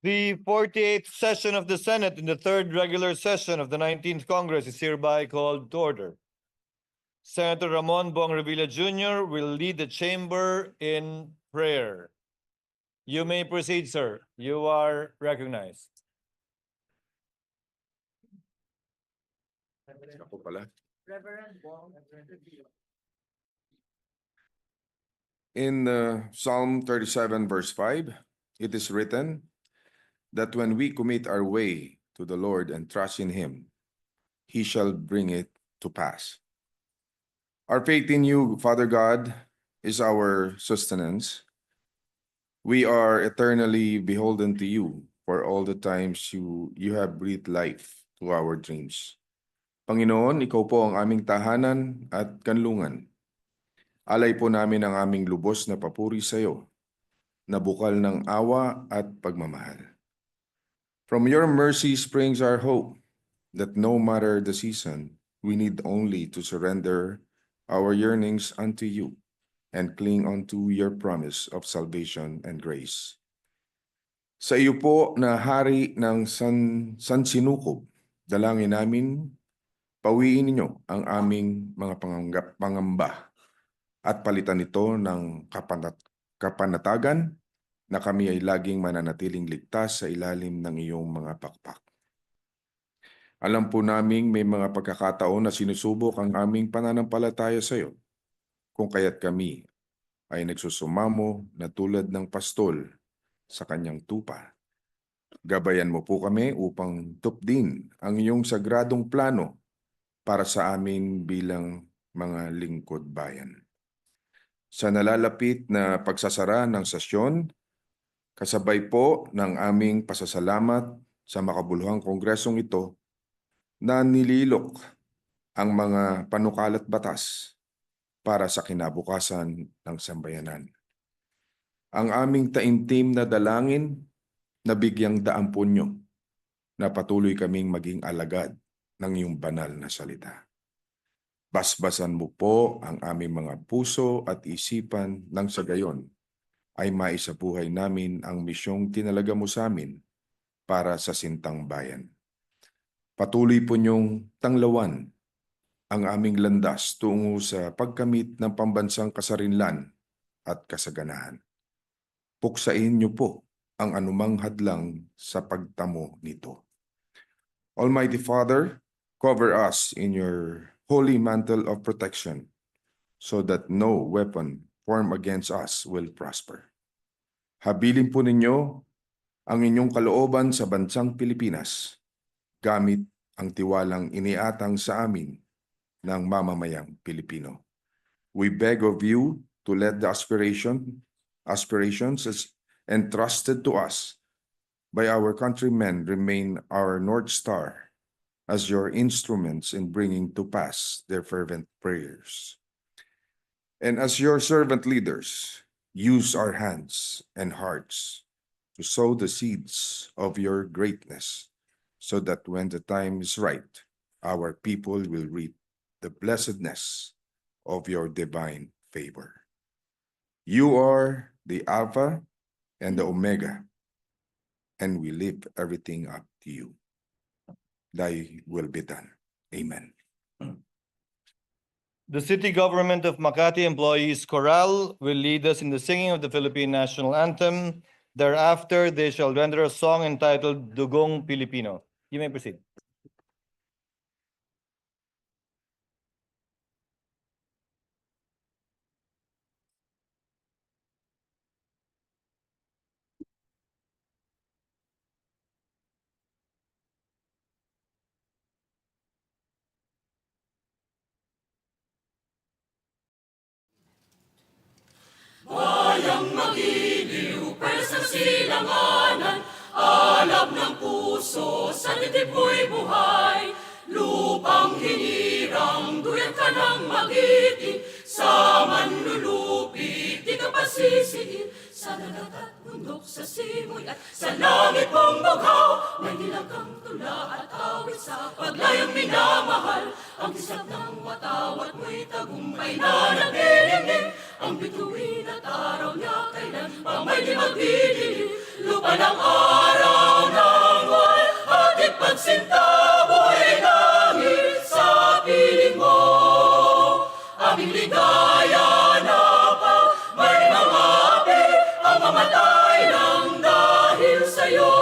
The 48th session of the Senate in the third regular session of the 19th Congress is hereby called to order. Senator Ramon Bong Revilla Jr. will lead the chamber in prayer. You may proceed, sir. You are recognized. Ako pala. In Psalm 37 verse 5, it is written that when we commit our way to the Lord and trust in Him, He shall bring it to pass. Our faith in you, Father God, is our sustenance. We are eternally beholden to you for all the times you have breathed life to our dreams. Panginoon, ikaw po ang aming tahanan at kanlungan. Alay po namin ang aming lubos na papuri sa iyo, na bukal ng awa at pagmamahal. From your mercy springs our hope that no matter the season, we need only to surrender our yearnings unto you and cling unto your promise of salvation and grace. Sa iyo po na hari ng sansinukob, dalangin namin, pawiin ninyo ang aming mga pangamba at palitan ito ng kapanatagan na kami ay laging mananatiling ligtas sa ilalim ng iyong mga pakpak. Alam po naming may mga pagkakataon na sinusubok ang aming pananampalataya sa iyo, kung kaya't kami ay nagsusumamo na tulad ng pastol sa kanyang tupa. Gabayan mo po kami upang tupdin ang iyong sagradong plano para sa amin bilang mga lingkod bayan. Sa nalalapit na pagsasara ng sesyon, kasabay po ng aming pasasalamat sa makabuluhang kongresong ito na nililok ang mga panukalat batas para sa kinabukasan ng sambayanan. Ang aming taimtim na dalangin na bigyang daan po nyo na patuloy kaming maging alagad ng iyong banal na salita. Basbasan mo po ang aming mga puso at isipan nang sa gayon ay maisabuhay namin ang misyong tinalaga mo sa amin para sa sintang bayan. Patuloy po niyong tanglawan ang aming landas tungo sa pagkamit ng pambansang kasarinlan at kasaganahan. Puksain niyo po ang anumang hadlang sa pagtamo nito. Almighty Father, cover us in your holy mantle of protection so that no weapon formed against us will prosper. Habilin po ninyo ang inyong kalooban sa bansang Pilipinas gamit ang tiwalang iniatang sa amin ng mamamayang Pilipino. We beg of you to let the aspirations entrusted to us by our countrymen remain our North Star as your instruments in bringing to pass their fervent prayers. And as your servant leaders, use our hands and hearts to sow the seeds of your greatness, so that when the time is right, our people will reap the blessedness of your divine favor. You are the Alpha and the Omega, and we lift everything up to you. Thy will be done. Amen. The City Government of Makati Employees Chorale will lead us in the singing of the Philippine National Anthem. Thereafter, they shall render a song entitled Dugong Pilipino. You may proceed. Bayang magiliw, pwersa silanganan, alab ng puso, sa dibdib mo'y buhay. Lupang hinirang, duyan ka ng magiting, sa manlulupig, di ka pasisiin. Sa dagat at bundok, sa simoy at sa langit mong bughaw, may nilagang tula at awit sa paglayang minamahal. Ang kisap ng watawat mo'y tagumpay na nagdilingin, ang bituin at araw niya kailan pa may di magdidilim. Lupa ng araw aming ligaya na may mga api ang mamatay ng dahil sa'yo.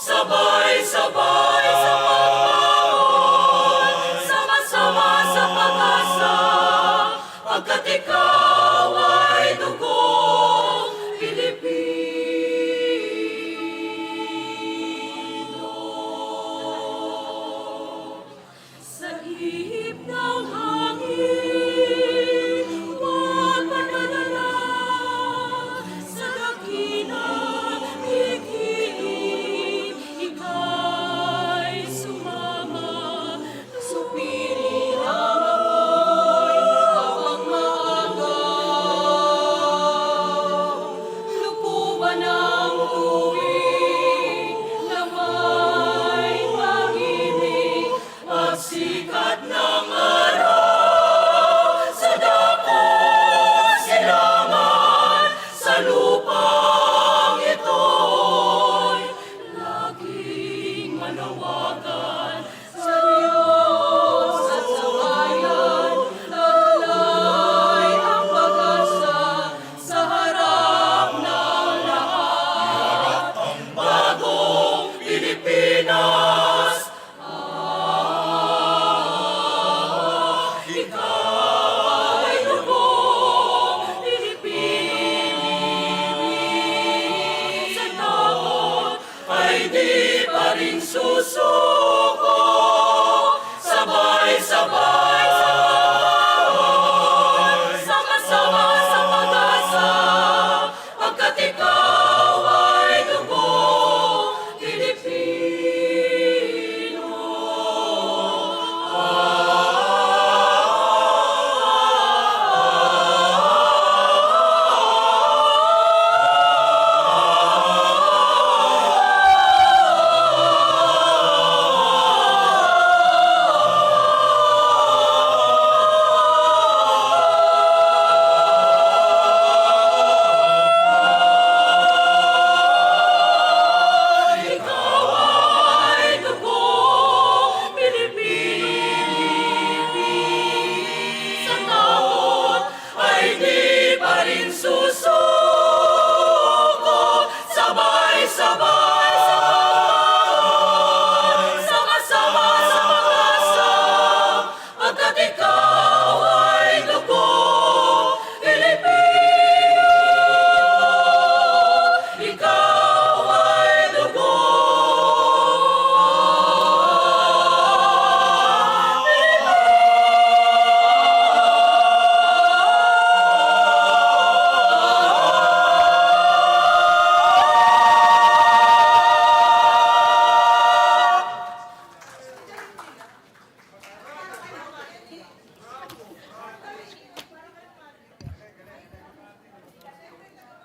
Sabay-sabay sa pagmamahal, sama-sama sa pag-asa, pagkat ikaw ay dugong Pilipino. Sa ihip ng hangin, huwag manalala, sa dakilang bighiin, ika'y sumama, supirin ang apoy, habang maaga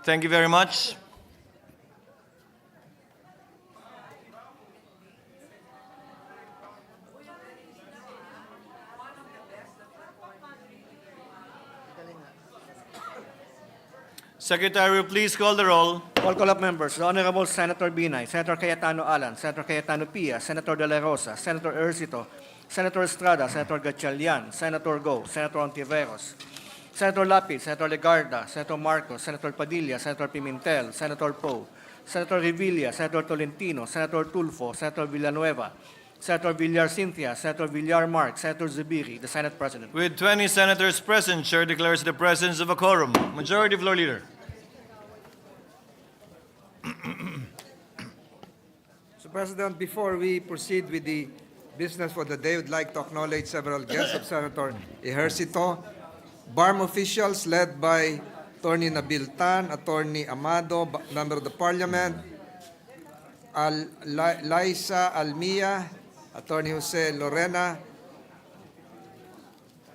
Thank you very much. Secretary, please call the roll. Roll call of members. The Honorable Senator Binay, Senator Cayetano Alan, Senator Cayetano Pia, Senator De La Rosa, Senator Ercito, Senator Estrada, Senator Gatchalian, Senator Go, Senator Ontiveros, Senator Lapid, Senator Legarda, Senator Marcos, Senator Padilla, Senator Pimentel, Senator Poe, Senator Revilla, Senator Tolentino, Senator Tulfo, Senator Villanueva, Senator Villar Cynthia, Senator Villar Mark, Senator Zubiri, the Senate President. With 20 senators present, Chair declares the presence of a quorum. Majority Floor Leader. Mr. President, before we proceed with the business for the day, we'd like to acknowledge several guests of Senator Ejercito, BARM officials led by Attorney Nabil Tan, Attorney Amado, Member of the Parliament, Liza Almia, Attorney Jose Lorena,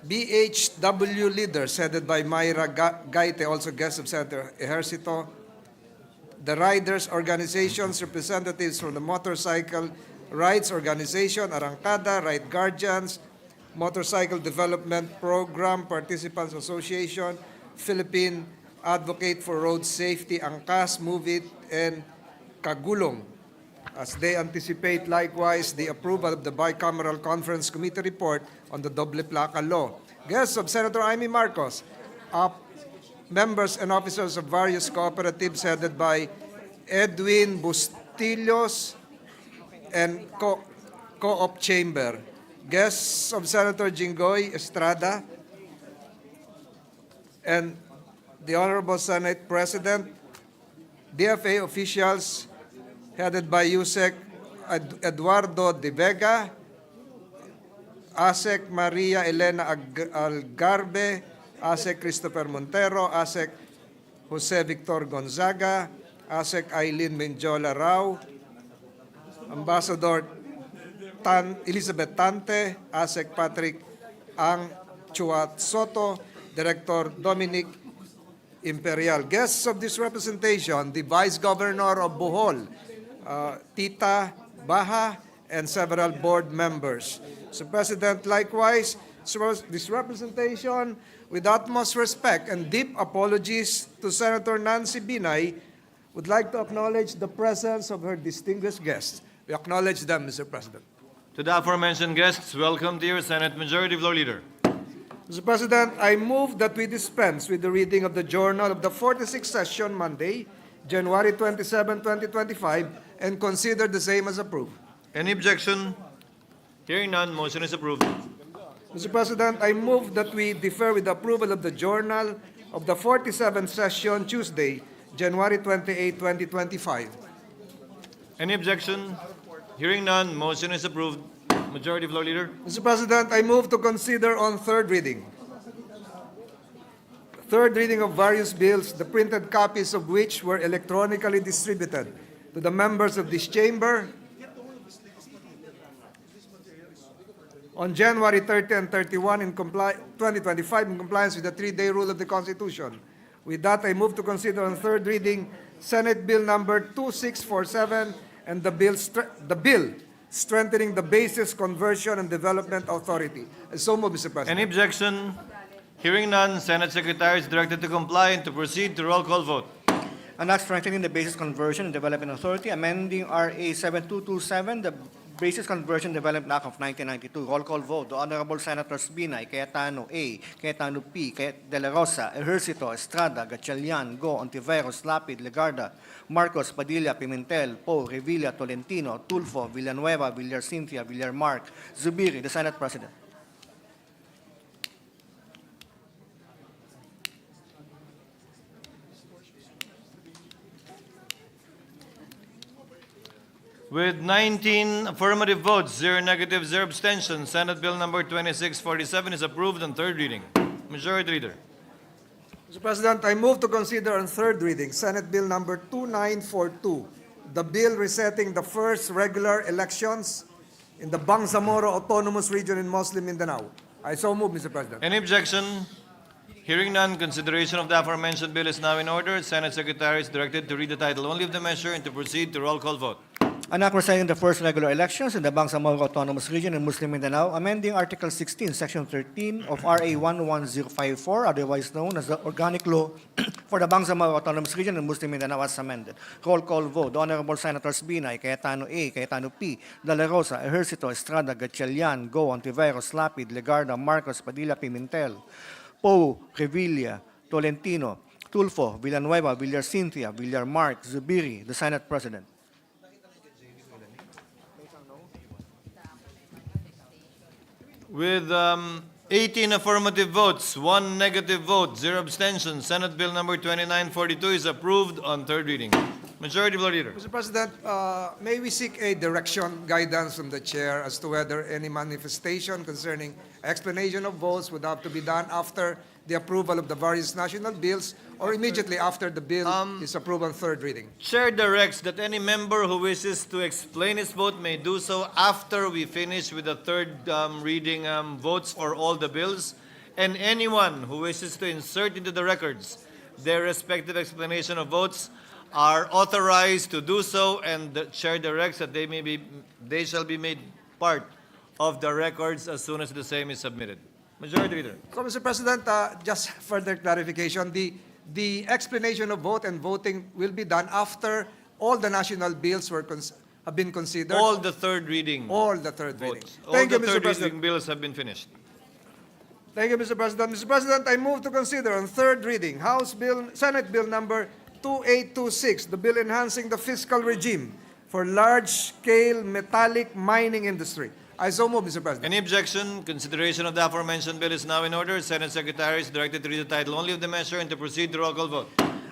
BHW leaders headed by Mayra Gaite, also guest of Senator Ejercito, the riders organizations, representatives from the Motorcycle Rights Organization, Arrancada, Ride Guardians, Motorcycle Development Program Participants Association, Philippine Advocate for Road Safety, ANCAS, Move It, and Kagulong, as they anticipate likewise the approval of the Bicameral Conference Committee report on the Doble Placa law. Guests of Senator Amy Marcos, members and officers of various cooperatives headed by Edwin Bustillos and Co-op Chamber. Guests of Senator Jinggoy Estrada and the Honorable Senate President, DFA officials headed by Yusek Eduardo De Vega, ASEC Maria Elena Algarbe, ASEC Christopher Montero, ASEC Jose Victor Gonzaga, ASEC Aileen Menjola Rao, Ambassador Elizabeth Tante, ASEC Patrick Ang Chuat Soto, Director Dominic Imperial. Guests of this representation, the Vice Governor of Bohol, Tita Baha, and several board members. So, President, likewise, this representation, with utmost respect and deep apologies to Senator Nancy Binay, would like to acknowledge the presence of her distinguished guests. We acknowledge them, Mr. President. To the aforementioned guests, welcome to your Senate Majority Floor Leader. Mr. President, I move that we dispense with the reading of the journal of the 46th session Monday, January 27, 2025, and consider the same as approved. Any objection? Hearing none, motion is approved. Mr. President, I move that we defer with the approval of the journal of the 47th session Tuesday, January 28, 2025. Any objection? Hearing none, motion is approved. Majority Floor Leader. Mr. President, I move to consider on third reading. Third reading of various bills, the printed copies of which were electronically distributed to the members of this chamber on January 30 and 31 in 2025 in compliance with the 3-day rule of the Constitution. With that, I move to consider on third reading Senate Bill number 2647 and the bill strengthening the Basis Conversion and Development Authority. And so move, Mr. President. Any objection? Hearing none, Senate Secretary is directed to comply and to proceed to roll call vote. An act strengthening the Basis Conversion and Development Authority, amending RA 7227, the Basis Conversion and Development Act of 1992. Roll call vote. The Honorable Senators Binay, Cayetano A, Cayetano P, De La Rosa, Ejercito, Estrada, Gatchalian, Go, Ontiveros, Lapid, Legarda, Marcos, Padilla, Pimentel, Poe, Revilla, Tolentino, Tulfo, Villanueva, Villar Cynthia, Villar Mark, Zubiri, the Senate President. With 19 affirmative votes, 0 negative, 0 abstentions, Senate Bill number 2647 is approved on third reading. Majority Leader. Mr. President, I move to consider on third reading Senate Bill number 2942, the bill resetting the first regular elections in the Bangsamoro Autonomous Region in Muslim Mindanao. I so move, Mr. President. Any objection? Hearing none, consideration of the aforementioned bill is now in order. Senate Secretary is directed to read the title only of the measure and to proceed to roll call vote. An act resigning the first regular elections in the Bangsamoro Autonomous Region in Muslim Mindanao, amending Article 16, Section 13 of RA 11054, otherwise known as the Organic Law for the Bangsamoro Autonomous Region in Muslim Mindanao as amended. Roll call vote. The Honorable Senators Binay, Cayetano A, Cayetano P, De La Rosa, Ejercito, Estrada, Gatchalian, Go, Ontiveros, Lapid, Legarda, Marcos, Padilla, Pimentel, Poe, Revilla, Tolentino, Tulfo, Villanueva, Villar Cynthia, Villar Mark, Zubiri, the Senate President. With 18 affirmative votes, 1 negative vote, 0 abstentions, Senate Bill number 2942 is approved on third reading. Majority Floor Leader. Mr. President, may we seek a direction, guidance from the chair as to whether any manifestation concerning explanation of votes would have to be done after the approval of the various national bills or immediately after the bill is approved on third reading? Chair directs that any member who wishes to explain his vote may do so after we finish with the third reading votes for all the bills, and anyone who wishes to insert into the records their respective explanation of votes are authorized to do so, and the chair directs that they shall be made part of the records as soon as the same is submitted. Majority Leader. So, Mr. President, just further clarification, the explanation of vote and voting will be done after all the national bills have been considered. All the third reading All the third reading. votes. All Thank the you, Mr. third President. reading bills have been finished. Thank you, Mr. President. Mr. President, I move to consider on third reading Senate Bill number 2826, the bill enhancing the fiscal regime for large-scale metallic mining industry. I so move, Mr. President. Any objection? Consideration of the aforementioned bill is now in order. Senate Secretary is directed to read the title only of the measure and to proceed to roll call vote.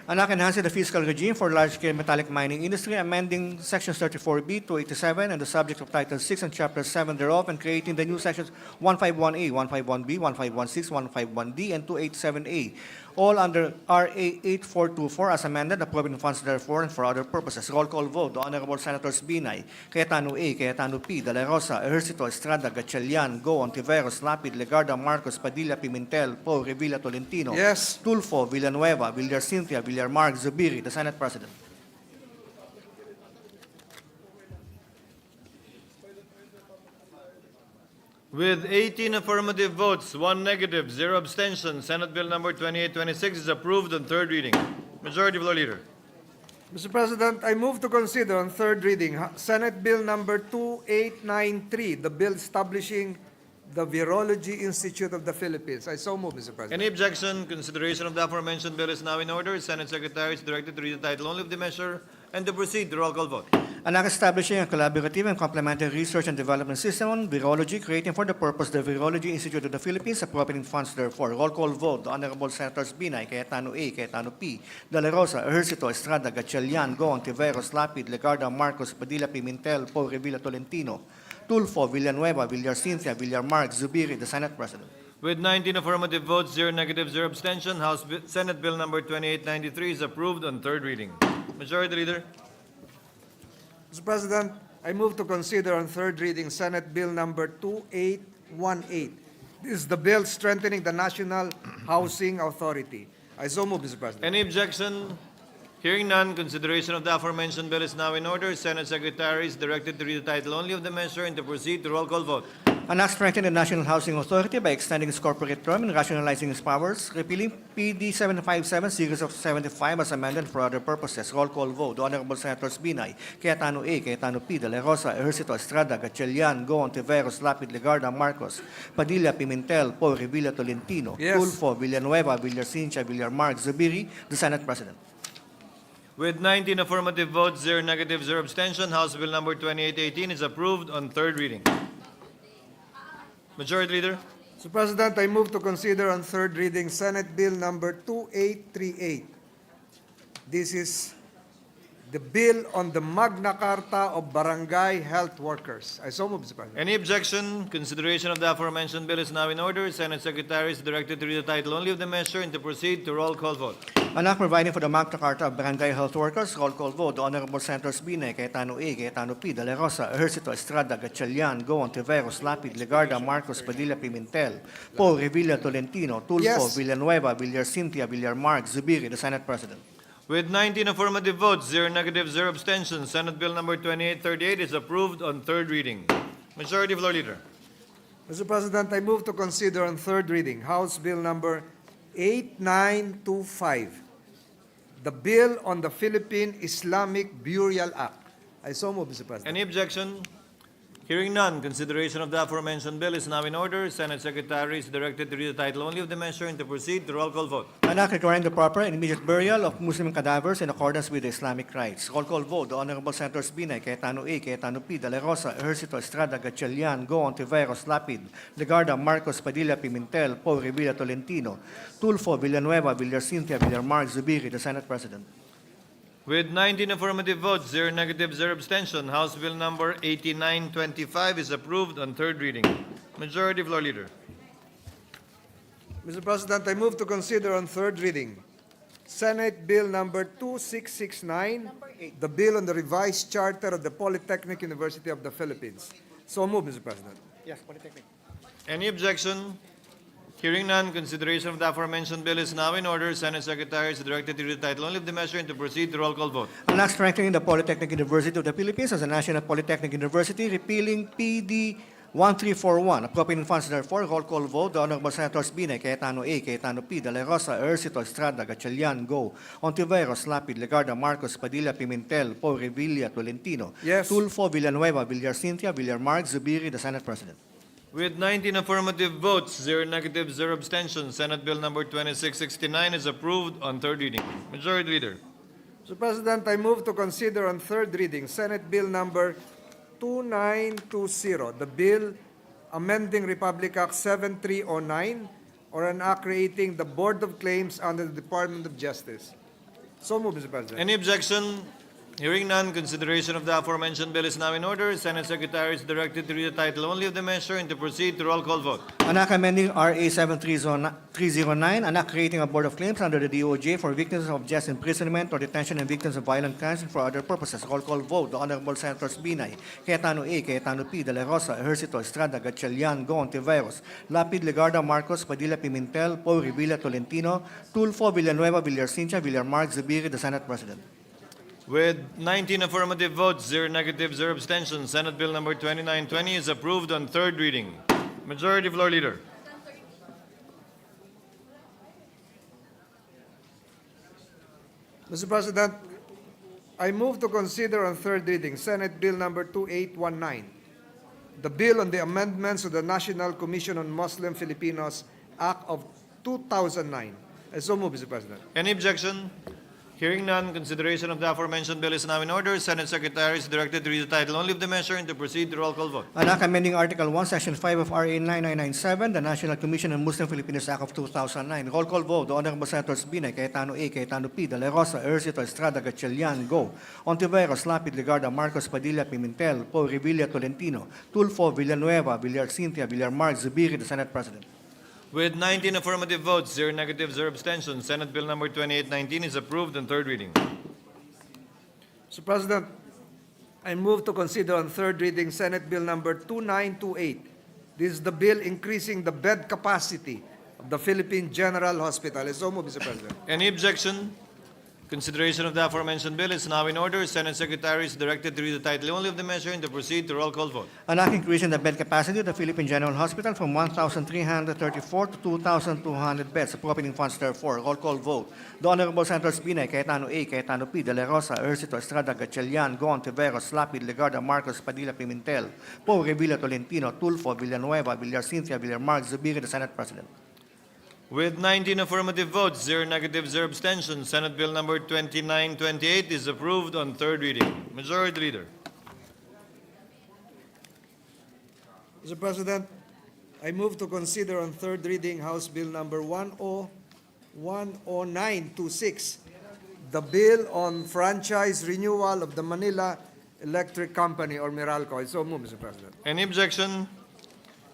An act enhancing the fiscal regime for large-scale metallic mining industry, amending Sections 34B to 87 and the subject of Title 6 and Chapter 7 thereof, and creating the new Sections 151A, 151B, 1516, 151D, and 287A, all under RA 8424 as amended, approving funds therefore and for other purposes. Roll call vote. The Honorable Senators Binay, Cayetano A, Cayetano P, De La Rosa, Ejercito, Estrada, Gatchalian, Go, Ontiveros, Lapid, Legarda, Marcos, Padilla, Pimentel, Poe, Revilla, Tolentino, Yes. Tulfo, Villanueva, Villar Cynthia, Villar Mark, Zubiri, the Senate President. With 18 affirmative votes, 1 negative, 0 abstention, Senate Bill number 2826 is approved on third reading. Majority Floor Leader. Mr. President, I move to consider on third reading Senate Bill number 2893, the bill establishing the Virology Institute of the Philippines. I so move, Mr. President. Any objection? Consideration of the aforementioned bill is now in order. Senate Secretary is directed to read the title only of the measure and to proceed to roll call vote. An act establishing a collaborative and complementary research and development system on virology, creating for the purpose the Virology Institute of the Philippines, appropriating funds therefore. Roll call vote. The Honorable Senators Binay, Cayetano A, Cayetano P, De La Rosa, Ejercito, Estrada, Gatchalian, Go, Ontiveros, Lapid, Legarda, Marcos, Padilla, Pimentel, Poe, Revilla, Tolentino, Tulfo, Villanueva, Villar Cynthia, Villar Mark, Zubiri, the Senate President. With 19 affirmative votes, 0 negative, 0 abstention, Senate Bill number 2893 is approved on third reading. Majority Leader. Mr. President, I move to consider on third reading Senate Bill number 2818. This is the bill strengthening the National Housing Authority. I so move, Mr. President. Any objection? Hearing none, consideration of the aforementioned bill is now in order. Senate Secretary is directed to read the title only of the measure and to proceed to roll call vote. An act strengthening the National Housing Authority by extending its corporate term and rationalizing its powers, repealing PD 757 series of 75 as amended for other purposes. Roll call vote. The Honorable Senators Binay, Cayetano A, Cayetano P, De La Rosa, Ejercito, Estrada, Gatchalian, Go, Ontiveros, Lapid, Legarda, Marcos, Padilla, Pimentel, Poe, Revilla, Tolentino, Yes. Tulfo, Villanueva, Villar Cynthia, Villar Mark, Zubiri, the Senate President. With 19 affirmative votes, 0 negative, 0 abstention, House Bill number 2818 is approved on third reading. Majority Leader. Mr. President, I move to consider on third reading Senate Bill number 2838. This is the bill on the Magna Carta of Barangay Health Workers. I so move, Mr. President. Any objection? Consideration of the aforementioned bill is now in order. Senate Secretary is directed to read the title only of the measure and to proceed to roll call vote. An act providing for the Magna Carta of Barangay Health Workers, roll call vote. The Honorable Senators Binay, Cayetano A, Cayetano P, De La Rosa, Ejercito, Estrada, Gatchalian, Go, Ontiveros, Lapid, Legarda, Marcos, Padilla, Pimentel, Poe, Revilla, Tolentino, Tulfo, Yes. Villanueva, Villar Cintia, Villar Mark, Zubiri, the Senate President. With 19 affirmative votes, 0 negative, 0 abstentions, Senate Bill number 2838 is approved on third reading. Majority Floor Leader. Mr. President, I move to consider on third reading House Bill number 8925, the bill on the Philippine Islamic Burial Act. I so move, Mr. President. Any objection? Hearing none, consideration of the aforementioned bill is now in order. Senate Secretary is directed to read the title only of the measure and to proceed to roll call vote. An act requiring the proper and immediate burial of Muslim cadavers in accordance with the Islamic rites. Roll call vote. The Honorable Senators Binay, Cayetano A, Cayetano P, De La Rosa, Ejercito, Estrada, Gatchalian, Go, Ontiveros, Lapid, Legarda, Marcos, Padilla, Pimentel, Poe, Revilla, Tolentino, Tulfo, Villanueva, Villar Cintia, Villar Mark, Zubiri, the Senate President. With 19 affirmative votes, 0 negative, 0 abstention, House Bill number 8925 is approved on third reading. Majority Floor Leader. Mr. President, I move to consider on third reading Senate Bill number 2669, the bill on the revised charter of the Polytechnic University of the Philippines. So move, Mr. President. Yes, Polytechnic. Any objection? Hearing none, consideration of the aforementioned bill is now in order. Senate Secretary is directed to read the title only of the measure and to proceed to roll call vote. An act strengthening the Polytechnic University of the Philippines as a national polytechnic university, repealing PD 1341, appropriating funds therefore. Roll call vote. The Honorable Senators Binay, Cayetano A, Cayetano P, De La Rosa, Ejercito, Estrada, Gatchalian, Go, Ontiveros, Lapid, Legarda, Marcos, Padilla, Pimentel, Poe, Revilla, Tolentino, Yes. Tulfo, Villanueva, Villar Cintia, Villar Mark, Zubiri, the Senate President. With 19 affirmative votes, 0 negative, 0 abstentions, Senate Bill number 2669 is approved on third reading. Majority Leader. Mr. President, I move to consider on third reading Senate Bill number 2920, the bill amending Republic Act 7309, or an act creating the Board of Claims under the Department of Justice. So move, Mr. President. Any objection? Hearing none, consideration of the aforementioned bill is now in order. Senate Secretary is directed to read the title only of the measure and to proceed to roll call vote. An act amending RA 7309, an act creating a Board of Claims under the DOJ for victims of just imprisonment or detention and victims of violent crimes and for other purposes. Roll call vote. The Honorable Senators Binay, Cayetano A, Cayetano P, De La Rosa, Ejercito, Estrada, Gatchalian, Go, Ontiveros, Lapid, Legarda, Marcos, Padilla, Pimentel, Poe, Revilla, Tolentino, Tulfo, Villanueva, Villar Cintia, Villar Mark, Zubiri, the Senate President. With 19 affirmative votes, 0 negative, 0 abstentions, Senate Bill number 2920 is approved on third reading. Majority Floor Leader. Mr. President, I move to consider on third reading Senate Bill number 2819, the bill on the amendments to the National Commission on Muslim Filipinos Act of 2009. I so move, Mr. President. Any objection? Hearing none, consideration of the aforementioned bill is now in order. Senate Secretary is directed to read the title only of the measure and to proceed to roll call vote. An act amending Article 1, Section 5 of RA 9997, the National Commission on Muslim Filipinos Act of 2009. Roll call vote. The Honorable Senators Binay, Cayetano A, Cayetano P, De La Rosa, Ejercito, Estrada, Gatchalian, Go, Ontiveros, Lapid, Legarda, Marcos, Padilla, Pimentel, Poe, Revilla, Tolentino, Tulfo, Villanueva, Villar Cintia, Villar Mark, Zubiri, the Senate President. With 19 affirmative votes, 0 negative, 0 abstentions, Senate Bill number 2819 is approved on third reading. Mr. President, I move to consider on third reading Senate Bill number 2928. This is the bill increasing the bed capacity of the Philippine General Hospital. I so move, Mr. President. Any objection? Consideration of the aforementioned bill is now in order. Senate Secretary is directed to read the title only of the measure and to proceed to roll call vote. An act increasing the bed capacity of the Philippine General Hospital from 1,334 to 2,200 beds, appropriating funds therefore. Roll call vote. The Honorable Senators Binay, Cayetano A, Cayetano P, De La Rosa, Ejercito, Estrada, Gatchalian, Go, Ontiveros, Lapid, Legarda, Marcos, Padilla, Pimentel, Poe, Revilla, Tolentino, Tulfo, Villanueva, Villar Cintia, Villar Mark, Zubiri, the Senate President. With 19 affirmative votes, 0 negative, 0 abstentions, Senate Bill number 2928 is approved on third reading. Majority Leader. Mr. President, I move to consider on third reading House Bill number 10926, the bill on franchise renewal of the Manila Electric Company or Meralco. I so move, Mr. President. Any objection?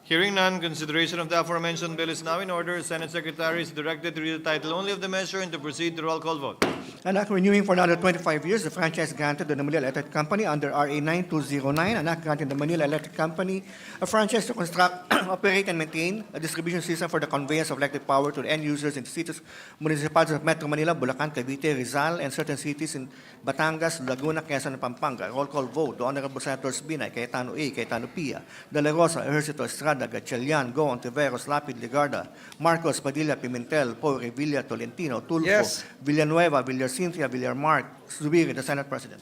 Hearing none, consideration of the aforementioned bill is now in order. Senate Secretary is directed to read the title only of the measure and to proceed to roll call vote. An act renewing for another 25 years the franchise granted to the Manila Electric Company under RA 9209, an act granting the Manila Electric Company a franchise to construct, operate, and maintain a distribution system for the conveyance of electric power to the end users in cities, municipalities of Metro Manila, Bulacan, Cavite, Rizal, and certain cities in Batangas, Laguna, Quezon, and Pampanga. Roll call vote. The Honorable Senators Binay, Cayetano A, Cayetano Pia, De La Rosa, Ejercito, Estrada, Gatchalian, Go, Ontiveros, Lapid, Ligarda, Marcos, Padilla, Pimentel, Poe, Revilla, Tolentino, Tulfo, Yes. Villanueva, Cynthia, Villarmark, Zubiri, the Senate President.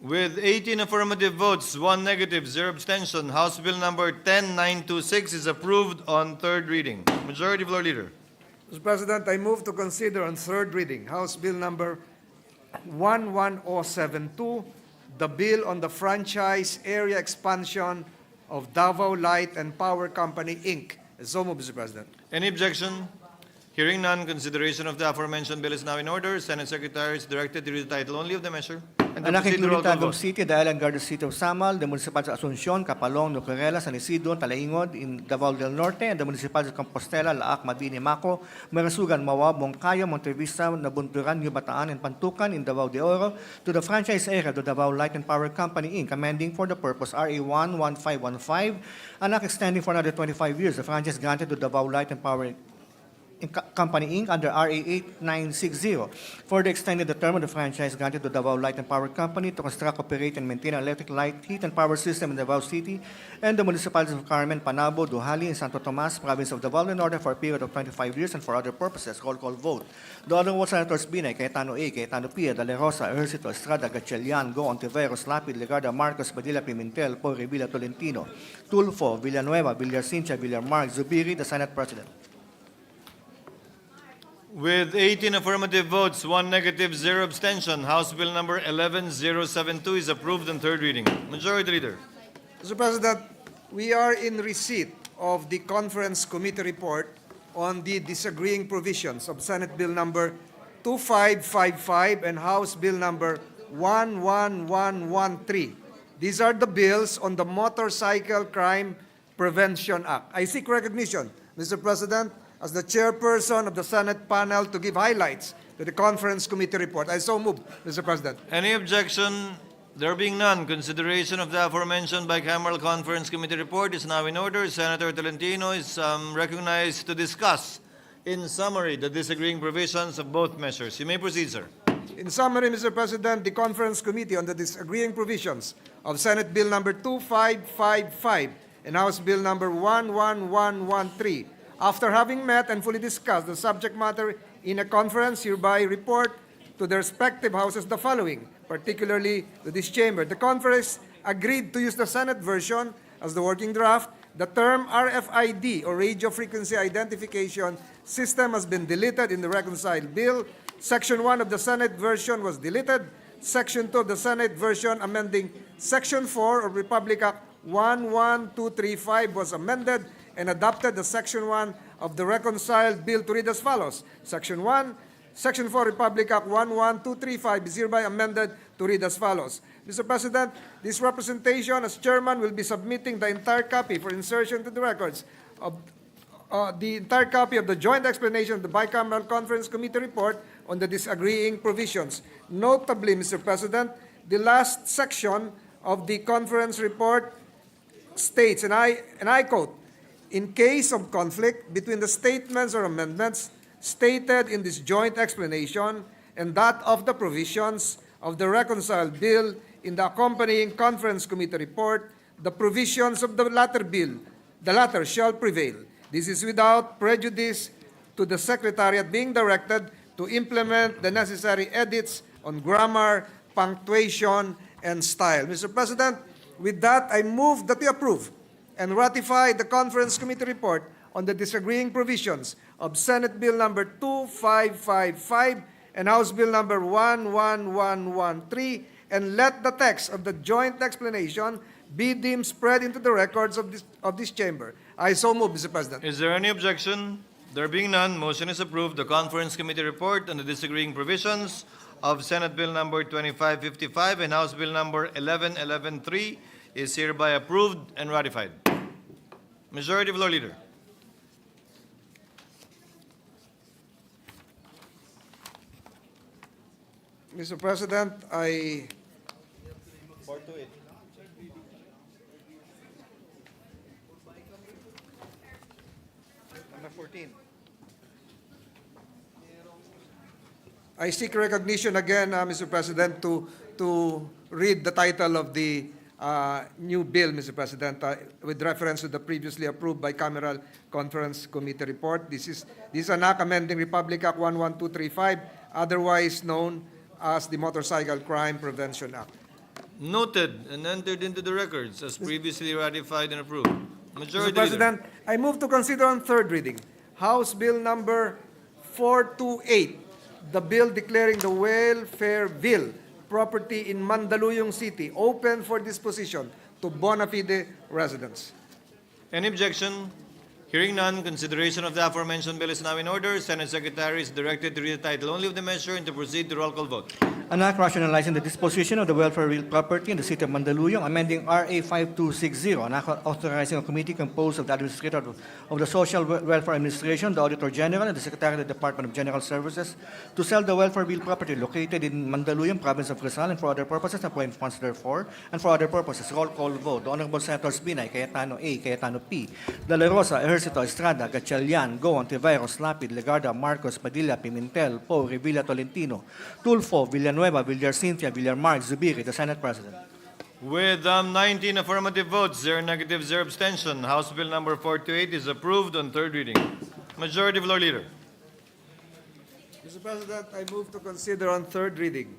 With 18 affirmative votes, 1 negative, 0 abstention, House Bill number 10926 is approved on third reading. Majority Floor Leader. Mr. President, I move to consider on third reading House Bill number 11072, the bill on the franchise area expansion of Davao Light and Power Company, Inc. So move, Mr. President. Any objection? Hearing none, consideration of the aforementioned bill is now in order. Senate Secretary is directed to read the title only of the measure and to Anak proceed to roll including call Tagum vote. City, the Island Garden City of Samal, the municipalities of Asuncion, Capalong, Nucarela, San Isidro, Talaingod, in Davao del Norte, and the municipalities of Compostela, Laak, Mabini, Maco, Marasugan, Mawab, Moncayo, Montevista, Nabunturan, New Bataan, and Pantucan in Davao de Oro to the franchise area of the Davao Light and Power Company, Inc., amending for the purpose RA 11515, anak extending for another 25 years the franchise granted to Davao Light and Power Company, Inc. under RA 8960 for the extended the term of the franchise granted to Davao Light and Power Company to construct, operate, and maintain an electric light, heat, and power system in Davao City and the municipalities of Carmen, Panabo, Duhali, and Santo Tomas, province of Davao del Norte for a period of 25 years and for other purposes. Roll call vote. The Honorable Senators Binay, Cayetano A, Cayetano Pia, De La Rosa, Ejercito, Estrada, Gatchalian, Go, Ontiveros, Lapid, Ligarda, Marcos, Padilla, Pimentel, Poe, Revilla, Tolentino, Tulfo, Villanueva, Cynthia, Villarmark, Zubiri, the Senate President. With 18 affirmative votes, 1 negative, 0 abstention, House Bill number 11072 is approved on third reading. Majority Leader. Mr. President, we are in receipt of the conference committee report on the disagreeing provisions of Senate Bill number 2555 and House Bill number 11113. These are the bills on the Motorcycle Crime Prevention Act. I seek recognition, Mr. President, as the chairperson of the Senate panel to give highlights to the conference committee report. I so move, Mr. President. Any objection? There being none, consideration of the aforementioned Bicameral Conference Committee report is now in order. Senator Tolentino is recognized to discuss, in summary, the disagreeing provisions of both measures. You may proceed, sir. In summary, Mr. President, the conference committee on the disagreeing provisions of Senate Bill number 2555 and House Bill number 11113, after having met and fully discussed the subject matter in a conference, hereby report to their respective houses the following, particularly to this chamber. The conference agreed to use the Senate version as the working draft. The term RFID, or Radio Frequency Identification System, has been deleted in the reconciled bill. Section 1 of the Senate version was deleted. Section 2 of the Senate version amending Section 4 of Republic Act 11235 was amended and adopted the Section 1 of the reconciled bill to read as follows. Section 1, Section 4 Republic Act 11235 is hereby amended to read as follows. Mr. President, this representation as chairman will be submitting the entire copy for insertion to the records of the entire copy of the joint explanation of the Bicameral Conference Committee report on the disagreeing provisions. Notably, Mr. President, the last section of the conference report states, and I quote, "In case of conflict between the statements or amendments stated in this joint explanation and that of the provisions of the reconciled bill in the accompanying conference committee report, the provisions of the latter shall prevail. This is without prejudice to the Secretariat being directed to implement the necessary edits on grammar, punctuation, and style." Mr. President, with that, I move that we approve and ratify the conference committee report on the disagreeing provisions of Senate Bill number 2555 and House Bill number 11113, and let the text of the joint explanation be deemed spread into the records of this chamber. I so move, Mr. President. Is there any objection? There being none, motion is approved. The Conference Committee report on the disagreeing provisions of Senate Bill number 2555 and House Bill number 11113 is hereby approved and ratified. Majority Floor Leader. Mr. President, I 428. Number 14. I seek recognition again, Mr. President, to read the title of the new bill, Mr. President, with reference to the previously approved Bicameral Conference Committee report. This is an act amending Republic Act 11235, otherwise known as the Motorcycle Crime Prevention Act. Noted and entered into the records as previously ratified and approved. Majority Mr. President, I move to consider on third reading House Bill number 428, the bill declaring the Welfareville property in Mandaluyong City open for disposition to bona fide residents. Leader. Any objection? Hearing none, consideration of the aforementioned bill is now in order. Senate Secretary is directed to read the title only of the measure and to proceed to roll call vote. An act rationalizing the disposition of the welfare real property in the city of Mandaluyong, amending RA 5260, an act authorizing a committee composed of the Administrator of the Social Welfare Administration, the Auditor General, and the Secretary of the Department of General Services to sell the welfare real property located in Mandaluyong, province of Rizal, and for other purposes, appoint funds therefore, and for other purposes, roll call vote. The Honorable Senators Binay, Cayetano A, Cayetano P, De La Rosa, Ejercito, Estrada, Gatchalian, Go, Ontiveros, Lapid, Legarda, Marcos, Padilla, Pimentel, Poe, Revilla, Tolentino, Tulfo, Villanueva, Villarcintia, Villarmark, Zubiri, the Senate President. With 19 affirmative votes, 0 negative, 0 abstention, House Bill number 428 is approved on third reading. Majority Floor Leader. Mr. President, I move to consider on third reading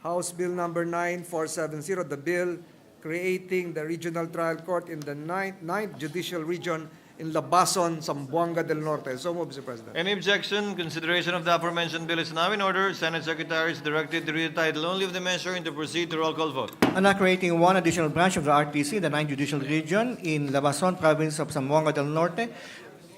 House Bill number 9470, the bill creating the Regional Trial Court in the 9th Judicial Region in Labason, Zamboanga del Norte. So move, Mr. President. Any objection? Consideration of the aforementioned bill is now in order. Senate Secretary is directed to read the title only of the measure and to proceed to roll call vote. An act creating one additional branch of the RTC, the 9th Judicial Region in Labason, province of Zamboanga del Norte.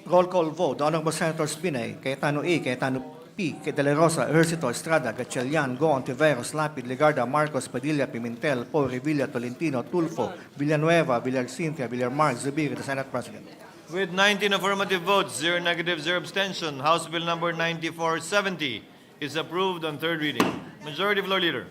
Roll call vote. The Honorable Senators Binay, Cayetano A, Cayetano P, De La Rosa, Ejercito, Estrada, Gatchalian, Go, Ontiveros, Lapid, Legarda, Marcos, Padilla, Pimentel, Poe, Revilla, Tolentino, Tulfo, Villanueva, Villarcintia, Villarmark, Zubiri, the Senate President. With 19 affirmative votes, 0 negative, 0 abstention, House Bill number 9470 is approved on third reading. Majority Floor Leader.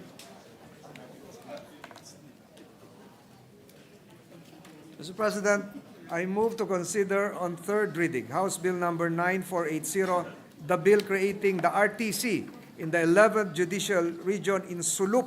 Mr. President, I move to consider on third reading House Bill number 9480, the bill creating the RTC in the 11th Judicial Region in Sulup,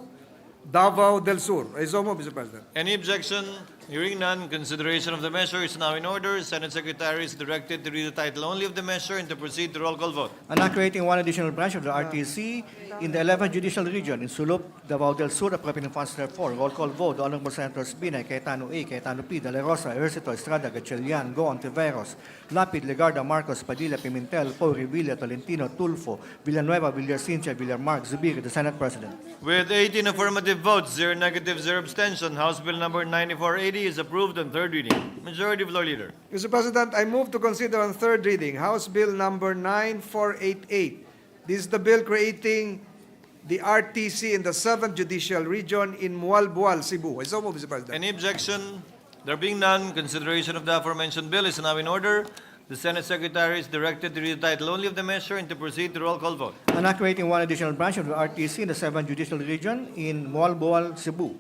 Davao del Sur. I so move, Mr. President. Any objection? Hearing none, consideration of the measure is now in order. Senate Secretary is directed to read the title only of the measure and to proceed to roll call vote. An act creating one additional branch of the RTC in the 11th Judicial Region in Sulup, Davao del Sur, appropriating funds therefore. Roll call vote. The Honorable Senators Binay, Cayetano A, Cayetano P, De La Rosa, Ejercito, Estrada, Gatchalian, Go, Ontiveros, Lapid, Legarda, Marcos, Padilla, Pimentel, Poe, Revilla, Tolentino, Tulfo, Villanueva, Villarcintia, Villarmark, Zubiri, the Senate President. With 18 affirmative votes, 0 negative, 0 abstention, House Bill number 9480 is approved on third reading. Majority Floor Leader. Mr. President, I move to consider on third reading House Bill number 9488. This is the bill creating the RTC in the 7th Judicial Region in Mualboal, Cebu. I so move, Mr. President. Any objection? There being none, consideration of the aforementioned bill is now in order. The Senate Secretary is directed to read the title only of the measure and to proceed to roll call vote. An act creating one additional branch of the RTC in the 7th Judicial Region in Mualboal, Cebu.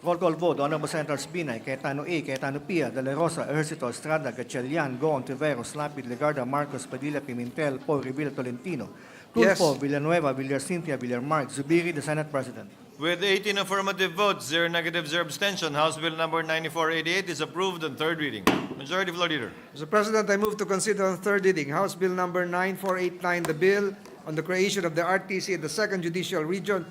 Roll call vote. The Honorable Senators Binay, Cayetano A, Cayetano P, De La Rosa, Ejercito, Estrada, Gatchalian, Go, Ontiveros, Lapid, Legarda, Marcos, Padilla, Pimentel, Poe, Revilla, Tolentino, Tulfo, Villanueva, Villarcintia, Villarmark, Zubiri, the Senate President. With 18 affirmative votes, 0 negative, 0 abstention, House Bill number 9488 is approved on third reading. Majority Floor Leader. Mr. President, I move to consider on third reading House Bill number 9489, the bill on the creation of the RTC in the 2nd Judicial Region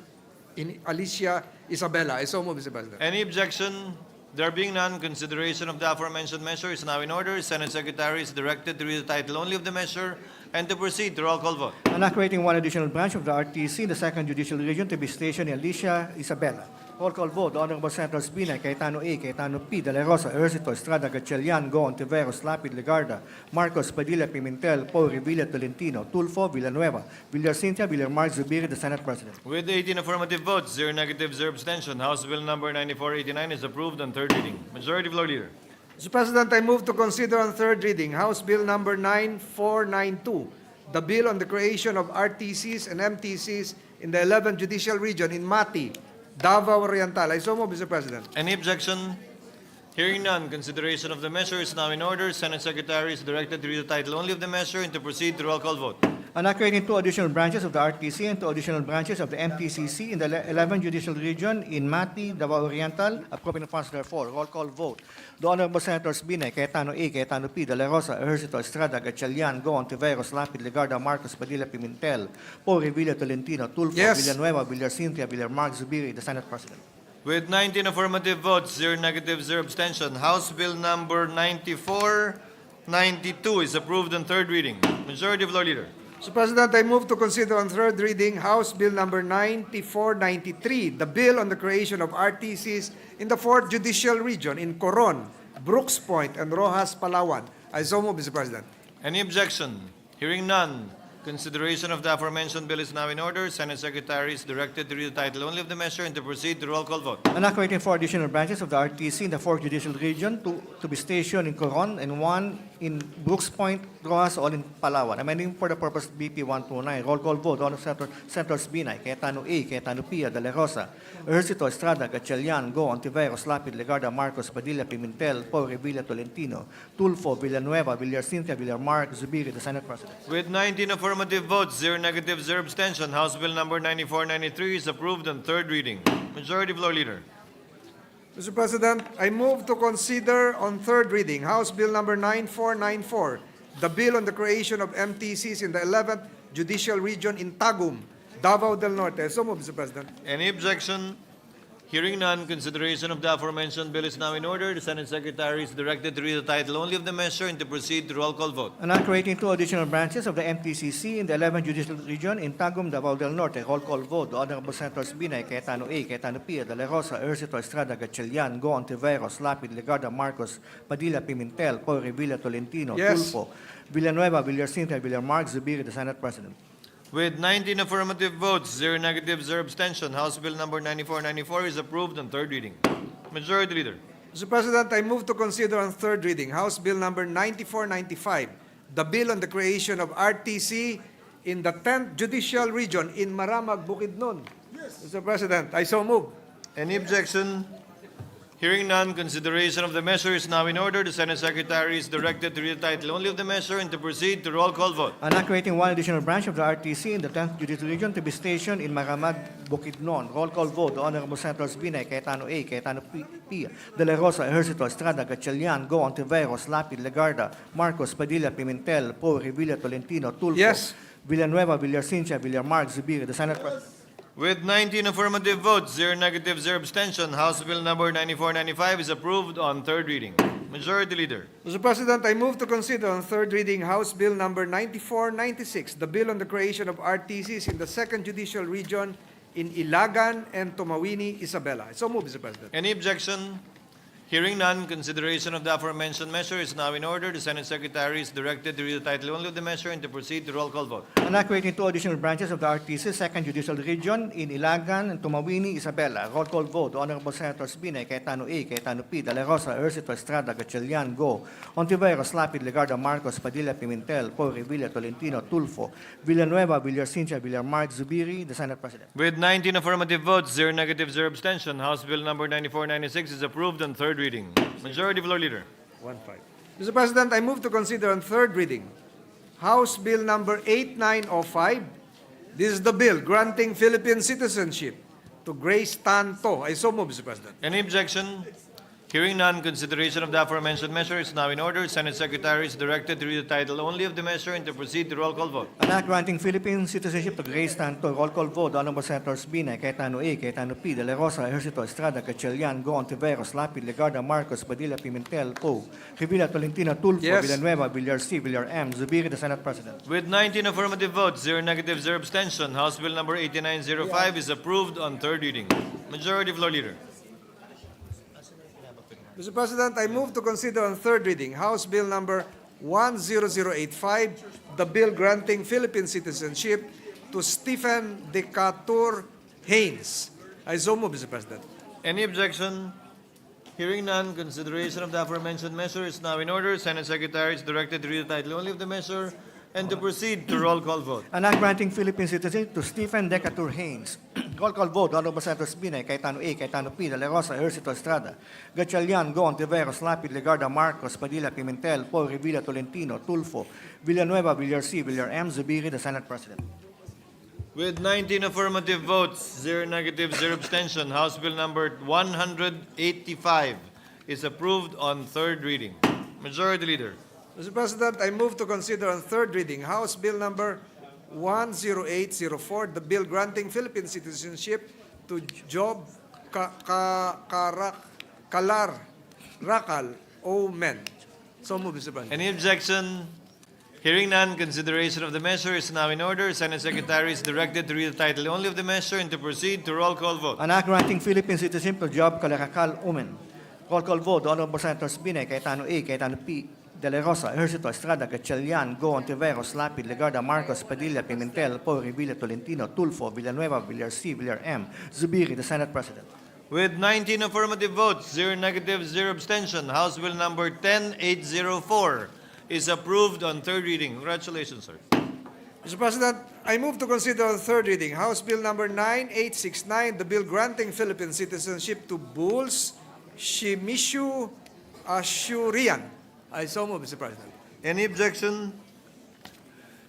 in Alicia, Isabela. I so move, Mr. President. Any objection? There being none, consideration of the aforementioned measure is now in order. Senate Secretary is directed to read the title only of the measure and to proceed to roll call vote. An act creating one additional branch of the RTC in the 2nd Judicial Region to be stationed in Alicia, Isabela. Roll call vote. The Honorable Senators Binay, Cayetano A, Cayetano P, De La Rosa, Ejercito, Estrada, Gatchalian, Go, Ontiveros, Lapid, Legarda, Marcos, Padilla, Pimentel, Paul, Revilla, Tolentino, Tulfo, Villanueva, Villacintia, Villarmar, Zubiri, the Senate President. With 18 affirmative votes, 0 negative, 0 abstention, House Bill number 9489 is approved on third reading. Majority Floor Leader. Mr. President, I move to consider on third reading House Bill number 9492, the bill on the creation of RTCs and MTCs in the 11th Judicial Region in Mati, Davao Oriental. I so move, Mr. President. Any objection? Hearing none, consideration of the measure is now in order. Senate Secretary is directed to read the title only of the measure and to proceed to roll call vote. And creating 2 additional branches of the RTC and 2 additional branches of the MTCC in the 11th Judicial Region in Mati, Davao Oriental, approving the funds therefore. Roll call vote. The Honorable Senators Binay, Cayetano A, Cayetano P, De La Rosa, Ejercito, Estrada, Gatchalian, Go, Ontiveros, Lapid, Legarda, Marcos, Padilla, Pimentel, Paul, Revilla, Tolentino, Tulfo, Yes. Villanueva, Villacintia, Villarmar, Zubiri, the Senate President. With 19 affirmative votes, 0 negative, 0 abstention, House Bill number 9492 is approved on third reading. Majority Floor Leader. Mr. President, I move to consider on third reading House Bill number 9493, the bill on the creation of RTCs in the 4th Judicial Region in Coron, Brooks Point, and Rojas, Palawan. I so move, Mr. President. Any objection? Hearing none, consideration of the aforementioned bill is now in order. Senate Secretary is directed to read the title only of the measure and to proceed to roll call vote. And creating 4 additional branches of the RTC in the 4th Judicial Region to be stationed in Coron and 1 in Brooks Point, Rojas, all in Palawan. Amending for the purpose of BP 129. Roll call vote. On Senators Binay, Cayetano A, Cayetano P, De La Rosa, Ejercito, Estrada, Gatchalian, Go, Ontiveros, Lapid, Legarda, Marcos, Padilla, Pimentel, Paul, Revilla, Tolentino, Tulfo, Villanueva, Villacintia, Villarmar, Zubiri, the Senate President. With 19 affirmative votes, 0 negative, 0 abstention, House Bill number 9493 is approved on third reading. Majority Floor Leader. Mr. President, I move to consider on third reading House Bill number 9494, the bill on the creation of MTCs in the 11th Judicial Region in Tagum, Davao del Norte. So move, Mr. President. Any objection? Hearing none, consideration of the aforementioned bill is now in order. The Senate Secretary is directed to read the title only of the measure and to proceed to roll call vote. And creating 2 additional branches of the MTCC in the 11th Judicial Region in Tagum, Davao del Norte. Roll call vote. The Honorable Senators Binay, Cayetano A, Cayetano P, De La Rosa, Ejercito, Estrada, Gatchalian, Go, Ontiveros, Lapid, Legarda, Marcos, Padilla, Pimentel, Paul, Revilla, Tolentino, Yes. Tulfo, Villanueva, Villacintia, Villarmar, Zubiri, the Senate President. With 19 affirmative votes, 0 negative, 0 abstention, House Bill number 9494 is approved on third reading. Majority Leader. Mr. President, I move to consider on third reading House Bill number 9495, the bill on the creation of RTC in the 10th Judicial Region in Maramag, Bukidnon. Yes. Mr. President, I so move. Any objection? Hearing none, consideration of the measure is now in order. The Senate Secretary is directed to read the title only of the measure and to proceed to roll call vote. And creating 1 additional branch of the RTC in the 10th Judicial Region to be stationed in Maramag, Bukidnon. Roll call vote. The Honorable Senators Binay, Cayetano A, Cayetano P, De La Rosa, Ejercito, Estrada, Gatchalian, Go, Ontiveros, Lapid, Legarda, Marcos, Padilla, Pimentel, Paul, Revilla, Tolentino, Tulfo, Yes. Villanueva, Villacintia, Villarmar, Zubiri, the Senate President. With 19 affirmative votes, 0 negative, 0 abstention, House Bill number 9495 is approved on third reading. Majority Leader. Mr. President, I move to consider on third reading House Bill number 9496, the bill on the creation of RTCs in the 2nd Judicial Region in Ilagan and Tumawini, Isabela. So move, Mr. President. Any objection? Hearing none, consideration of the aforementioned measure is now in order. The Senate Secretary is directed to read the title only of the measure and to proceed to roll call vote. And creating 2 additional branches of the RTC, 2nd Judicial Region in Ilagan and Tumawini, Isabela. Roll call vote. The Honorable Senators Binay, Cayetano A, Cayetano P, De La Rosa, Ejercito, Estrada, Gatchalian, Go, Ontiveros, Lapid, Legarda, Marcos, Padilla, Pimentel, Paul, Revilla, Tolentino, Tulfo, Villanueva, Villacintia, Villarmar, Zubiri, the Senate President. With 19 affirmative votes, 0 negative, 0 abstention, House Bill number 9496 is approved on third reading. Majority Floor Leader. 1-5. Mr. President, I move to consider on third reading House Bill number 8905. This is the bill granting Philippine citizenship to Grace Tan To. I so move, Mr. President. Any objection? Hearing none, consideration of the aforementioned measure is now in order. Senate Secretary is directed to read the title only of the measure and to proceed to roll call vote. An act granting Philippine citizenship to Grace Tanto. Roll call vote. Honorable Senators Binay, Cayetano A, Cayetano P, De La Rosa, Ejercito Estrada, Gatchalian, Go, Ontiveros, Lapid, Legarda, Marcos, Padilla, Pimentel, Poe, Revilla, Tolentino, Tulfo, Yes. Villanueva, Villar C, Villar M, Zubiri, the Senate President. With 19 affirmative votes, 0 negative, 0 abstention, House Bill number 8905 is approved on third reading. Majority Floor Leader. Mr. President, I move to consider on third reading House Bill number 10085, the bill granting Philippine citizenship to Stephen Decatur Haynes. I so move, Mr. President. Any objection? Hearing none, consideration of the aforementioned measure is now in order. Senate Secretary is directed to read the title only of the measure and to proceed to roll call vote. An act granting Philippine citizenship to Stephen Decatur Haynes. Roll call vote. Honorable Senators Binay, Cayetano A, Cayetano P, De La Rosa, Ejercito Estrada, Gatchalian, Go, Ontiveros, Lapid, Legarda, Marcos, Padilla, Pimentel, Poe, Revilla, Tolentino, Tulfo, Villanueva, Villar C, Villar M, Zubiri, the Senate President. With 19 affirmative votes, 0 negative, 0 abstention, House Bill number 185 is approved on third reading. Majority Leader. Mr. President, I move to consider on third reading House Bill number 10804, the bill granting Philippine citizenship to Job Rakal Omen. So move, Mr. President. Any objection? Hearing none, consideration of the measure is now in order. Senate Secretary is directed to read the title only of the measure and to proceed to roll call vote. An act granting Philippine citizenship to Job Calacacal Omen. Roll call vote. Honorable Senators Binay, Cayetano A, Cayetano P, De La Rosa, Ejercito Estrada, Gatchalian, Go, Ontiveros, Lapid, Legarda, Marcos, Padilla, Pimentel, Poe, Revilla, Tolentino, Tulfo, Villanueva, Villar C, Villar M, Zubiri, the Senate President. With 19 affirmative votes, 0 negative, 0 abstention, House Bill number 10804 is approved on third reading. Congratulations, sir. Mr. President, I move to consider on third reading House Bill number 9869, the bill granting Philippine citizenship to Bulls Shimishu Ashurian. I so move, Mr. President. Any objection?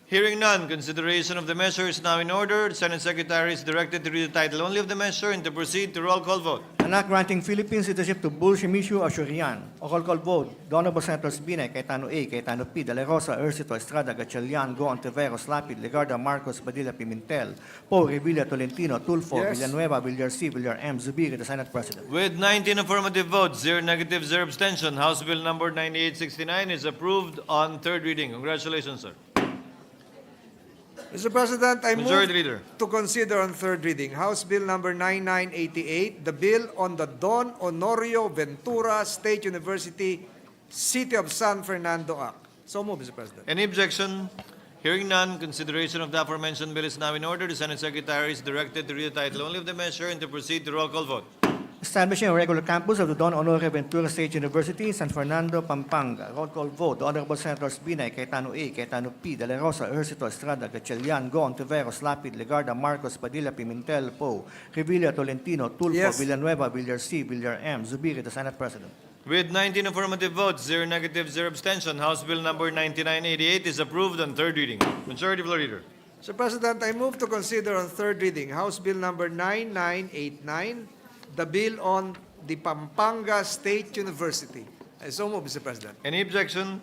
Hearing none, consideration of the measure is now in order. Senate Secretary is directed to read the title only of the measure and to proceed to roll call vote. An act granting Philippine citizenship to Bulshimishu Ashurian. Roll call vote. The Honorable Senators Binay, Cayetano A, Cayetano P, De La Rosa, Ejercito Estrada, Gatchalian, Go, Ontiveros, Lapid, Legarda, Marcos, Padilla, Pimentel, Poe, Revilla, Tolentino, Tulfo, Yes. Villanueva, Villar C, Villar M, Zubiri, the Senate President. With 19 affirmative votes, 0 negative, 0 abstention, House Bill number 9869 is approved on third reading. Congratulations, sir. Mr. President, I Majority move Leader. to consider on third reading House Bill number 9988, the bill on the Don Honorio Ventura State University City of San Fernando Act. So move, Mr. President. Any objection? Hearing none, consideration of the aforementioned bill is now in order. The Senate Secretary is directed to read the title only of the measure and to proceed to roll call vote. Establishing a regular campus of the Don Honore Ventura State University, San Fernando, Pampanga. Roll call vote. The Honorable Senators Binay, Cayetano A, Cayetano P, De La Rosa, Ejercito Estrada, Gatchalian, Go, Ontiveros, Lapid, Legarda, Marcos, Padilla, Pimentel, Poe, Revilla, Tolentino, Tulfo, Yes. Villanueva, Villar C, Villar M, Zubiri, the Senate President. With 19 affirmative votes, 0 negative, 0 abstention, House Bill number 9988 is approved on third reading. Majority Floor Leader. Mr. President, I move to consider on third reading House Bill number 9989, the bill on the Pampanga State University. I so move, Mr. President. Any objection?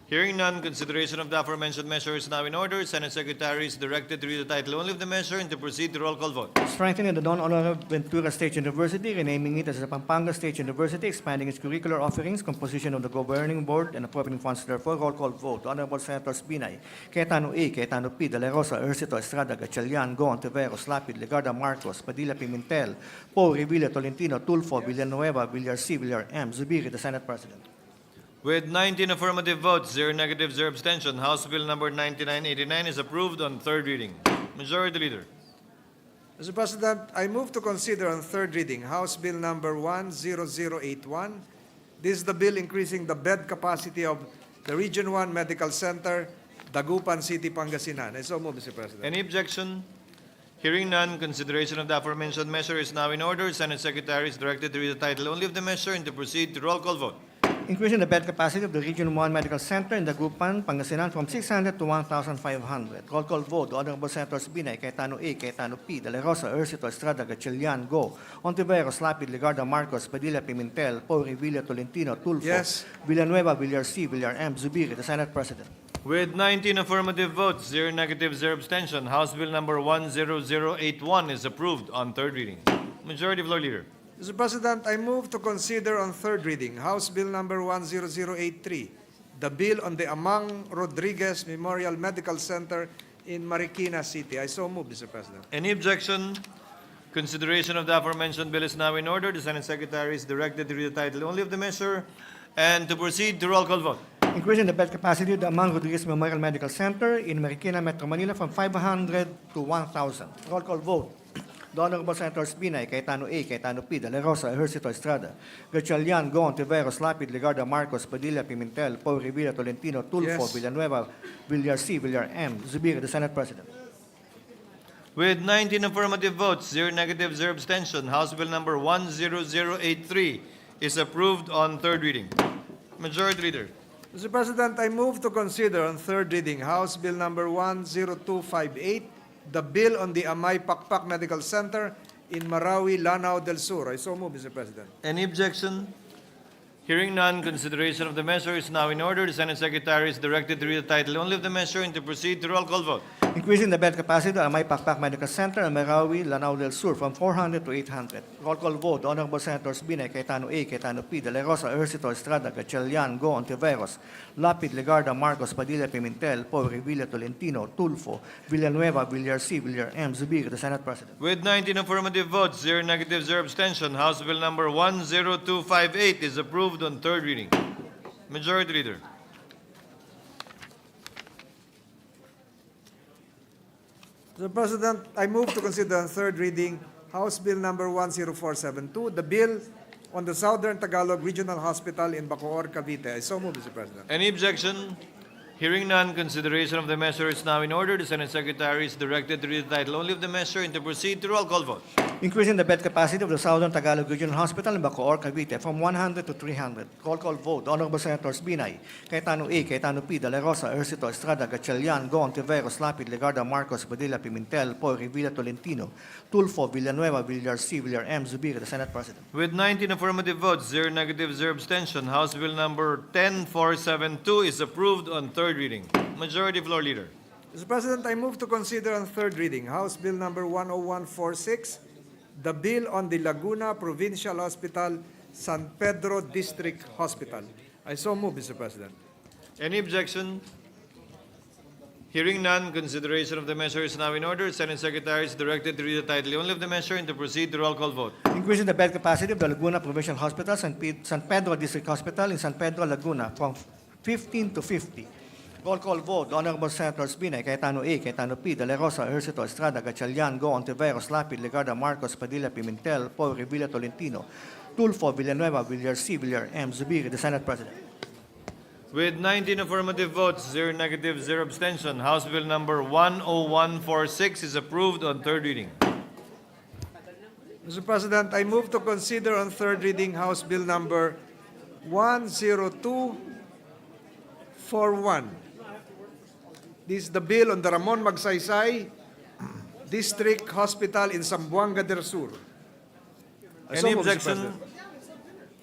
Hearing none, consideration of the aforementioned measure is now in order. Senate Secretary is directed to read the title only of the measure and to proceed to roll call vote. Strengthening the Don Honore Ventura State University, renaming it as the Pampanga State University, expanding its curricular offerings, composition of the governing board, and appropriating funds therefore. Roll call vote. Honorable Senators Binay, Cayetano A, Cayetano P, De La Rosa, Ejercito Estrada, Gatchalian, Go, Ontiveros, Lapid, Legarda, Marcos, Padilla, Pimentel, Poe, Revilla, Tolentino, Tulfo, Villanueva, Villar C, Villar M, Zubiri, the Senate President. With 19 affirmative votes, 0 negative, 0 abstention, House Bill number 9989 is approved on third reading. Majority Leader. Mr. President, I move to consider on third reading House Bill number 10081. This is the bill increasing the bed capacity of the Region 1 Medical Center, Dagupan City, Pangasinan. I so move, Mr. President. Any objection? Hearing none, consideration of the aforementioned measure is now in order. Senate Secretary is directed to read the title only of the measure and to proceed to roll call vote. Increasing the bed capacity of the Region 1 Medical Center in Dagupan, Pangasinan from 600 to 1,500. Roll call vote. The Honorable Senators Binay, Cayetano A, Cayetano P, De La Rosa, Ercito, Estrada, Gatchalian, Go, Ontiveros, Lapid, Legarda, Marcos, Padilla, Pimentel, Poe, Revilla, Tolentino, Tulfo, Yes. Villanueva, Villar C, Villar M, Zubiri, the Senate President. With 19 affirmative votes, 0 negative, 0 abstention, House Bill number 10081 is approved on third reading. Majority Floor Leader. Mr. President, I move to consider on third reading House Bill number 10083, the bill on the Amang Rodriguez Memorial Medical Center in Marikina City. I so move, Mr. President. Any objection? Consideration of the aforementioned bill is now in order. The Senate Secretary is directed to read the title only of the measure and to proceed to roll call vote. Increasing the bed capacity of the Amang Rodriguez Memorial Medical Center in Marikina, Metro Manila from 500 to 1,000. Roll call vote. The Honorable Senators Binay, Cayetano A, Cayetano P, De La Rosa, Ejercito Estrada, Gatchalian, Go, Ontiveros, Lapid, Legarda, Marcos, Padilla, Pimentel, Poe, Revilla, Tolentino, Tulfo, Yes. Villanueva, Villar C, Villar M, Zubiri, the Senate President. With 19 affirmative votes, 0 negative, 0 abstention, House Bill number 10083 is approved on third reading. Majority Leader. Mr. President, I move to consider on third reading House Bill number 10258, the bill on the Amay Pakpak Medical Center in Marawi, Lanao del Sur. I so move, Mr. President. Any objection? Hearing none, consideration of the measure is now in order. The Senate Secretary is directed to read the title only of the measure and to proceed to roll call vote. Increasing the bed capacity of the Amay Pakpak Medical Center in Marawi, Lanao del Sur from 400 to 800. Roll call vote. The Honorable Senators Binay, Cayetano A, Cayetano P, De La Rosa, Ejercito Estrada, Gatchalian, Go, Ontiveros, Lapid, Legarda, Marcos, Padilla, Pimentel, Poe, Revilla, Tolentino, Tulfo, Villanueva, Villar C, Villar M, Zubiri, the Senate President. With 19 affirmative votes, 0 negative, 0 abstention, House Bill number 10258 is approved on third reading. Majority Leader. Mr. President, I move to consider on third reading House Bill number 10472, the bill on the Southern Tagalog Regional Hospital in Bacoor, Cavite. I so move, Mr. President. Any objection? Hearing none, consideration of the measure is now in order. The Senate Secretary is directed to read the title only of the measure and to proceed to roll call vote. Increasing the bed capacity of the Southern Tagalog Regional Hospital in Bacoor, Cavite from 100 to 300. Roll call vote. The Honorable Senators Binay, Cayetano A, Cayetano P, De La Rosa, Ejercito Estrada, Gatchalian, Go, Ontiveros, Lapid, Legarda, Marcos, Padilla, Pimentel, Poe, Revilla, Tolentino, Tulfo, Villanueva, Villar C, Villar M, Zubiri, the Senate President. With 19 affirmative votes, 0 negative, 0 abstention, House Bill number 10472 is approved on third reading. Majority Floor Leader. Mr. President, I move to consider on third reading House Bill number 10146, the bill on the Laguna Provincial Hospital, San Pedro District Hospital. I so move, Mr. President. Any objection? Hearing none, consideration of the measure is now in order. Senate Secretary is directed to read the title only of the measure and to proceed to roll call vote. Increasing the bed capacity of the Laguna Provincial Hospital, San Pedro District Hospital in San Pedro, Laguna from 15 to 50. Roll call vote. The Honorable Senators Binay, Cayetano A, Cayetano P, De La Rosa, Ejercito Estrada, Gatchalian, Go, Ontiveros, Lapid, Legarda, Marcos, Padilla, Pimentel, Poe, Revilla, Tolentino, Tulfo, Villanueva, Villar C, Villar M, Zubiri, the Senate President. With 19 affirmative votes, 0 negative, 0 abstention, House Bill number 10146 is approved on third reading. Mr. President, I move to consider on third reading House Bill number 10241. This is the bill on the Ramon Magsaysay District Hospital in Zamboanga del Sur. I so Any move, Mr. objection? President.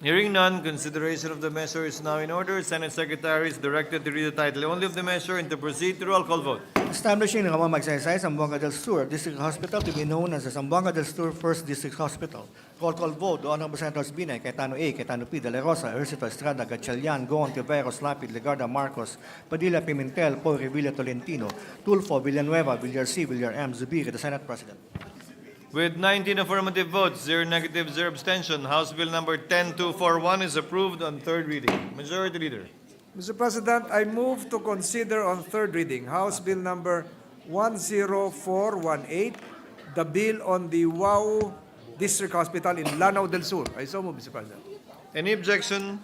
Hearing none, consideration of the measure is now in order. Senate Secretary is directed to read the title only of the measure and to proceed to roll call vote. Establishing Ramon Magsaysay, Zamboanga del Sur District Hospital to be known as the Zamboanga del Sur First District Hospital. Roll call vote. The Honorable Senators Binay, Cayetano A, Cayetano P, De La Rosa, Ejercito Estrada, Gatchalian, Go, Ontiveros, Lapid, Legarda, Marcos, Padilla, Pimentel, Poe, Revilla, Tolentino, Tulfo, Villanueva, Villar C, Villar M, Zubiri, the Senate President. With 19 affirmative votes, 0 negative, 0 abstention, House Bill number 10241 is approved on third reading. Majority Leader. Mr. President, I move to consider on third reading House Bill number 10418, the bill on the Wau District Hospital in Lanao del Sur. I so move, Mr. President. Any objection?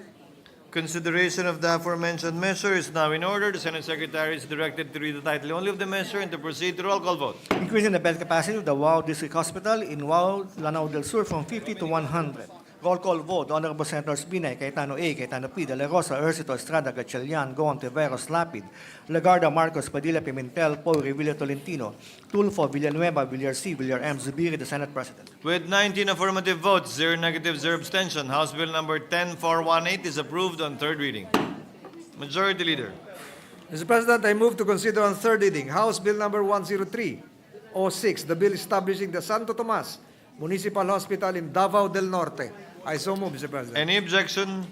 Consideration of the aforementioned measure is now in order. The Senate Secretary is directed to read the title only of the measure and to proceed to roll call vote. Increasing the bed capacity of the Wau District Hospital in Wau, Lanao del Sur from 50 to 100. Roll call vote. The Honorable Senators Binay, Cayetano A, Cayetano P, De La Rosa, Ercito, Estrada, Gatchalian, Goon, Tiveros, Lapid, Legarda, Marcos, Padilla, Pimentel, Poe, Revilla, Tolentino, Tulfo, Villanueva, Villar C, Villar M, Zubiri, the Senate President. With 19 affirmative votes, 0 negative, 0 abstention, House Bill number 10418 is approved on third reading. Majority Leader. Mr. President, I move to consider on third reading House Bill number 10306, the bill establishing the Santo Tomas Municipal Hospital in Davao del Norte. I so move, Mr. President. Any objection?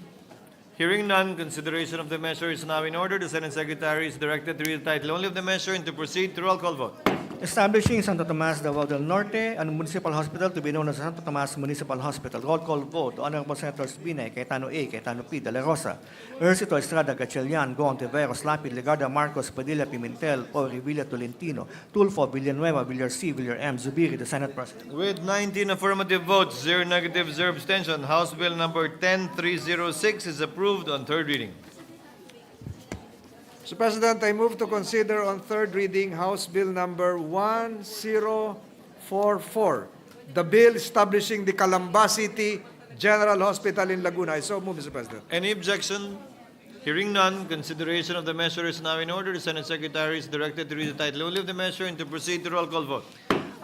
Hearing none, consideration of the measure is now in order. The Senate Secretary is directed to read the title only of the measure and to proceed to roll call vote. Establishing Santo Tomas, Davao del Norte, a municipal hospital to be known as Santo Tomas Municipal Hospital. Roll call vote. The Honorable Senators Binay, Cayetano A, Cayetano P, De La Rosa, Ercito, Estrada, Gatchalian, Goon, Tiveros, Lapid, Legarda, Marcos, Padilla, Pimentel, Poe, Revilla, Tolentino, Tulfo, Villanueva, Villar C, Villar M, Zubiri, the Senate President. With 19 affirmative votes, 0 negative, 0 abstention, House Bill number 10306 is approved on third reading. Mr. President, I move to consider on third reading House Bill number 1044, the bill establishing the Calamba City General Hospital in Laguna. I so move, Mr. President. Any objection? Hearing none, consideration of the measure is now in order. The Senate Secretary is directed to read the title only of the measure and to proceed to roll call vote.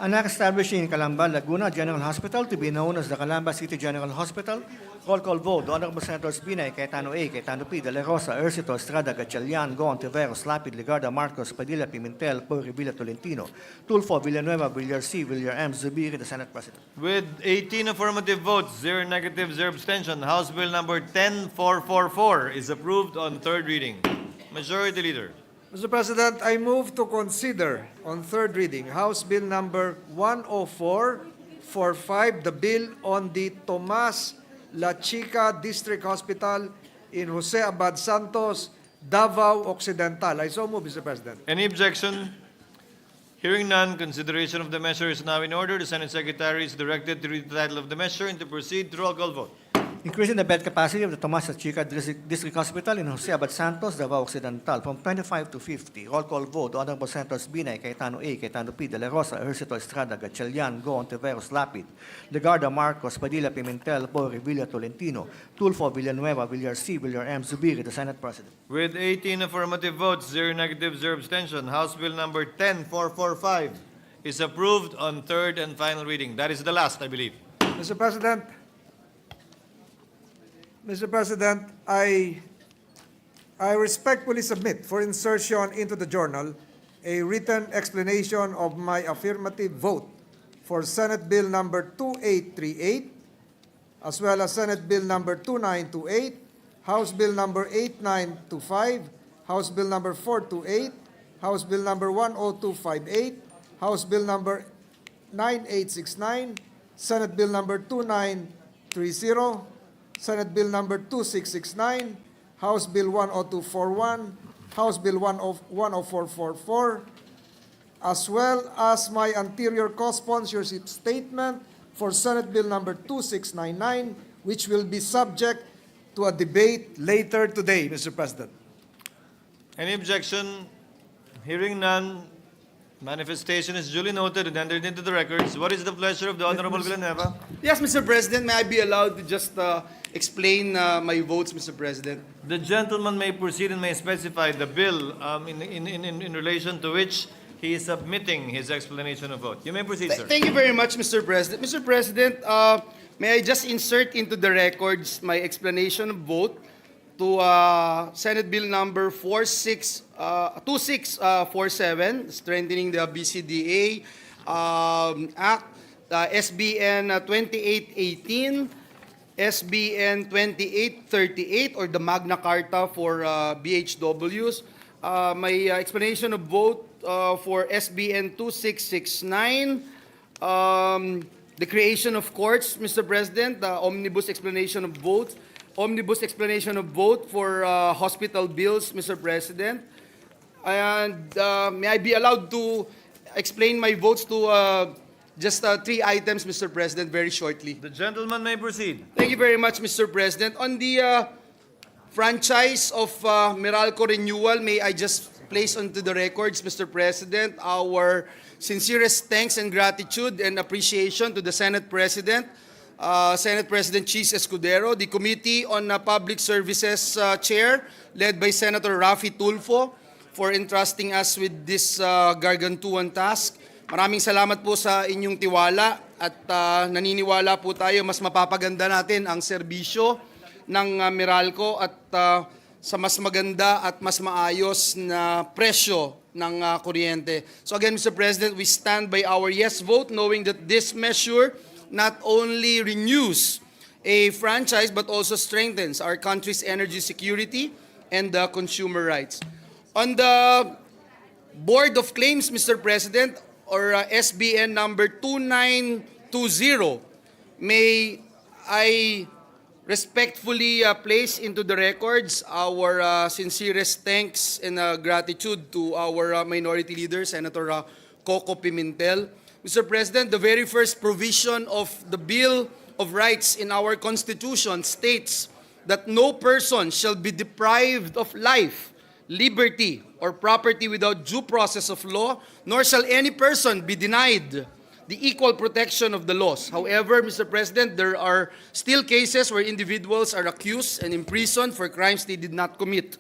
An act establishing Calamba, Laguna General Hospital to be known as the Calamba City General Hospital. Roll call vote. The Honorable Senators Binay, Cayetano A, Cayetano P, De La Rosa, Ercito, Estrada, Gatchalian, Goon, Tiveros, Lapid, Legarda, Marcos, Padilla, Pimentel, Poe, Revilla, Tolentino, Tulfo, Villanueva, Villar C, Villar M, Zubiri, the Senate President. With 18 affirmative votes, 0 negative, 0 abstention, House Bill number 10444 is approved on third reading. Majority Leader. Mr. President, I move to consider on third reading House Bill number 10445, the bill on the Tomas La Chica District Hospital in Jose Abad Santos, Davao Occidental. I so move, Mr. President. Any objection? Hearing none, consideration of the measure is now in order. The Senate Secretary is directed to read the title of the measure and to proceed to roll call vote. Increasing the bed capacity of the Tomas La Chica District Hospital in Jose Abad Santos, Davao Occidental from 25 to 50. Roll call vote. The Honorable Senators Binay, Cayetano A, Cayetano P, De La Rosa, Ercito, Estrada, Gatchalian, Goon, Tiveros, Lapid, Legarda, Marcos, Padilla, Pimentel, Poe, Revilla, Tolentino, Tulfo, Villanueva, Villar C, Villar M, Zubiri, the Senate President. With 18 affirmative votes, 0 negative, 0 abstention, House Bill number 10445 is approved on third and final reading. That is the last, I believe. Mr. President, I respectfully submit for insertion into the journal a written explanation of my affirmative vote for Senate Bill number 2838, as well as Senate Bill number 2928, House Bill number 8925, House Bill number 428, House Bill number 10258, House Bill number 9869, Senate Bill number 2930, Senate Bill number 2669, House Bill 10241, House Bill 10444, as well as my anterior co-sponsorship statement for Senate Bill number 2699, which will be subject to a debate later today, Mr. President. Any objection? Hearing none, manifestation is duly noted and entered into the records. What is the pleasure of the Honorable Villanueva? Yes, Mr. President, may I be allowed to just explain my votes, Mr. President? The gentleman may proceed and may specify the bill in relation to which he is submitting his explanation of vote. You may proceed, sir. Thank you very much, Mr. President. Mr. President, may I just insert into the records my explanation of vote to Senate Bill number 2647, strengthening the BCDA Act, SBN 2818, SBN 2838, or the Magna Carta for BHWs. My explanation of vote for SBN 2669, the creation of courts, Mr. President, the omnibus explanation of vote for hospital bills, Mr. President. And may I be allowed to explain my votes to just 3 items, Mr. President, very shortly. The gentleman may proceed. Thank you very much, Mr. President. On the franchise of Meralco Renewal, may I just place onto the records, Mr. President, our sincerest thanks and gratitude and appreciation to the Senate President, Senate President Cheese Escudero, the Committee on Public Services Chair, led by Senator Raffy Tulfo, for entrusting us with this gargantuan task. Maraming salamat po sa inyong tiwala at naniniwala po tayo mas mapapaganda natin ang serbisyo ng Meralco at sa mas maganda at mas maayos na presyo ng kuryente. So again, Mr. President, we stand by our yes vote knowing that this measure not only renews a franchise but also strengthens our country's energy security and consumer rights. On the Board of Claims, Mr. President, or SBN number 2920, may I respectfully place into the records our sincerest thanks and gratitude to our minority leader, Senator Coco Pimentel. Mr. President, the very first provision of the Bill of Rights in our Constitution states that no person shall be deprived of life, liberty, or property without due process of law, nor shall any person be denied the equal protection of the laws. However, Mr. President, there are still cases where individuals are accused and imprisoned for crimes they did not commit.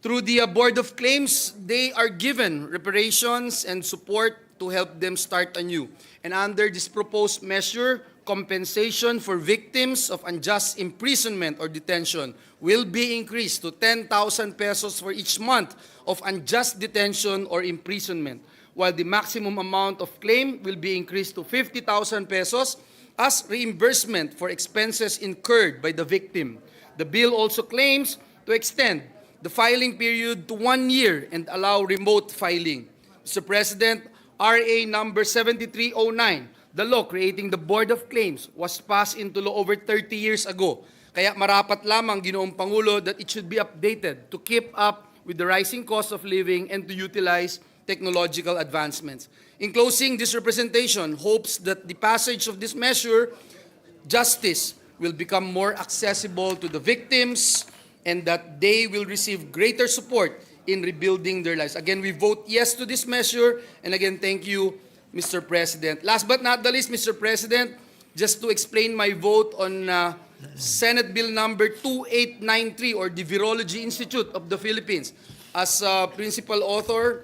Through the Board of Claims, they are given reparations and support to help them start anew. And under this proposed measure, compensation for victims of unjust imprisonment or detention will be increased to 10,000 pesos for each month of unjust detention or imprisonment, while the maximum amount of claim will be increased to 50,000 pesos as reimbursement for expenses incurred by the victim. The bill also claims to extend the filing period to 1 year and allow remote filing. Mr. President, RA number 7309, the law creating the Board of Claims, was passed into law over 30 years ago. Kaya marapat lamang, Ginoong Pangulo, that it should be updated to keep up with the rising cost of living and to utilize technological advancements. In closing, this representation hopes that the passage of this measure, justice, will become more accessible to the victims and that they will receive greater support in rebuilding their lives. Again, we vote yes to this measure, and again, thank you, Mr. President. Last but not the least, Mr. President, just to explain my vote on Senate Bill number 2893, or the Virology Institute of the Philippines. As principal author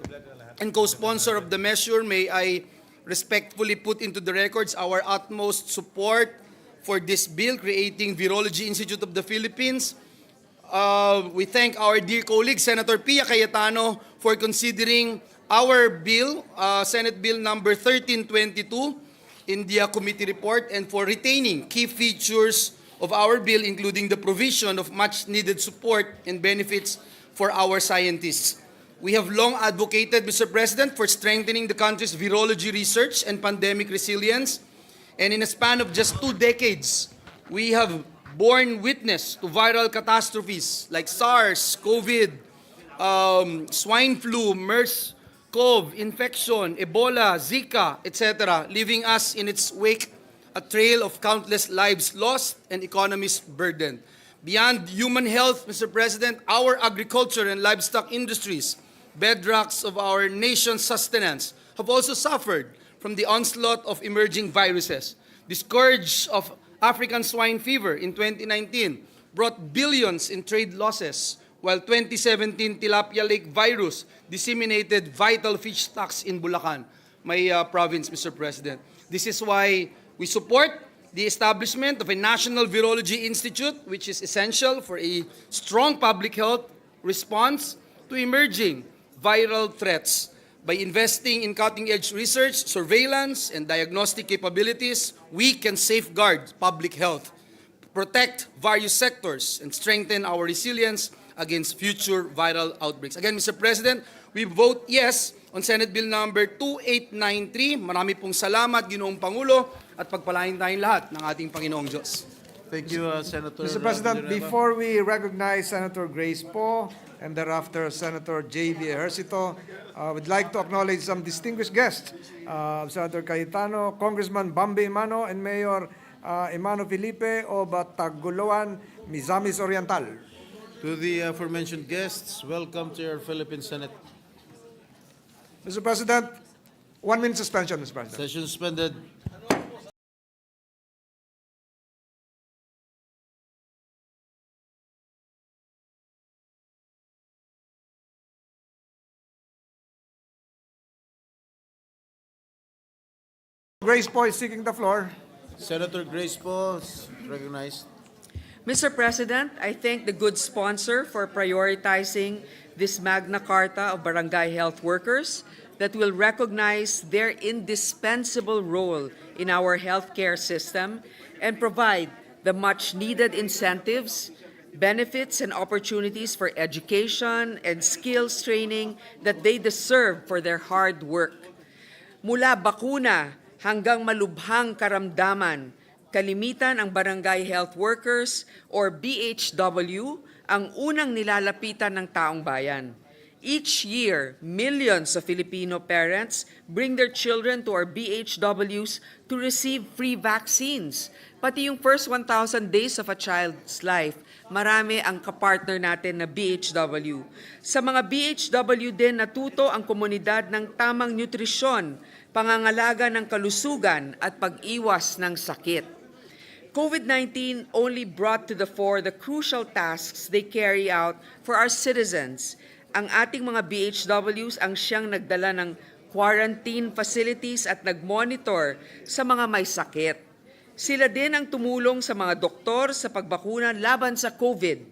and co-sponsor of the measure, may I respectfully put into the records our utmost support for this bill creating Virology Institute of the Philippines. We thank our dear colleague, Senator Pia Cayetano, for considering our bill, Senate Bill number 1322, in the committee report, and for retaining key features of our bill, including the provision of much-needed support and benefits for our scientists. We have long advocated, Mr. President, for strengthening the country's virology research and pandemic resilience. And in a span of just 2 decades, we have borne witness to viral catastrophes like SARS, COVID, swine flu, MERS-CoV, infection, Ebola, Zika, etc., leaving us in its wake a trail of countless lives lost and economies burdened. Beyond human health, Mr. President, our agriculture and livestock industries, bedrocks of our nation's sustenance, have also suffered from the onslaught of emerging viruses. The scourge of African swine fever in 2019 brought billions in trade losses, while 2017 tilapia lake virus disseminated vital fish stocks in Bulacan, my province, Mr. President. This is why we support the establishment of a National Virology Institute, which is essential for a strong public health response to emerging viral threats. By investing in cutting-edge research, surveillance, and diagnostic capabilities, we can safeguard public health, protect various sectors, and strengthen our resilience against future viral outbreaks. Again, Mr. President, we vote yes on Senate Bill number 2893. Marami pong salamat, Ginoong Pangulo, at pagpalain tayong lahat ng ating Panginoong Diyos. Thank you, Senator. Mr. President, Villanueva. before we recognize Senator Grace Poe and thereafter Senator J.B. Ejercito, we'd like to acknowledge some distinguished guests, Senator Cayetano, Congressman Bambi Imano, and Mayor Imano Felipe of Taguluan, Misamis Oriental. To the aforementioned guests, welcome to your Philippine Senate. Mr. President, 1 minute suspension, Mr. President. Session suspended. Grace Po is seeking the floor. Senator Grace po is recognized. Mr. President, I thank the good sponsor for prioritizing this Magna Carta of Barangay Health Workers that will recognize their indispensable role in our healthcare system and provide the much-needed incentives, benefits, and opportunities for education and skills training that they deserve for their hard work. Mula bakuna hanggang malubhang karamdaman, kalimitan ang barangay health workers or BHW ang unang nilalapitan ng taong bayan. Each year, millions of Filipino parents bring their children to our BHWs to receive free vaccines. Pati yung first 1,000 days of a child's life, marami ang kapartner natin na BHW. Sa mga BHW din natuto ang komunidad ng tamang nutrisyon, pangangalaga ng kalusugan at pag-iwas ng sakit. COVID-19 only brought to the fore the crucial tasks they carry out for our citizens. Ang ating mga BHWs ang siyang nagdala ng quarantine facilities at nagmonitor sa mga may sakit. Sila din ang tumulong sa mga doktor sa pagbakuna laban sa COVID.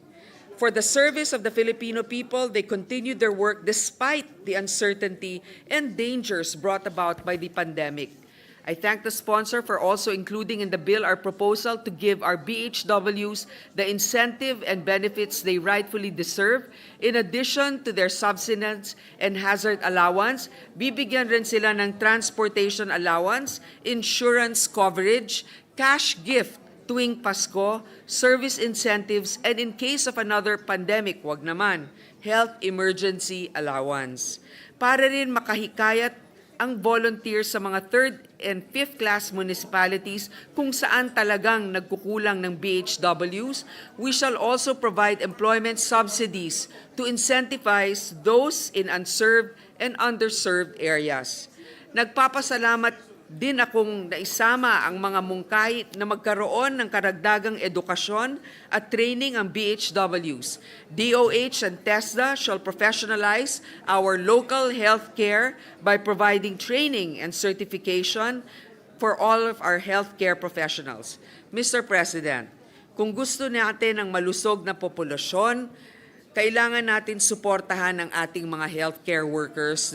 For the service of the Filipino people, they continued their work despite the uncertainty and dangers brought about by the pandemic. I thank the sponsor for also including in the bill our proposal to give our BHWs the incentive and benefits they rightfully deserve. In addition to their subsistence and hazard allowance, bibigyan rin sila ng transportation allowance, insurance coverage, cash gift tuwing Pasko, service incentives, and in case of another pandemic, wag naman, health emergency allowance. Para rin makahikayat ang volunteers sa mga 3rd and 5th class municipalities kung saan talagang nagkukulang ng BHWs, we shall also provide employment subsidies to incentivize those in unserved and underserved areas. Nagpapasalamat din akong naisama ang mga mungkahi na magkaroon ng karagdagang edukasyon at training ang BHWs. DOH and TESDA shall professionalize our local healthcare by providing training and certification for all of our healthcare professionals. Mr. President, kung gusto natin ng malusog na populasyon, kailangan natin suportahan ang ating mga healthcare workers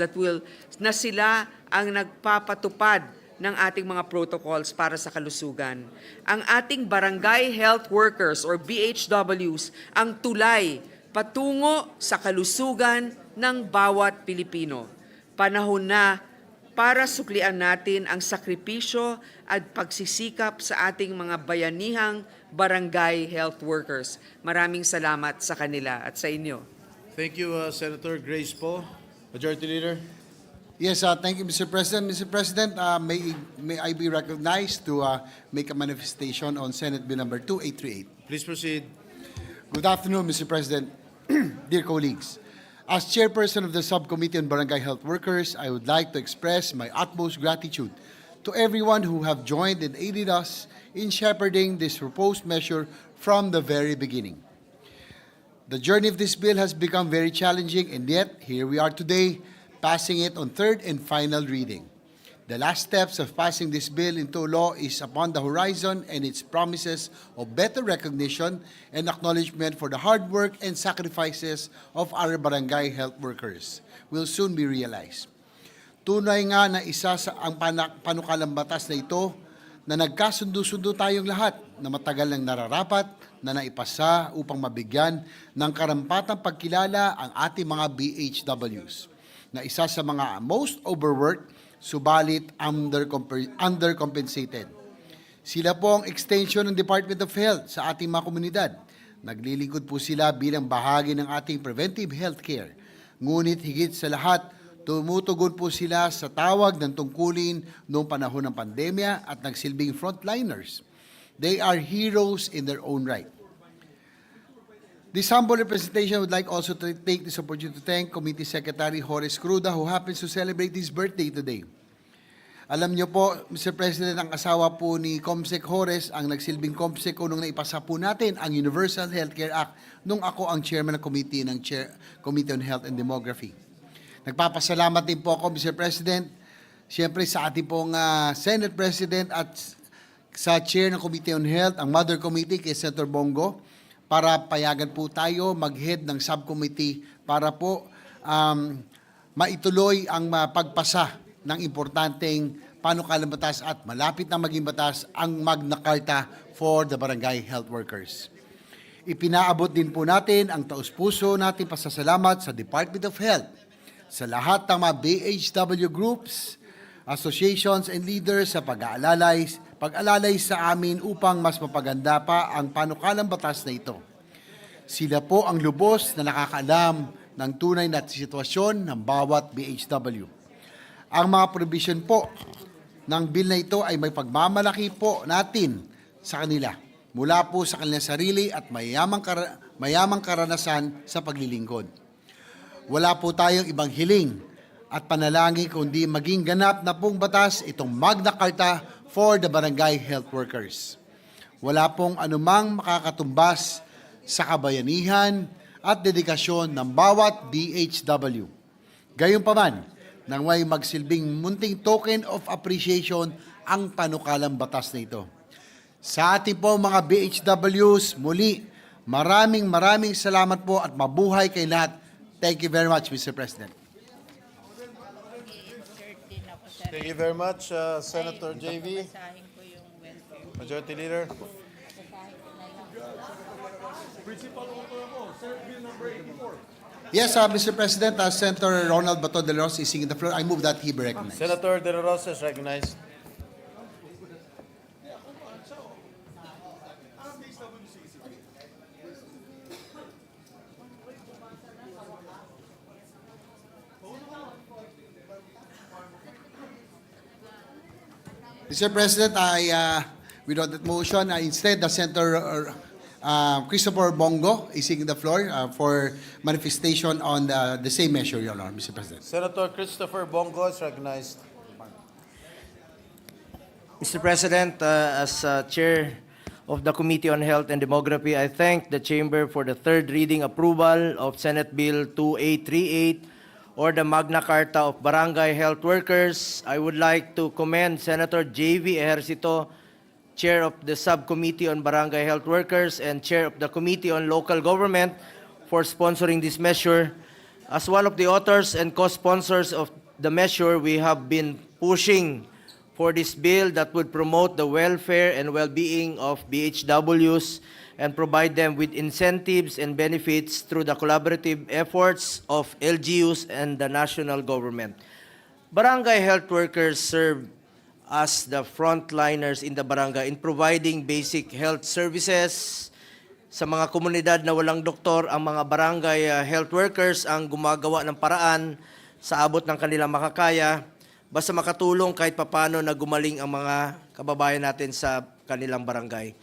na sila ang nagpapatupad ng ating mga protocols para sa kalusugan. Ang ating barangay health workers or BHWs ang tulay patungo sa kalusugan ng bawat Pilipino. Panahon na para suklian natin ang sakripisyo at pagsisikap sa ating mga bayanihang barangay health workers. Maraming salamat sa kanila at sa inyo. Thank you, Senator Grace po. Majority Leader. Yes, thank you, Mr. President. Mr. President, may I be recognized to make a manifestation on Senate Bill number 2838. Please proceed. Good afternoon, Mr. President, dear colleagues. As chairperson of the Subcommittee on Barangay Health Workers, I would like to express my utmost gratitude to everyone who have joined and aided us in shepherding this proposed measure from the very beginning. The journey of this bill has become very challenging, and yet here we are today, passing it on 3rd and final reading. The last steps of passing this bill into law is upon the horizon, and its promises of better recognition and acknowledgement for the hard work and sacrifices of our barangay health workers will soon be realized. Tunay nga na isa sa ang panukalang batas na ito na nagkasundo-sundo tayong lahat na matagal nang nararapat na naipasa upang mabigyan ng karampatang pagkilala ang ating mga BHWs na isa sa mga most overworked, subalit undercompensated. Sila po ang extension ng Department of Health sa ating mga komunidad. Naglilingkod po sila bilang bahagi ng ating preventive healthcare. Ngunit higit sa lahat, tumutugon po sila sa tawag ng tungkulin noong panahon ng pandemya at nagsilbing frontliners. They are heroes in their own right. This humble representation would like also to take this opportunity to thank Committee Secretary Horace Cruda, who happens to celebrate his birthday today. Alam niyo po, Mr. President, ang asawa po ni Comsec Horace ang nagsilbing Comsec nung naipasa po natin ang Universal Healthcare Act nung ako ang chairman ng committee Committee on Health and Demography. Nagpapasalamat din po ako, Mr. President, siyempre sa ating pong Senate President at sa Chair ng Committee on Health, ang Mother Committee kay Senator Bongo, para payagan po tayo mag-head ng subcommittee para po maituloy ang pagpasa ng importanteng panukalang batas at malapit na maging batas ang Magna Carta for the Barangay Health Workers. Ipinaabot din po natin ang taus-puso natin pasasalamat sa Department of Health, sa lahat ng mga BHW groups, associations and leaders sa pag-alalay sa amin upang mas mapaganda pa ang panukalang batas na ito. Sila po ang lubos na nakakaalam ng tunay na sitwasyon ng bawat BHW. Ang mga provision po ng bill na ito ay may pagmamalaki po natin sa kanila mula po sa kanilang sarili at mayamang karanasan sa paglilingkod. Wala po tayong ibang hiling at panalangin kundi maging ganap na pong batas itong Magna Carta for the Barangay Health Workers. Wala pong anumang makakatumbas sa kabayanihan at dedikasyon ng bawat BHW. Gayunpaman, nang may magsilbing munting token of appreciation ang panukalang batas na ito. Sa ating po mga BHWs, muli, maraming salamat po at mabuhay kay lahat. Thank you very much, Mr. President. Thank you very much, Senator JV. Majority Leader. Yes, Mr. President, Senator Ronald Bato de la Rosa is seeking the floor. I move that he be recognized. Senator De La Rosa is recognized. Mr. President, without that motion, instead, the Senator Christopher Bongo is seeking the floor for manifestation on the same measure, Your Honor, Mr. President. Senator Christopher Bongo is recognized. Mr. President, as Chair of the Committee on Health and Demography, I thank the Chamber for the third reading approval of Senate Bill 2838 or the Magna Carta of Barangay Health Workers. I would like to commend Senator J.V. Ejercito, Chair of the Subcommittee on Barangay Health Workers and Chair of the Committee on Local Government for sponsoring this measure. As one of the authors and co-sponsors of the measure, we have been pushing for this bill that would promote the welfare and well-being of BHWs and provide them with incentives and benefits through the collaborative efforts of LGUs and the national government. Barangay health workers serve as the frontliners in the barangay in providing basic health services. Sa mga komunidad na walang doktor, ang mga barangay health workers ang gumagawa ng paraan sa abot ng kanilang makakaya basta makatulong kahit papano na gumaling ang mga kababayan natin sa kanilang barangay.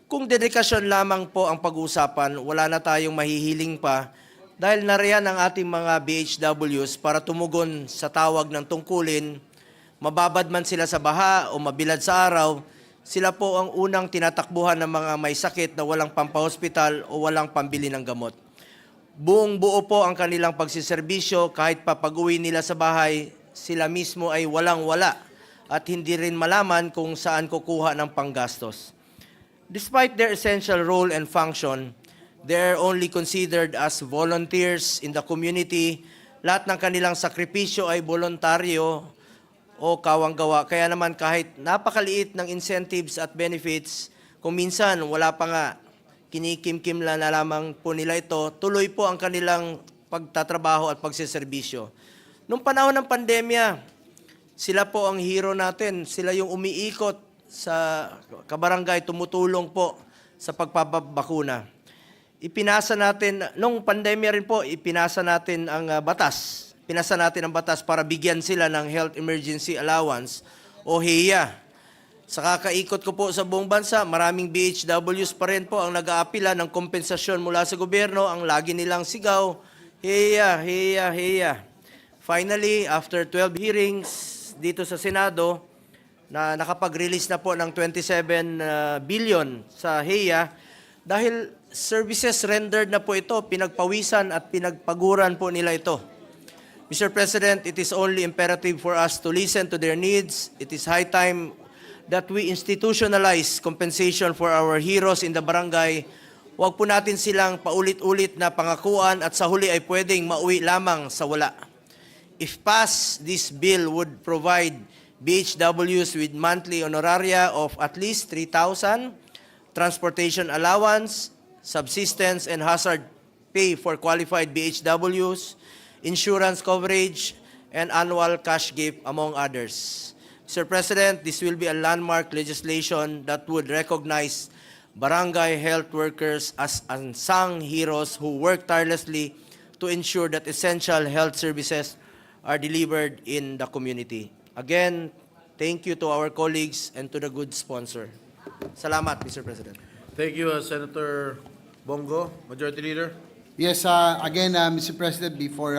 Kung dedikasyon lamang po ang pag-uusapan, wala na tayong mahihiling pa dahil nariyan ang ating mga BHWs para tumugon sa tawag ng tungkulin. Mababad man sila sa baha o mabilad sa araw, sila po ang unang tinatakbuhan ng mga may sakit na walang pampahospital o walang pambili ng gamot. Buong buo po ang kanilang pagsiservisyo kahit pa pag-uwi nila sa bahay, sila mismo ay walang-wala at hindi rin malaman kung saan kukuha ng panggastos. Despite their essential role and function, they are only considered as volunteers in the community. Lahat ng kanilang sakripisyo ay voluntaryo o kawang-gawa. Kaya naman kahit napakaliit ng incentives at benefits, kung minsan wala pa nga, kinikim-kim na lamang po nila ito, tuloy po ang kanilang pagtatrabaho at pagsiservisyo. Nung panahon ng pandemya, sila po ang hero natin. Sila yung umiikot sa kabarangay, tumutulong po sa pagpapabakuna. Ipinasa natin, nung pandemya rin po, ipinasa natin ang batas. Pinasa natin ang batas para bigyan sila ng Health Emergency Allowance o HEA. Sa kakaikot ko po sa buong bansa, maraming BHWs pa rin po ang nag-aapila ng kompensasyon mula sa gobyerno. Ang lagi nilang sigaw, HEA, HEA, HEA. Finally, after 12 hearings dito sa Senado, na nakapag-release na po ng 27 billion sa HEA, dahil services rendered na po ito, pinagpawisan at pinagpaguran po nila ito. Mr. President, it is only imperative for us to listen to their needs. It is high time that we institutionalize compensation for our heroes in the barangay. Huwag po natin silang paulit-ulit na pangakuan at sa huli ay pwedeng mauwi lamang sa wala. If passed, this bill would provide BHWs with monthly honoraria of at least 3,000, transportation allowance, subsistence and hazard pay for qualified BHWs, insurance coverage, and annual cash gift, among others. Mr. President, this will be a landmark legislation that would recognize barangay health workers as unsung heroes who work tirelessly to ensure that essential health services are delivered in the community. Again, thank you to our colleagues and to the good sponsor. Salamat, Mr. President. Thank you, Senator Bongo, Majority Leader. Yes, again, Mr. President, before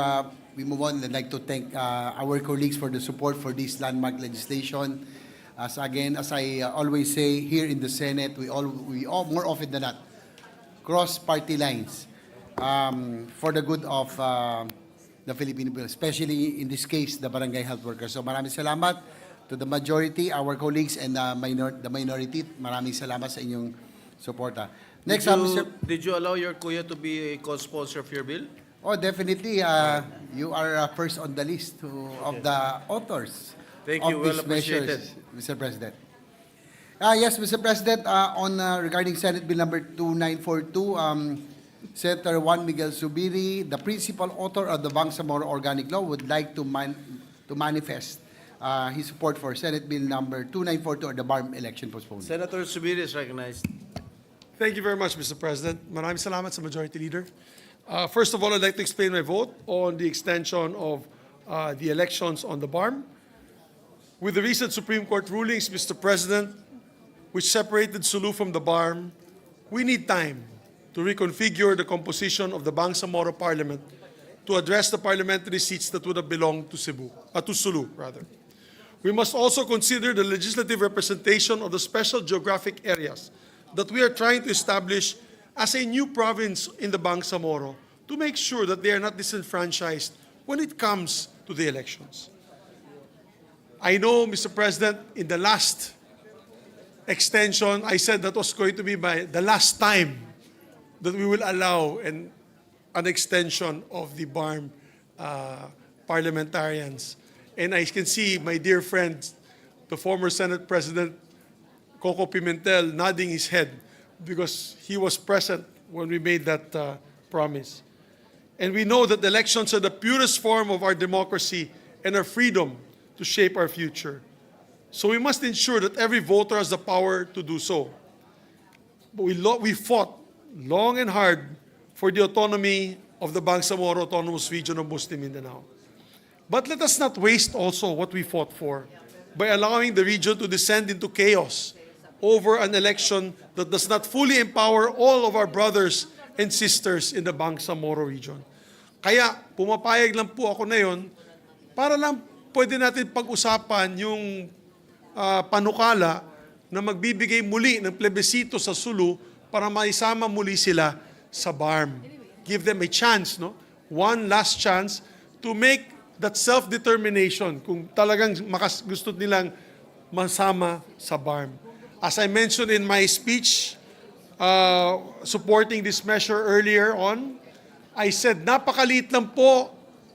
we move on, I'd like to thank our colleagues for the support for this landmark legislation. As I always say, here in the Senate, we all more often than not, cross party lines for the good of the Filipino people, especially in this case, the barangay health workers. So maraming salamat to the majority, our colleagues, and the minority. Maraming salamat sa inyong suporta. Next, Did you allow your kuya to be a co-sponsor of your bill? Oh, definitely. You are first on the list of the authors Thank of you. Well these appreciated. measures, Mr. President. Yes, Mr. President, regarding Senate Bill number 2942, Senator Juan Miguel Zubiri, the principal author of the Bangsamoro Organic Law, would like to manifest his support for Senate Bill number 2942 or the BARM election postponement. Senator Subiri is recognized. Thank you very much, Mr. President. Maraming salamat sa Majority Leader. First of all, I'd like to explain my vote on the extension of the elections on the BARM. With the recent Supreme Court rulings, Mr. President, which separated Sulu from the BARM, we need time to reconfigure the composition of the Bangsamoro Parliament to address the parliamentary seats that would have belonged to Sulu. We must also consider the legislative representation of the special geographic areas that we are trying to establish as a new province in the Bangsamoro to make sure that they are not disenfranchised when it comes to the elections. I know, Mr. President, in the last extension, I said that was going to be the last time that we will allow an extension of the BARM parliamentarians. And I can see my dear friend, the former Senate President, Coco Pimentel, nodding his head because he was present when we made that promise. And we know that elections are the purest form of our democracy and our freedom to shape our future. So we must ensure that every voter has the power to do so. But we fought long and hard for the autonomy of the Bangsamoro Autonomous Region of Muslim Mindanao. But let us not waste also what we fought for by allowing the region to descend into chaos over an election that does not fully empower all of our brothers and sisters in the Bangsamoro region. Kaya pumapayag lang po ako na yun para lang pwede natin pag-usapan yung panukala na magbibigay muli ng plebisito sa Sulu para maisama muli sila sa BARM. Give them a chance, no? One last chance to make that self-determination kung talagang gusto nilang masama sa BARM. As I mentioned in my speech supporting this measure earlier on, I said napakaliit lang po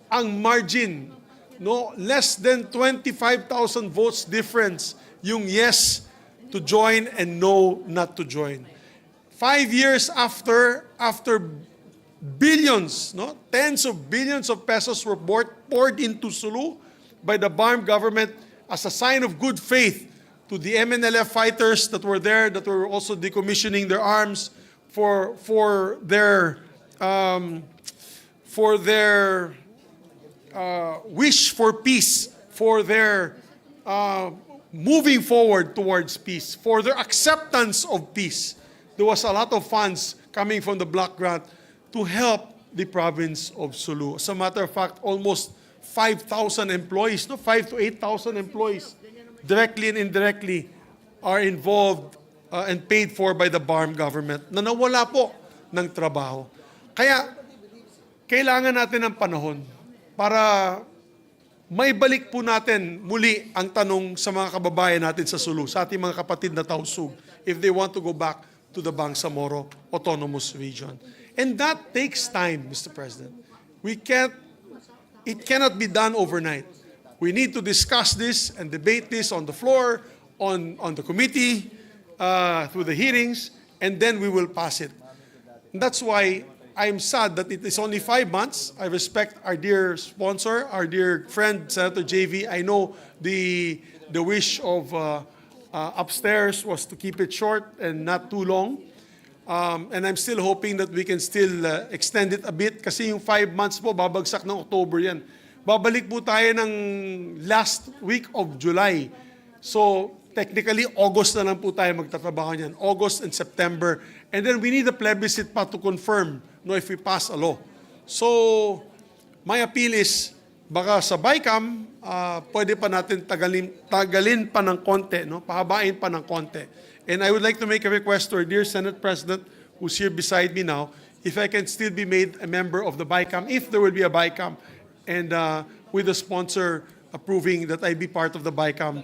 ang margin, no, less than 25,000 votes difference yung yes to join and no not to join. 5 years after billions, no, tens of billions of pesos were poured into Sulu by the BARM government as a sign of good faith to the MNLF fighters that were there, that were also decommissioning their arms for their wish for peace, for their moving forward towards peace, for their acceptance of peace. There was a lot of funds coming from the block grant to help the province of Sulu. As a matter of fact, almost 5,000 employees, no, 5,000 to 8,000 employees, directly and indirectly, are involved and paid for by the BARM government na nawala po ng trabaho. Kaya, kailangan natin ng panahon. para may balik po natin muli ang tanong sa mga kababayan natin sa Sulu, sa ating mga kapatid na Tausug, if they want to go back to the Bangsamoro Autonomous Region. And that takes time, Mr. President. It cannot be done overnight. We need to discuss this and debate this on the floor, on the committee, through the hearings, and then we will pass it. And that's why I'm sad that it is only 5 months. I respect our dear sponsor, our dear friend, Senator JV. I know the wish of upstairs was to keep it short and not too long. And I'm still hoping that we can still extend it a bit kasi yung 5 months po, babagsak ng October yan. Babalik po tayo ng last week of July. So, technically, August na lang po tayo magtatrabaho niyan. August and September. And then we need a plebiscite pa to confirm if we pass a law. So, my appeal is, baka sa BICAM, pwede pa natin tagalin pa ng konti, pahabain pa ng konti. And I would like to make a request to our dear Senate President, who's here beside me now, if I can still be made a member of the BICAM, if there will be a BICAM, and with the sponsor approving that I be part of the BICAM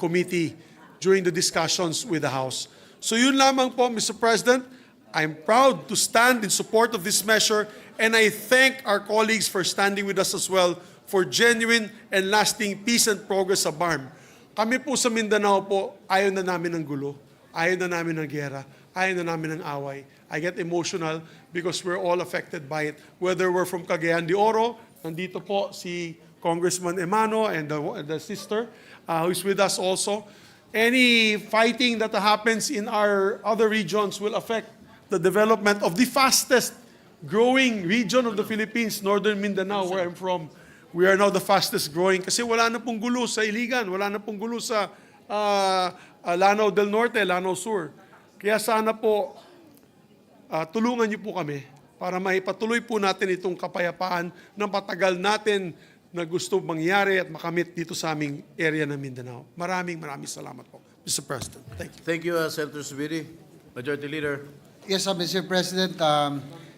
committee during the discussions with the House. So yun lamang po, Mr. President. I'm proud to stand in support of this measure, and I thank our colleagues for standing with us as well for genuine and lasting peace and progress sa BARM. Kami po sa Mindanao po, ayaw na namin ng gulo, ayaw na namin ng giyera, ayaw na namin ng away. I get emotional because we're all affected by it. Whether we're from Cagayan de Oro, nandito po si Congressman Emano and the sister who is with us also. Any fighting that happens in our other regions will affect the development of the fastest growing region of the Philippines, Northern Mindanao, where I'm from. We are now the fastest growing kasi wala na pong gulo sa Iligan, wala na pong gulo sa Lanao del Norte, Lanao Sur. Kaya sana po, tulungan niyo po kami para maipatuloy po natin itong kapayapaan ng patagal natin na gusto mangyari at makamit dito sa aming area ng Mindanao. Maraming salamat po, Mr. President. Thank you. Thank you, Senator Subiri. Majority Leader. Yes, Mr. President,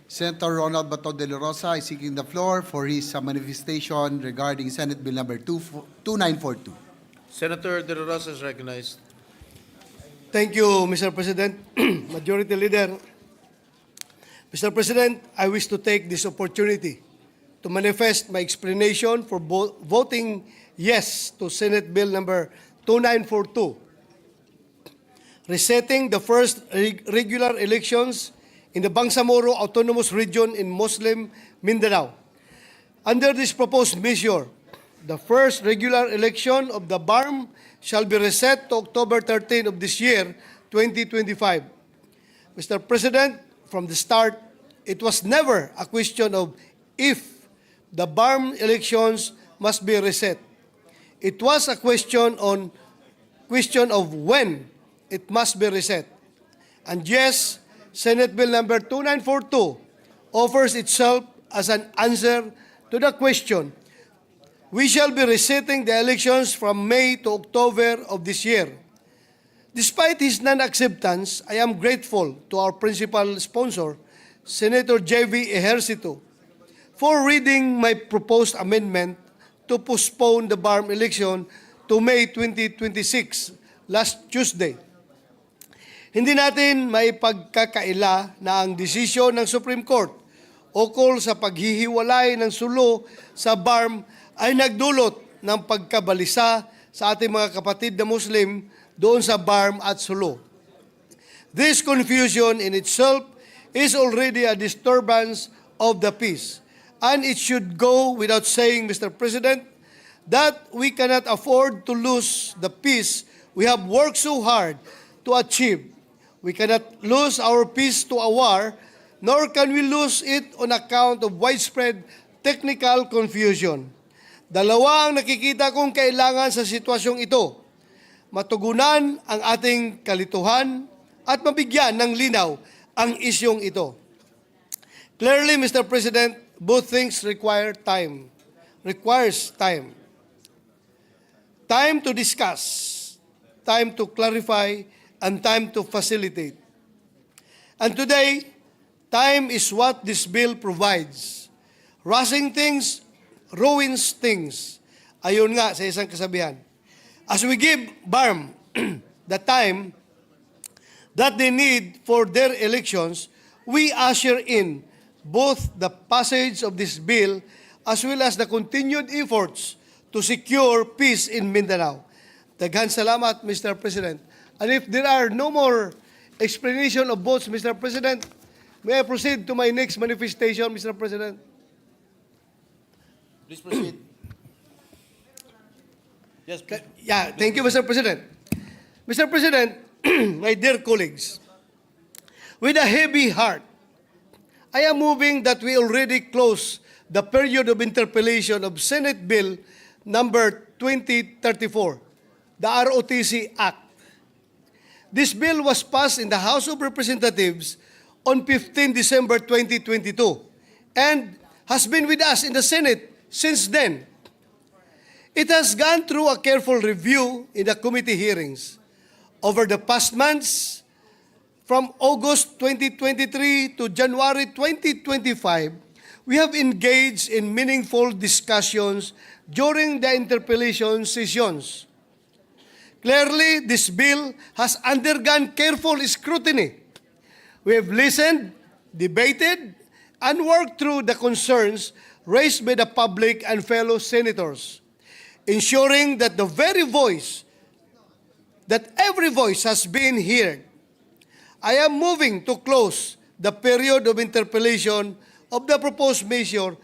Senator Ronald Bato de la Rosa is seeking the floor for his manifestation regarding Senate Bill number 2942. Senator De La Rosa is recognized. Thank you, Mr. President. Majority Leader. Mr. President, I wish to take this opportunity to manifest my explanation for voting yes to Senate Bill number 2942, resetting the first regular elections in the Bangsamoro Autonomous Region in Muslim Mindanao. Under this proposed measure, the first regular election of the BARM shall be reset to October 13 of this year, 2025. Mr. President, from the start, it was never a question of if the BARM elections must be reset. It was a question of when it must be reset. And yes, Senate Bill number 2942 offers itself as an answer to the question. We shall be resetting the elections from May to October of this year. Despite his non-acceptance, I am grateful to our principal sponsor, Senator J.V. Ejercito, for reading my proposed amendment to postpone the BARM election to May 2026, last Tuesday. Hindi natin maipagkakaila na ang desisyon ng Supreme Court ukol sa paghihiwalay ng Sulu sa BARM ay nagdulot ng pagkabalisa sa ating mga kapatid na Muslim doon sa BARM at Sulu. This confusion in itself is already a disturbance of the peace. And it should go without saying, Mr. President, that we cannot afford to lose the peace we have worked so hard to achieve. We cannot lose our peace to a war, nor can we lose it on account of widespread technical confusion. Dalawa ang nakikita kong kailangan sa sitwasyong ito. Matugunan ang ating kalituhan at mabigyan ng linaw ang isyong ito. Clearly, Mr. President, both things requires time. Time to discuss, time to clarify, and time to facilitate. And today, time is what this bill provides. Rushing things ruins things. Ayun nga sa isang kasabihan. As we give BARM the time that they need for their elections, we usher in both the passage of this bill as well as the continued efforts to secure peace in Mindanao. Daghan salamat, Mr. President. And if there are no more explanation of votes, Mr. President, may I proceed to my next manifestation, Mr. President? Please proceed. Yes, please. Yeah, thank you, Mr. President. Mr. President, my dear colleagues, with a heavy heart, I am moving that we already close the period of interpellation of Senate Bill number 2034, the ROTC Act. This bill was passed in the House of Representatives on 15 December 2022 and has been with us in the Senate since then. It has gone through a careful review in the committee hearings. Over the past months, from August 2023 to January 2025, we have engaged in meaningful discussions during the interpellation sessions. Clearly, this bill has undergone careful scrutiny. We have listened, debated, and worked through the concerns raised by the public and fellow senators, ensuring that every voice has been heard. I am moving to close the period of interpellation of the proposed measure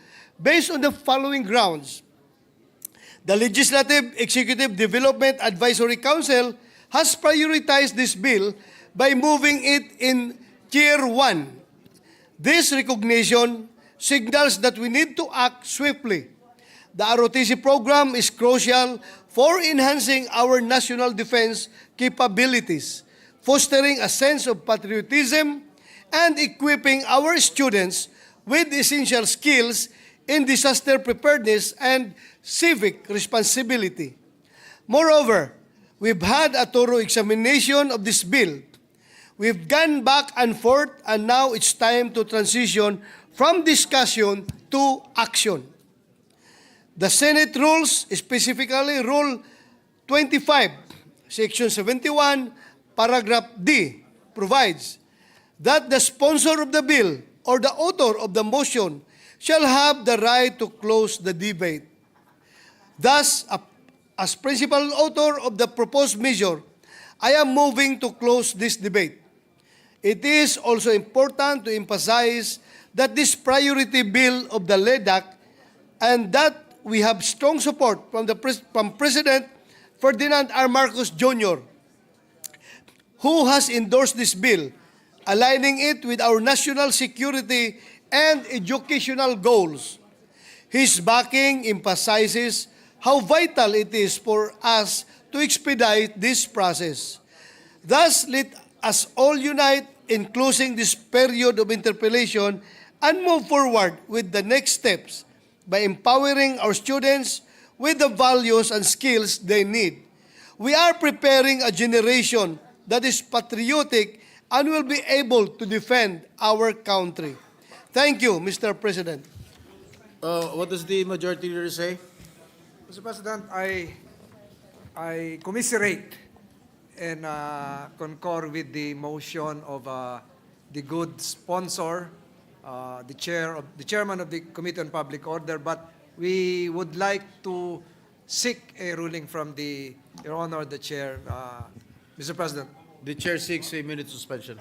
based on the following grounds. The Legislative Executive Development Advisory Council has prioritized this bill by moving it in Tier 1. This recognition signals that we need to act swiftly. The ROTC program is crucial for enhancing our national defense capabilities, fostering a sense of patriotism, and equipping our students with essential skills in disaster preparedness and civic responsibility. Moreover, we've had a thorough examination of this bill. We've gone back and forth, and now it's time to transition from discussion to action. The Senate rules, specifically Rule 25, Section 71, Paragraph D, provides that the sponsor of the bill or the author of the motion shall have the right to close the debate. Thus, as principal author of the proposed measure, I am moving to close this debate. It is also important to emphasize that this priority bill of the LEDAC and that we have strong support from President Ferdinand R. Marcos Jr., who has endorsed this bill, aligning it with our national security and educational goals. His backing emphasizes how vital it is for us to expedite this process. Thus, let us all unite in closing this period of interpellation and move forward with the next steps by empowering our students with the values and skills they need. We are preparing a generation that is patriotic and will be able to defend our country. Thank you, Mr. President. What does the majority leader say? Mr. President, I commiserate and concur with the motion of the good sponsor, the chairman of the Committee on Public Order, but we would like to seek a ruling from Your Honor, the Chair, Mr. President. The chair seeks a minute suspension.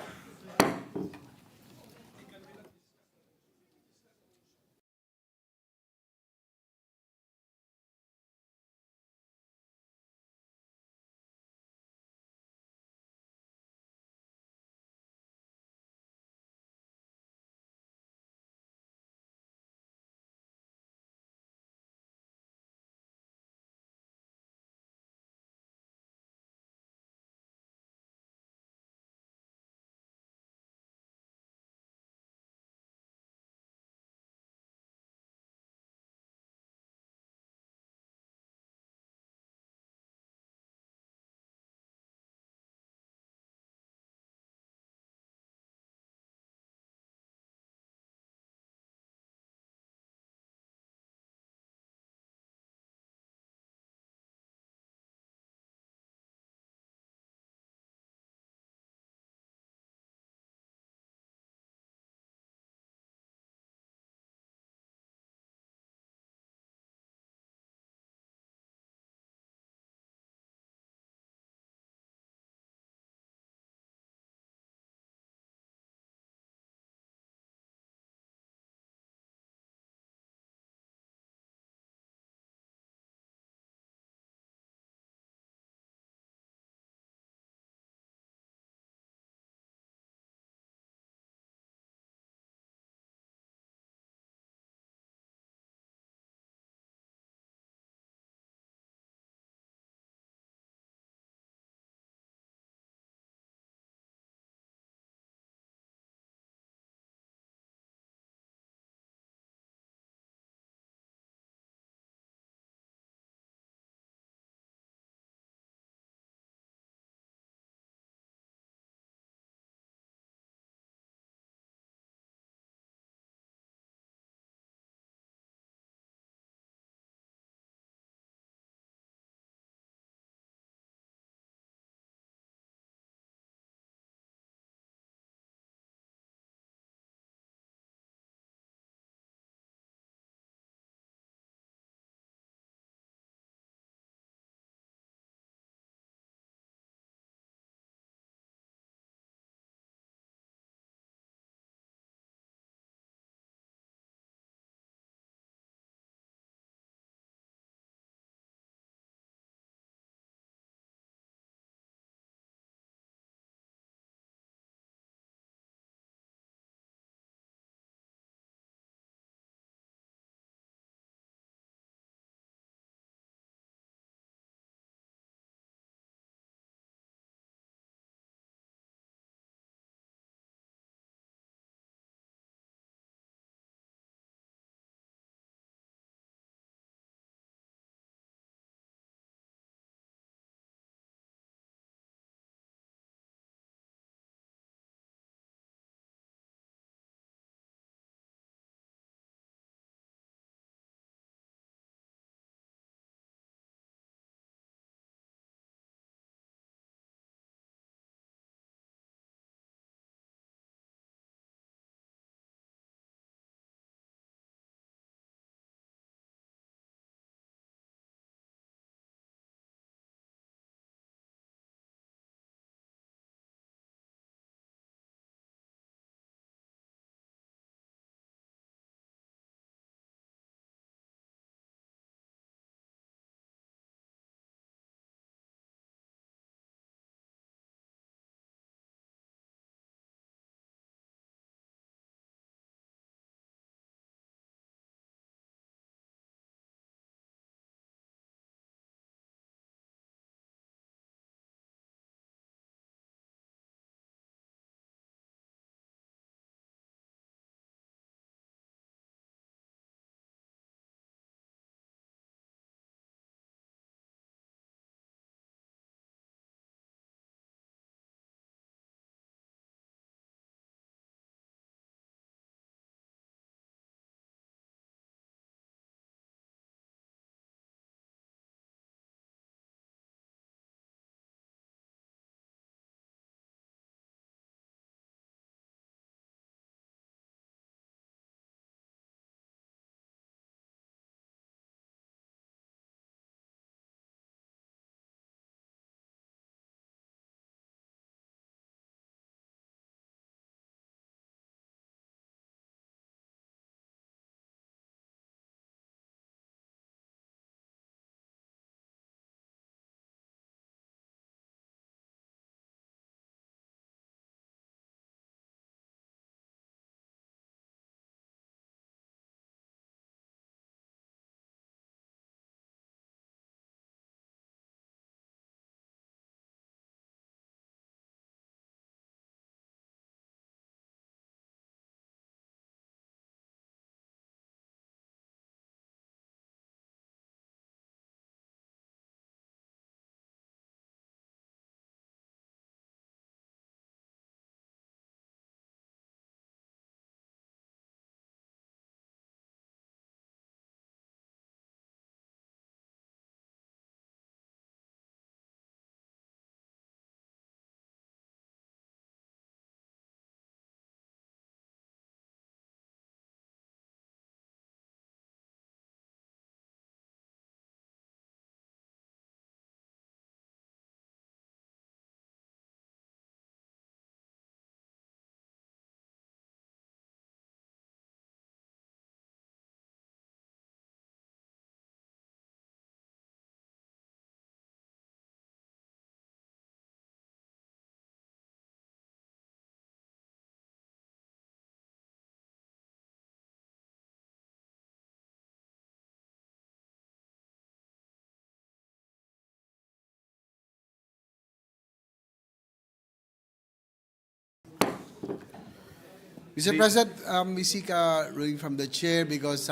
Mr. President, we seek a ruling from the chair because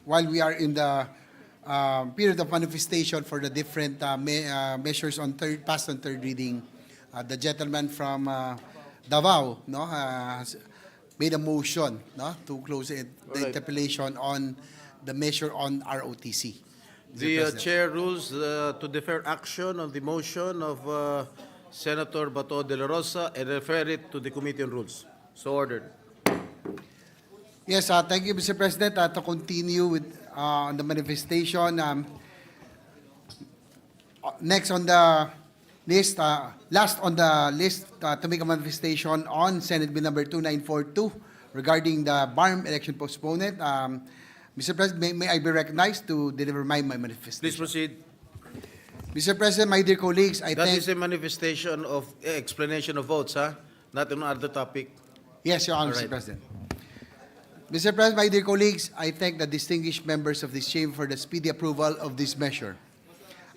while we are in the period of manifestation for the different measures on passed on third reading, the gentleman from Davao, has made a motion, to close the right. interpellation on the measure on ROTC. Mr. The President. chair rules to defer action on the motion of Senator Bato de la Rosa and refer it to the Committee on Rules. So ordered. Yes, thank you, Mr. President. To continue with on the manifestation, next on the list, last on the list to make a manifestation on Senate Bill number 2942 regarding the BARM election postponement. Mr. President, may I be recognized to deliver my manifestation? Please proceed. Mr. President, my dear colleagues, I That thank... is a manifestation of explanation of votes, huh? Not on other topic. Yes, Your Honor, All Mr. right. President. Mr. President, my dear colleagues, I thank the distinguished members of this chamber for the speedy approval of this measure.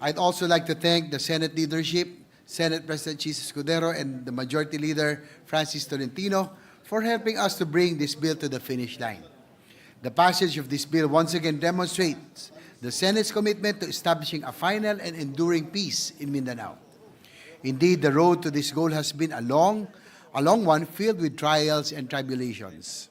I'd also like to thank the Senate leadership, Senate President Chis Escudero, and the Majority Leader, Francis Tolentino, for helping us to bring this bill to the finish line. The passage of this bill once again demonstrates the Senate's commitment to establishing a final and enduring peace in Mindanao. Indeed, the road to this goal has been a long one filled with trials and tribulations.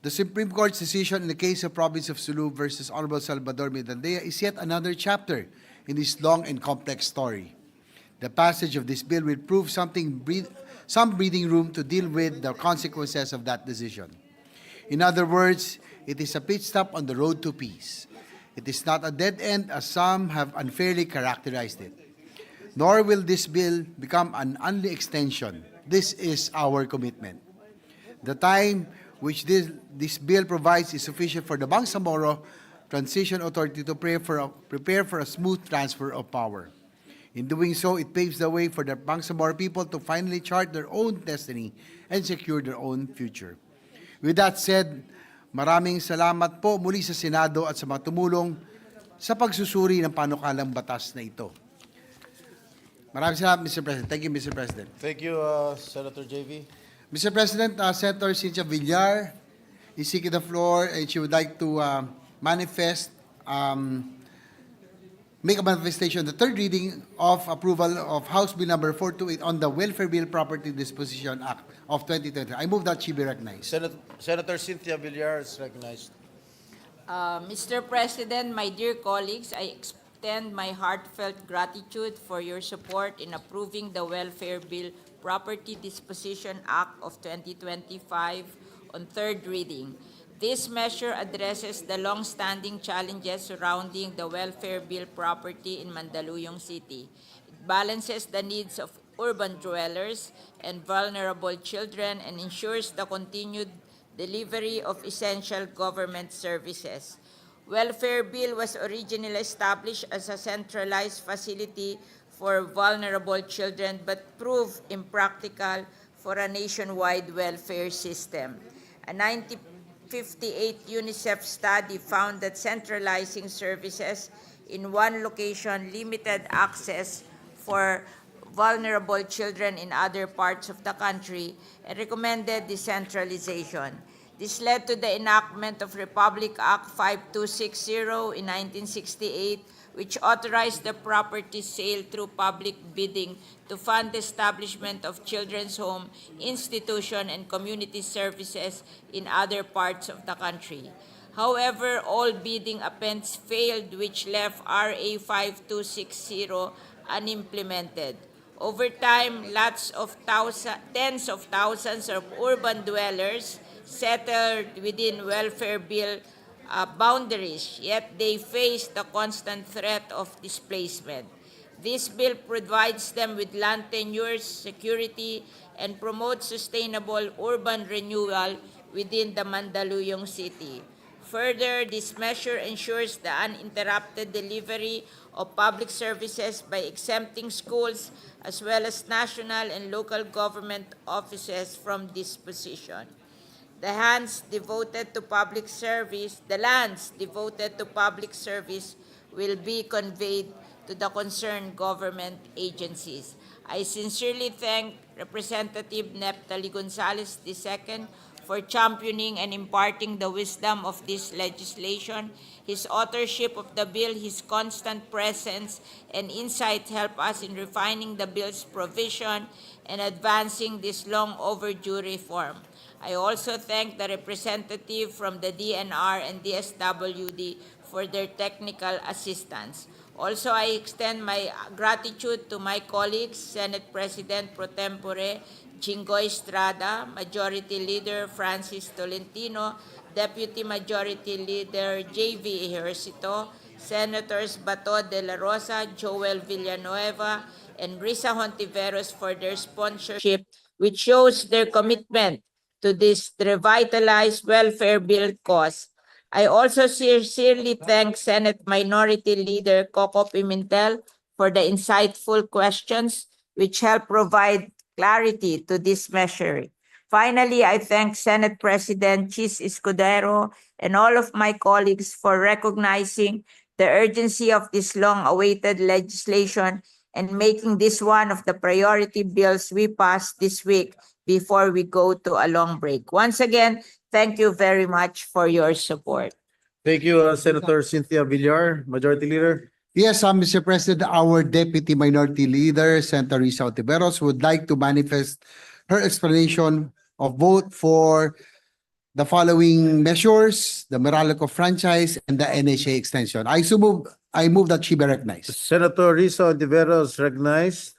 The Supreme Court's decision in the case of Province of Sulu versus Honorable Salvador Medandea is yet another chapter in this long and complex story. The passage of this bill will prove some breathing room to deal with the consequences of that decision. In other words, it is a pit stop on the road to peace. It is not a dead end as some have unfairly characterized it. Nor will this bill become an only extension. This is our commitment. The time which this bill provides is sufficient for the Bangsamoro Transition Authority to prepare for a smooth transfer of power. In doing so, it paves the way for the Bangsamoro people to finally chart their own destiny and secure their own future. With that said, maraming salamat po muli sa Senado at sa mga tumulong sa pagsusuri ng panukalang batas na ito. Maraming salamat, Mr. President. Thank you, Mr. President. Thank you, Senator JV. Mr. President, Senator Cynthia Villar is seeking the floor and she would like to make a manifestation, the third reading of approval of House Bill number 428 on the Welfare Bill Property Disposition Act of 2020. I move that she be recognized. Senator Cynthia Villar is recognized. Mr. President, my dear colleagues, I extend my heartfelt gratitude for your support in approving the Welfare Bill Property Disposition Act of 2025 on third reading. This measure addresses the long-standing challenges surrounding the welfare bill property in Mandaluyong City. It balances the needs of urban dwellers and vulnerable children and ensures the continued delivery of essential government services. Welfare Bill was originally established as a centralized facility for vulnerable children but proved impractical for a nationwide welfare system. A 1958 UNICEF study found that centralizing services in one location limited access for vulnerable children in other parts of the country and recommended decentralization. This led to the enactment of Republic Act 5260 in 1968, which authorized the property sale through public bidding to fund the establishment of children's home, institution, and community services in other parts of the country. However, all bidding attempts failed, which left RA 5260 unimplemented. Over time, tens of thousands of urban dwellers settled within welfare bill boundaries, yet they face the constant threat of displacement. This bill provides them with land tenures, security, and promotes sustainable urban renewal within the Mandaluyong City. Further, this measure ensures the uninterrupted delivery of public services by exempting schools as well as national and local government offices from disposition. The lands devoted to public service will be conveyed to the concerned government agencies. I sincerely thank Representative Neptali Gonzalez II for championing and imparting the wisdom of this legislation. His authorship of the bill, his constant presence and insight help us in refining the bill's provision and advancing this long overdue reform. I also thank the representative from the DNR and DSWD for their technical assistance. Also, I extend my gratitude to my colleagues, Senate President Pro Tempore Jinggoy Estrada, Majority Leader Francis Tolentino, Deputy Majority Leader J.V. Ejercito, Senators Bato de la Rosa, Joel Villanueva, and Risa Hontiveros for their sponsorship, which shows their commitment to this revitalized welfare bill cause. I also sincerely thank Senate Minority Leader Coco Pimentel for the insightful questions which help provide clarity to this measure. Finally, I thank Senate President Chis Escudero and all of my colleagues for recognizing the urgency of this long-awaited legislation and making this one of the priority bills we pass this week before we go to a long break. Once again, thank you very much for your support. Thank you, Senator Cynthia Villar, Majority Leader. Yes, Mr. President, our Deputy Minority Leader, Senator Risa Hontiveros, would like to manifest her explanation of vote for the following measures: the Meralco franchise and the NHA extension. I move that she be recognized. Senator Risa Hontiveros recognized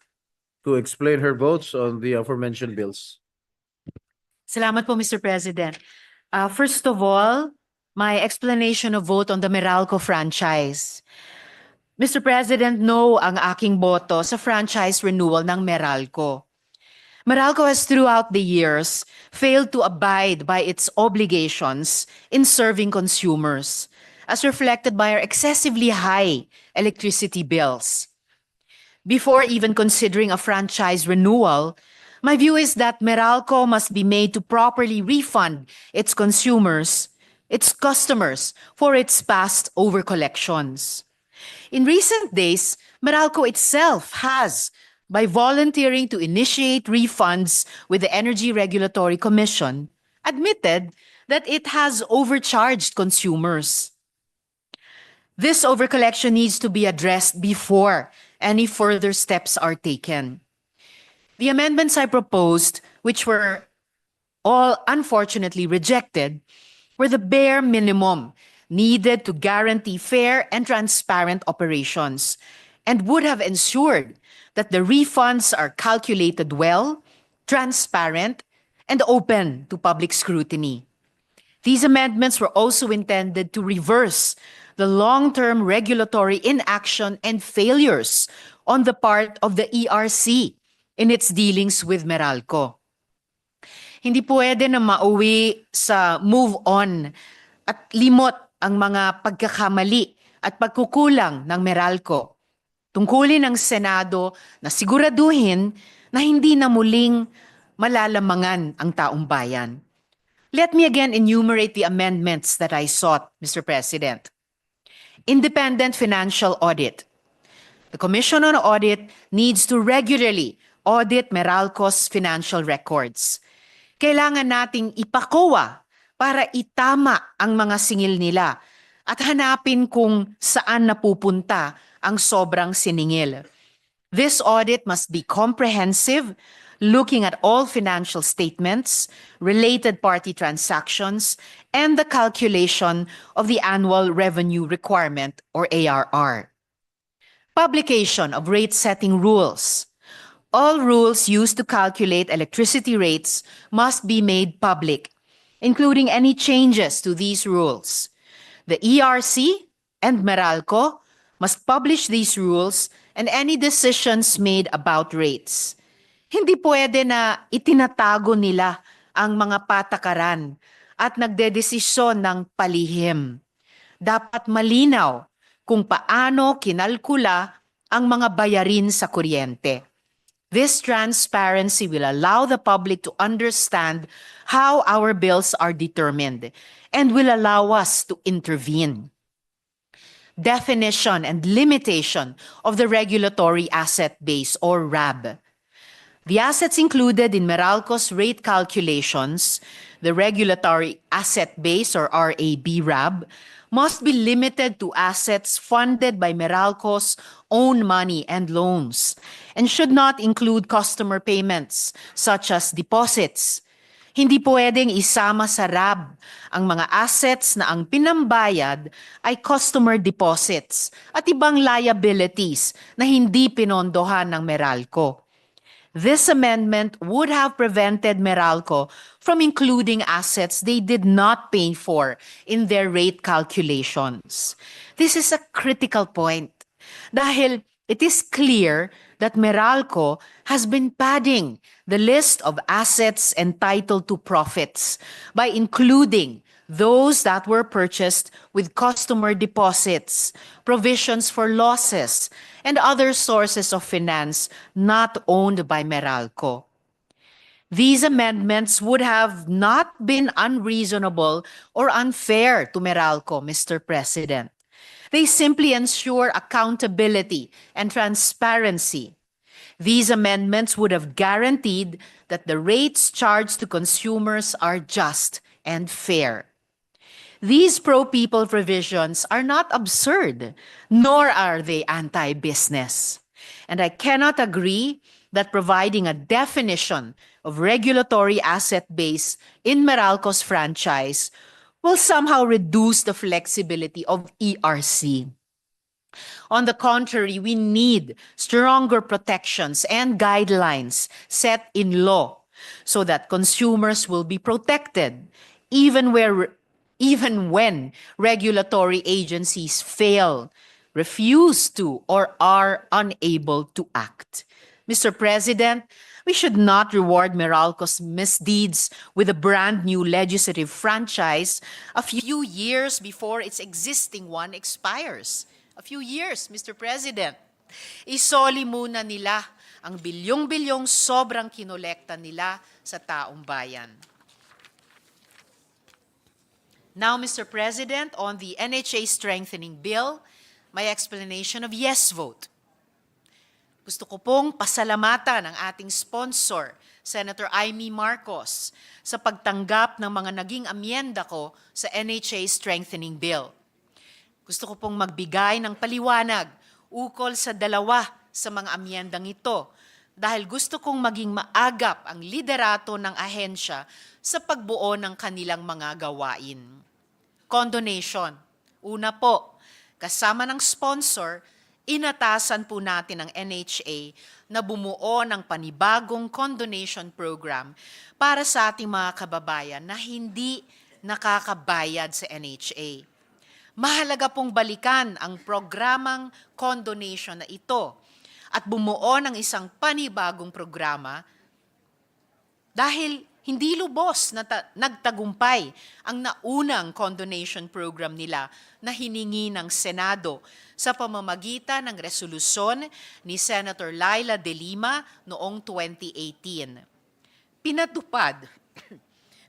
to explain her votes on the aforementioned bills. Salamat po, Mr. President. First of all, my explanation of vote on the Meralco franchise. Mr. President, no ang aking boto sa franchise renewal ng Meralco. Meralco has throughout the years failed to abide by its obligations in serving consumers, as reflected by our excessively high electricity bills. Before even considering a franchise renewal, my view is that Meralco must be made to properly refund its consumers, its customers, for its past overcollections. In recent days, Meralco itself has, by volunteering to initiate refunds with the Energy Regulatory Commission, admitted that it has overcharged consumers. This overcollection needs to be addressed before any further steps are taken. The amendments I proposed, which were all unfortunately rejected, were the bare minimum needed to guarantee fair and transparent operations and would have ensured that the refunds are calculated well, transparent, and open to public scrutiny. These amendments were also intended to reverse the long-term regulatory inaction and failures on the part of the ERC in its dealings with Meralco. Hindi pwede na mauwi sa move on at limot ang mga pagkakamali at pagkukulang ng Meralco. Tungkulin ng Senado na siguraduhin na hindi na muling malalamangan ang taong bayan. Let me again enumerate the amendments that I sought, Mr. President. Independent financial audit. The Commission on Audit needs to regularly audit Meralco's financial records. Kailangan nating ipakowa para itama ang mga singil nila at hanapin kung saan napupunta ang sobrang siningil. This audit must be comprehensive, looking at all financial statements, related party transactions, and the calculation of the annual revenue requirement or ARR. Publication of rate-setting rules. All rules used to calculate electricity rates must be made public, including any changes to these rules. The ERC and Meralco must publish these rules and any decisions made about rates. Hindi pwede na itinatago nila ang mga patakaran at nagdedesisyon ng palihim. Dapat malinaw kung paano kinalkula ang mga bayarin sa kuryente. This transparency will allow the public to understand how our bills are determined and will allow us to intervene. Definition and limitation of the regulatory asset base or RAB. The assets included in Meralco's rate calculations, the regulatory asset base or RAB, must be limited to assets funded by Meralco's own money and loans and should not include customer payments such as deposits. Hindi pwedeng isama sa RAB ang mga assets na ang pinambayad ay customer deposits at ibang liabilities na hindi pinondohan ng Meralco. This amendment would have prevented Meralco from including assets they did not pay for in their rate calculations. This is a critical point dahil it is clear that Meralco has been padding the list of assets entitled to profits by including those that were purchased with customer deposits, provisions for losses, and other sources of finance not owned by Meralco. These amendments would have not been unreasonable or unfair to Meralco, Mr. President. They simply ensure accountability and transparency. These amendments would have guaranteed that the rates charged to consumers are just and fair. These pro-people provisions are not absurd, nor are they anti-business. And I cannot agree that providing a definition of regulatory asset base in Meralco's franchise will somehow reduce the flexibility of ERC. On the contrary, we need stronger protections and guidelines set in law so that consumers will be protected even when regulatory agencies fail, refuse to, or are unable to act. Mr. President, we should not reward Meralco's misdeeds with a brand new legislative franchise a few years before its existing one expires. A few years, Mr. President. Isoli muna nila ang bilyong-bilyong sobrang kinolekta nila sa taong bayan. Now, Mr. President, on the NHA strengthening bill, my explanation of yes vote. Gusto ko pong pasalamatan ang ating sponsor, Senator Amy Marcos, sa pagtanggap ng mga naging amyenda ko sa NHA strengthening bill. Gusto ko pong magbigay ng paliwanag ukol sa dalawa sa mga amyendang ito dahil gusto kong maging maagap ang liderato ng ahensya sa pagbuo ng kanilang mga gawain. Condonation. Una po, kasama ng sponsor, inatasan po natin ang NHA na bumuo ng panibagong condonation program para sa ating mga kababayan na hindi nakakabayad sa NHA. Mahalaga pong balikan ang programang condonation na ito at bumuo ng isang panibagong programa dahil hindi lubos na nagtagumpay ang naunang condonation program nila na hiningi ng Senado sa pamamagitan ng resolusyon ni Senator Laila De Lima noong 2018.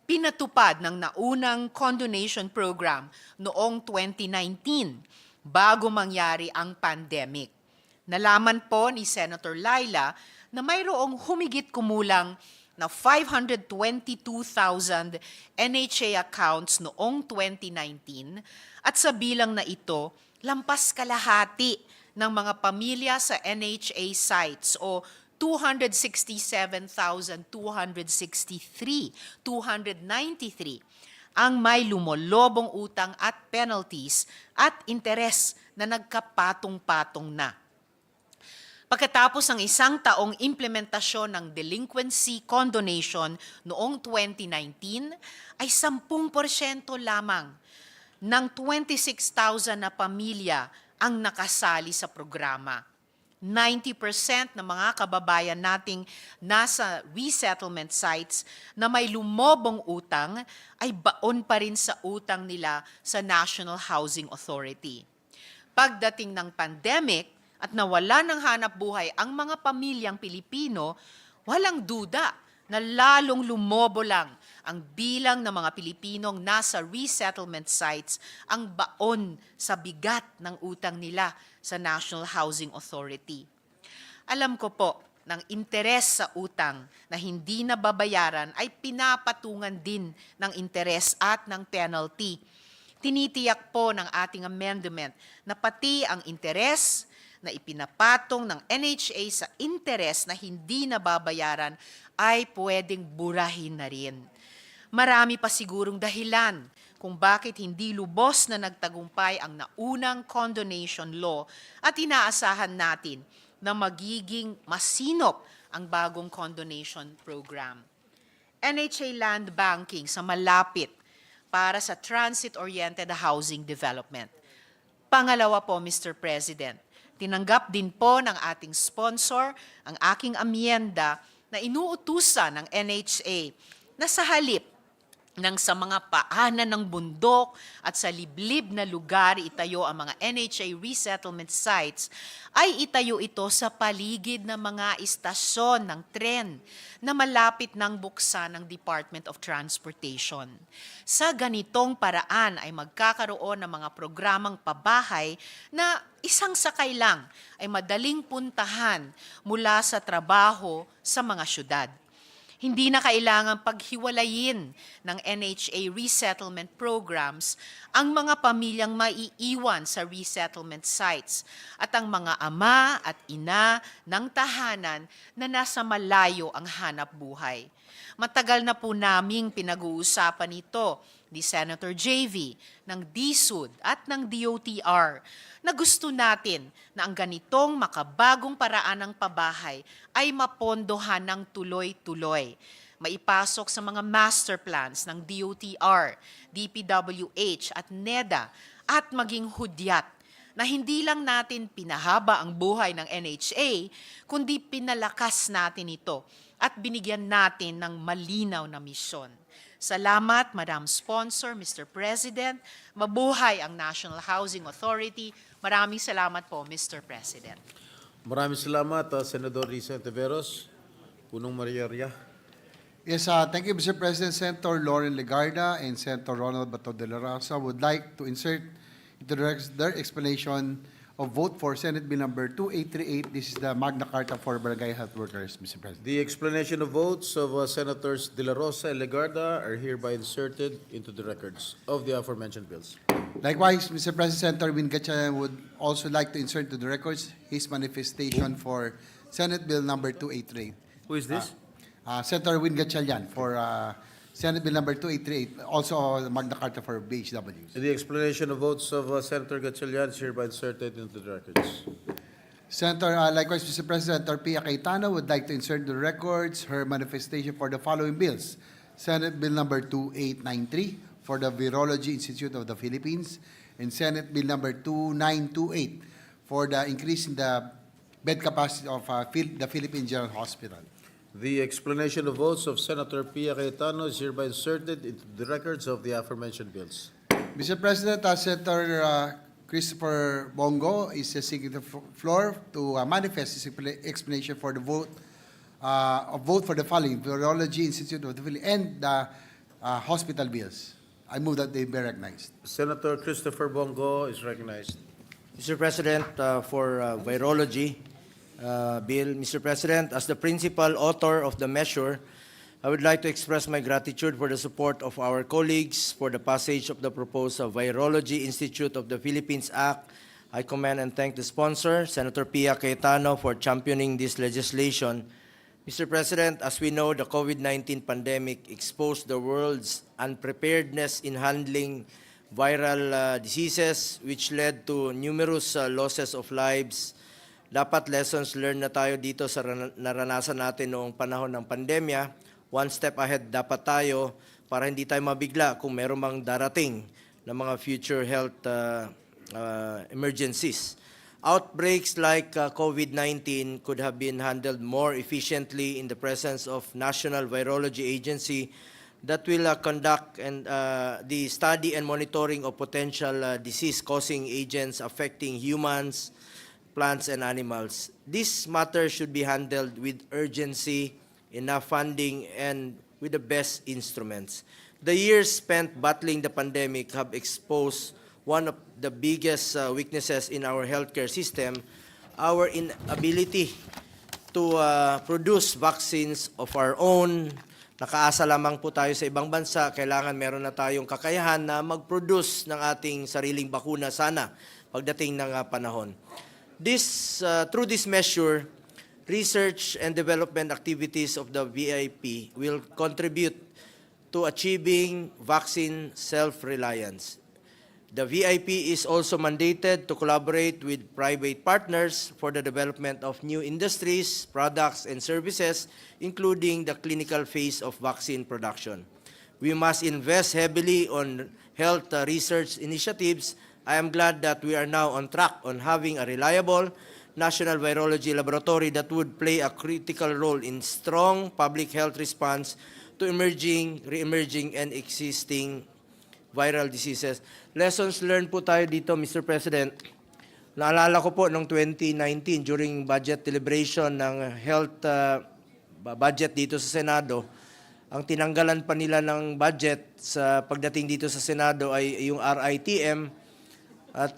Pinatupad ng naunang condonation program noong 2019 bago mangyari ang pandemic. Nalaman po ni Senator Laila na mayroong humigit kumulang na 522,000 NHA accounts noong 2019 at sa bilang na ito, lampas kalahati ng mga pamilya sa NHA sites o 293 ang may lumolobong utang at penalties at interes na nagkapatong-patong na. Pagkatapos ng isang taong implementasyon ng delinquency condonation noong 2019, ay 10% lamang ng 26,000 na pamilya ang nakasali sa programa. 90% ng mga kababayan nating nasa resettlement sites na may lumobong utang ay baon pa rin sa utang nila sa National Housing Authority. Pagdating ng pandemic, at nawala ng hanap buhay ang mga pamilyang Pilipino, walang duda na lalong lumobo lang ang bilang ng mga Pilipinong nasa resettlement sites ang baon sa bigat ng utang nila sa National Housing Authority. Alam ko po ng interes sa utang na hindi nababayaran ay pinapatungan din ng interes at ng penalty. Tinitiyak po ng ating amendment na pati ang interes na ipinapatong ng NHA sa interes na hindi nababayaran ay pwedeng burahin na rin. Marami pa sigurong dahilan kung bakit hindi lubos na nagtagumpay ang naunang condonation law at inaasahan natin na magiging masinop ang bagong condonation program. NHA land banking sa malapit para sa transit-oriented housing development. Pangalawa po, Mr. President, tinanggap din po ng ating sponsor ang aking amyenda na inuutusan ng NHA na sa halip nang sa mga paanan ng bundok at sa liblib na lugar itayo ang mga NHA resettlement sites, ay itayo ito sa paligid ng mga istasyon ng tren na malapit ng buksan ng Department of Transportation. Sa ganitong paraan ay magkakaroon ng mga programang pabahay na isang sakay lang ay madaling puntahan mula sa trabaho sa mga syudad. Hindi na kailangang paghiwalayin ng NHA resettlement programs ang mga pamilyang maiiwan sa resettlement sites at ang mga ama at ina ng tahanan na nasa malayo ang hanap buhay. Matagal na po naming pinag-uusapan ito ni Senator JV, ng DSUD at ng DOTR na gusto natin na ang ganitong makabagong paraan ng pabahay ay mapondohan ng tuloy-tuloy. Maipasok sa mga master plans ng DOTR, DPWH at NEDA at maging hudyat na hindi lang natin pinahaba ang buhay ng NHA, kundi pinalakas natin ito at binigyan natin ng malinaw na misyon. Salamat, Madam Sponsor, Mr. President. Mabuhay ang National Housing Authority. Maraming salamat po, Mr. President. Maraming salamat, Senador Risa Ontiveros. Punong Maria. Yes, thank you, Mr. President. Senator Lauren Legarda and Senator Ronald Bato de la Rosa would like to insert into their explanation of vote for Senate Bill number 2838. This is the Magna Carta for Barangay Health Workers, Mr. President. The explanation of votes of Senators De La Rosa and Legarda are hereby inserted into the records of the aforementioned bills. Likewise, Mr. President, Senator Win Gatchalian would also like to insert to the records his manifestation for Senate Bill number 2838. Who is this? Senator Win Gatchalian for Senate Bill number 2838, also the Magna Carta for BHWs. The explanation of votes of Senator Gatchalian is hereby inserted into the records. Senator, likewise, Mr. President, Senator Pia Cayetano would like to insert the records her manifestation for the following bills. Senate Bill number 2893 for the Virology Institute of the Philippines, and Senate Bill number 2928 for the increase in the bed capacity of the Philippine General Hospital. The explanation of votes of Senator Pia Cayetano is hereby inserted into the records of the aforementioned bills. Mr. President, Senator Christopher Bongo is seeking the floor to manifest his explanation for the vote for the following: Virology Institute of the Philippines and the hospital bills. I move that they be recognized. Senator Christopher Bongo is recognized. Mr. President, for virology bill, Mr. President, as the principal author of the measure, I would like to express my gratitude for the support of our colleagues for the passage of the proposed Virology Institute of the Philippines Act. I commend and thank the sponsor, Senator Pia Cayetano, for championing this legislation. Mr. President, as we know, the COVID-19 pandemic exposed the world's unpreparedness in handling viral diseases, which led to numerous losses of lives. Dapat lessons learned na tayo dito sa naranasan natin noong panahon ng pandemya. One step ahead dapat tayo para hindi tayo mabigla kung meron mang darating na mga future health emergencies. Outbreaks like COVID-19 could have been handled more efficiently in the presence of National Virology Agency that will conduct the study and monitoring of potential disease-causing agents affecting humans, plants, and animals. This matter should be handled with urgency, enough funding, and with the best instruments. The years spent battling the pandemic have exposed one of the biggest weaknesses in our healthcare system, our inability to produce vaccines of our own. Nakaasa lamang po tayo sa ibang bansa, kailangan meron na tayong kakayahan na mag-produce ng ating sariling bakuna sana pagdating ng panahon. Through this measure, research and development activities of the VIP will contribute to achieving vaccine self-reliance. The VIP is also mandated to collaborate with private partners for the development of new industries, products, and services, including the clinical phase of vaccine production. We must invest heavily on health research initiatives. I am glad that we are now on track on having a reliable national virology laboratory that would play a critical role in strong public health response to emerging, re-emerging, and existing viral diseases. Lessons learned po tayo dito, Mr. President. Naalala ko po noong 2019 during budget deliberation ng health budget dito sa Senado, ang tinanggalan pa nila ng budget sa pagdating dito sa Senado ay yung RITM at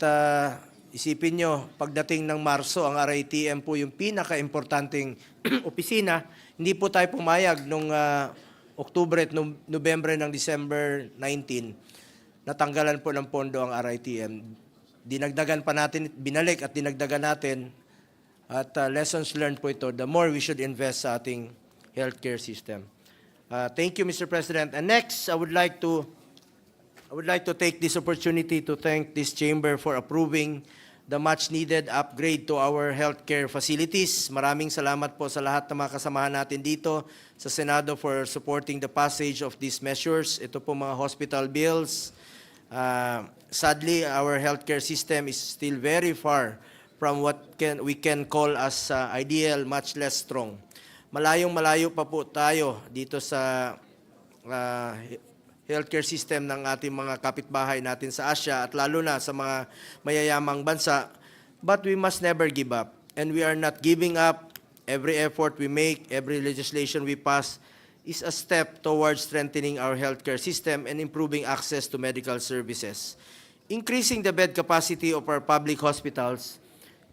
isipin nyo, pagdating ng Marso, ang RITM po yung pinaka-importanting opisina. Hindi po tayo pumayag noong Oktubre at Nobyembre ng December 19. Natanggalan po ng pondo ang RITM. Dinagdagan pa natin, binalik at dinagdagan natin. At lessons learned po ito, the more we should invest sa ating healthcare system. Thank you, Mr. President. And next, I would like to take this opportunity to thank this chamber for approving the much-needed upgrade to our healthcare facilities. Maraming salamat po sa lahat ng mga kasamahan natin dito sa Senado for supporting the passage of these measures. Ito po mga hospital bills. Sadly, our healthcare system is still very far from what we can call as ideal, much less strong. Malayong-malayo pa po tayo dito sa healthcare system ng ating mga kapitbahay natin sa Asia at lalo na sa mga mayayamang bansa. But we must never give up. And we are not giving up. Every effort we make, every legislation we pass is a step towards strengthening our healthcare system and improving access to medical services. Increasing the bed capacity of our public hospitals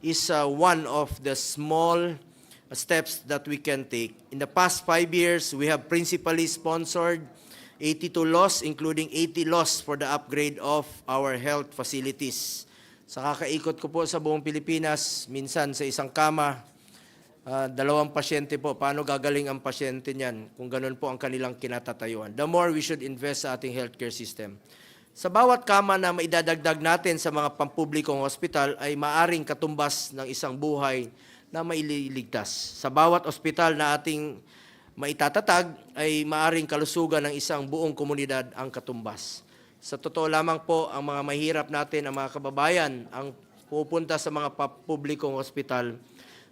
is one of the small steps that we can take. In the past 5 years, we have principally sponsored 82 laws, including 80 laws for the upgrade of our health facilities. Sa kakaikot ko po sa buong Pilipinas, minsan sa isang kama, 2 pasyente po, paano gagaling ang pasyente niyan kung ganun po ang kanilang kinatatayuan? The more we should invest sa ating healthcare system. Sa bawat kama na maidadagdag natin sa mga pampublikong hospital ay maaring katumbas ng isang buhay na maililigtas. Sa bawat ospital na ating maitatatag ay maaring kalusugan ng isang buong komunidad ang katumbas. Sa totoo lamang po, ang mga mahirap natin, ang mga kababayan, ang pupunta sa mga publikong hospital,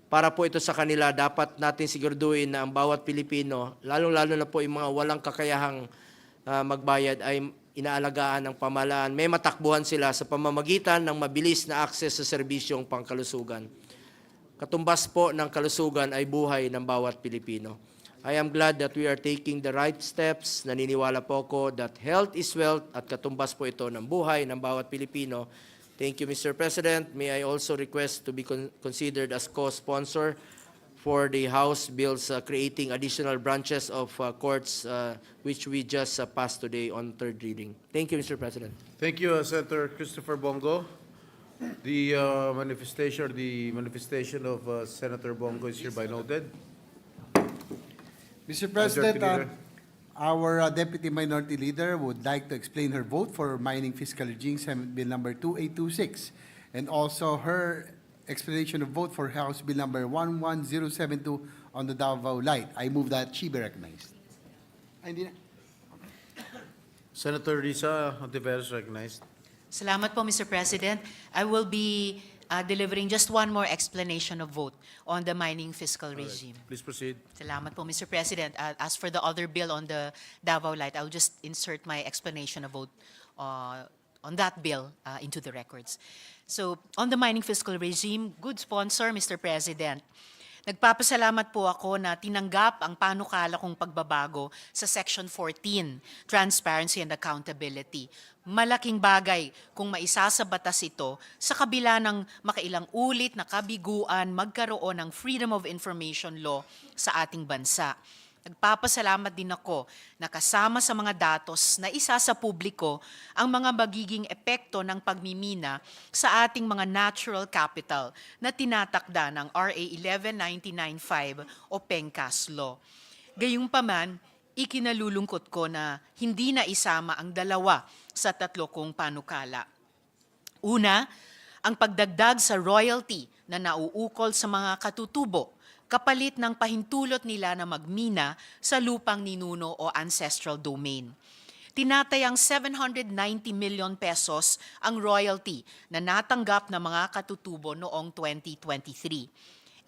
para po ito sa kanila, dapat natin siguraduhin na ang bawat Pilipino, lalong-lalo na po yung mga walang kakayahang magbayad, ay inaalagaan ng pamahalaan. May matakbuhan sila sa pamamagitan ng mabilis na access sa serbisyong pangkalusugan. Katumbas po ng kalusugan ay buhay ng bawat Pilipino. I am glad that we are taking the right steps. Naniniwala po ako that health is wealth at katumbas po ito ng buhay ng bawat Pilipino. Thank you, Mr. President. May I also request to be considered as co-sponsor for the House bills creating additional branches of courts, which we just passed today on third reading. Thank you, Mr. President. Thank you, Senator Christopher Bongo. The manifestation of Senator Bongo is hereby noted. Mr. President, Leader. our Deputy Minority Leader would like to explain her vote for mining fiscal regime Senate Bill number 2826 and also her explanation of vote for House Bill number 11072 on the Davao Light. I move that she be recognized. Senator Risa Ontiveros recognized. Salamat po, Mr. President. I will be delivering just one more explanation of vote on the mining fiscal regime. Please proceed. Salamat po, Mr. President. As for the other bill on the Davao Light, I will just insert my explanation of vote on that bill into the records. So, on the mining fiscal regime, good sponsor, Mr. President. Nagpapasalamat po ako na tinanggap ang panukala kong pagbabago sa Section 14, Transparency and Accountability. Malaking bagay kung maisasa batas ito sa kabila ng makailang ulit na kabiguan magkaroon ng Freedom of Information Law sa ating bansa. Nagpapasalamat din ako na kasama sa mga datos na isa sa publiko ang mga magiging epekto ng pagmimina sa ating mga natural capital na tinatakda ng RA 11995 o PENCAS Law. Gayunpaman, ikinalulungkot ko na hindi na isama ang dalawa sa tatlo kong panukala. Una, ang pagdagdag sa royalty na nauukol sa mga katutubo kapalit ng pahintulot nila na magmina sa lupang ninuno o ancestral domain. Tinatayang 790 million pesos ang royalty na natanggap ng mga katutubo noong 2023. 1%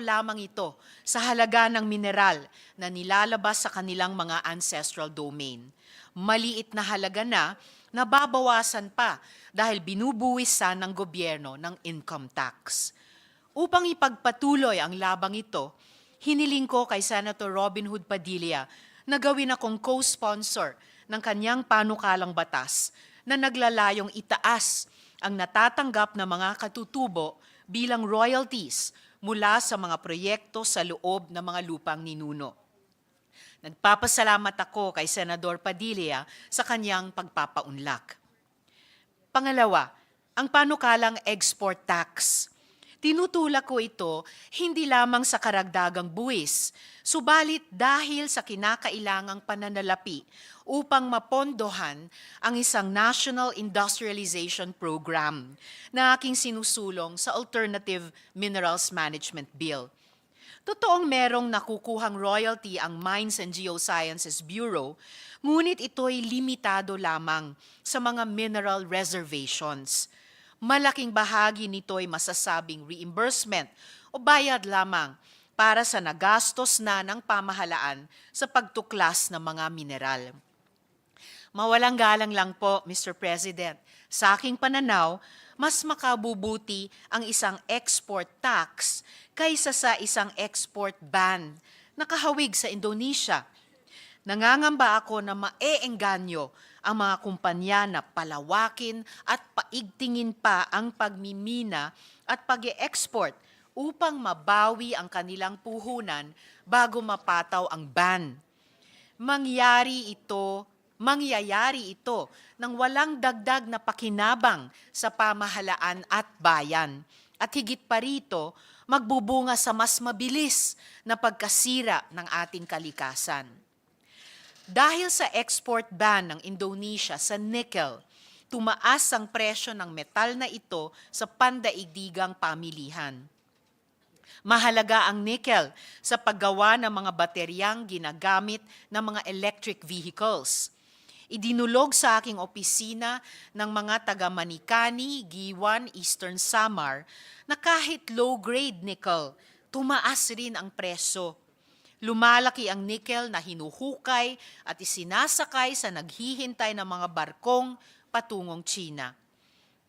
lamang ito sa halaga ng mineral na nilalabas sa kanilang mga ancestral domain. Maliit na halaga na nababawasan pa dahil binubuwisan ng gobyerno ng income tax. Upang ipagpatuloy ang labang ito, hiniling ko kay Senator Robin Hood Padilla na gawin akong co-sponsor ng kanyang panukalang batas na naglalayong itaas ang natatanggap na mga katutubo bilang royalties mula sa mga proyekto sa loob ng mga lupang ninuno. Nagpapasalamat ako kay Senador Padilla sa kanyang pagpapaunlak. Pangalawa, ang panukalang export tax. Tinutulak ko ito hindi lamang sa karagdagang buwis, subalit dahil sa kinakailangang pananalapi upang mapondohan ang isang National Industrialization Program na aking sinusulong sa Alternative Minerals Management Bill. Totoong merong nakukuhang royalty ang Mines and Geosciences Bureau, ngunit ito'y limitado lamang sa mga mineral reservations. Malaking bahagi nito'y masasabing reimbursement o bayad lamang para sa nagastos na ng pamahalaan sa pagtuklas ng mga mineral. Mawalang galang lang po, Mr. President. Sa aking pananaw, mas makabubuti ang isang export tax kaysa sa isang export ban na kahawig sa Indonesia. Nangangamba ako na maeengganyo ang mga kumpanya na palawakin at paigtingin pa ang pagmimina at pag-e-export upang mabawi ang kanilang puhunan bago mapataw ang ban. Mangyayari ito nang walang dagdag na pakinabang sa pamahalaan at bayan. At higit pa rito, magbubunga sa mas mabilis na pagkasira ng ating kalikasan. Dahil sa export ban ng Indonesia sa nickel, tumaas ang presyo ng metal na ito sa pandaigdigang pamilihan. Mahalaga ang nickel sa paggawa ng mga bateryang ginagamit ng mga electric vehicles. Idinulog sa aking opisina ng mga taga-Manikani, Giwan, Eastern Samar na kahit low-grade nickel, tumaas rin ang presyo. Lumalaki ang nickel na hinuhukay at isinasakay sa naghihintay ng mga barkong patungong China.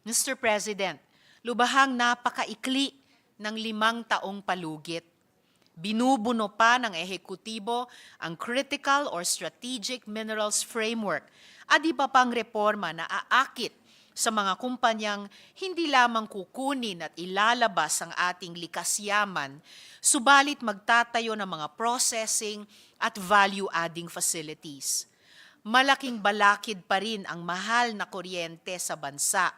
Mr. President, lubahang napakaikli ng 5 taong palugit. Binubuno pa ng ehekutibo ang Critical or Strategic Minerals Framework at iba pang reforma na aakit sa mga kumpanyang hindi lamang kukunin at ilalabas ang ating likas yaman, subalit magtatayo ng mga processing at value-adding facilities. Malaking balakid pa rin ang mahal na kuryente sa bansa.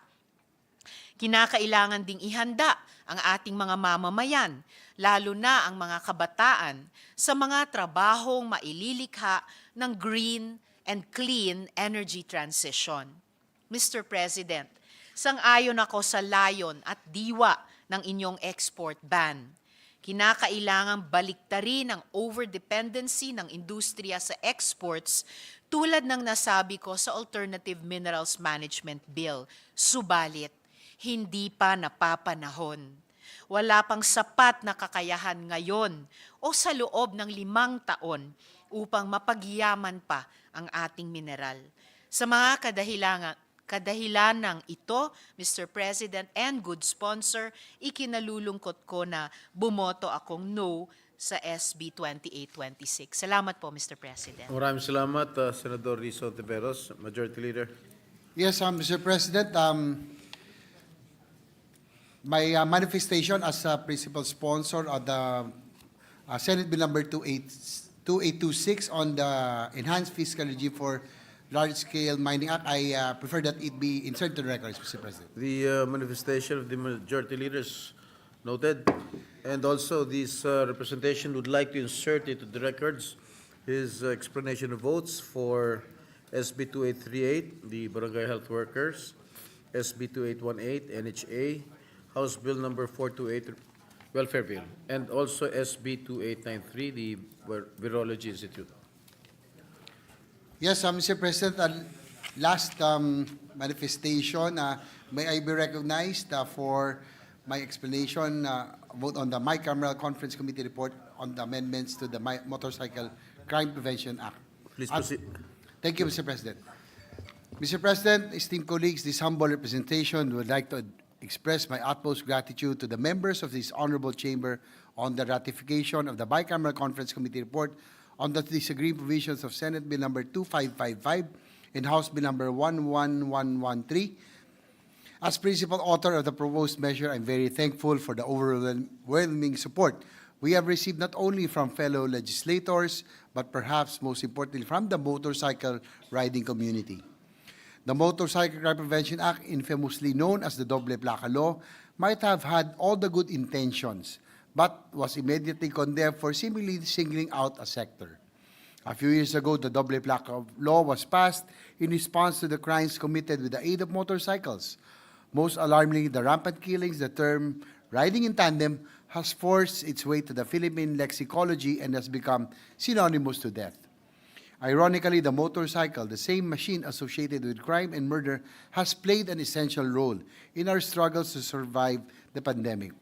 Kinakailangan ding ihanda ang ating mga mamamayan, lalo na ang mga kabataan, sa mga trabahong maililikha ng green and clean energy transition. Mr. President, sang-ayon ako sa layon at diwa ng inyong export ban. Kinakailangang baliktarin ang over-dependency ng industriya sa exports tulad ng nasabi ko sa Alternative Minerals Management Bill. Subalit, hindi pa napapanahon. Wala pang sapat na kakayahan ngayon o sa loob ng 5 taon upang mapagyaman pa ang ating mineral. Sa mga Kadahilanang ito, Mr. President and good sponsor, ikinalulungkot ko na bumoto akong no sa SB 2826. Salamat po, Mr. President. Maraming salamat, Senador Risa Ontiveros, Majority Leader. Yes, Mr. President, my manifestation as a principal sponsor of the Senate Bill number 2826 on the enhanced fiscal regime for large-scale mining act, I prefer that it be inserted to the records, Mr. President. The manifestation of the Majority Leaders noted, and also this representation would like to insert into the records his explanation of votes for SB 2838, the Barangay Health Workers, SB 2818, NHA, House Bill number 428, Welfare Bill, and also SB 2893, the Virology Institute. Yes, Mr. President, last manifestation, may I be recognized for my explanation vote on the Bicameral Conference Committee report on the amendments to the Motorcycle Crime Prevention Act. Please proceed. Thank you, Mr. President. Mr. President, esteemed colleagues, this humble representation would like to express my utmost gratitude to the members of this honorable chamber on the ratification of the Bicameral Conference Committee report on the disagreeing provisions of Senate Bill number 2555 and House Bill number 11113. As principal author of the proposed measure, I'm very thankful for the overwhelming support we have received not only from fellow legislators, but perhaps most importantly from the motorcycle riding community. The Motorcycle Crime Prevention Act, infamously known as the Doble Placa Law, might have had all the good intentions, but was immediately condemned for seemingly singling out a sector. A few years ago, the Doble Placa Law was passed in response to the crimes committed with the aid of motorcycles. Most alarmingly, the rampant killings, the term riding in tandem has forced its way to the Philippine lexicology and has become synonymous to death. Ironically, the motorcycle, the same machine associated with crime and murder, has played an essential role in our struggles to survive the pandemic.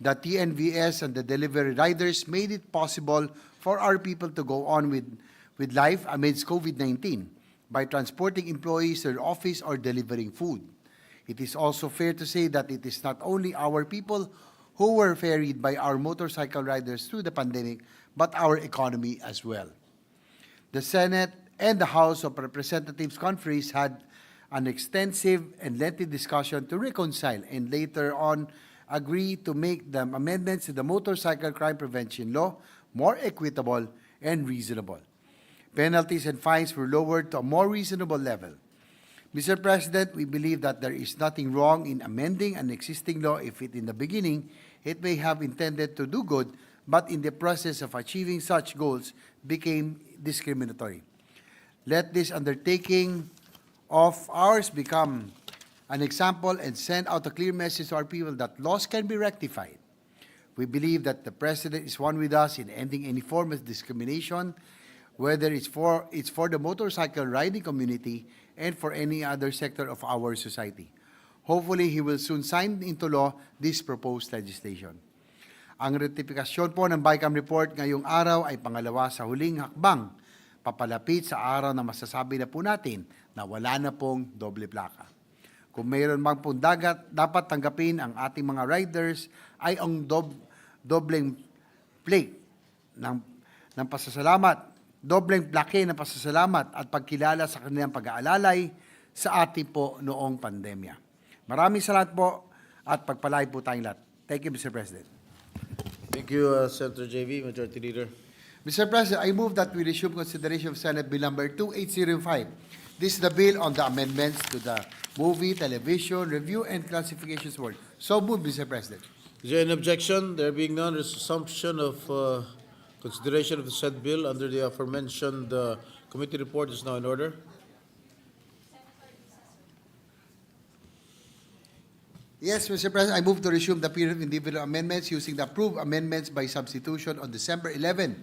The TNVS and the delivery riders made it possible for our people to go on with life amidst COVID-19 by transporting employees to their office or delivering food. It is also fair to say that it is not only our people who were ferried by our motorcycle riders through the pandemic, but our economy as well. The Senate and the House of Representatives conferees had an extensive and lengthy discussion to reconcile and later on agree to make the amendments to the Motorcycle Crime Prevention Law more equitable and reasonable. Penalties and fines were lowered to a more reasonable level. Mr. President, we believe that there is nothing wrong in amending an existing law if in the beginning it may have intended to do good, but in the process of achieving such goals became discriminatory. Let this undertaking of ours become an example and send out a clear message to our people that laws can be rectified. We believe that the President is one with us in ending any form of discrimination, whether it's for the motorcycle riding community and for any other sector of our society. Hopefully, he will soon sign into law this proposed legislation. Ang ratifikasyon po ng BICAM report ngayong araw ay pangalawa sa huling hakbang papalapit sa araw na masasabi na po natin na wala na pong doble plaka. Kung mayroon mang pong dapat tanggapin ang ating mga riders ay ang dobleng plate ng pasasalamat, dobleng plake ng pasasalamat at pagkilala sa kanilang pag-aalalay sa ating po noong pandemya. Maraming salamat po at pagpalay po tayong lahat. Thank you, Mr. President. Thank you, Senator JV, Majority Leader. Mr. President, I move that we resume consideration of Senate Bill number 2805. This is the bill on the amendments to the Movie, Television, Review, and Classifications Board. So moved, Mr. President. Is there an objection? There being none, resumption of consideration of the said bill under the aforementioned committee report is now in order. Yes, Mr. President, I move to resume the period of individual amendments using the approved amendments by substitution on December 11,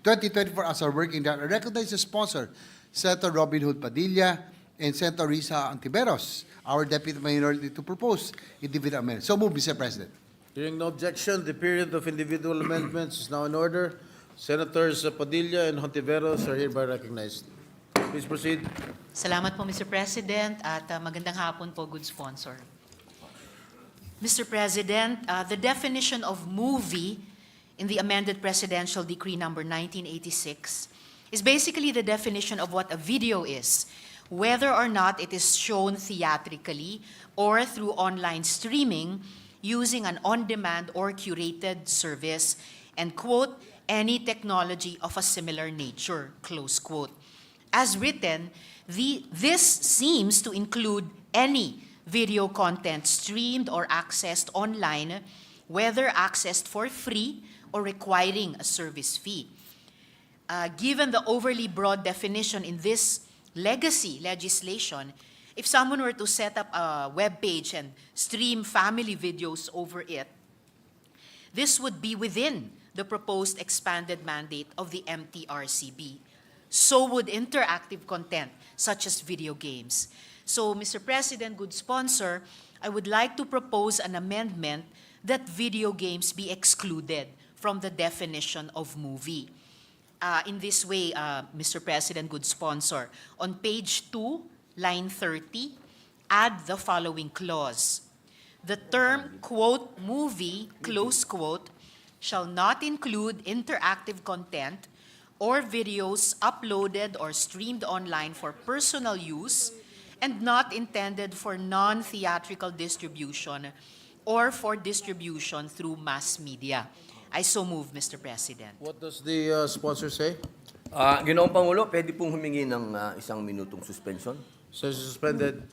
2024 as our working draft. I recognize the sponsor, Senator Robin Hood Padilla and Senator Risa Ontiveros, our deputy minority, to propose individual amendments. So move, Mr. President. Hearing no objection, the period of individual amendments is now in order. Senators Padilla and Hontiveros are hereby recognized. Please proceed. Salamat po, Mr. President, at magandang hapon po, good sponsor. Mr. President, the definition of movie in the amended Presidential Decree number 1986 is basically the definition of what a video is, whether or not it is shown theatrically or through online streaming using an on-demand or curated service, and quote, any technology of a similar nature, close quote. As written, this seems to include any video content streamed or accessed online, whether accessed for free or requiring a service fee. Given the overly broad definition in this legacy legislation, if someone were to set up a web page and stream family videos over it, this would be within the proposed expanded mandate of the MTRCB. So would interactive content, such as video games. So, Mr. President, good sponsor, I would like to propose an amendment that video games be excluded from the definition of movie. In this way, Mr. President, good sponsor, on page 2, line 30, add the following clause. The term, quote, movie, close quote, shall not include interactive content or videos uploaded or streamed online for personal use and not intended for non-theatrical distribution or for distribution through mass media. I so move, Mr. President. What does the sponsor say? Ginoong Pangulo, pwede pong humingi ng 1 minutong suspension? Says suspended.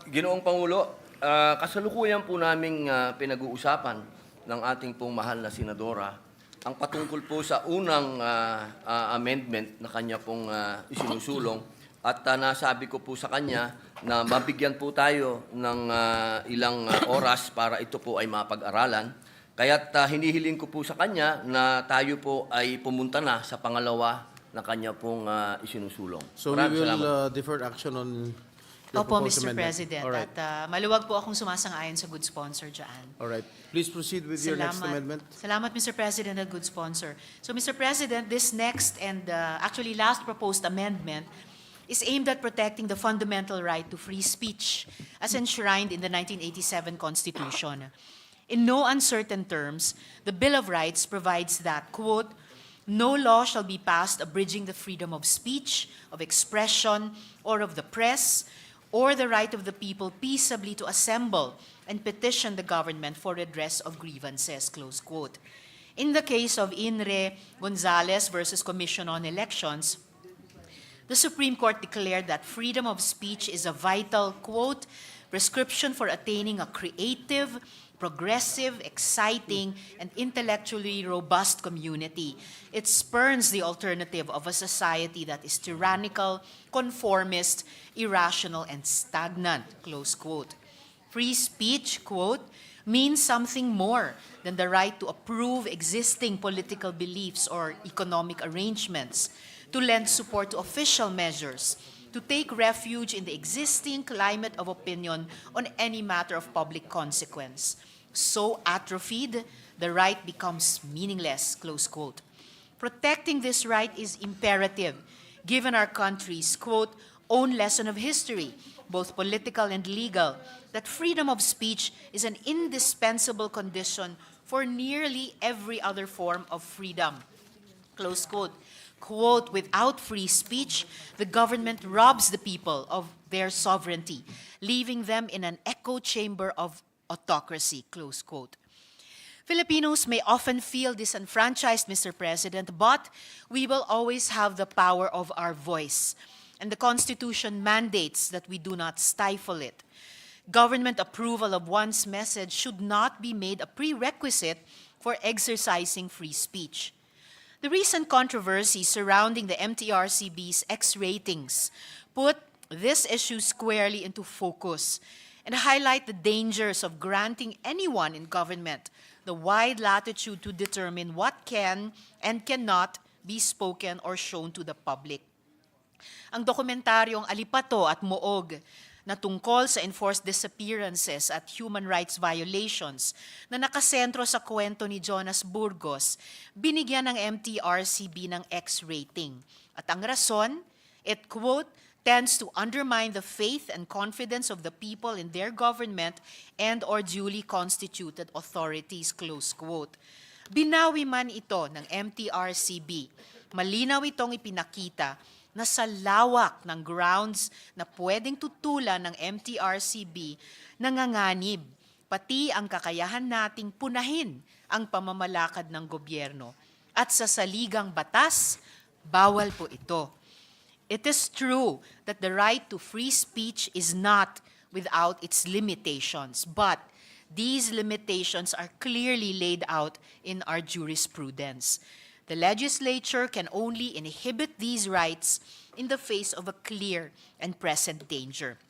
Ginoong Pangulo, kasalukuyan po naming pinag-uusapan ng ating pong mahal na senadora ang patungkol po sa unang amendment na kanya pong isinusulong at nasabi ko po sa kanya na mabigyan po tayo ng ilang oras para ito po ay mapag-aralan. Kaya't hinihiling ko po sa kanya na tayo po ay pumunta na sa pangalawa na kanya pong isinusulong. So we Maraming will salamat. defer action on your Opo, proposed Mr. amendment. President. All right. At maluwag po akong sumasang-ayon sa good sponsor dyan. All right. Please proceed with your next amendment. Salamat, Mr. President, at good sponsor. So, Mr. President, this next and actually last proposed amendment is aimed at protecting the fundamental right to free speech as enshrined in the 1987 Constitution. In no uncertain terms, the Bill of Rights provides that, quote, no law shall be passed abridging the freedom of speech, of expression, or of the press, or the right of the people peaceably to assemble and petition the government for redress of grievances, close quote. In the case of Inre Gonzalez versus Commission on Elections, the Supreme Court declared that freedom of speech is a vital, quote, prescription for attaining a creative, progressive, exciting, and intellectually robust community. It spurns the alternative of a society that is tyrannical, conformist, irrational, and stagnant, close quote. Free speech, quote, means something more than the right to approve existing political beliefs or economic arrangements, to lend support to official measures, to take refuge in the existing climate of opinion on any matter of public consequence. So atrophied, the right becomes meaningless, close quote. Protecting this right is imperative, given our country's, quote, own lesson of history, both political and legal, that freedom of speech is an indispensable condition for nearly every other form of freedom, close quote. Quote, without free speech, the government robs the people of their sovereignty, leaving them in an echo chamber of autocracy, close quote. Filipinos may often feel disenfranchised, Mr. President, but we will always have the power of our voice, and the Constitution mandates that we do not stifle it. Government approval of one's message should not be made a prerequisite for exercising free speech. The recent controversy surrounding the MTRCB's X ratings put this issue squarely into focus and highlight the dangers of granting anyone in government the wide latitude to determine what can and cannot be spoken or shown to the public. Ang dokumentaryong Alipato at Moog na tungkol sa enforced disappearances at human rights violations na nakasentro sa kwento ni Jonas Burgos, binigyan ng MTRCB ng X rating. At ang rason, it, quote, tends to undermine the faith and confidence of the people in their government and or duly constituted authorities, close quote. Binawi man ito ng MTRCB, malinaw itong ipinakita na sa lawak ng grounds na pwedeng tutulan ng MTRCB nanganganib, pati ang kakayahan nating punahin ang pamamalakad ng gobyerno. At sa saligang batas, bawal po ito. It is true that the right to free speech is not without its limitations, but these limitations are clearly laid out in our jurisprudence. The legislature can only inhibit these rights in the face of a clear and present danger.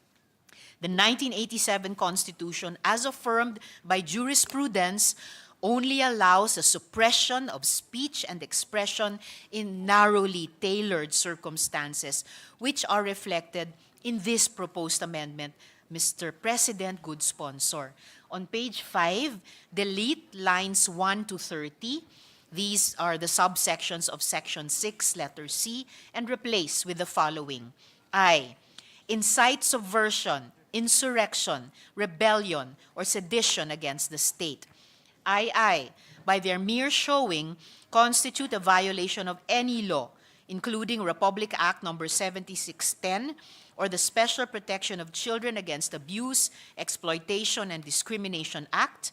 The 1987 Constitution, as affirmed by jurisprudence, only allows the suppression of speech and expression in narrowly tailored circumstances, which are reflected in this proposed amendment, Mr. President, good sponsor. On page 5, delete lines 1 to 30. These are the subsections of Section 6, letter C, and replace with the following. I, incite subversion, insurrection, rebellion, or sedition against the state. I, by their mere showing, constitute a violation of any law, including Republic Act No. 7610, or the Special Protection of Children Against Abuse, Exploitation, and Discrimination Act,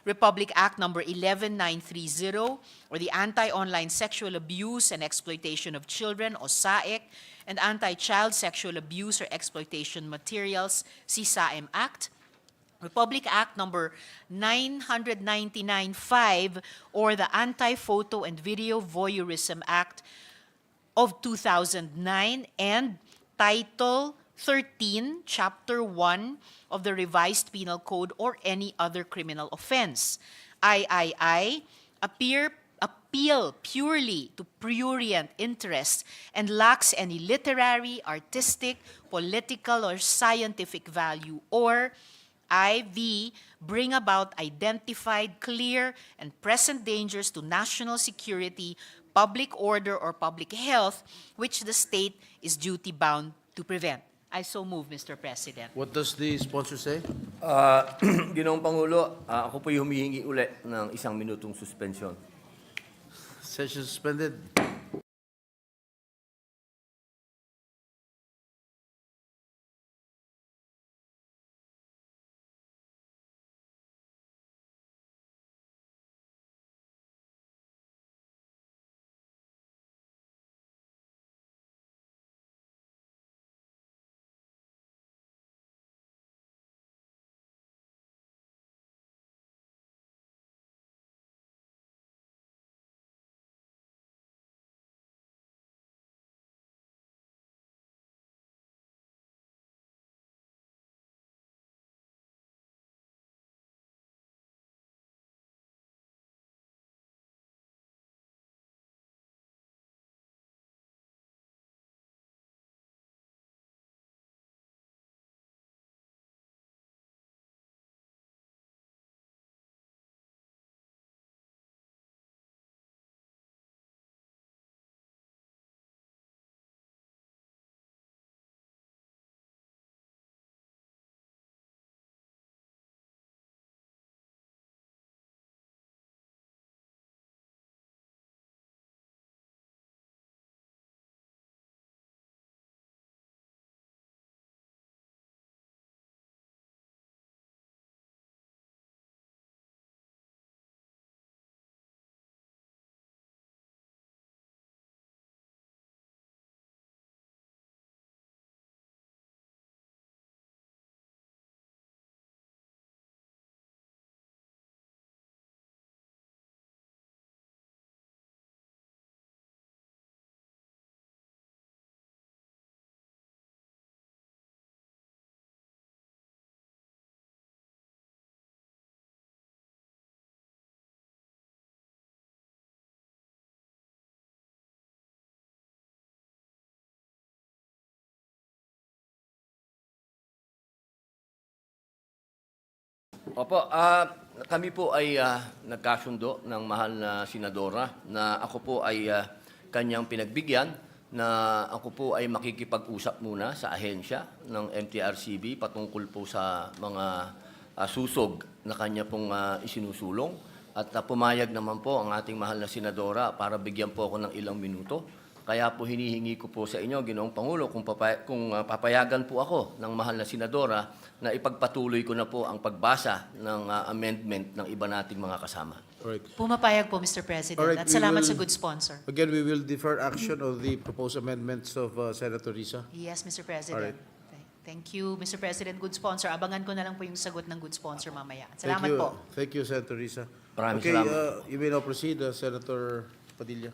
Republic Act number 11930, or the Anti-Online Sexual Abuse and Exploitation of Children, o SAEC, and Anti-Child Sexual Abuse or Exploitation Materials, CSAEM Act. Republic Act number 999-5, or the Anti-Photo and Video Voyeurism Act of 2009, and Title 13, Chapter 1 of the Revised Penal Code, or any other criminal offense. III, appeal purely to prurient interest and lacks any literary, artistic, political, or scientific value, or IV, bring about identified, clear, and present dangers to national security, public order, or public health, which the state is duty-bound to prevent. I so move, Mr. President. What does the sponsor say? Ginoong Pangulo, ako po yung humihingi ulit ng 1 minutong suspension. Session suspended. Opo, kami po ay nagkasundo ng mahal na senadora na ako po ay kanyang pinagbigyan na ako po ay makikipag-usap muna sa ahensya ng MTRCB patungkol po sa mga susog na kanya pong isinusulong. At pumayag naman po ang ating mahal na senadora para bigyan po ako ng ilang minuto. Kaya po hinihingi ko po sa inyo, Ginoong Pangulo, kung papayagan po ako ng mahal na senadora na ipagpatuloy ko na po ang pagbasa ng amendment ng iba nating mga kasama. Alright. Pumapayag po, Mr. President. Alright, At we salamat will- sa good sponsor. Again, we will defer action of the proposed amendments of Senator Risa. Yes, Mr. President. Thank you, Mr. President. Good sponsor. Abangan ko na lang po yung sagot ng good sponsor mamaya. Salamat Thank you. po. Thank you, Senator Risa. Maraming Okay, salamat. you may now proceed, Senator Padilla.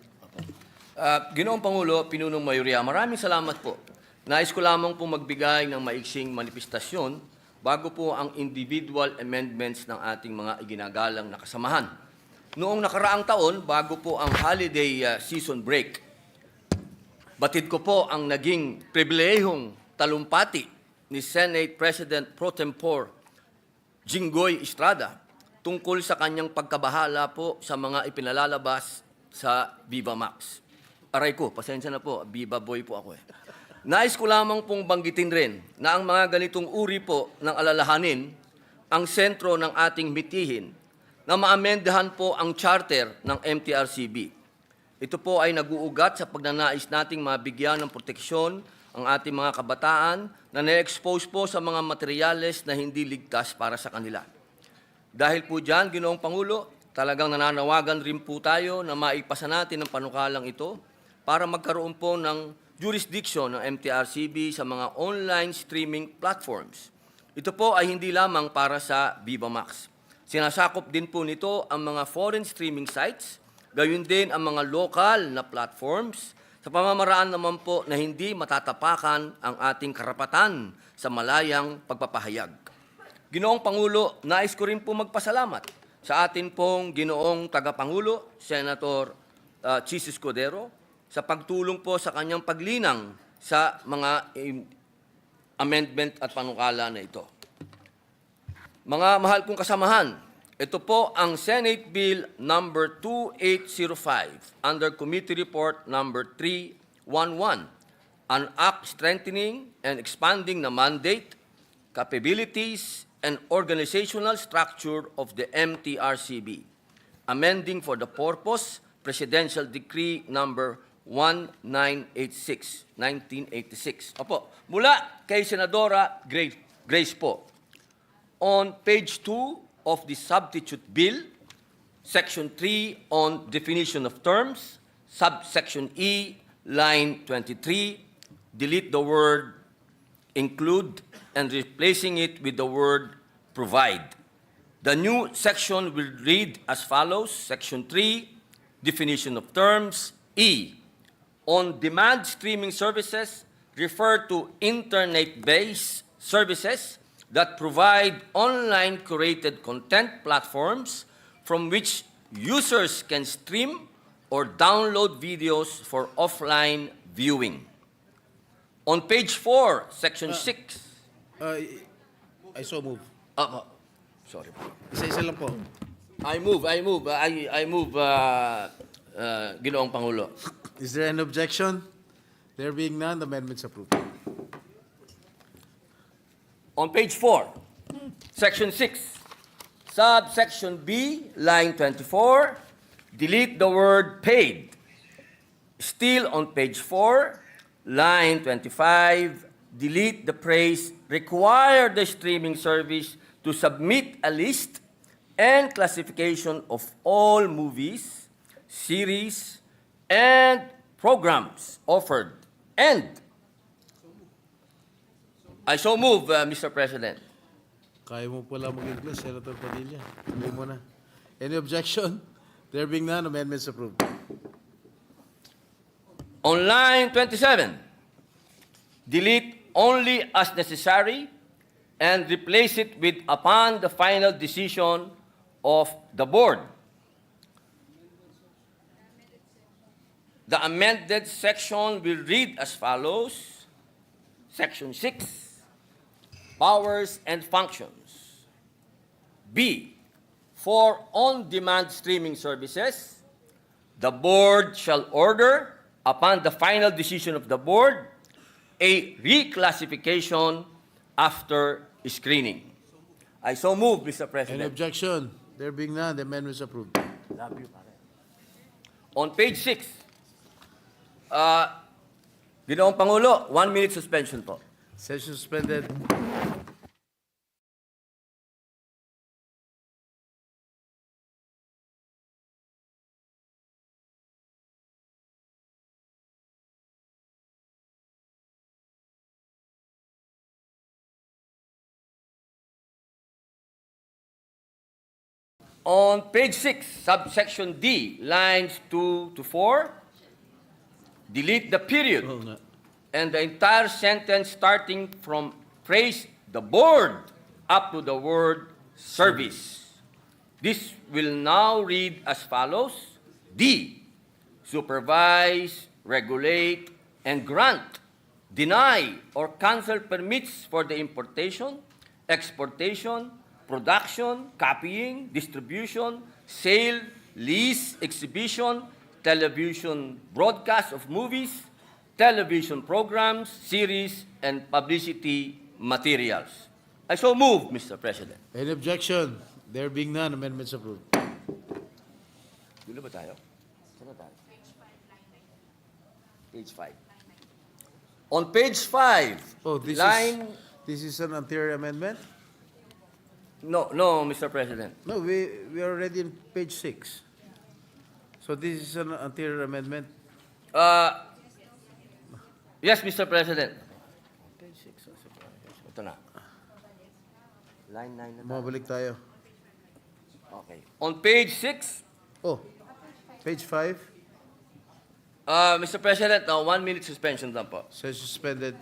Ginoong Pangulo, Pinunong Mayorya, maraming salamat po. Nais ko lamang po magbigay ng maiksing manifestasyon bago po ang individual amendments ng ating mga iginagalang na kasamahan. Noong nakaraang taon, bago po ang holiday season break, batid ko po ang naging pribilehong talumpati ni Senate President Pro Tempore Jinggoy Estrada tungkol sa kanyang pagkabahala po sa mga ipinalalabas sa Viva Max. Aray ko, pasensya na po, Viva Boy po ako eh. Nais ko lamang pong banggitin rin na ang mga ganitong uri po ng alalahanin ang sentro ng ating mitihin na maamendahan po ang charter ng MTRCB. Ito po ay naguugat sa pagnanais nating mabigyan ng proteksyon ang ating mga kabataan na na-expose po sa mga materyales na hindi ligtas para sa kanila. Dahil po dyan, Ginoong Pangulo, talagang nananawagan rin po tayo na maipasa natin ang panukalang ito para magkaroon po ng jurisdiction ng MTRCB sa mga online streaming platforms. Ito po ay hindi lamang para sa Viva Max. Sinasakop din po nito ang mga foreign streaming sites, gayon din ang mga local na platforms, sa pamamaraan naman po na hindi matatapakan ang ating karapatan sa malayang pagpapahayag. Ginoong Pangulo, nais ko rin po magpasalamat sa atin pong Ginoong Tagapangulo, Senator Chis Escudero, sa pagtulong po sa kanyang paglinang sa mga amendment at panukala na ito. Mga mahal kong kasamahan, ito po ang Senate Bill number 2805 under Committee Report number 311, an act strengthening and expanding the mandate, capabilities, and organizational structure of the MTRCB, amending for the purpose Presidential Decree number 1986, 1986. Opo, mula kay Senadora Grace po. On page 2 of the substitute bill, section 3 on definition of terms, subsection E, line 23, delete the word include and replacing it with the word provide. The new section will read as follows, section 3, definition of terms, E, on-demand streaming services refer to internet-based services that provide online curated content platforms from which users can stream or download videos for offline viewing. On page 4, section 6. I so move. Sorry po. Isa-isa lang po. I move, Ginoong Pangulo. Is there an objection? There being none, the amendment's approved. On page 4, section 6, subsection B, line 24, delete the word paid. Still on page 4, line 25, delete the phrase require the streaming service to submit a list and classification of all movies, series, and programs offered. And I so move, Mr. President. Kaya mo pala mag-English, Senator Padilla. Hindi mo na. Any objection? There being none, amendments approved. On line 27, delete only as necessary and replace it with upon the final decision of the board. The amended section will read as follows. Section 6, powers and functions. B, for on-demand streaming services, the board shall order, upon the final decision of the board, a reclassification after screening. I so move, Mr. President. Any objection? There being none, the amendment is approved. On page 6, Ginoong Pangulo, 1 minute suspension po. Session suspended. On page 6, subsection D, lines 2 to 4, delete the period Oo nga. and the entire sentence starting from phrase the board up to the word service. This will now read as follows. D, supervise, regulate, and grant, deny, or cancel permits for the importation, exportation, production, copying, distribution, sale, lease, exhibition, television broadcast of movies, television programs, series, and publicity materials. I so move, Mr. President. Any objection? There being none, amendments approved. Dulo ba tayo? Saan na tayo? Page 5. On page 5, Oh, this line... is an anterior amendment? No, no, Mr. President. No, we are already in page 6. So this is an anterior amendment. Yes, Mr. President. Page 6. Ito na. Line 9 na tayo. Mabalik tayo. Okay. On page 6, Oh, page 5 Mr. President, 1 minute suspension lang po. says suspended.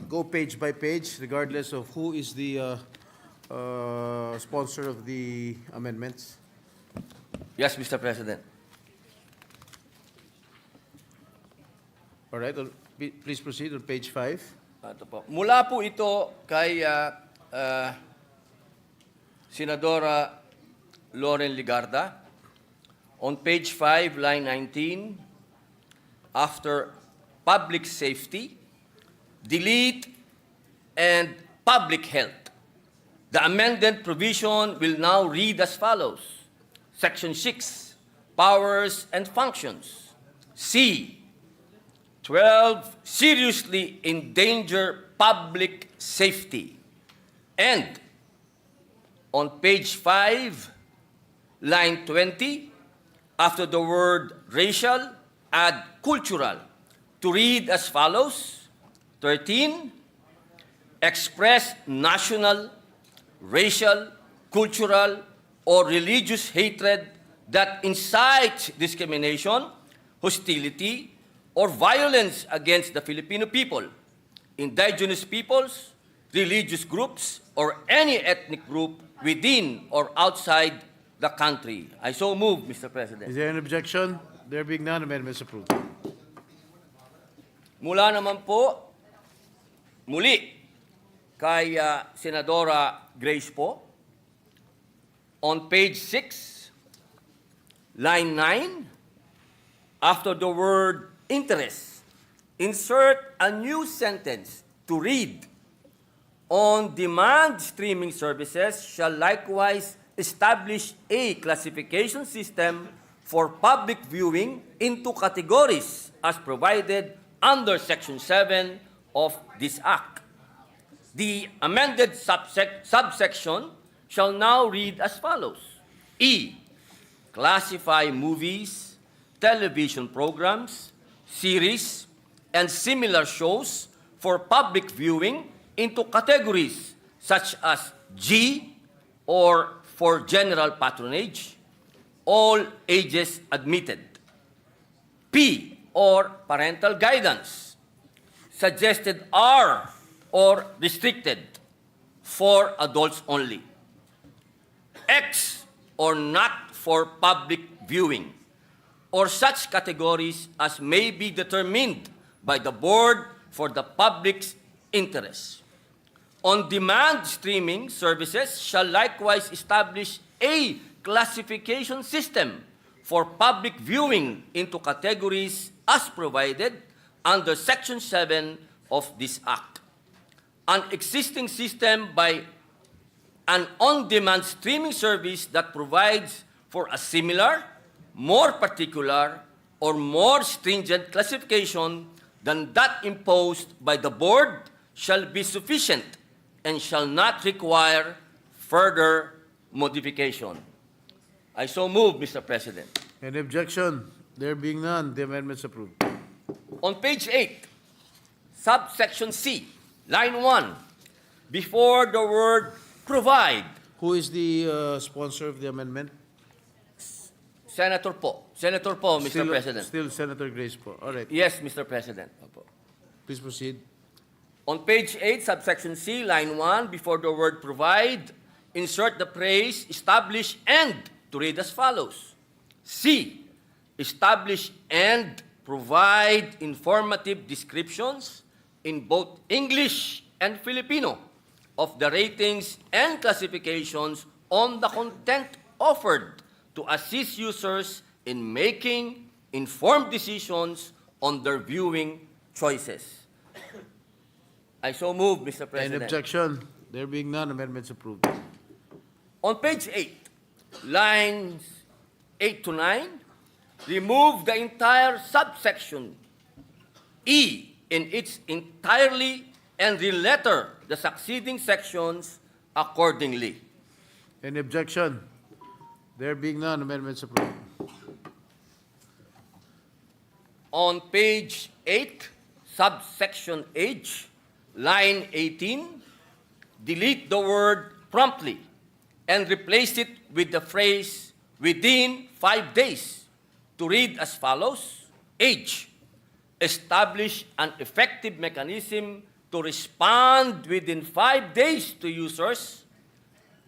Go page by page, regardless of who is the sponsor of the amendments. Yes, Mr. President. All right, please proceed on page 5. Ito po. Mula po ito kay Senadora Loren Ligarda. On page 5, line 19, after public safety, delete and public health. The amended provision will now read as follows. Section 6, powers and functions. C, 12, seriously endanger public safety. And on page 5, line 20, after the word racial, add cultural to read as follows. 13, express national, racial, cultural, or religious hatred that incites discrimination, hostility, or violence against the Filipino people, indigenous peoples, religious groups, or any ethnic group within or outside the country. I so move, Mr. President. Is there an objection? There being none, amendment is approved. Mula naman po, muli, kay Senadora Grace po, on page 6, line 9, after the word interest, insert a new sentence to read, on-demand streaming services shall likewise establish a classification system for public viewing into categories as provided under Section 7 of this Act. The amended subsection shall now read as follows. E, classify movies, television programs, series, and similar shows for public viewing into categories such as G, or for general patronage, all ages admitted. P, or parental guidance, suggested are or restricted for adults only. X, or not for public viewing, or such categories as may be determined by the board for the public's interest. On-demand streaming services shall likewise establish a classification system for public viewing into categories as provided under Section 7 of this Act. An existing system by an on-demand streaming service that provides for a similar, more particular, or more stringent classification than that imposed by the board shall be sufficient and shall not require further modification. I so move, Mr. President. Any objection? There being none, the amendment is approved. On page 8, subsection C, line 1, before the word provide. Who is the sponsor of the amendment? Senator po, Mr. President. Still Senator Grace po. All right. Yes, Mr. President. Opo. Please proceed. On page 8, subsection C, line 1, before the word provide, insert the phrase establish and to read as follows. C, establish and provide informative descriptions in both English and Filipino of the ratings and classifications on the content offered to assist users in making informed decisions on their viewing choices. I so move, Mr. Any President. objection? There being none, amendments approved. On page 8, lines 8 to 9, remove the entire subsection E in its entirely and re-letter the succeeding sections accordingly. Any objection? There being none, amendments approved. On page 8, subsection H, line 18, delete the word promptly and replace it with the phrase within 5 days to read as follows. H, establish an effective mechanism to respond within 5 days to users'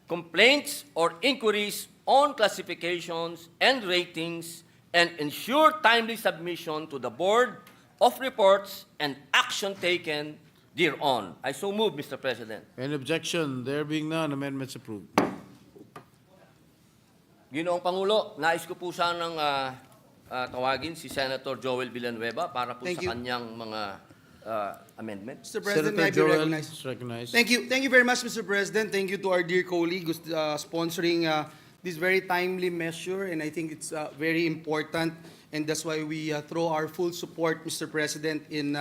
complaints or inquiries on classifications and ratings and ensure timely submission to the Board of Reports and action taken thereon. I so move, Mr. President. Any objection? There being none, amendments approved. Ginoong Pangulo, nais ko po sanang tawagin si Senator Joel Villanueva para po Thank sa you. kanyang mga amendments. Mr. President, may I be Senator Joel recognized? is recognized. Thank you. Thank you very much, Mr. President. Thank you to our dear colleague who's sponsoring this very timely measure, and I think it's very important, and that's why we throw our full support, Mr. President, in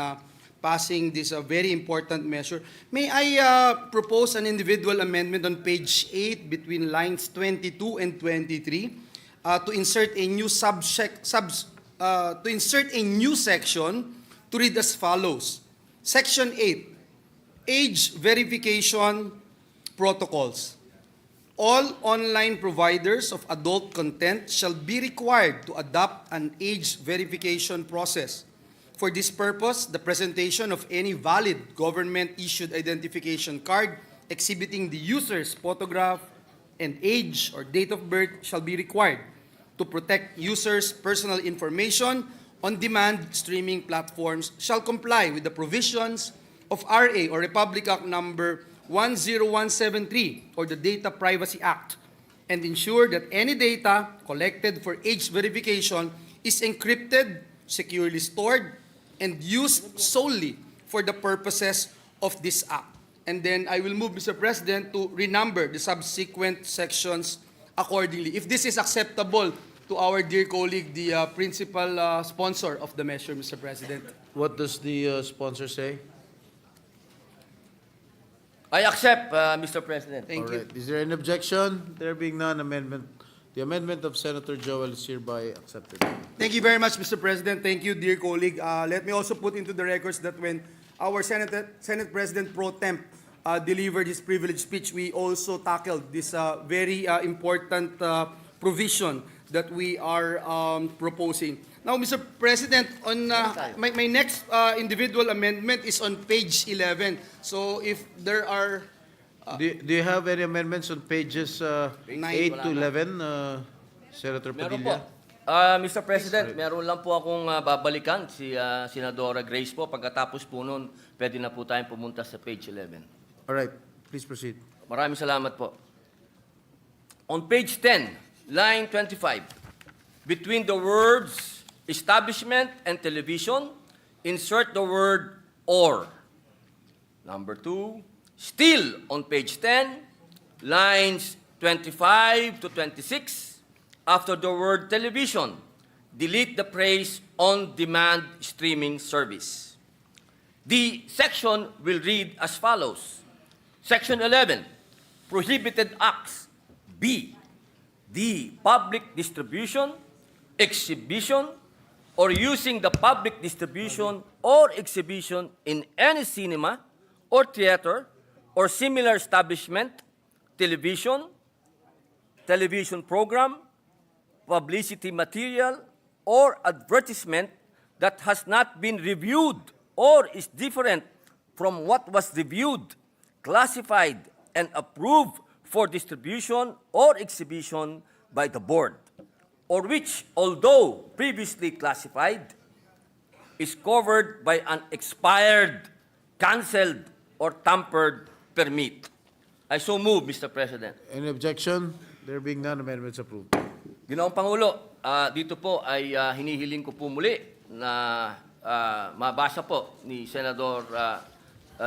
passing this very important measure. May I propose an individual amendment on page 8 between lines 22 and 23 to insert a new section to read as follows. Section 8, age verification protocols. All online providers of adult content shall be required to adopt an age verification process. For this purpose, the presentation of any valid government-issued identification card exhibiting the user's photograph and age or date of birth shall be required to protect users' personal information. On-demand streaming platforms shall comply with the provisions of RA or Republic Act number 10173 or the Data Privacy Act and ensure that any data collected for age verification is encrypted, securely stored, and used solely for the purposes of this act. And then I will move, Mr. President, to renumber the subsequent sections accordingly. If this is acceptable to our dear colleague, the principal sponsor of the measure, Mr. President. What does the sponsor say? I accept, Mr. President. Thank All you. right. Is there any objection? There being none, the amendment of Senator Joel is hereby accepted. Thank you very much, Mr. President. Thank you, dear colleague. Let me also put into the records that when our Senate President Pro Temp delivered his privileged speech, we also tackled this very important provision that we are proposing. Now, Mr. President, on my next individual amendment is on page 11. So if there are... Do you have any amendments on pages 8 to 11, Senator Meron Padilla? po. Mr. President, meron lang po akong babalikan si Senadora Grace po. Pagkatapos po nun, pwede na po tayong pumunta sa page 11. All right. Please proceed. Maraming salamat po. On page 10, line 25, between the words establishment and television, insert the word or. Number 2, still on page 10, lines 25 to 26, after the word television, delete the phrase on-demand streaming service. The section will read as follows. Section 11, prohibited acts. B, the public distribution, exhibition, or using the public distribution or exhibition in any cinema or theater or similar establishment, television program, publicity material or advertisement that has not been reviewed or is different from what was reviewed, classified, and approved for distribution or exhibition by the board, or which, although previously classified, is covered by an expired, canceled, or tampered permit. I so move, Mr. President. Any objection? There being none, amendments approved. Ginoong Pangulo, dito po ay hinihiling ko po muli na mabasa po ni Senador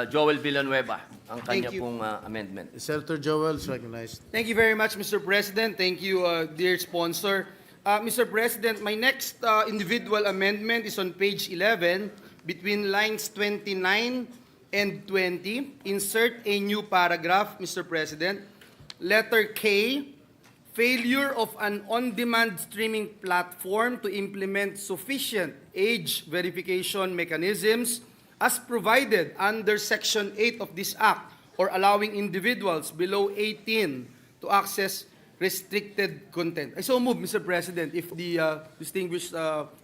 Joel Villanueva ang kanya Thank you. pong amendment. Senator Joel is recognized. Thank you very much, Mr. President. Thank you, dear sponsor. Mr. President, my next individual amendment is on page 11, between lines 29 and 20. Insert a new paragraph, Mr. President. Letter K, failure of an on-demand streaming platform to implement sufficient age verification mechanisms as provided under Section 8 of this Act, or allowing individuals below 18 to access restricted content. I so move, Mr. President, if the distinguished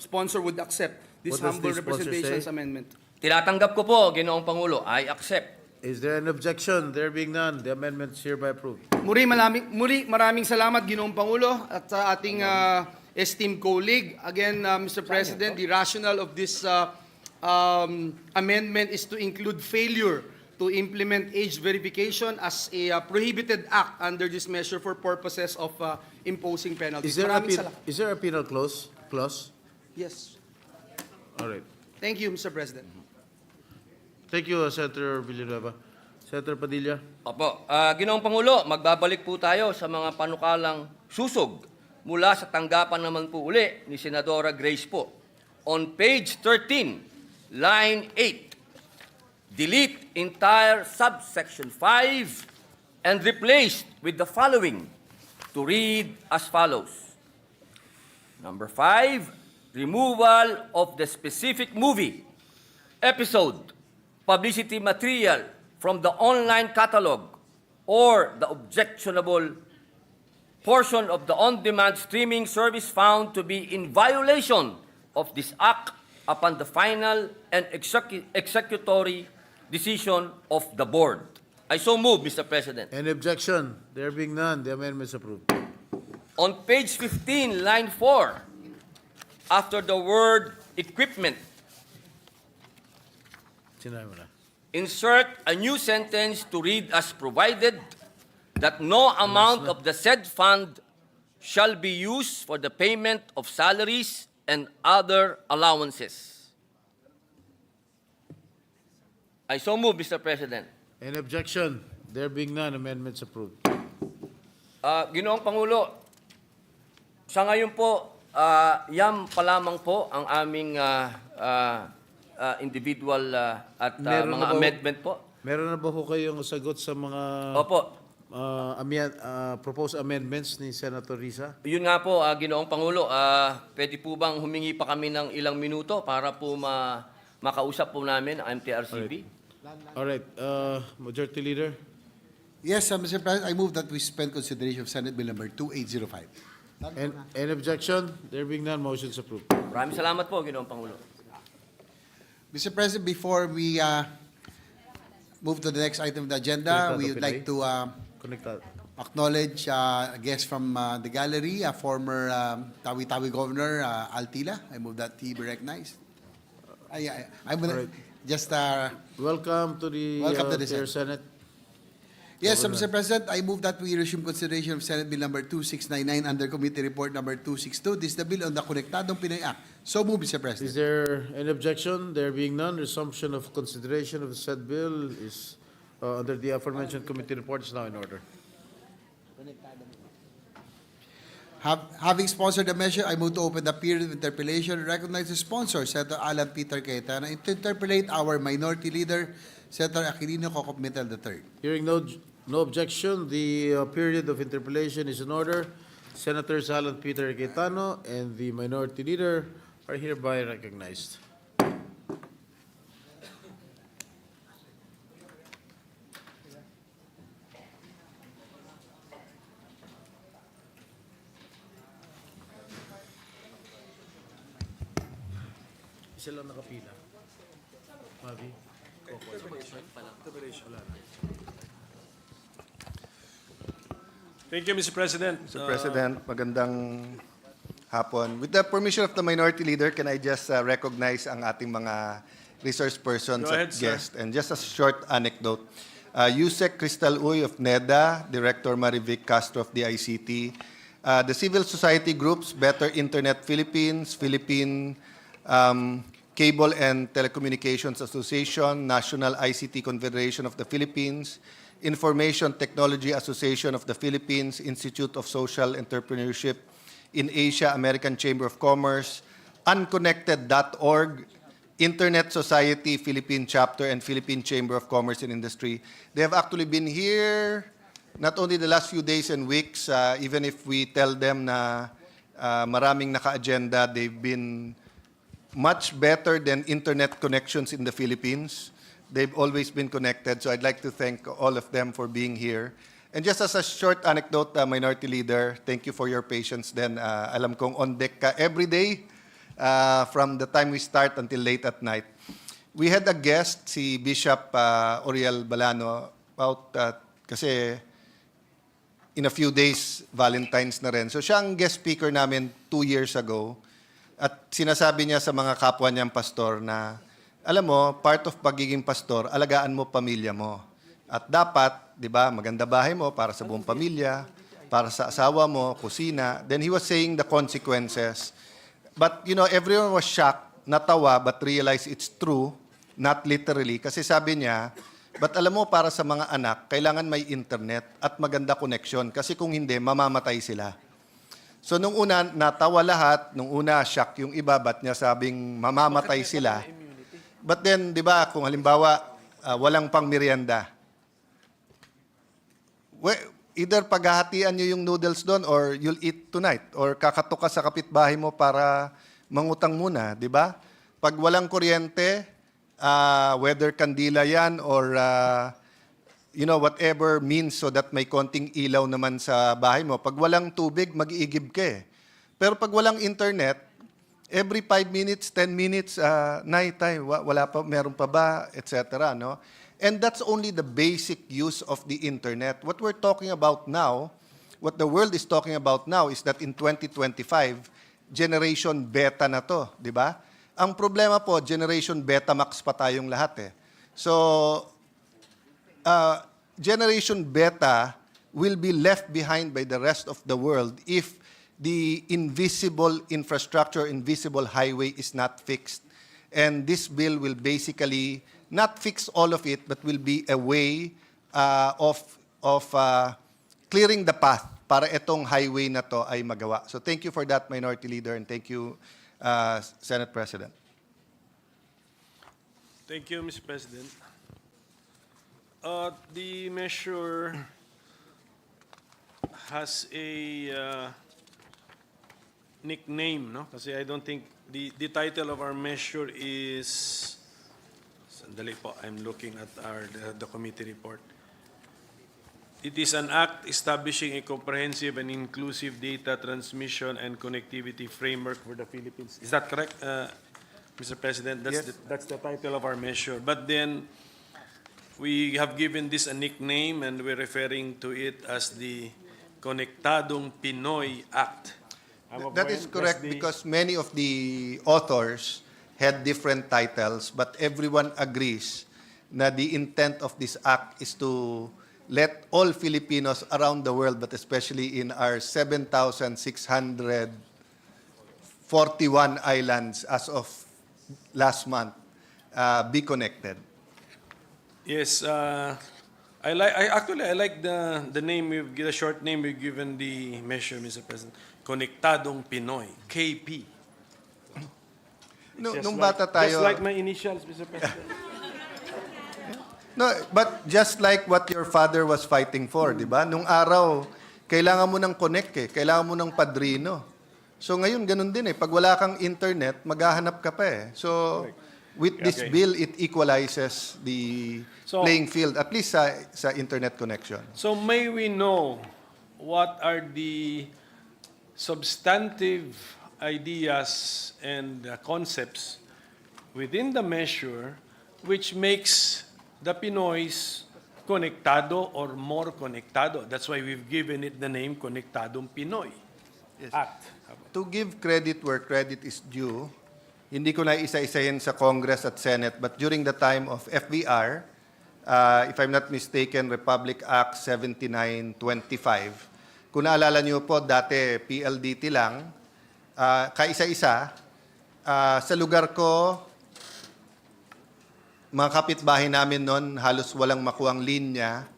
sponsor would accept this What does humble the sponsor representation's say? amendment. Tinatanggap ko po, Ginoong Pangulo, I accept. Is there an objection? There being none, the amendment is hereby approved. Muli maraming salamat, Ginoong Pangulo, at sa ating esteemed colleague. Again, Mr. President, the rationale of this amendment is to include failure to implement age verification as a prohibited act under this measure for purposes of imposing penalties. Maraming salamat. Is there a penal clause? Yes. All right. Thank you, Mr. President. Thank you, Senator Villanueva. Senator Padilla. Opo, Ginoong Pangulo, magbabalik po tayo sa mga panukalang susog mula sa tanggapan naman po uli ni Senadora Grace po. On page 13, line 8, delete entire subsection 5 and replace with the following to read as follows. Number 5, removal of the specific movie, episode, publicity material from the online catalog or the objectionable portion of the on-demand streaming service found to be in violation of this act upon the final and executory decision of the board. I so move, Mr. President. Any objection? There being none, the amendment is approved. On page 15, line 4, after the word equipment, Sinabi mo na. insert a new sentence to read as provided that no amount of the said fund shall be used for the payment of salaries and other allowances. I so move, Mr. President. Any objection? There being none, amendment is approved. Ginoong Pangulo, sa ngayon po, yan pa lamang po ang aming individual at Meron mga na ba- amendment po. Meron na ba ho kayong sagot sa mga Opo, proposed amendments ni Senator Risa? yun nga po, Ginoong Pangulo, pwede po bang humingi pa kami ng ilang minuto para po makausap po namin ang MTRCB? Alright, Majority Leader. Yes, Mr. President, I move that we suspend consideration of Senate Bill number 2805. Any objection? There being none, motion is approved. Maraming salamat po, Ginoong Pangulo. Mr. President, before we move to the next item of the agenda, we would like to ConnectAD. acknowledge a guest from the gallery, a former Tawi-Tawi Governor, Altila. I move that he be recognized. I'm gonna just Welcome to the Dear Senate. yes, Mr. President, I move that we resume consideration of Senate Bill number 2699 under Committee Report number 262. This is the bill on the ConnectAD Pinoy Act. So move, Mr. President. Is there any objection? There being none, resumption of consideration of the said bill is under the aforementioned committee report is now in order. Having sponsored the measure, I move to open the period of interpellation and recognize the sponsor, Senator Alan Peter Cayetano, and to interpellate our minority leader, Senator Aquilino Cooperative III. Hearing no objection, the period of interpellation is in order. Senators Alan Peter Cayetano and the minority leader are hereby recognized. Isa lang nakapila. Mavi? Thank you, Mr. President. Mr. President, magandang hapon. With the permission of the Minority Leader, can I just recognize ang ating mga resource persons Go ahead, at sir. guests? And just a short anecdote. Yusek Cristal Uy of NEDA, Director Marivic Castro of the ICT, the civil society groups, Better Internet Philippines, Philippine Cable and Telecommunications Association, National ICT Confederation of the Philippines, Information Technology Association of the Philippines, Institute of Social Entrepreneurship in Asia, American Chamber of Commerce, unconnected.org, Internet Society Philippine Chapter, and Philippine Chamber of Commerce and Industry. They have actually been here not only the last few days and weeks, even if we tell them na maraming naka-agenda, they've been much better than internet connections in the Philippines. They've always been connected, so I'd like to thank all of them for being here. And just as a short anecdote, Minority Leader, thank you for your patience then. Alam kong on deck ka every day from the time we start until late at night. We had a guest, si Bishop Oriel Balano, about, kasi in a few days, Valentine's na rin. So siya ang guest speaker namin 2 years ago. At sinasabi niya sa mga kapwa niyang pastor na, alam mo, part of pagiging pastor, alagaan mo pamilya mo. At dapat, di ba, maganda bahay mo para sa buong pamilya, para sa asawa mo, kusina. Then he was saying the consequences. But, you know, everyone was shocked, natawa, but realized it's true, not literally. Kasi sabi niya, but alam mo, para sa mga anak, kailangan may internet at maganda connection. Kasi kung hindi, mamamatay sila. So nung una, natawa lahat. Nung una, shock yung iba. Ba't niya sabing mamamatay sila? But then, di ba, kung halimbawa, walang pang merienda. Either paghahatian nyo yung noodles doon or you'll eat tonight. Or kakatok ka sa kapitbahay mo para mangutang muna, di ba? Pag walang kuryente, whether kandila yan or you know, whatever means so that may konting ilaw naman sa bahay mo. Pag walang tubig, mag-iigib ka eh. Pero pag walang internet, every 5 minutes, 10 minutes, night time, wala pa, meron pa ba, etc. No? And that's only the basic use of the internet. What we're talking about now, what the world is talking about now is that in 2025, generation beta na to, di ba? Ang problema po, generation beta max pa tayong lahat eh. So, generation beta will be left behind by the rest of the world if the invisible infrastructure, invisible highway is not fixed. And this bill will basically not fix all of it, but will be a way of clearing the path para itong highway na to ay magawa. So thank you for that, Minority Leader, and thank you, Senate President. Thank you, Mr. President. The measure has a nickname, no? Kasi I don't think the title of our measure is. Sandali po, I'm looking at the committee report. It is an act establishing a comprehensive and inclusive data transmission and connectivity framework for the Philippines. Is that correct, Mr. President? That's the title of our measure. But then we have given this a nickname and we're referring to it as the ConnectAD Pinoy Act. That is correct because many of the authors had different titles, but everyone agrees na the intent of this act is to let all Filipinos around the world, but especially in our 7,641 islands as of last month, be connected. Yes, I like the name the short name we've given the measure, Mr. President. ConnectAD Pinoy, KP. No, Just nung like- bata tayo, Just like my initials, Mr. President. no, but just like what your father was fighting for, di ba? Nung araw, kailangan mo ng connect eh, kailangan mo ng padrino. So ngayon, ganun din eh. Pag wala kang internet, maghahanap ka pa eh. So with this Okay. bill, it equalizes the So- playing field, at least sa internet connection. So may we know what are the substantive ideas and concepts within the measure which makes the Pinoys conectado or more conectado. That's why we've given it the name Conectadong Pinoy Act. To give credit where credit is due, hindi ko na isa-isahin sa Congress at Senate, but during the time of FBR, if I'm not mistaken, Republic Act 7925, kung naalala niyo po, dati PLDT lang, kaisa-isa, sa lugar ko, mga kapitbahay namin noon, halos walang makuhang linya.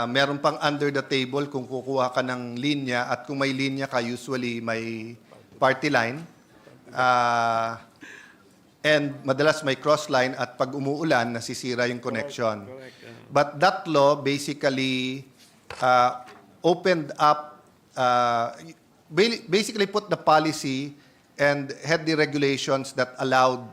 Meron pang under the table kung kukuha ka ng linya, at kung may linya ka, usually may party line. And madalas may cross line, at pag umuulan, nasisira yung connection. But that law basically opened up, basically put the policy and had the regulations that allowed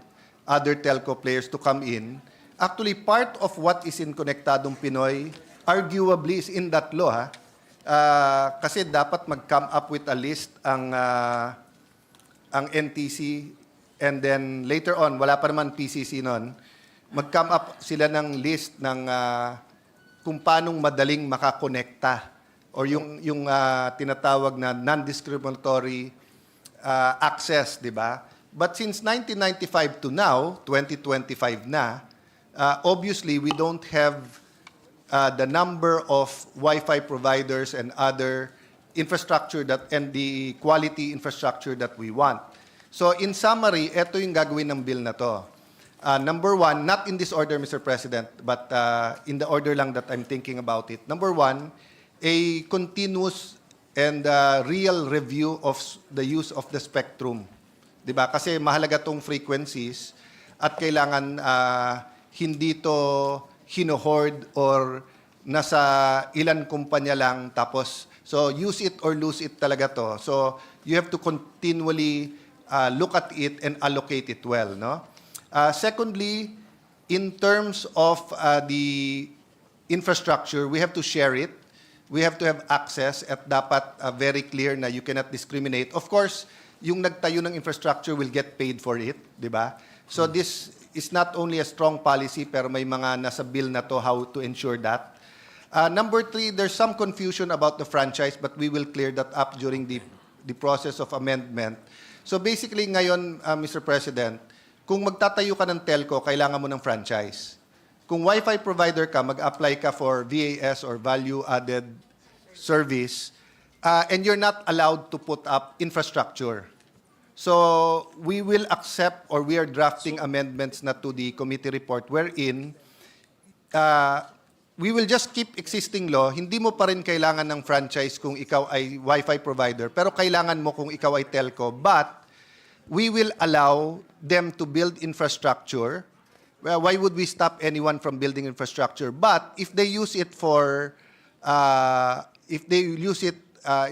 other telco players to come in. Actually, part of what is in ConnectAD Pinoy, arguably, is in that law. Kasi dapat mag-come up with a list ang NTC, and then later on, wala pa naman PCC nun, mag-come up sila ng list ng kung paanong madaling makakonekta, or yung tinatawag na non-discriminatory access, di ba? But since 1995 to now, 2025 na, obviously we don't have the number of Wi-Fi providers and other infrastructure and the quality infrastructure that we want. So in summary, ito yung gagawin ng bill na to. Number one, not in this order, Mr. President, but in the order lang that I'm thinking about it. Number one, a continuous and real review of the use of the spectrum. Diba? Kasi mahalaga tong frequencies, at kailangan hindi to hinohoard or nasa ilan kumpanya lang, tapos so use it or lose it talaga to. So you have to continually look at it and allocate it well, no? Secondly, in terms of the infrastructure, we have to share it. We have to have access, at dapat very clear na you cannot discriminate. Of course, yung nagtayo ng infrastructure will get paid for it, di ba? So this is not only a strong policy, pero may mga nasa bill na to how to ensure that. Number three, there's some confusion about the franchise, but we will clear that up during the process of amendment. So basically ngayon, Mr. President, kung magtatayo ka ng telco, kailangan mo ng franchise. Kung Wi-Fi provider ka, mag-apply ka for VAS or value-added service, and you're not allowed to put up infrastructure. So we will accept, or we are drafting amendments na to the committee report wherein we will just keep existing law. Hindi mo pa rin kailangan ng franchise kung ikaw ay Wi-Fi provider, pero kailangan mo kung ikaw ay telco. But we will allow them to build infrastructure. Well, why would we stop anyone from building infrastructure? But if they use it for, in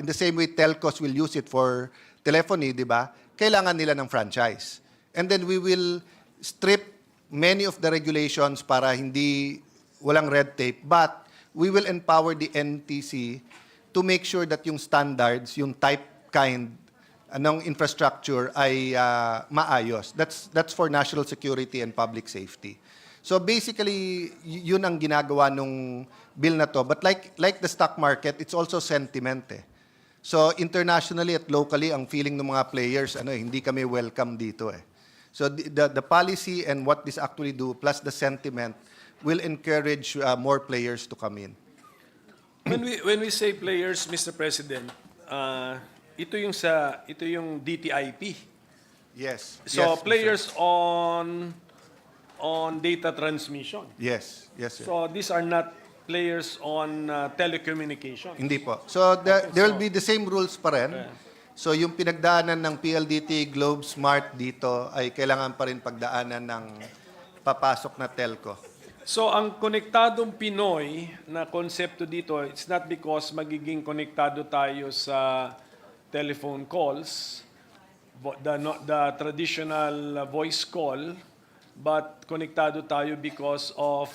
the same way telcos will use it for telephony, di ba? Kailangan nila ng franchise. And then we will strip many of the regulations para hindi walang red tape, but we will empower the NTC to make sure that yung standards, yung type kind ng infrastructure ay maayos. That's for national security and public safety. So basically, yun ang ginagawa nung bill na to. But like the stock market, it's also sentiment eh. So internationally at locally, ang feeling ng mga players, hindi kami welcome dito eh. So the policy and what this actually do, plus the sentiment, will encourage more players to come in. When we say players, Mr. President, ito yung DTIP. Yes. So yes, players on data transmission. Yes. Yes, sir. So these are not players on telecommunication. Hindi po. So there will be the same rules pa rin. So yung pinagdaanan ng PLDT, Globe, Smart dito ay kailangan pa rin pagdaanan ng papasok na telco. So ang konektadong Pinoy na konsepto dito, it's not because magiging konektado tayo sa telephone calls, the traditional voice call, but konektado tayo because of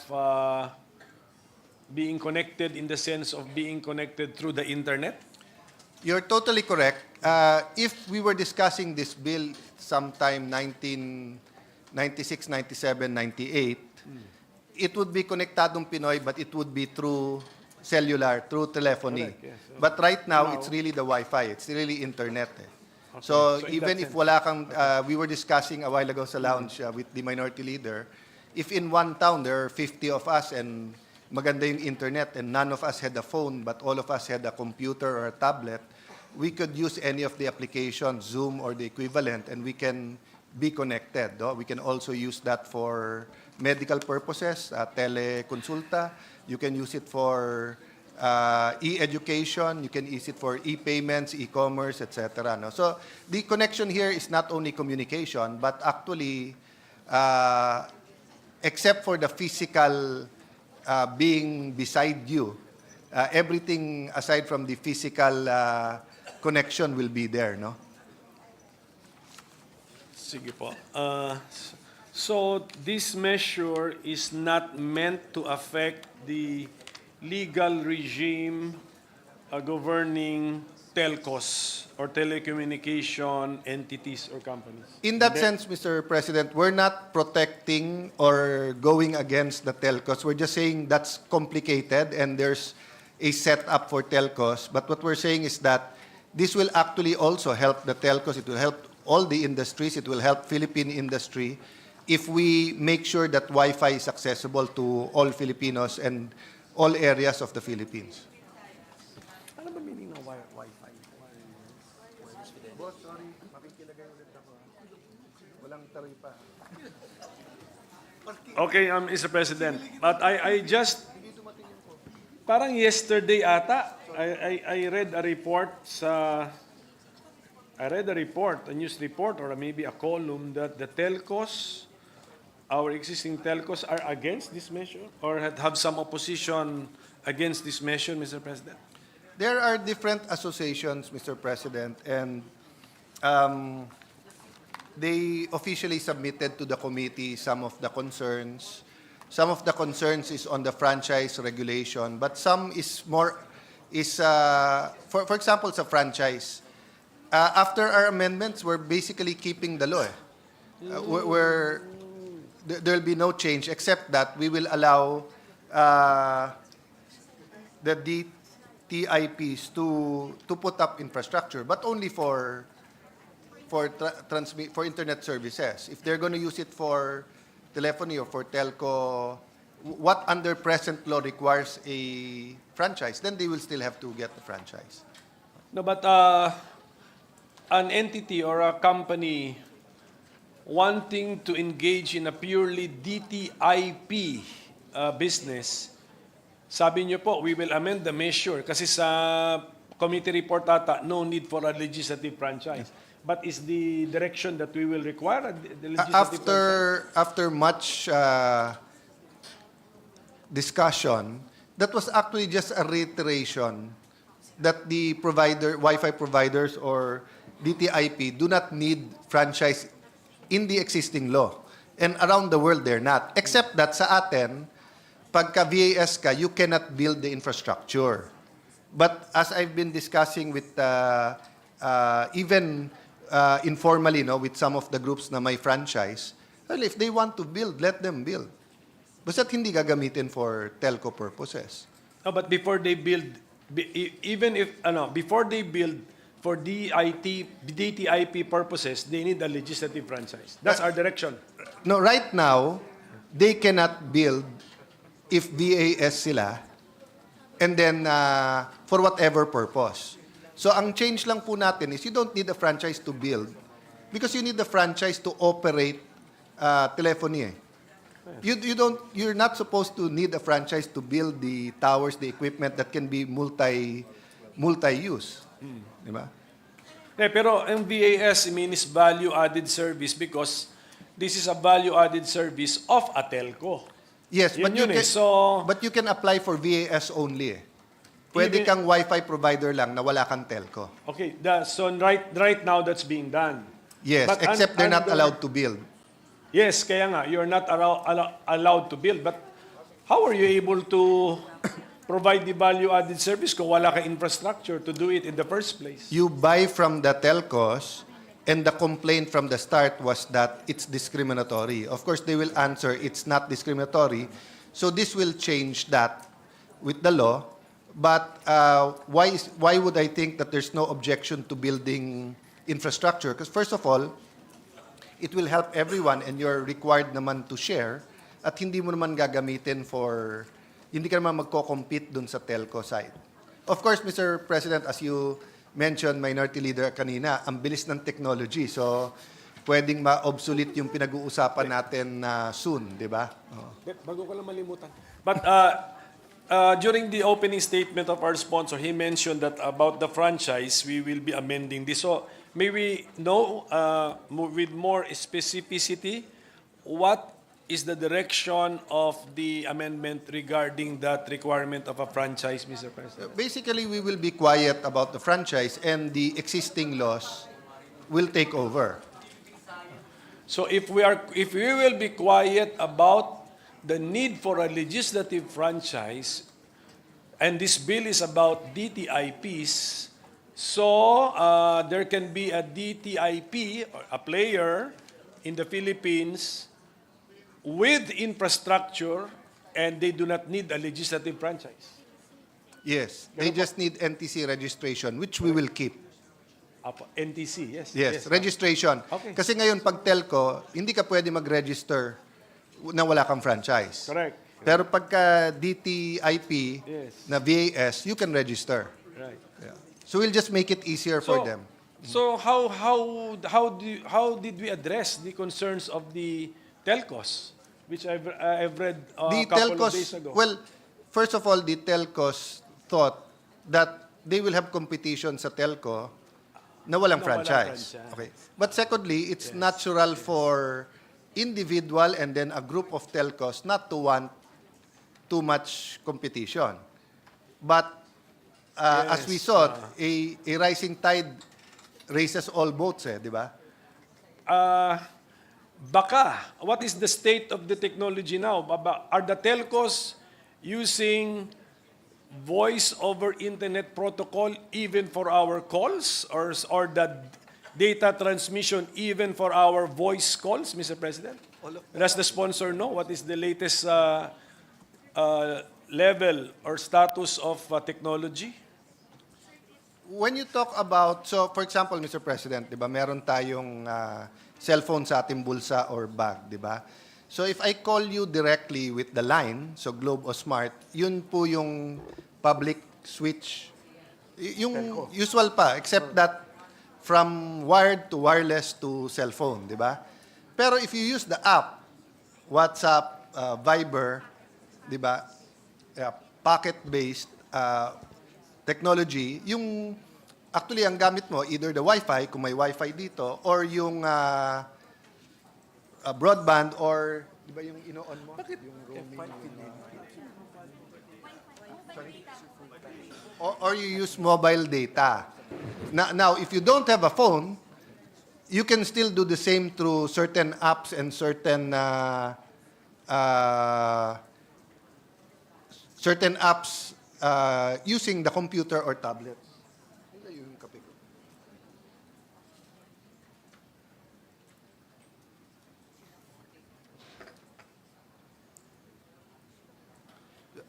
being connected in the sense of being connected through the internet? You're totally correct. If we were discussing this bill sometime 19 96, 97, 98, it would be ConnectAD Pinoy, but it would be through cellular, through telephony. Correct, yes. But right now, it's really the Wi-Fi. It's really internet. So So in even that if wala kang, we were discussing a while ago sa lounge with the minority leader, if in one town there are 50 of us and maganda yung internet and none of us had a phone but all of us had a computer or a tablet, we could use any of the applications, Zoom or the equivalent, and we can be connected. No? We can also use that for medical purposes, teleconsulta. You can use it for e-education. You can use it for e-payments, e-commerce, etc. No? So the connection here is not only communication, but actually, except for the physical being beside you, everything aside from the physical connection will be there, no? Sige po. So this measure is not meant to affect the legal regime governing telcos or telecommunication entities or companies. In that sense, Mr. President, we're not protecting or going against the telcos. We're just saying that's complicated and there's a setup for telcos. But what we're saying is that this will actually also help the telcos. It will help all the industries. It will help Philippine industry if we make sure that Wi-Fi is accessible to all Filipinos and all areas of the Philippines. Ano ba meaning ng Wi-Fi? Boss, sorry. Makikilagay ulit ako. Walang taripa. Okay, Mr. President. But I just, parang yesterday ata, I read a report a news report or maybe a column that the telcos, our existing telcos are against this measure or have some opposition against this measure, Mr. President? There are different associations, Mr. President, and they officially submitted to the committee some of the concerns. Some of the concerns is on the franchise regulation, but some is more, for example, sa franchise. After our amendments, we're basically keeping the law. There'll be no change except that we will allow the DTIPs to put up infrastructure, but only for internet services. If they're going to use it for telephony or for telco, what under present law requires a franchise, then they will still have to get the franchise. No, but an entity or a company wanting to engage in a purely DTIP business, sabi niyo po, we will amend the measure kasi sa committee report ata, no need for a legislative franchise. But is the direction that we will require the legislative franchise? After much discussion, that was actually just a reiteration that the Wi-Fi providers or DTIP do not need franchise in the existing law. And around the world, they're not. Except that sa atin, pagka VAS ka, you cannot build the infrastructure. But as I've been discussing with even informally, no, with some of the groups na may franchise, well, if they want to build, let them build. Basta't hindi gagamitin for telco purposes. No, but before they build, before they build for DTIP purposes, they need a legislative franchise. That's our direction. No, right now, they cannot build if VAS sila and then for whatever purpose. So ang change lang po natin is you don't need a franchise to build because you need the franchise to operate telephony. You're not supposed to need a franchise to build the towers, the equipment that can be multi-use. Di ba? Pero ang VAS means value-added service because this is a value-added service of a telco. Yes, but you can apply for VAS only. Pwede kang Wi-Fi provider lang na wala kang telco. Okay, so right now that's being done. Yes, But except they're not allowed to build. Yes, kaya nga, you're not allowed to build. But how are you able to provide the value-added service kung wala ka infrastructure to do it in the first place? You buy from the telcos And the complaint from the start was that it's discriminatory. Of course, they will answer it's not discriminatory. So this will change that with the law. But why would I think that there's no objection to building infrastructure? Because first of all, it will help everyone and you're required naman to share at hindi mo naman gagamitin for, hindi ka naman magko-compete dun sa telco side. Of course, Mr. President, as you mentioned, Minority Leader kanina, ang bilis ng technology. So, pwedeng ma-obsolete yung pinag-uusapan natin soon, di ba? Bago ko lang malimutan. But during the opening statement of our sponsor, he mentioned that about the franchise, we will be amending this. So, may we know with more specificity what is the direction of the amendment regarding that requirement of a franchise, Mr. President? Basically, we will be quiet about the franchise and the existing laws will take over. So if we will be quiet about the need for a legislative franchise, and this bill is about DTIPs, so there can be a DTIP, or a player in the Philippines with infrastructure, and they do not need a legislative franchise. Yes, they just need NTC registration, which we will keep. NTC, yes. Yes, registration. Okay. Kasi ngayon, pag telco, hindi ka pwede mag-register na wala kang franchise. Correct. Pero pagka DTIP Yes. na VAS, you can register. Right. Yeah. So we'll just make it easier for them. So how did we address the concerns of the telcos, which I've read The a couple of telcos, days ago? well, first of all, the telcos thought that they will have competition sa telco na walang franchise. Okay. But secondly, it's natural for individual and then a group of telcos not to want too much competition. But as we saw, a rising tide raises all boats, di ba? Baka, what is the state of the technology now? Are the telcos using voice over internet protocol even for our calls, or the data transmission even for our voice calls, Mr. President? Does the sponsor know what is the latest level or status of technology? When you talk about, so for example, Mr. President, di ba, meron tayong cellphone sa ating bulsa or bag, di ba? So if I call you directly with the line, so Globe o Smart, yun po yung public switch. Yung usual pa, except that from wired to wireless to cellphone, di ba? Pero if you use the app, WhatsApp, Viber, di ba? Packet-based technology, yung actually ang gamit mo, either the Wi-Fi, kung may Wi-Fi dito, or yung broadband, or, di ba yung ino-on mo? Bakit? Yung roaming. Or you use mobile data. Now, if you don't have a phone, you can still do the same through certain apps and certain apps using the computer or tablet.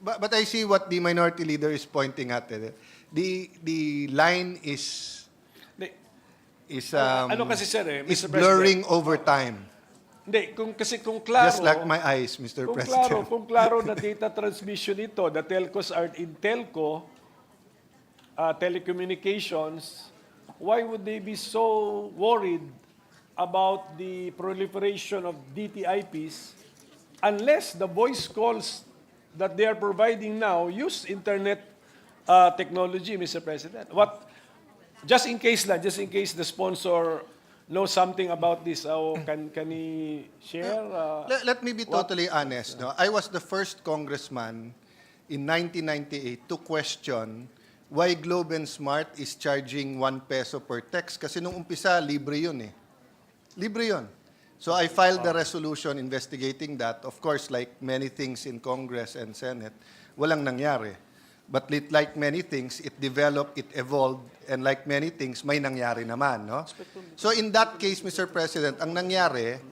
But I see what the minority leader is pointing at. The line is Ano kasi sir is Mr. blurring over time. Hindi, kung klaro, Just like my eyes, Mr. President. Kung klaro na data transmission ito, the telcos are in telco, telecommunications, why would they be so worried about the proliferation of DTIPs unless the voice calls that they are providing now use internet technology, Mr. President? Just in case the sponsor knows something about this, can he share? Let me be totally honest. No? I was the first congressman in 1998 to question why Globe and Smart is charging 1 peso per text. Kasi nung umpisa, libre yun eh. Libre yun. So I filed the resolution investigating that. Of course, like many things in Congress and Senate, walang nangyari. But like many things, it developed, it evolved, and like many things, may nangyari naman, no? So in that case, Mr. President, ang nangyari,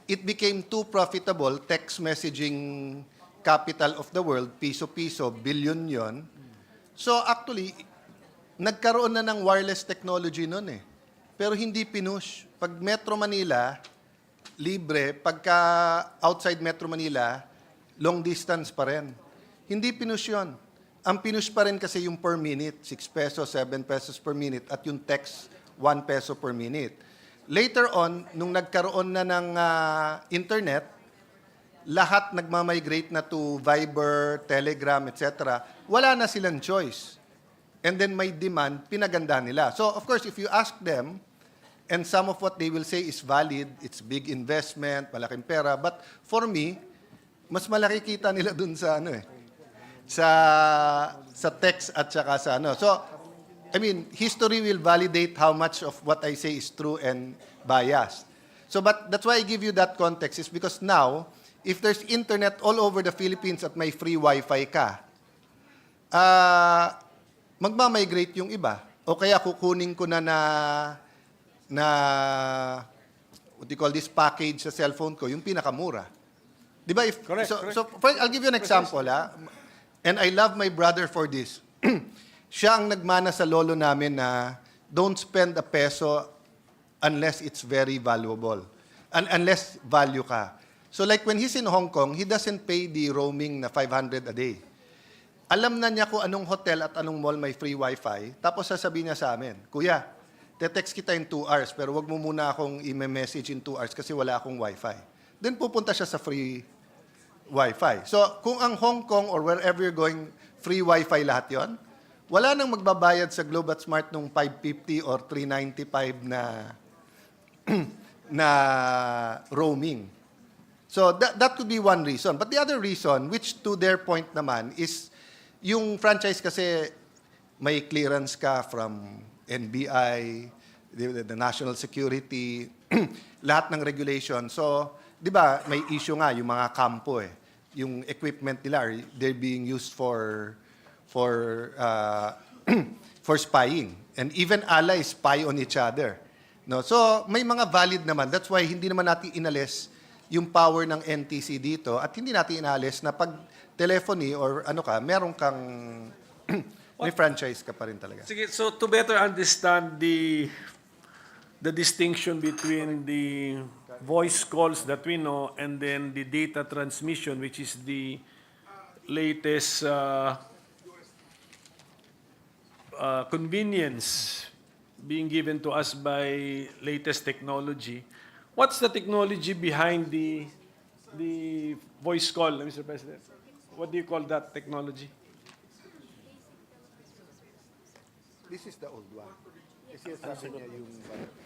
it became too profitable, text messaging capital of the world, piso-piso, billion yon. So actually, nagkaroon na ng wireless technology nun eh. Pero hindi pinush. Pag Metro Manila, libre. Pagka outside Metro Manila, long distance pa rin. Hindi pinush yun. Ang pinush pa rin kasi yung per minute, 6 pesos, 7 pesos per minute, at yung text, 1 peso per minute. Later on, nung nagkaroon na ng internet, lahat nagmamigrate na to Viber, Telegram, etc. Wala na silang choice. And then may demand, pinaganda nila. So, of course, if you ask them, and some of what they will say is valid, it's big investment, malaking pera, but for me, mas malaki kita nila dun sa sa text at saka sa ano. So, I mean, history will validate how much of what I say is true and biased. So, but that's why I give you that context is because now, if there's internet all over the Philippines at may free Wi-Fi ka, magmamigrate yung iba. O kaya kukunin ko na what do you call this package sa cellphone ko, yung pinakamura. Di ba? So I'll give you an example, and I love my brother for this. Siya ang nagmana sa lolo namin na don't spend a peso unless it's very valuable. Unless value ka. So like when he's in Hong Kong, he doesn't pay the roaming na 500 a day. Alam na niya kung anong hotel at anong mall may free wifi, tapos sasabihin niya sa amin, Kuya, te-text kita in 2 hours, pero wag mo muna akong i-message in 2 hours kasi wala akong wifi. Then pupunta siya sa free wifi. So kung ang Hong Kong or wherever you're going, free wifi lahat yon, wala nang magbabayad sa Globe at Smart nung 550 or 395 na roaming. So that could be one reason. But the other reason, which to their point naman, is yung franchise kasi may clearance ka from NBI, the National Security, lahat ng regulation. So, di ba, may issue nga yung mga kampo eh. Yung equipment nila, they're being used for spying. And even allies spy on each other. No? So, may mga valid naman. That's why hindi naman natin inalis yung power ng NTC dito at hindi natin inalis na pag telephony or ano ka, meron kang may franchise ka pa rin talaga. Sige, so to better understand the distinction between the voice calls that we know and then the data transmission, which is the latest convenience being given to us by latest technology. What's the technology behind the voice call, Mr. President? What do you call that technology? This is the old one.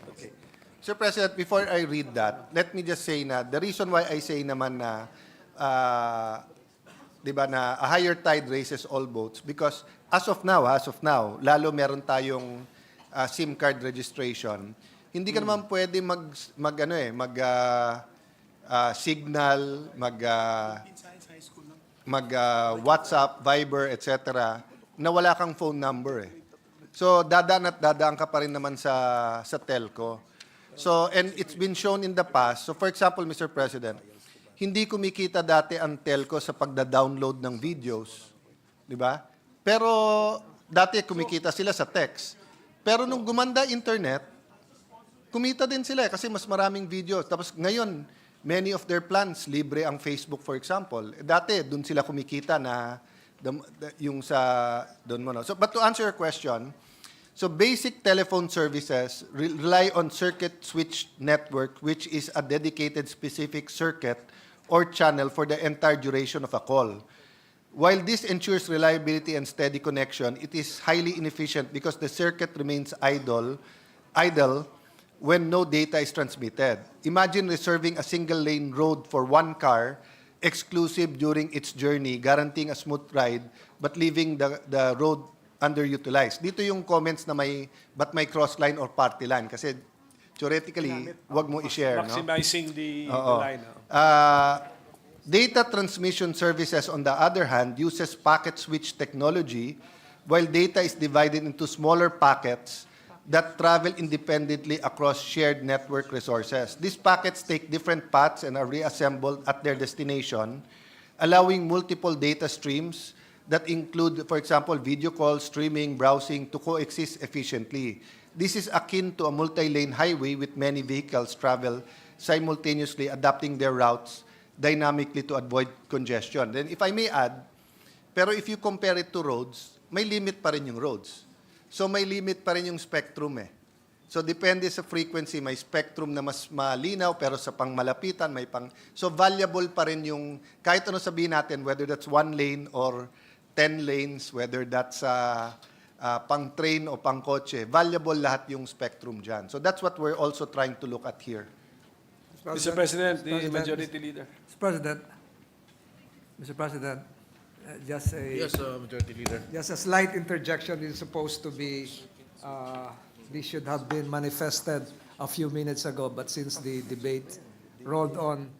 Okay. Sir President, before I read that, let me just say na the reason why I say naman na di ba na a higher tide raises all boats because as of now, lalo meron tayong SIM card registration. Hindi ka naman pwede signal, WhatsApp, Viber, etc. na wala kang phone number eh. So dadaan ka pa rin naman sa telco. So and it's been shown in the past. So for example, Mr. President, hindi kumikita dati ang telco sa pagda-download ng videos, di ba? Pero dati kumikita sila sa text. Pero nung gumanda internet, kumita din sila kasi mas maraming videos. Tapos ngayon, many of their plans, libre ang Facebook for example. Dati, dun sila kumikita na yung sa doon mo. No? So, but to answer your question, so basic telephone services rely on circuit switch network which is a dedicated specific circuit or channel for the entire duration of a call. While this ensures reliability and steady connection, it is highly inefficient because the circuit remains idle when no data is transmitted. Imagine reserving a single-lane road for one car, exclusive during its journey, guaranteeing a smooth ride, but leaving the road underutilized. Dito yung comments na but may cross-line or party line. Kasi theoretically, wag mo i-share. Maximizing the line. Data transmission services, on the other hand, uses packet switch technology, while data is divided into smaller packets that travel independently across shared network resources. These packets take different paths and are reassembled at their destination, allowing multiple data streams that include, for example, video calls, streaming, browsing to coexist efficiently. This is akin to a multi-lane highway with many vehicles travel simultaneously, adapting their routes dynamically to avoid congestion. Then if I may add, pero if you compare it to roads, may limit pa rin yung roads. So may limit pa rin yung spectrum eh. So depende sa frequency, may spectrum na mas malinaw, pero sa pangmalapitan, may pang... So valuable pa rin yung, kahit ano sabihin natin, whether that's 1 lane or 10 lanes, whether that's pang train o pang kotse, valuable lahat yung spectrum dyan. So that's what we're also trying to look at here. Mr. President, the Majority Leader. Mr. President, just a Yes, Majority Leader. just a slight interjection is supposed to be. This should have been manifested a few minutes ago, but since the debate rolled on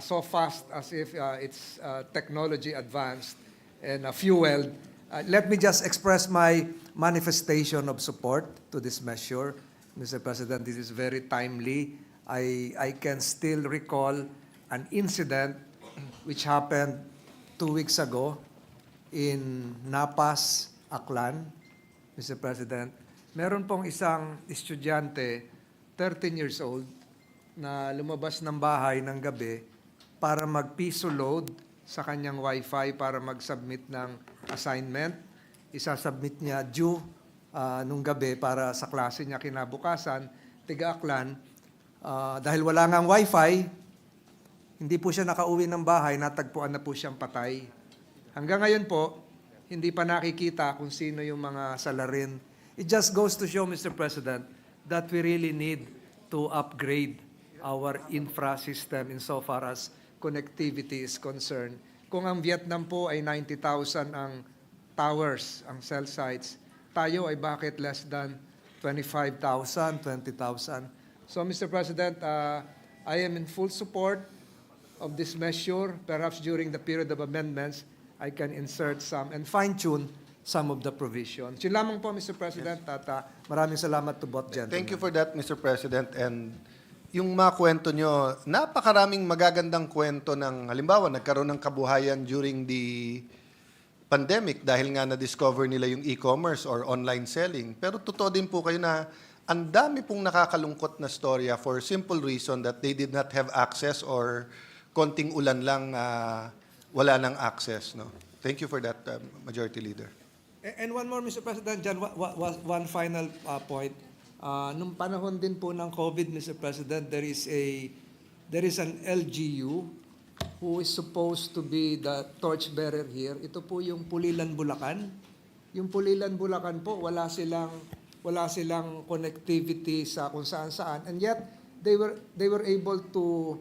so fast as if it's technology advanced and fueled, let me just express my manifestation of support to this measure. Mr. President, this is very timely. I can still recall an incident which happened 2 weeks ago in Napas, Aklan, Mr. President. Meron pong isang estudyante, 13 years old, na lumabas ng bahay ng gabi para mag-piso load sa kanyang wifi para mag-submit ng assignment. Isasubmit niya due nung gabi para sa klase niya kinabukasan, tiga-Aklan. Dahil wala ngang wifi, hindi po siya nakauwi ng bahay, natagpuan na po siyang patay. Hanggang ngayon po, hindi pa nakikita kung sino yung mga salarin. It just goes to show, Mr. President, that we really need to upgrade our infra system insofar as connectivity is concerned. Kung ang Vietnam po ay 90,000 ang towers, ang cell sites, tayo ay bakit less than 25,000, 20,000? So, Mr. President, I am in full support of this measure. Perhaps during the period of amendments, I can insert some and fine-tune some of the provisions. Yun lamang po, Mr. President, at maraming salamat to both gentlemen. Thank you for that, Mr. President. And yung mga kwento nyo, napakaraming magagandang kwento ng, halimbawa, nagkaroon ng kabuhayan during the pandemic dahil nga na-discover nila yung e-commerce or online selling. Pero totoo din po kayo na ang dami pong nakakalungkot na storya for simple reason that they did not have access or konting ulan lang wala ng access. No? Thank you for that, Majority Leader. And one more, Mr. President, John, one final point. Nung panahon din po ng COVID, Mr. President, there is an LGU who is supposed to be the torchbearer here. Ito po yung Pulilan, Bulacan. Yung Pulilan, Bulacan po, wala silang connectivity sa kung saan-saan. And yet, they were able to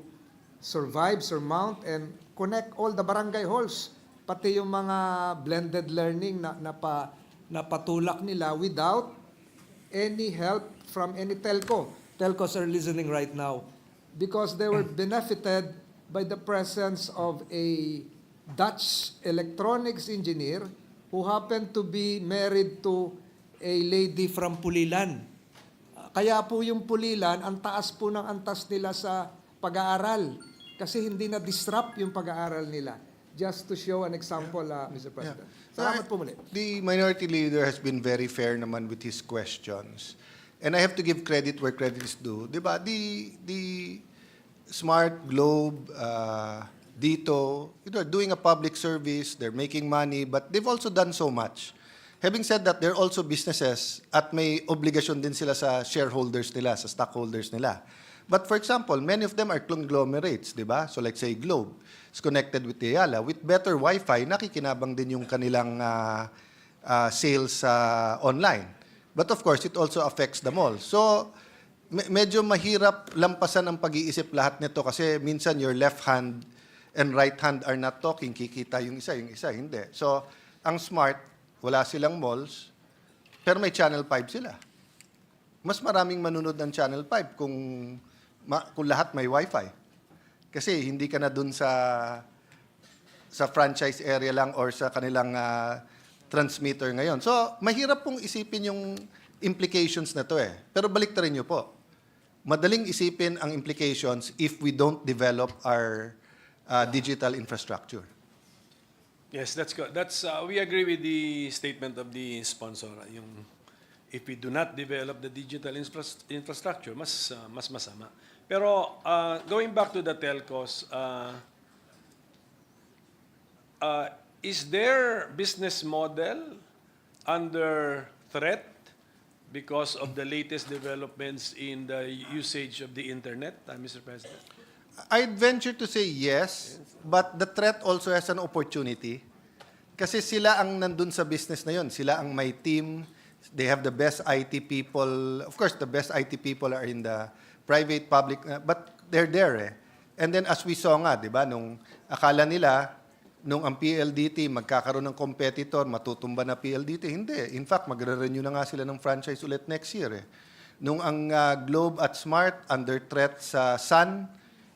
survive, surmount, and connect all the barangay halls. Pati yung mga blended learning na patulak nila without any help from any telco. Telcos are listening right now because they were benefited by the presence of a Dutch electronics engineer who happened to be married to a lady from Pulilan. Kaya po yung Pulilan, ang taas po ng antas nila sa pag-aaral kasi hindi na-disrupt yung pag-aaral nila. Just to show an example, Mr. President. Salamat po muli. The Minority Leader has been very fair naman with his questions. And I have to give credit where credit is due. Diba? The Smart, Globe, Dito, they're doing a public service, they're making money, but they've also done so much. Having said that, they're also businesses at may obligasyon din sila sa shareholders nila, sa stockholders nila. But for example, many of them are conglomerates, di ba? So like say Globe is connected with Ayala. With better Wi-Fi, nakikinabang din yung kanilang sales online. But of course, it also affects them all. So medyo mahirap lampasan ang pag-iisip lahat nito kasi minsan your left hand and right hand are not talking. Kikita yung isa hindi. So ang Smart, wala silang malls, pero may Channel 5 sila. Mas maraming manunod ng Channel 5 kung lahat may Wi-Fi. Kasi hindi ka na dun sa franchise area lang or sa kanilang transmitter ngayon. So, mahirap pong isipin yung implications na to eh. Pero baliktarin niyo po. Madaling isipin ang implications if we don't develop our digital infrastructure. Yes, that's good. We agree with the statement of the sponsor. Yung if we do not develop the digital infrastructure, mas masama. Pero going back to the telcos, is their business model under threat because of the latest developments in the usage of the internet, Mr. President? I'd venture to say yes, but the threat also has an opportunity. Kasi sila ang nandun sa business na yun. Sila ang may team. They have the best IT people. Of course, the best IT people are in the private, public, but they're there eh. And then as we saw nga, di ba, nung akala nila, nung ang PLDT magkakaroon ng competitor, matutumba na PLDT. Hindi. In fact, magre-renew na nga sila ng franchise ulit next year eh. Nung ang Globe at Smart under threat sa Sun,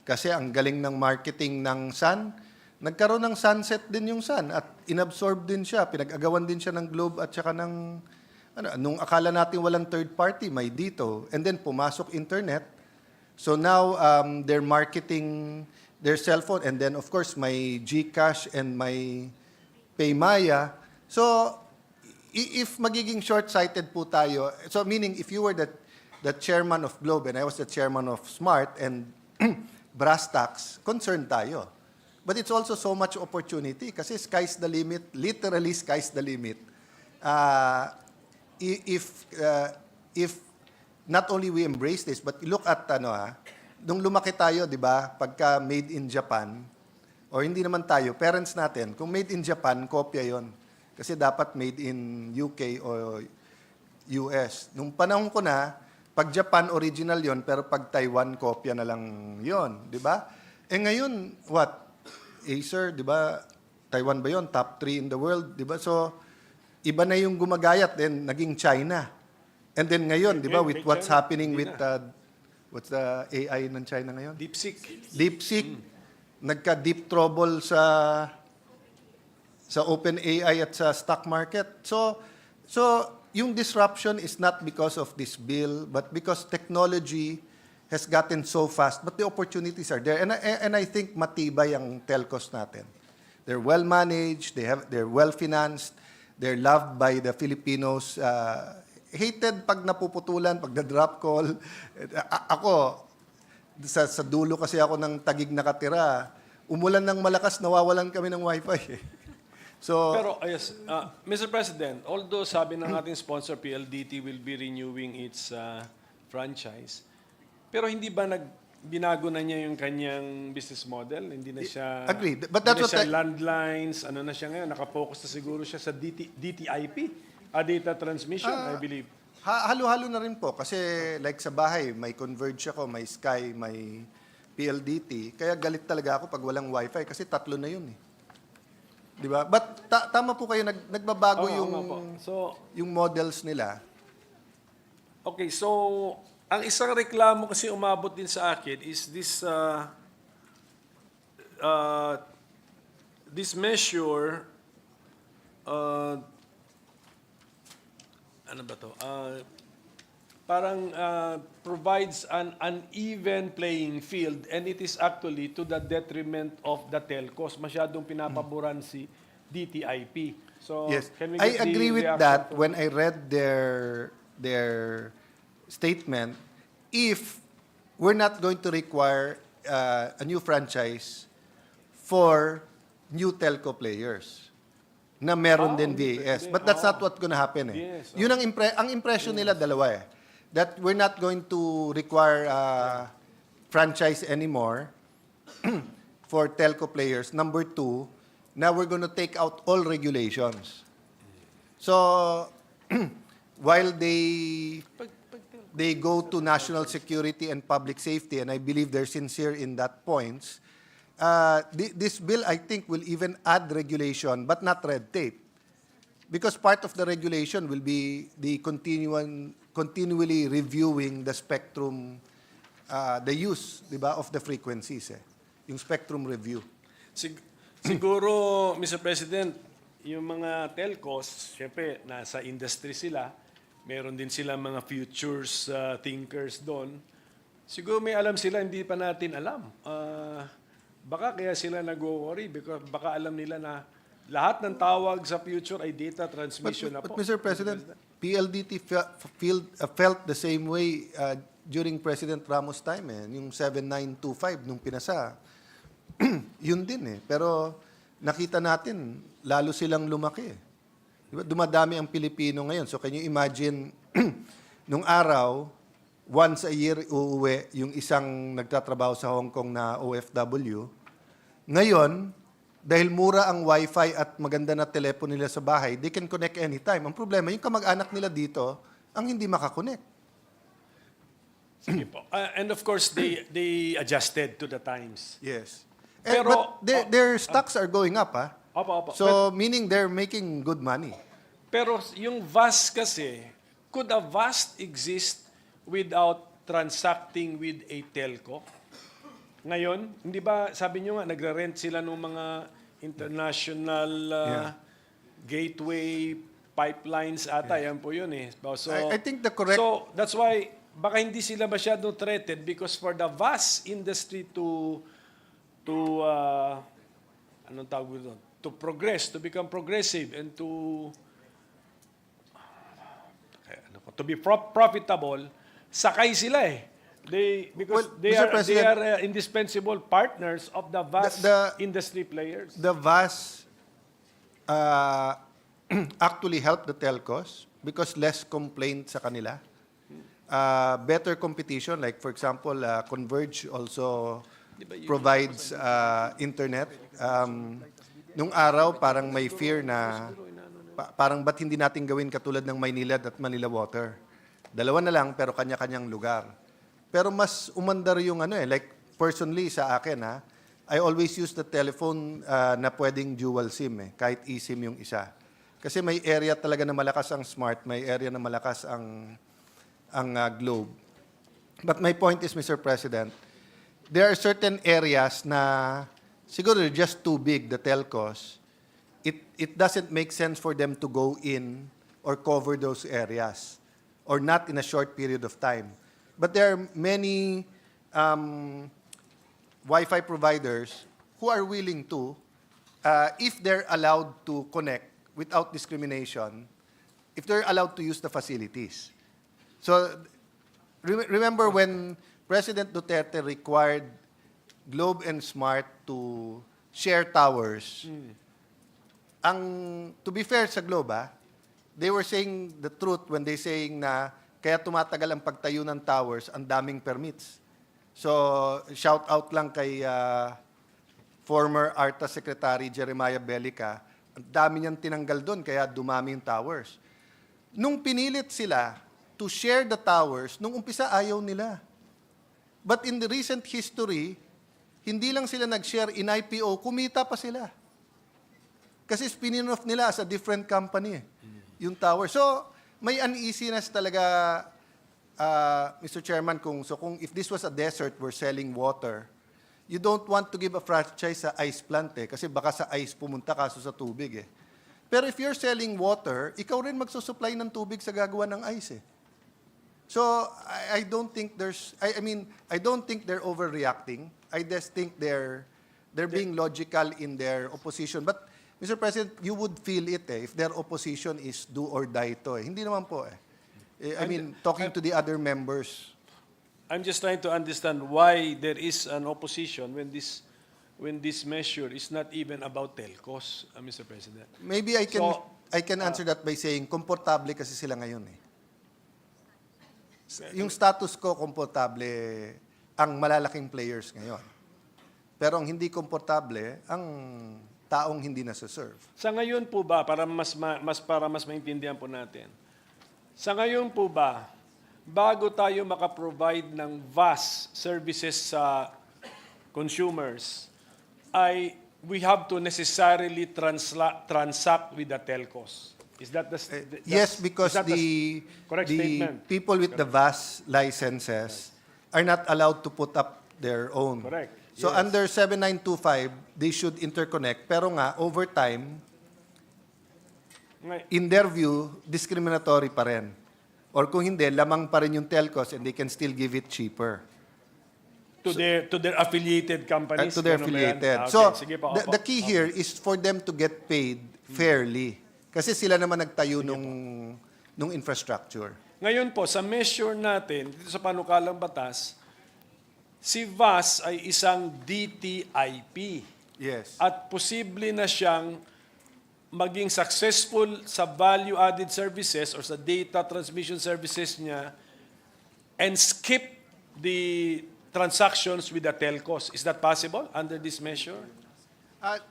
kasi ang galing ng marketing ng Sun, nagkaroon ng sunset din yung Sun at inabsorb din siya, pinag-agawan din siya ng Globe at saka ng, nung akala natin walang third party, may dito. And then pumasok internet. So now they're marketing their cellphone and then of course may GCash and may Paymaya. So if magiging short-sighted po tayo, so meaning if you were the chairman of Globe and I was the chairman of Smart and brass tacks, concerned tayo. But it's also so much opportunity kasi sky's the limit, literally sky's the limit. If not only we embrace this, but look at nung lumaki tayo, di ba, pagka made in Japan, or hindi naman tayo, parents natin, kung made in Japan, kopya yon. Kasi dapat made in UK o US. Nung panahon ko na, pag Japan, original yon, pero pag Taiwan, kopya na lang yon, di ba? Eh ngayon, what? Acer, di ba? Taiwan ba yon? Top 3 in the world, di ba? So, iba na yung gumagayat, then naging China. And then ngayon, di ba, with what's happening with, what's the AI ng China ngayon? DeepSeek. Nagka-deep trouble sa OpenAI at sa stock market. So yung disruption is not because of this bill, but because technology has gotten so fast. But the opportunities are there. And I think matibay ang telcos natin. They're well managed, they're well financed, they're loved by the Filipinos. Hated pag napuputulan, pag na-drop call. Ako, sa dulo kasi ako ng Taguig nakatira, umulan ng malakas, nawawalan kami ng wifi. So, pero, yes, Mr. President, although sabi ng ating sponsor, PLDT will be renewing its franchise, pero hindi ba binago na niya yung kanyang business model? Hindi na siya, agreed. But that's hindi na what siya landlines, ano na siya ngayon, nakafocus na siguro siya sa DTIP, data transmission, I believe. Halo-halo na rin po kasi like sa bahay, may Converge ako, may Sky, may PLDT. Kaya galit talaga ako pag walang wifi kasi 3 na yun eh. Di ba? But tama po kayo, nagbabago yung models nila. Okay, so ang isang reklamo kasi umabot din sa akin is this measure, ano ba to? Parang provides an uneven playing field and it is actually to the detriment of the telcos. Masyadong pinapaboran si DTIP. So, Yes, can we I get agree the with reaction that from- when I read their statement. If we're not going to require a new franchise for new telco players na meron din VAS. But that's not what's gonna happen eh. Yes, Yun ang impression nila dalawa eh. That we're not going to require franchise anymore for telco players. Number 2, now we're going to take out all regulations. So, while they go to national security and public safety, and I believe they're sincere in that points, this bill, I think, will even add regulation, but not red tape. Because part of the regulation will be the continually reviewing the spectrum, the use, di ba, of the frequencies. yung spectrum review. Siguro, Mr. President, yung mga telcos, syempre, nasa industry sila. Meron din sila mga futures thinkers doon. Siguro may alam sila, hindi pa natin alam. Baka kaya sila nag-worry because baka alam nila na lahat ng tawag sa future ay data transmission na po. But Mr. President, PLDT felt the same way during President Ramos' time. Yung 7925 nung pinasa, yun din. Pero nakita natin, lalo silang lumaki. Diba? Dumadami ang Pilipino ngayon. So can you imagine, nung araw, once a year uuwi yung isang nagtatrabaho sa Hong Kong na OFW. Ngayon, dahil mura ang wifi at maganda na telepono nila sa bahay, they can connect anytime. Ang problema, yung kamag-anak nila dito, ang hindi makakonect. Sige po. And of course, they adjusted to the times. Yes. Pero, but their stocks are going up, ha? Opo. So, meaning they're making good money. Pero yung VAS kasi, could a VAS exist without transacting with a telco? Ngayon, hindi ba, sabi nyo nga, nagre-rent sila ng mga international gateway pipelines ata, yan po yun eh. So, I think the correct... So, that's why, baka hindi sila masyado threatened because for the VAS industry to anong tawag doon? To progress, to become progressive, and to be profitable, sakay sila eh. Because they are indispensable partners of the vast industry players. The VAS actually help the telcos because less complaint sa kanila. Better competition, like for example, Converge also provides internet. Nung araw, parang may fear na parang ba't hindi natin gawin katulad ng Maynilad at Manila Water. Dalawa na lang pero kanya-kanyang lugar. Pero mas umandar yung like personally sa akin I always use the telephone na pwedeng dual SIM kahit eSIM yung isa. Kasi may area talaga na malakas ang Smart, may area na malakas ang Globe. But my point is, Mr. President, there are certain areas na siguro they're just too big, the telcos. It doesn't make sense for them to go in or cover those areas or not in a short period of time. But there are many Wi-Fi providers who are willing to, if they're allowed to connect without discrimination, if they're allowed to use the facilities. So, remember when President Duterte required Globe and Smart to share towers, to be fair sa Globe, they were saying the truth when they saying na kaya tumatagal ang pagtayo ng towers, ang daming permits. So, shout out lang kay former ARTA Secretary Jeremiah Bellica, ang dami niyang tinanggal doon, kaya dumami yung towers. Nung pinilit sila to share the towers, nung umpisa ayaw nila. But in the recent history, hindi lang sila nag-share in IPO, kumita pa sila. Kasi spin off nila as a different company, yung tower. So, may uneasiness talaga, Mr. Chairman, kung if this was a desert, we're selling water, you don't want to give a franchise sa ice plant kasi baka sa ice pumunta kaso sa tubig Pero if you're selling water, ikaw rin magsusupply ng tubig sa gagawa ng ice So, I don't think I don't think they're overreacting. I just think they're being logical in their opposition. But, Mr. President, you would feel it if their opposition is do or die to Hindi naman po talking to the other members. I'm just trying to understand why there is an opposition when this measure is not even about telcos, Mr. President. Maybe I can answer that by saying komportable kasi sila ngayon Yung status ko komportable ang malalaking players ngayon. Pero ang hindi komportable ang taong hindi nasa-serve. Sa ngayon po ba, para mas maintindihan po natin, sa ngayon po ba, bago tayo makaprovide ng vast services sa consumers, we have to necessarily transact with the telcos. Is that yes, because correct the statement? people with the VAS licenses are not allowed to put up their own. Correct. So under 7925, they should interconnect. Pero nga, over time, in their view, discriminatory pa rin. Or kung hindi, lamang pa rin yung telcos and they can still give it cheaper. To their affiliated companies. To their ganun ba yan? affiliated. Okay, So, sige po, opo. the key here is for them to get paid fairly. Kasi sila naman nagtayo nung infrastructure. Ngayon po, sa measure natin, dito sa panukalang batas, si VAS ay isang DTIP. Yes. At posible na siyang maging successful sa value-added services or sa data transmission services niya and skip the transactions with the telcos. Is that possible under this measure?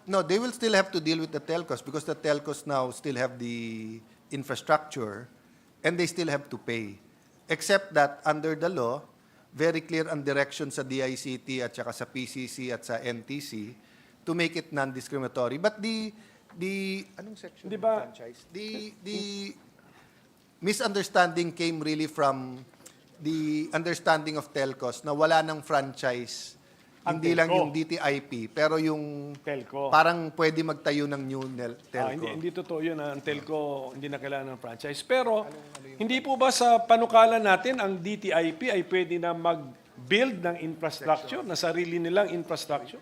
No, they will still have to deal with the telcos because the telcos now still have the infrastructure and they still have to pay. Except that under the law, very clear ang direction sa DICT at saka sa PCC at sa NTC to make it non-discriminatory. But the anong section Di ng ba- franchise? The misunderstanding came really from the understanding of telcos na wala ng franchise. Ang Hindi lang telco. yung DTIP, pero yung Telco. parang pwede magtayo ng new telco. Hindi totoo yun. Ang telco hindi na kailangan ng franchise. Pero hindi po ba sa panukala natin ang DTIP ay pwede na mag-build ng infrastructure, na sarili nilang infrastructure?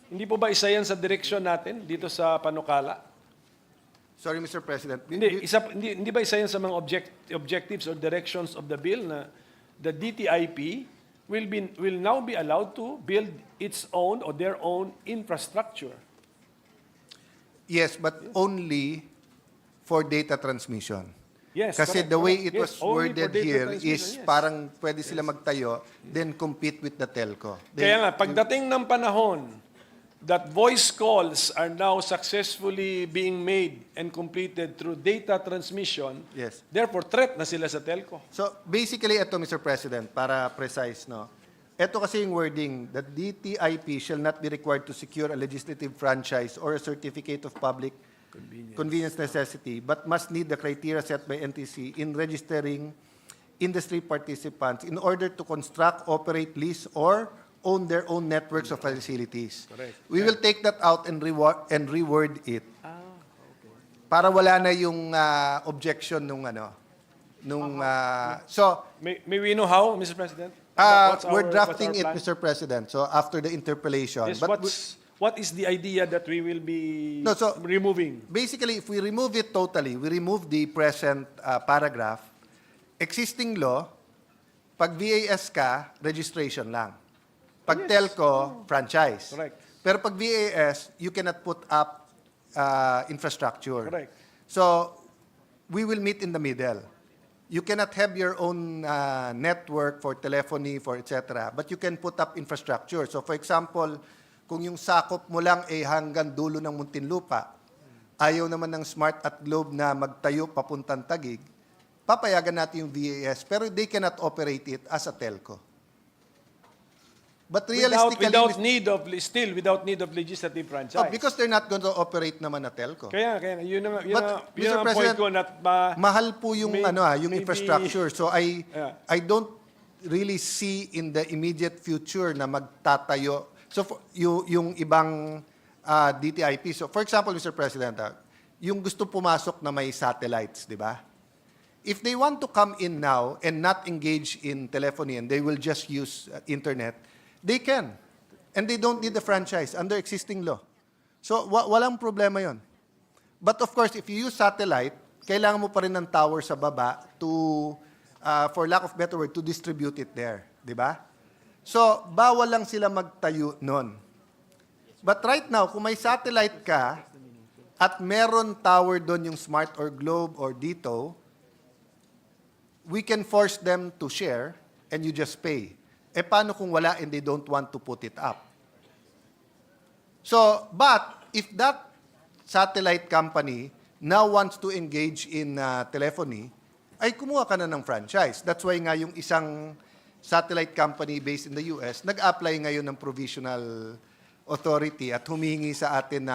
Hindi po ba isa yan sa direksyon natin dito sa panukala? Sorry, Mr. President. Hindi ba isa yan sa mga objectives or directions of the bill na the DTIP will now be allowed to build its own or their own infrastructure? Yes, but only for data transmission. Yes, Kasi correct, the way correct. it Yes, was only for worded data here transmission, is yes. parang pwede sila magtayo, then compete with the telco. Kaya nga, pagdating ng panahon that voice calls are now successfully being made and completed through data transmission, Yes. therefore threat na sila sa telco. So basically, ito, Mr. President, para precise, no? Ito kasi yung wording, that DTIP shall not be required to secure a legislative franchise or a certificate of public convenience necessity, but must meet the criteria set by NTC in registering industry participants in order to construct, operate, lease, or own their own networks of facilities. Correct. We will take that out and reword it. Para wala na yung objection nung so May we know how, Mr. President? we're drafting it, Mr. President. So after the interpellation, Yes, but what is the idea that we will be No, so- removing? basically, if we remove it totally, we remove the present paragraph. Existing law, pag VAS ka, registration lang. Pag Yes. telco, franchise. Correct. Pero pag VAS, you cannot put up infrastructure. Correct. So, we will meet in the middle. You cannot have your own network for telephony, for etc. But you can put up infrastructure. So, for example, kung yung sakop mo lang ay hanggang dulo ng Muntinlupa, ayaw naman ng Smart at Globe na magtayo papuntang Taguig, papayagan natin yung VAS, pero they cannot operate it as a telco. But realistically, without need of legislative franchise. because they're not going to operate naman na telco. Kaya yun ang But, yun Mr. ang point President, ko na mahal po yung yung maybe- infrastructure. So Yeah. I don't really see in the immediate future na magtatayo. So yung ibang DTIP. So for example, Mr. President, yung gusto pumasok na may satellites, di ba? If they want to come in now and not engage in telephony and they will just use internet, they can. And they don't need the franchise under existing law. So walang problema yon. But of course, if you use satellite, kailangan mo pa rin ng tower sa baba to, for lack of better word, to distribute it there. Di ba? So, bawal lang sila magtayo nun. But right now, kung may satellite ka at meron tower doon yung Smart or Globe or dito, we can force them to share and you just pay. Eh, paano kung wala and they don't want to put it up? So, but if that satellite company now wants to engage in telephony, ay kumuha ka na ng franchise. That's why nga yung isang satellite company based in the US, nag-apply ngayon ng provisional authority at humingi sa atin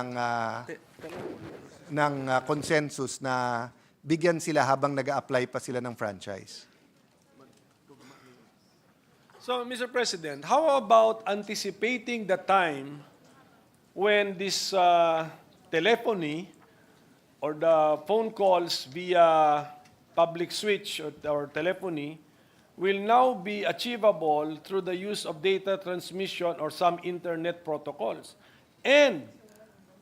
ng consensus na bigyan sila habang nag-apply pa sila ng franchise. So, Mr. President, how about anticipating the time when this telephony or the phone calls via public switch or telephony will now be achievable through the use of data transmission or some internet protocols? And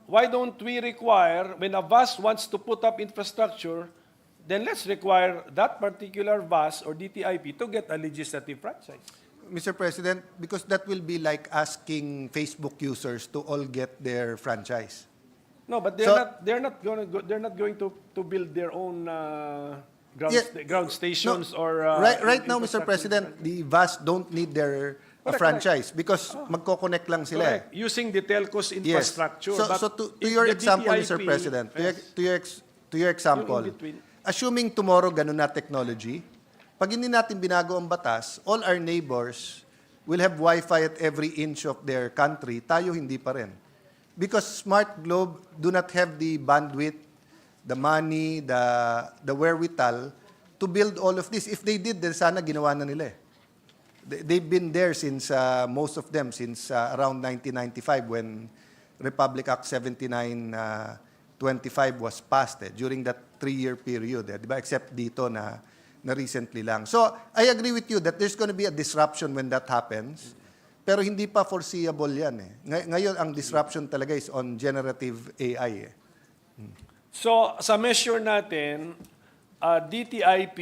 why don't we require, when a VAS wants to put up infrastructure, then let's require that particular VAS or DTIP to get a legislative franchise? Mr. President, because that will be like asking Facebook users to all get their franchise. No, but they're not going to build their own ground stations or right now, Mr. infrastructure. President, the VAS don't need their franchise because magko-connect lang sila. Correct. Using the telcos Yes. infrastructure. So, but so to if your the example, DTIP Mr. President, to your example, Yung in-between. assuming tomorrow ganun na technology, pag hindi natin binago ang batas, all our neighbors will have Wi-Fi at every inch of their country, tayo hindi pa rin. Because Smart Globe do not have the bandwidth, the money, the wherewithal to build all of this. If they did, then sana ginawa na nila eh. They've been there since, most of them, since around 1995 when Republic Act 7925 was passed during that 3-year period. Di ba? Except dito na recently lang. So, I agree with you that there's going to be a disruption when that happens. Pero hindi pa foreseeable yan eh. Ngayon, ang disruption talaga is on generative AI eh. So, sa measure natin, DTIP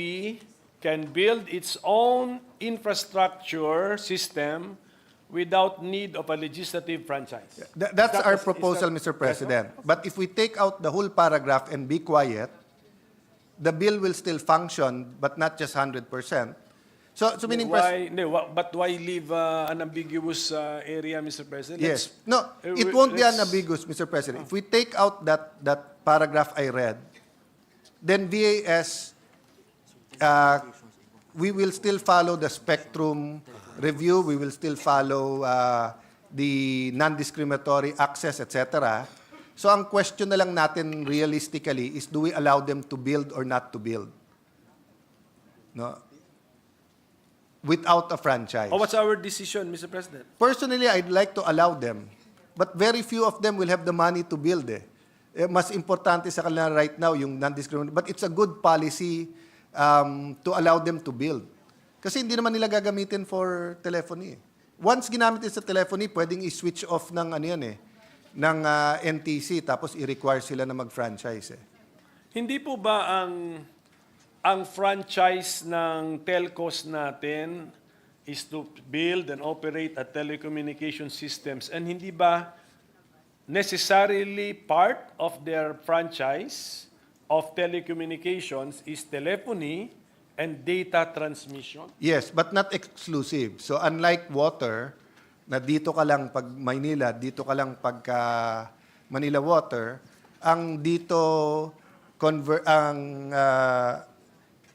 can build its own infrastructure system without need of a legislative franchise. That's our proposal, Mr. President. But if we take out the whole paragraph and be quiet, the bill will still function, but not just 100%. So meaning, But why leave an ambiguous area, Mr. President? yes. No, it won't be unambiguous, Mr. President. If we take out that paragraph I read, then VAS, we will still follow the spectrum review, we will still follow the non-discriminatory access, etc. So ang question na lang natin realistically is, do we allow them to build or not to build? No? Without a franchise. What's our decision, Mr. President? Personally, I'd like to allow them. But very few of them will have the money to build eh. Mas importante sa kanila right now yung non-discriminatory. But it's a good policy to allow them to build. Kasi hindi naman nila gagamitin for telephony. Once ginamit sa telephony, pwedeng i-switch off ng ano yan eh, ng NTC tapos i-require sila na mag-franchise eh. Hindi po ba ang franchise ng telcos natin is to build and operate a telecommunication systems, and hindi ba necessarily part of their franchise of telecommunications is telephony and data transmission? Yes, but not exclusive. So unlike water, na dito ka lang pag Maynila, dito ka lang pagka Manila Water, ang dito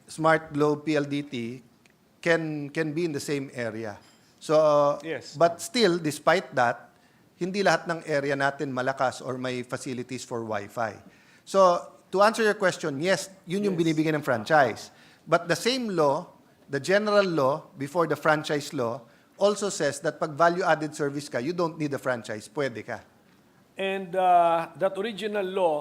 Smart Globe PLDT can be in the same area. So, Yes. but still, despite that, hindi lahat ng area natin malakas or may facilities for Wi-Fi. So, to answer your question, yes, yun yung binibigyan ng franchise. But the same law, the general law before the franchise law, also says that pag value-added service ka, you don't need a franchise. Pwede ka. And that original law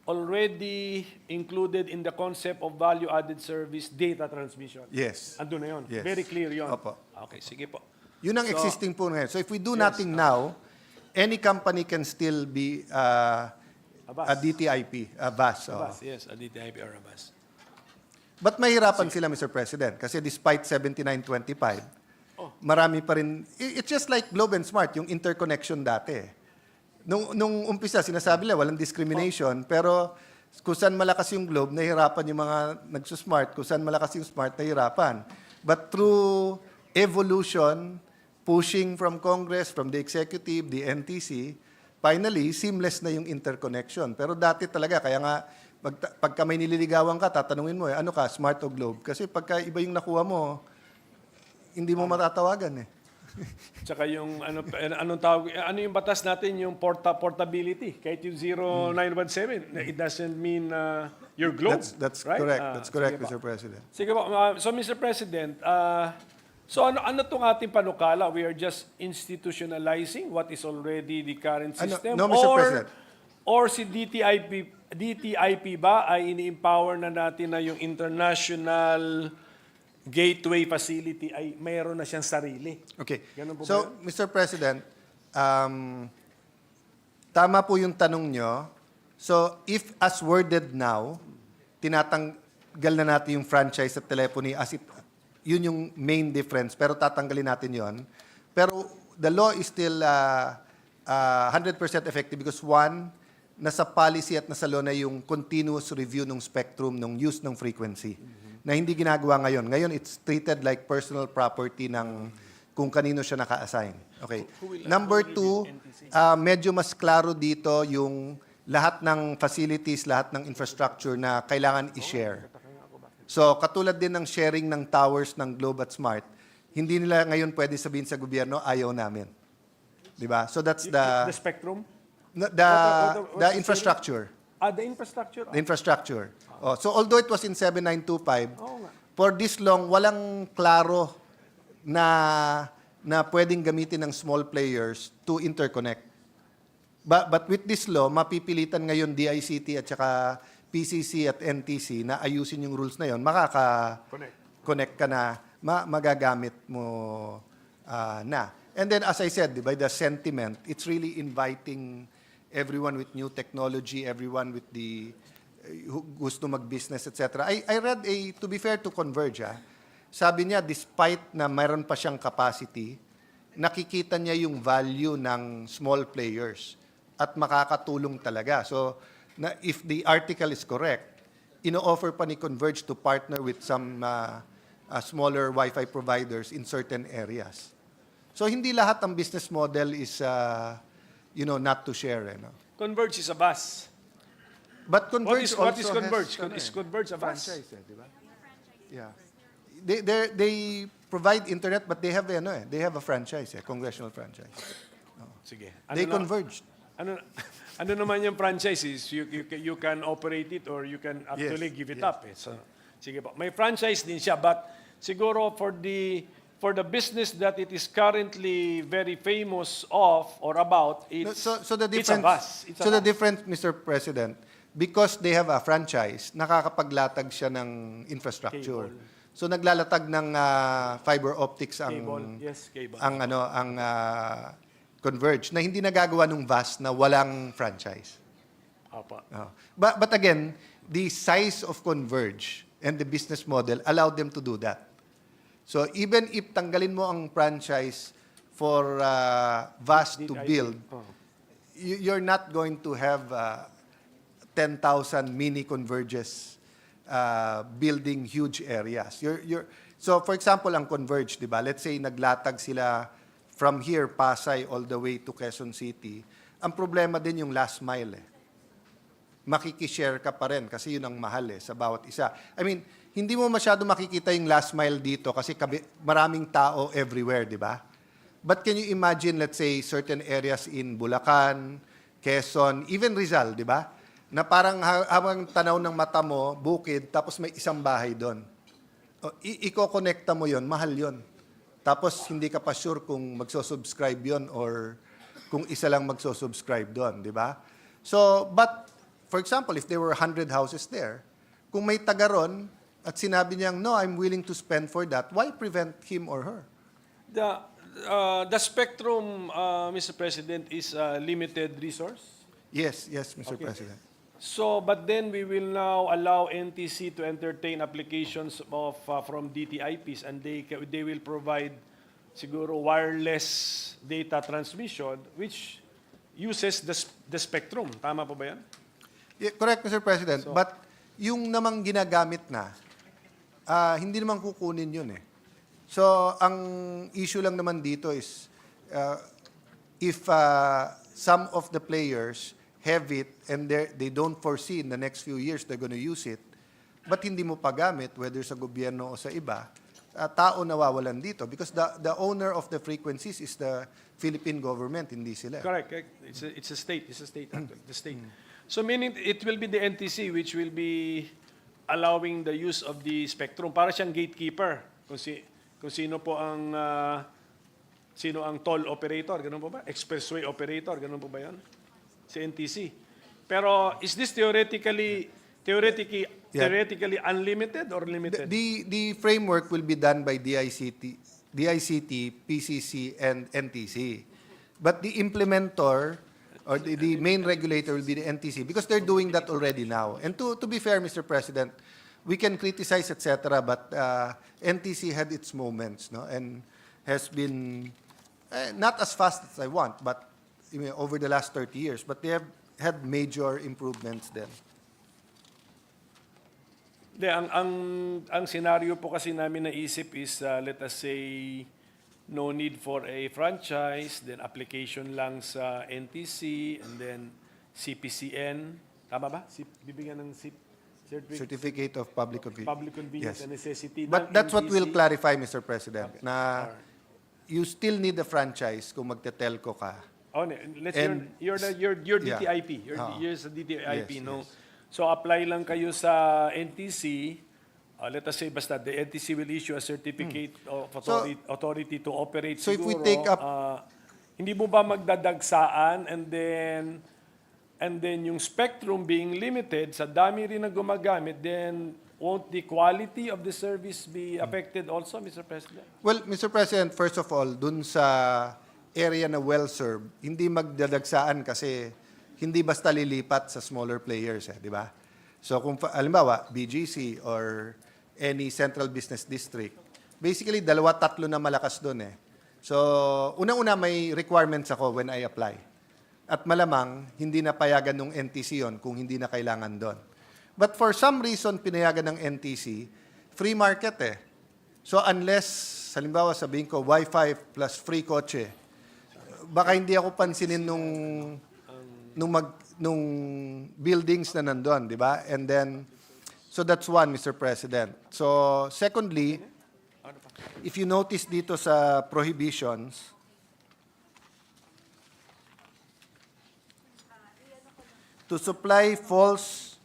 already included in the concept of value-added service data transmission. Yes. Andun na yun. Yes. Very clear yun. Opo. Okay, sige po. Yun ang existing po ngayon. So if we do nothing now, any company can still be a DTIP, a VAS. A bus, yes, a DTIP or a bus. But mahirapan sila, Mr. President, kasi despite 7925, marami pa rin, it's just like Globe and Smart, yung interconnection dati. Nung umpisa, sinasabi nila, walang discrimination, pero kung saan malakas yung Globe, nahihirapan yung mga nagsusmart, kung saan malakas yung Smart, nahihirapan. But through evolution, pushing from Congress, from the executive, the NTC, finally, seamless na yung interconnection. Pero dati talaga, kaya nga, pagka may nililigawan ka, tatanungin mo, ano ka, Smart o Globe? Kasi pagka iba yung nakuha mo, hindi mo matatawagan eh. Tsaka yung anong tawag, ano yung batas natin, yung portability. Kahit yung 0917, it doesn't mean your Globe. That's right? correct. That's correct, sige Mr. President. Sige po. So, Mr. President, So ano tong ating panukala? We are just institutionalizing what is already the current system? no, Mr. President. Or si DTIP ba ay ini-empower na natin na yung international gateway facility ay mayroon na siyang sarili? Okay. Ganun po ba So, Mr. President, tama po yung tanong nyo. So, if as worded now, tinatanggal na natin yung franchise at telephony as it, yun yung main difference, pero tatanggalin natin yon. Pero the law is still 100% effective because one, nasa policy at nasa law na yung continuous review ng spectrum, ng use ng frequency, na hindi ginagawa ngayon. Ngayon, it's treated like personal property ng kung kanino siya naka-assign. Okay. Number two, medyo mas klaro dito yung lahat ng facilities, lahat ng infrastructure na kailangan i-share. So, katulad din ng sharing ng towers ng Globe at Smart, hindi nila ngayon pwede sabihin sa gobyerno, ayaw namin. Di ba? So, that's The spectrum? the infrastructure. The infrastructure? The infrastructure. Oh, so, although it was in 7925, Oo nga. for this long, walang klaro na pwedeng gamitin ng small players to interconnect. But with this law, mapipilitan ngayon DICT at saka PCC at NTC na ayusin yung rules na yon, makaka-connect ka na, magagamit mo na. And then, as I said, by the sentiment, it's really inviting everyone with new technology, everyone with the who gusto mag-business, etc. I read to be fair to Converge, sabi niya, despite na mayroon pa siyang capacity, nakikita niya yung value ng small players at makakatulong talaga. So, if the article is correct, ino-offer pa ni Converge to partner with some smaller Wi-Fi providers in certain areas. So, hindi lahat ang business model is, not to share. Converge is a bus. But Converge What is also Converge? has, Is Converge a bus? franchise, di ba? Yeah. They provide internet, but they have a franchise, congressional franchise. Sige. They converged. Ano naman yung franchise is you can operate it or you can actually give it up. So, sige po. May franchise din siya, but siguro for the business that it is currently very famous of or about, it's The it's a bus. It's a the bus. difference, Mr. President, because they have a franchise, nakakapaglatag siya ng infrastructure. Cable. So naglalatag ng fiber optics ang Cable. Yes, cable. ang Converge na hindi nagagawa ng VAS na walang franchise. Apa. But again, the size of Converge and the business model allowed them to do that. So even if tanggalin mo ang franchise for VAS to build, you're not going to have 10,000 mini Converges building huge areas. So for example, ang Converge, di ba? Let's say naglatag sila from here, Pasay, all the way to Quezon City. Ang problema din yung last mile. Makikishare ka pa rin kasi yun ang mahal sa bawat isa. I mean, hindi mo masyado makikita yung last mile dito kasi maraming tao everywhere, di ba? But can you imagine, let's say, certain areas in Bulacan, Quezon, even Rizal, di ba? Na parang habang tanaw ng mata mo, bukid, tapos may isang bahay doon. Iko-connecta mo yon, mahal yon. Tapos hindi ka pa sure kung magso-subscribe yon or kung isa lang magso-subscribe doon, di ba? So, but, for example, if there were 100 houses there, kung may taga ron at sinabi niyang, no, I'm willing to spend for that, why prevent him or her? The spectrum, Mr. President, is a limited resource. Yes, Mr. President. So, but then we will now allow NTC to entertain applications from DTIPs, and they will provide siguro wireless data transmission which uses the spectrum. Tama po ba yan? Yeah, correct, Mr. President. But yung namang ginagamit na, hindi naman kukunin yun eh. So, ang issue lang naman dito is if some of the players have it and they don't foresee in the next few years they're going to use it, but hindi mo pagamit, whether sa gobyerno o sa iba, tao nawawalan dito because the owner of the frequencies is the Philippine government, hindi sila. Correct. It's a state. It's a state. The state. So meaning it will be the NTC which will be allowing the use of the spectrum. Para siyang gatekeeper. Kung kung sino ang toll operator, ganun po ba? Expressway operator, ganun po ba 'yon? Si NTC. Pero is this theoretically unlimited or limited? The framework will be done by DICT, PCC, and NTC. But the implementer or the main regulator will be the NTC because they're doing that already now. And to be fair, Mr. President, we can criticize, etc., but NTC had its moments, no, and has been not as fast as I want, but over the last 30 years. But they have had major improvements then. Hindi, ang scenario po kasi namin naisip is, let us say, no need for a franchise, then application lang sa NTC, and then CPCN. Tama ba? Bibigyan ng Certificate of Public Convenience. Public Convenience Yes. and Necessity. But ng that's what NTC. we'll clarify, Mr. President, Okay. na you still need a franchise kung magte-telco ka. Oh, let's And- you're Yeah. DTIP. You're sa Yes, DTIP, no? yes. So apply lang kayo sa NTC. Let us say basta the NTC will issue a certificate of authority to operate. So if we siguro, take up- hindi mo ba magdadagsaan and then yung spectrum being limited sa dami rin na gumagamit, then won't the quality of the service be affected also, Mr. President? Well, Mr. President, first of all, dun sa area na well-served, hindi magdadagsaan kasi hindi basta lilipat sa smaller players, di ba? So kung halimbawa, BGC or any central business district, basically 2-3 na malakas doon eh. So unang-una may requirements ako when I apply. At malamang hindi na payagan ng NTC yon kung hindi na kailangan doon. But for some reason pinayagan ng NTC, free market eh. So unless halimbawa sabihin ko Wi-Fi plus free kotse, baka hindi ako pansinin nung buildings na nandoon, di ba? And then, so that's one, Mr. President. So, secondly, if you notice dito sa prohibitions, to supply false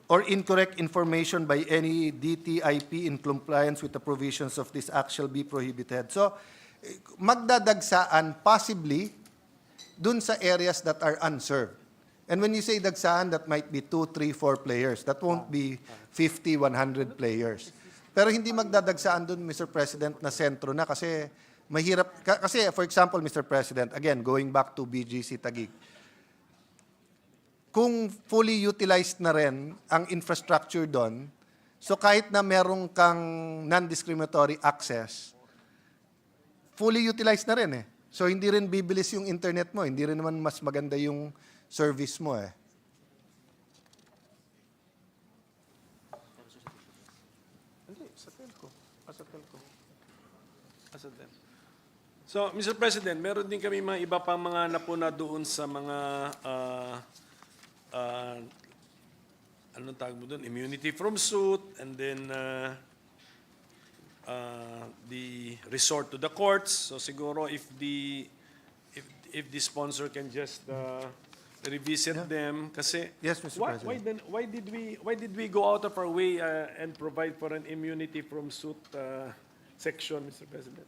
or incorrect information by any DTIP in compliance with the provisions of this act shall be prohibited. So, magdadagsaan possibly dun sa areas that are unserved. And when you say dagsaan, that might be 2, 3, 4 players. That won't be 50, 100 players. Pero hindi magdadagsaan dun, Mr. President, na sentro na kasi mahirap. Kasi, for example, Mr. President, again, going back to BGC Taguig, kung fully utilized na rin ang infrastructure doon, so kahit na merong kang non-discriminatory access, fully utilized na rin eh. So hindi rin bibilis yung internet mo, hindi rin naman mas maganda yung service mo eh. So, Mr. President, meron din kami mga iba pang mga napuna doon sa mga anong tawag mo doon? Immunity from suit, and then the resort to the courts. So siguro if the sponsor can just revisit them kasi Yes, Mr. President. why did we go out of our way and provide for an immunity from suit section, Mr. President?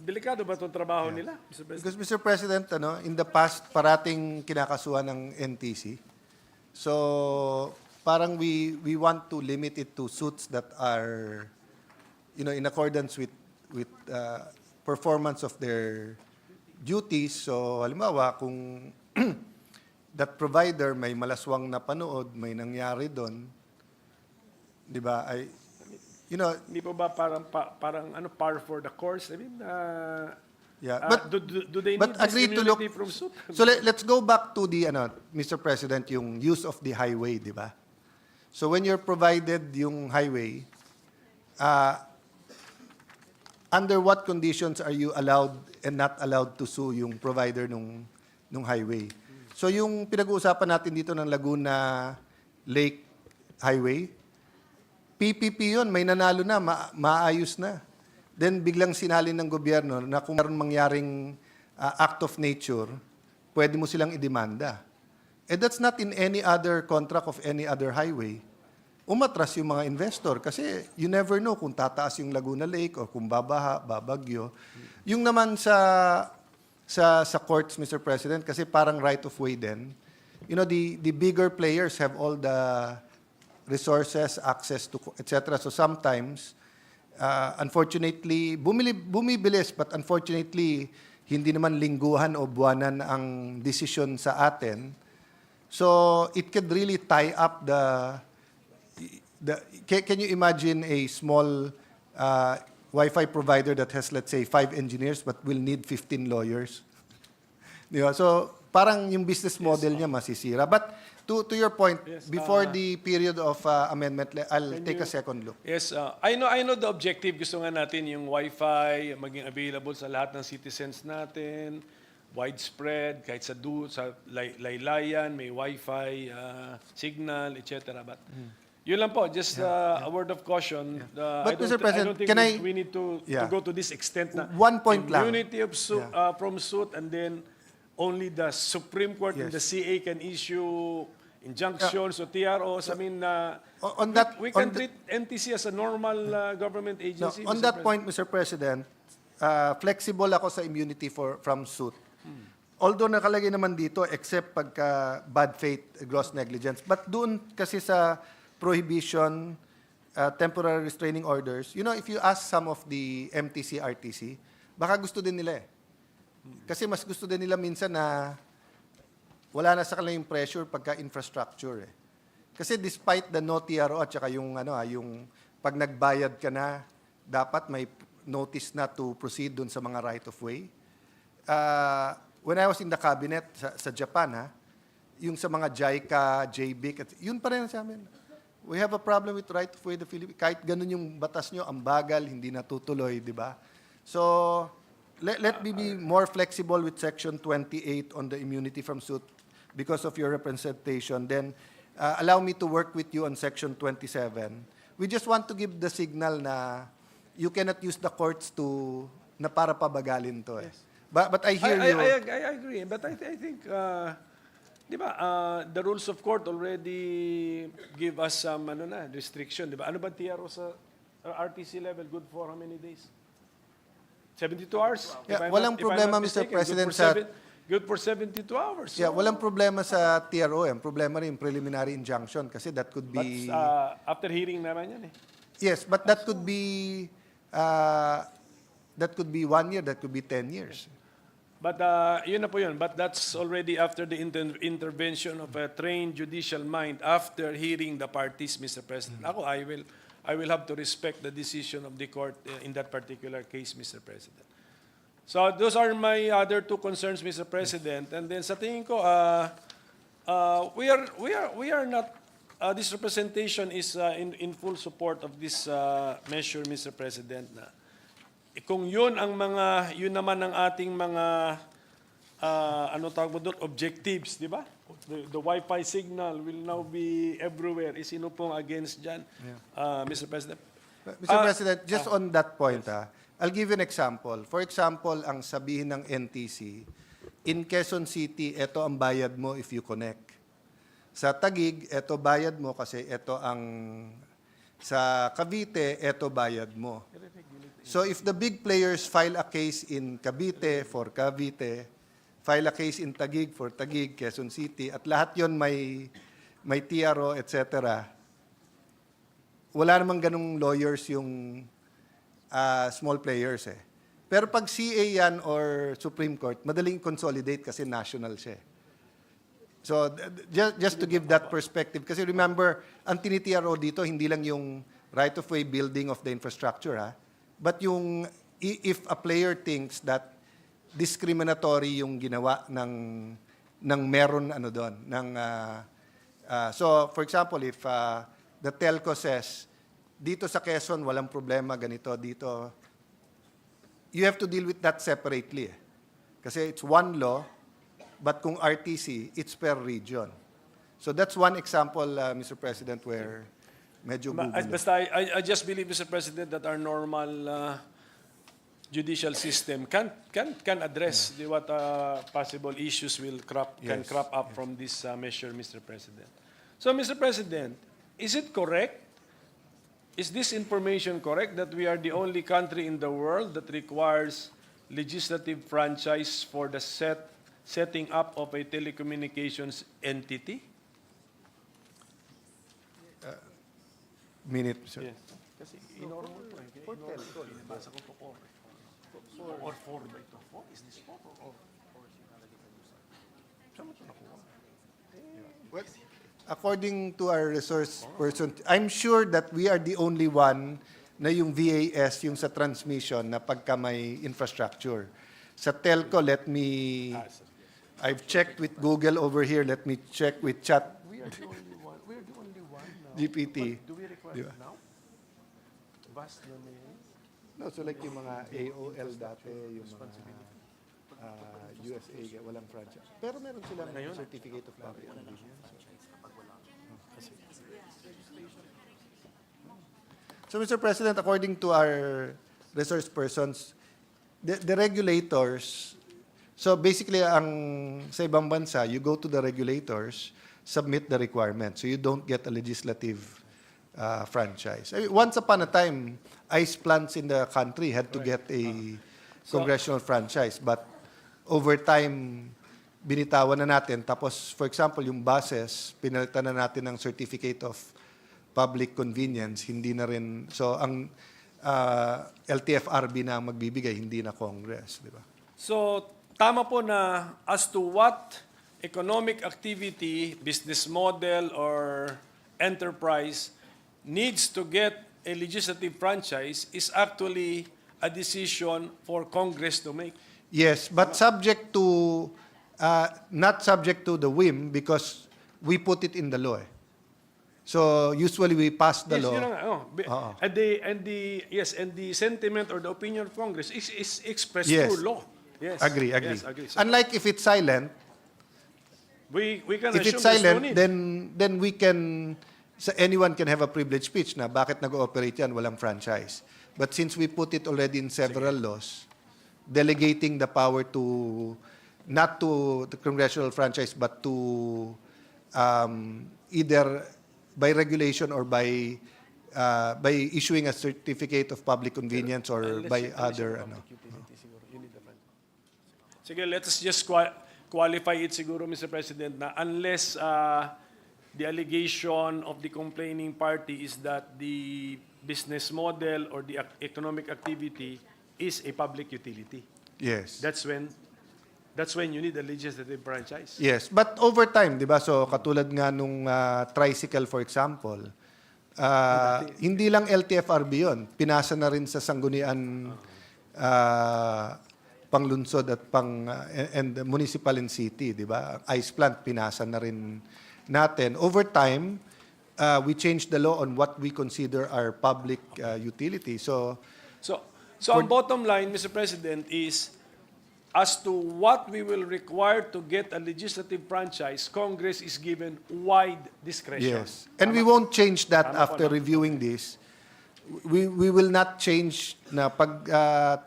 Delikado ba itong trabaho nila, Mr. President? Because Mr. President, in the past, parating kinakasuhan ng NTC. So parang we want to limit it to suits that are in accordance with performance of their duties. So halimbawa kung that provider may malaswang na panood, may nangyari doon, 'di ba? Hindi pa ba parang par for the course? I mean, Yeah, do they but need this agree to look. immunity from suit? So let's go back to the Mr. President, yung use of the highway, 'di ba? So when you're provided yung highway, under what conditions are you allowed and not allowed to sue yung provider nung highway? So yung pinag-uusapan natin dito ng Laguna Lake Highway, PPP yun, may nanalo na, maayos na. Then biglang sinalin ng gobyerno na kung mayroon mangyaring act of nature, pwede mo silang idemanda. And that's not in any other contract of any other highway. umatras yung mga investor kasi you never know kung tataas yung Laguna Lake o kung babaha, babagyo. Yung naman sa courts, Mr. President, kasi parang right of way din. You know, the bigger players have all the resources, access to, etc. So sometimes, unfortunately, bumibilis, but unfortunately, hindi naman lingguhan o buwanan ang desisyon sa atin. So it could really tie up can you imagine a small Wi-Fi provider that has, let's say, 5 engineers but will need 15 lawyers? Di ba? So parang yung business model niya masisira. But to your point, before the period of amendment, I'll take a second look. Yes, I know the objective. Gusto nga natin yung Wi-Fi maging available sa lahat ng citizens natin, widespread, kahit sa laylayan, may Wi-Fi signal, etc. But yun lang po, just a word of caution. But Mr. I President, don't think can we need to go to this extent na One point lang. immunity of from suit, and then only the Supreme Court and the CA can issue injunctions or TROs. I mean, we can treat NTC as a normal government agency. On that point, Mr. President, flexible ako sa immunity from suit. Although nakalagay naman dito, except pagka bad faith, gross negligence. But doon kasi sa prohibition, temporary restraining orders, you know, if you ask some of the MTC, RTC, baka gusto din nila eh. Kasi mas gusto din nila minsan na wala na sa kanila yung pressure pagka infrastructure eh. Kasi despite the no TRO at saka yung yung pag nagbayad ka na, dapat may notice na to proceed dun sa mga right of way. When I was in the cabinet sa Japan, yung sa mga JICA, JBIC, yun pa rin sa amin. We have a problem with right of way the Philippines. Kahit ganun yung batas nyo, ang bagal, hindi natutuloy, di ba? So, let me be more flexible with Section 28 on the immunity from suit because of your representation. Then, allow me to work with you on Section 27. We just want to give the signal na you cannot use the courts na para pabagalin to eh. Yes. But I hear you. I agree, but I think, di ba, the rules of court already give us some restriction, di ba? Ano ba TRO sa RTC level? Good for how many days? 72 hours? Yeah, walang problema, Mr. President, good for 72 hours. So, Yeah, walang problema sa TRO. Ang problema rin preliminary injunction kasi that could be... after hearing naman yan eh. Yes, but that could be 1 year, that could be 10 years. But yun na po yun. But that's already after the intervention of a trained judicial mind after hearing the parties, Mr. President. Ako, I will have to respect the decision of the court in that particular case, Mr. President. So those are my other two concerns, Mr. President. And then sa tingin ko, we are not. This representation is in full support of this measure, Mr. President. Na kung yun naman ang ating mga objectives, di ba? The Wi-Fi signal will now be everywhere. Sino pong against dyan, Mr. President? Mr. President, just on that point, I'll give you an example. For example, ang sabihin ng NTC, in Quezon City, ito ang bayad mo if you connect. Sa Taguig, ito bayad mo kasi ito ang... Sa Cavite, ito bayad mo. So if the big players file a case in Cavite for Cavite, file a case in Taguig for Taguig, Quezon City, at lahat yon may TRO, etc., wala namang ganung lawyers yung small players eh. Pero pag CA yan or Supreme Court, madaling consolidate kasi national siya. So just to give that perspective, kasi remember, ang tinitiro dito hindi lang yung right-of-way building of the infrastructure, but yung if a player thinks that discriminatory yung ginawa ng meron doon so for example, if the telco says dito sa Quezon walang problema ganito dito, you have to deal with that separately kasi it's one law, but kung RTC it's per region. So that's one example, Mr. President, where medyo basta I just believe, Mr. President, that our normal judicial system can address what possible issues can crop up from this measure, Mr. President. So, Mr. President, is it correct? Is this information correct that we are the only country in the world that requires legislative franchise for the setting up of a telecommunications entity? Minute, sir. Yes. Kasi inormal po eh. Inormal po. Nabasa ko po 4. Or 4 ba ito? 4? Is this 4 or 4? Saan mo ito nakuha? Well, according to our resource person, I'm sure that we are the only one na yung VAS, yung sa transmission na pagka may infrastructure. Sa telco, I've checked with Google over here, let me check with chat We are the only one. We are the only one now. GPT. But do we require Di ba? it now? Vast na may... No, so like yung mga AOL dati, yung mga USA, walang franchise. Pero meron silang certificate of public convenience. So, Mr. President, according to our resource persons, the regulators, so basically, sa ibang bansa, you go to the regulators, submit the requirement. So you don't get a legislative franchise. I mean, once upon a time, ice plants in the country had to get a congressional franchise. But over time, binitawan na natin. Tapos, for example, yung buses, pinalitan na natin ng certificate of public convenience, hindi na rin, so ang LTFRB na magbibigay, hindi na Congress, di ba? So, tama po na as to what economic activity, business model, or enterprise needs to get a legislative franchise is actually a decision for Congress to make. Yes, but subject to, not subject to the whim because we put it in the law. So usually we pass the law. Yun na nga, oh. And the sentiment or the opinion of Congress is expressed Yes. through law. Yes. Agree. Yes, agree. So Unlike if it's silent, we can if assume it's there's no silent, need. then we can, anyone can have a privileged speech na bakit nag-ooperate yan, walang franchise. But since we put it already in several laws, delegating the power to, not to the congressional franchise, but to either by regulation or by issuing a certificate of public convenience or by other, Sige, let us just qualify it siguro, Mr. President, na unless the allegation of the complaining party is that the business model or the economic activity is a public utility. Yes. That's when you need a legislative franchise. Yes, but over time, di ba? So katulad nga nung tricycle, for example, hindi lang LTFRB yun. Pinasa na rin sa sanggunian panglunsod at and municipal and city, di ba? Ice plant, pinasa na rin natin. Over time, we changed the law on what we consider our public utility. So ang bottom line, Mr. President, is as to what we will require to get a legislative franchise, Congress is given wide discretion. yes. And we won't change that after reviewing this. We will not change na pag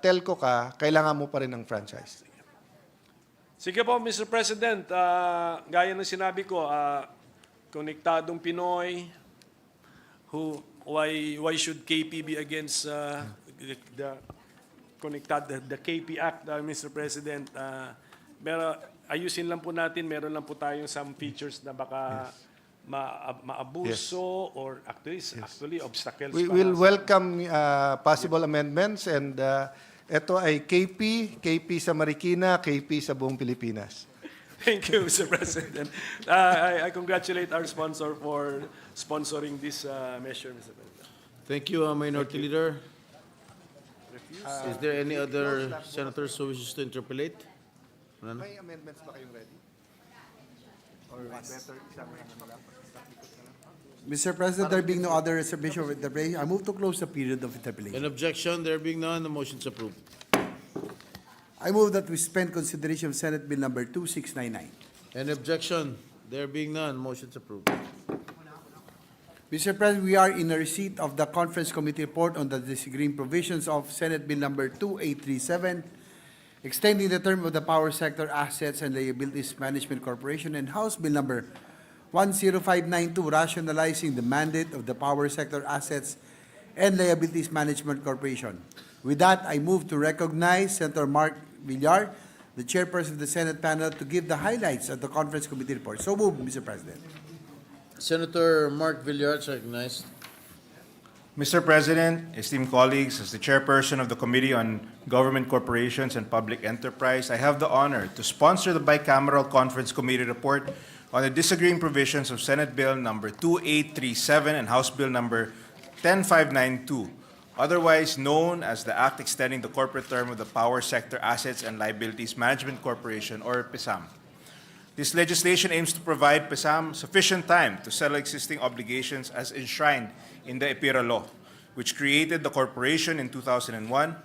telco ka, kailangan mo pa rin ng franchise. Sige po, Mr. President, gaya ng sinabi ko, konektadong Pinoy, why should KP be against the the KP Act, Mr. President? Pero ayusin lang po natin, meron lang po tayong some features na baka maabuso or actually obstacles. We pa. will welcome possible amendments and ito ay KP sa Marikina, KP sa buong Pilipinas. Thank you, Mr. President. I congratulate our sponsor for sponsoring this measure, Mr. President. Thank you, Minority Leader. Is there any other senators who wishes to interpolate? Wala na? May amendments ba kayong ready? Or better Mr. President, there being no other reservation of interpellation, I move to close the period of interpellation. An objection, there being none, the motion is approved. I move that we suspend consideration of Senate Bill number 2699. An objection, there being none, motion is approved. Mr. President, we are in a receipt of the Conference Committee report on the disagreeing provisions of Senate Bill number 2837, extending the term of the Power Sector Assets and Liabilities Management Corporation, and House Bill number 10592, rationalizing the mandate of the Power Sector Assets and Liabilities Management Corporation. With that, I move to recognize Senator Mark Villar, the chairperson of the Senate panel, to give the highlights of the conference committee report. So moved, Mr. President. Senator Mark Villar is recognized. Mr. President, esteemed colleagues, as the chairperson of the Committee on Government Corporations and Public Enterprise, I have the honor to sponsor the Bicameral Conference Committee report on the disagreeing provisions of Senate Bill number 2837 and House Bill number 10592, otherwise known as the Act Extending the Corporate Term of the Power Sector Assets and Liabilities Management Corporation, or PSAM. This legislation aims to provide PSAM sufficient time to settle existing obligations as enshrined in the EPIRA law, which created the corporation in 2001.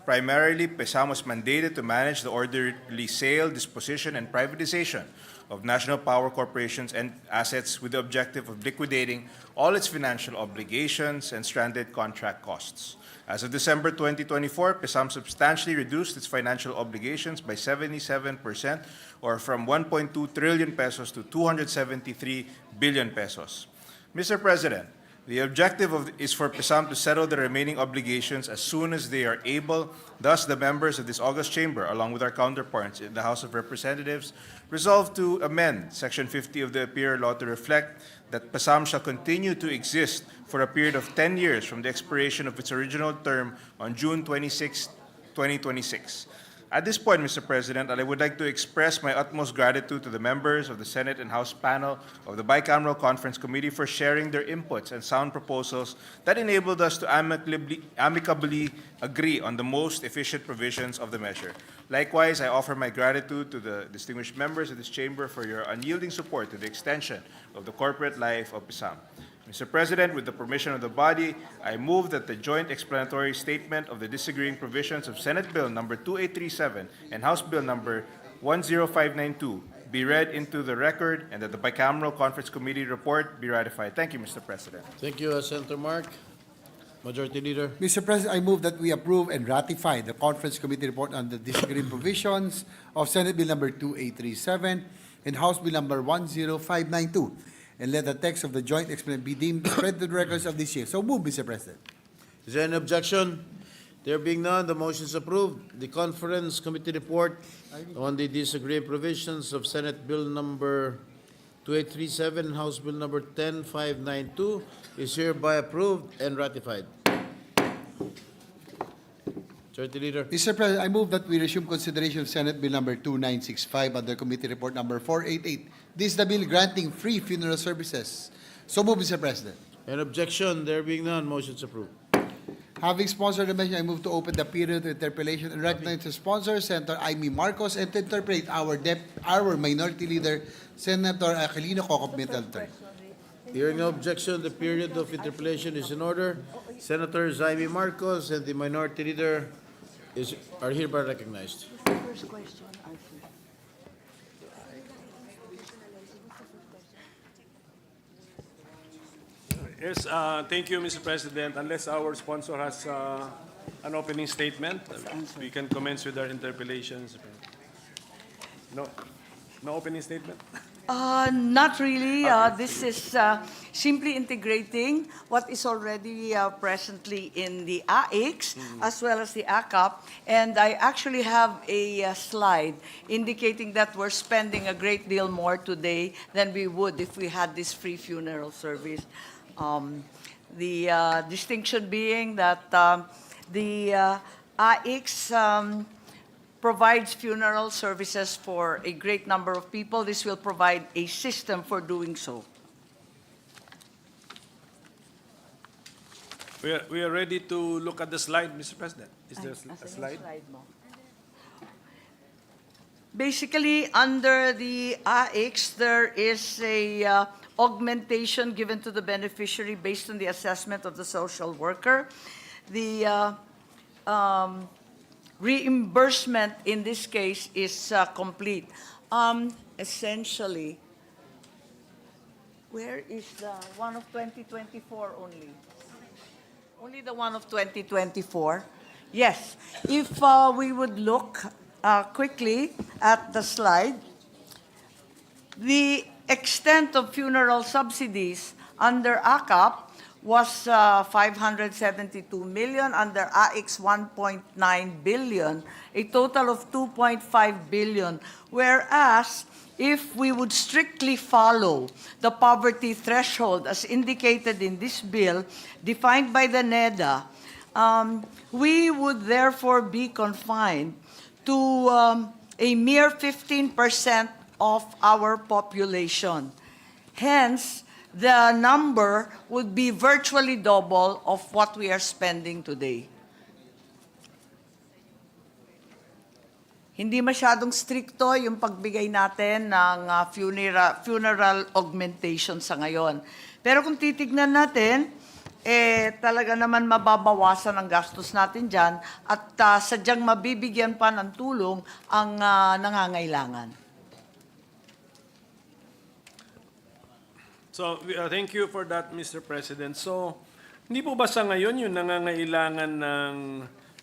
Primarily, PSAM was mandated to manage the orderly sale, disposition, and privatization of national power corporations and assets with the objective of liquidating all its financial obligations and stranded contract costs. As of December 2024, PSAM substantially reduced its financial obligations by 77%, or from 1.2 trillion pesos to 273 billion pesos. Mr. President, the objective is for PSAM to settle the remaining obligations as soon as they are able. Thus, the members of this august chamber, along with our counterparts in the House of Representatives, resolved to amend Section 50 of the EPIRA law to reflect that PSAM shall continue to exist for a period of 10 years from the expiration of its original term on June 26, 2026. At this point, Mr. President, I would like to express my utmost gratitude to the members of the Senate and House panel of the Bicameral Conference Committee for sharing their inputs and sound proposals that enabled us to amicably agree on the most efficient provisions of the measure. Likewise, I offer my gratitude to the distinguished members of this chamber for your unyielding support to the extension of the corporate life of PSAM. Mr. President, with the permission of the body, I move that the joint explanatory statement of the disagreeing provisions of Senate Bill number 2837 and House Bill number 10592 be read into the record and that the Bicameral Conference Committee report be ratified. Thank you, Mr. President. Thank you, Senator Mark. Majority Leader. Mr. President, I move that we approve and ratify the conference committee report on the disagreeing provisions of Senate Bill number 2837 and House Bill number 10592. And let the text of the joint explanation be deemed spread to the records of this year. So move, Mr. President. Is there any objection? There being none, the motion is approved. The conference committee report on the disagreeing provisions of Senate Bill number 2837 and House Bill number 10592 is hereby approved and ratified. Majority Leader. Mr. President, I move that we resume consideration of Senate Bill number 2965 under Committee Report number 488. This is the bill granting free funeral services. So move, Mr. President. An objection? There being none, motion is approved. Having sponsored the measure, I move to open the period of interpellation and recognize the sponsor, Senator Amy Marcos, and to interpret our Minority Leader, Senator Aquilino Pimentel III. Hearing no objection, the period of interpellation is in order. Senator Jaime Marcos and the Minority Leader are hereby recognized. First question, Yes, thank you, Mr. President. Unless our sponsor has an opening statement, we can commence with our interpellations. No opening statement? Not really. This is simply integrating what is already presently in the AIX as well as the ACAP. And I actually have a slide indicating that we're spending a great deal more today than we would if we had this free funeral service. The distinction being that the AIX provides funeral services for a great number of people. This will provide a system for doing so. We are ready to look at the slide, Mr. President. Is there a slide? Basically, under the AIX, there is a augmentation given to the beneficiary based on the assessment of the social worker. The reimbursement in this case is complete. Essentially, where is the one of 2024 only? Only the one of 2024? Yes. If we would look quickly at the slide, the extent of funeral subsidies under AKAP was 572 million, under AIX 1.9 billion, a total of 2.5 billion. Whereas, if we would strictly follow the poverty threshold as indicated in this bill, defined by the NEDA, we would therefore be confined to a mere 15% of our population. Hence, the number would be virtually double of what we are spending today. Hindi masyadong stricto yung pagbigay natin ng funeral augmentation sa ngayon. Pero kung titignan natin, talaga naman mababawasan ang gastos natin dyan at sadyang mabibigyan pa ng tulong ang nangangailangan. So, thank you for that, Mr. President. So, hindi po ba sa ngayon yung nangangailangan ng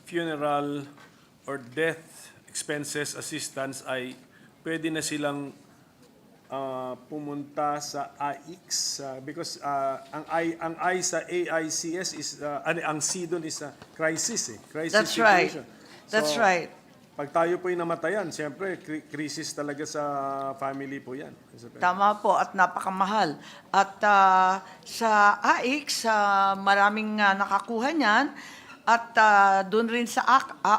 funeral or death expenses assistance ay pwede na silang pumunta sa AIX because ang I sa AICS is ang C doon is crisis crisis That's situation. right. That's right. Pag tayo po'y namatayan, siyempre crisis talaga sa family po 'yan. Tama po at napakamahal. At sa AIX maraming nakakuha niyan. At doon rin sa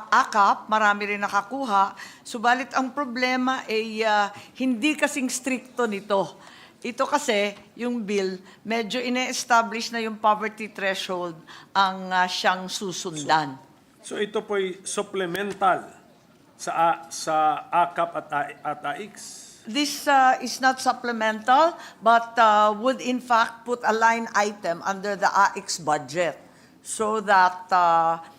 AKAP, marami rin nakakuha. Subalit ang problema ay hindi kasing stricto nito. Ito kasi, yung bill, medyo ine-establish na yung poverty threshold ang siyang susundan. So ito po'y supplemental sa AKAP at AIX? This is not supplemental, but would in fact put a line item under the AIX budget, so that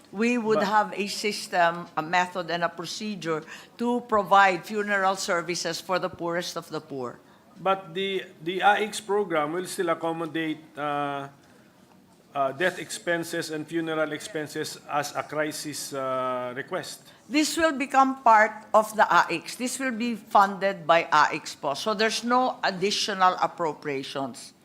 we would have a system, a method, and a procedure to provide funeral services for the poorest of the poor. But the AIX program will still accommodate death expenses and funeral expenses as a crisis request. This will become part of the AIX. This will be funded by AIX po. So there's no additional appropriations.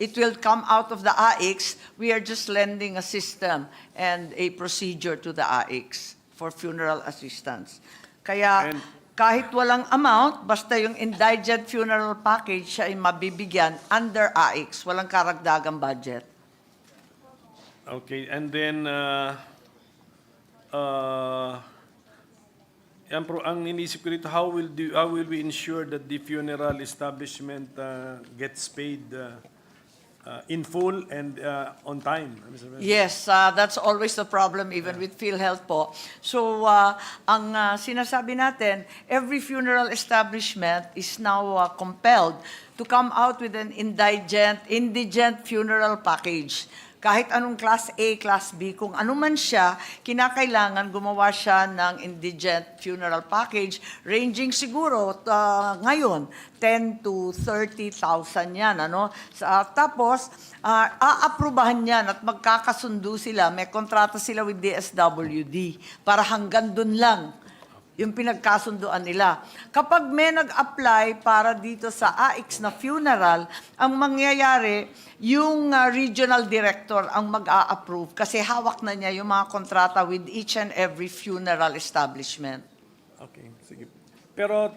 It will come out of the AIX. We are just lending a system and a procedure to the AIX for funeral assistance. Kaya kahit walang amount, basta yung indigent funeral package siya ay mabibigyan under AIX. Walang karagdagang budget. Okay, and then ang inisip ko dito, how will we ensure that the funeral establishment gets paid in full and on time? Yes, that's always the problem even with PhilHealth po. So, ang sinasabi natin, every funeral establishment is now compelled to come out with an indigent funeral package. Kahit anong Class A, Class B, kung ano man siya, kinakailangan gumawa siya ng indigent funeral package ranging siguro ngayon 10 to 30,000 yan. Tapos, aaprubahan yan at magkakasundo sila. May kontrata sila with DSWD para hanggang dun lang yung pinagkasunduan nila. Kapag may nag-apply para dito sa AIX na funeral, ang mangyayari, yung regional director ang mag-a-approve kasi hawak na niya yung mga kontrata with each and every funeral establishment. Okay, sige. Pero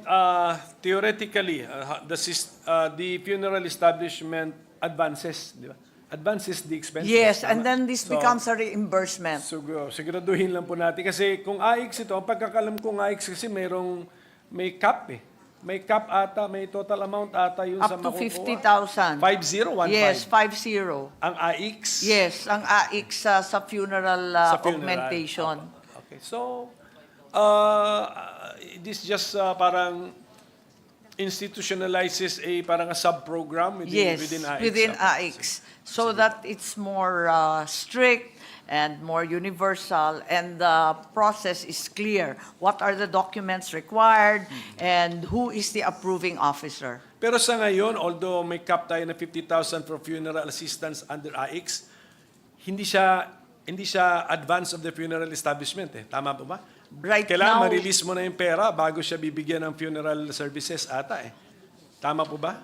theoretically, the funeral establishment advances, di ba? Advances the expenses. Yes, and then this becomes a reimbursement. Siguraduhin lang po natin. Kasi kung AIX ito, ang pagkakalam kong AIX kasi may cap eh. May cap ata, may total amount ata yun sa makukuha. Up to 50,000. 50, 15. Yes, 50. Ang AIX? Yes, ang AIX sa funeral augmentation. Okay, so this just parang institutionalizes parang a sub-program within AIX. Within AIX. So that it's more strict and more universal, and the process is clear. What are the documents required, and who is the approving officer? Pero sa ngayon, although may cap tayo na 50,000 for funeral assistance under AIX, hindi siya advance of the funeral establishment eh. Tama po ba? Right Kailangan now, ma-release mo na yung pera bago siya bibigyan ng funeral services ata eh. Tama po ba?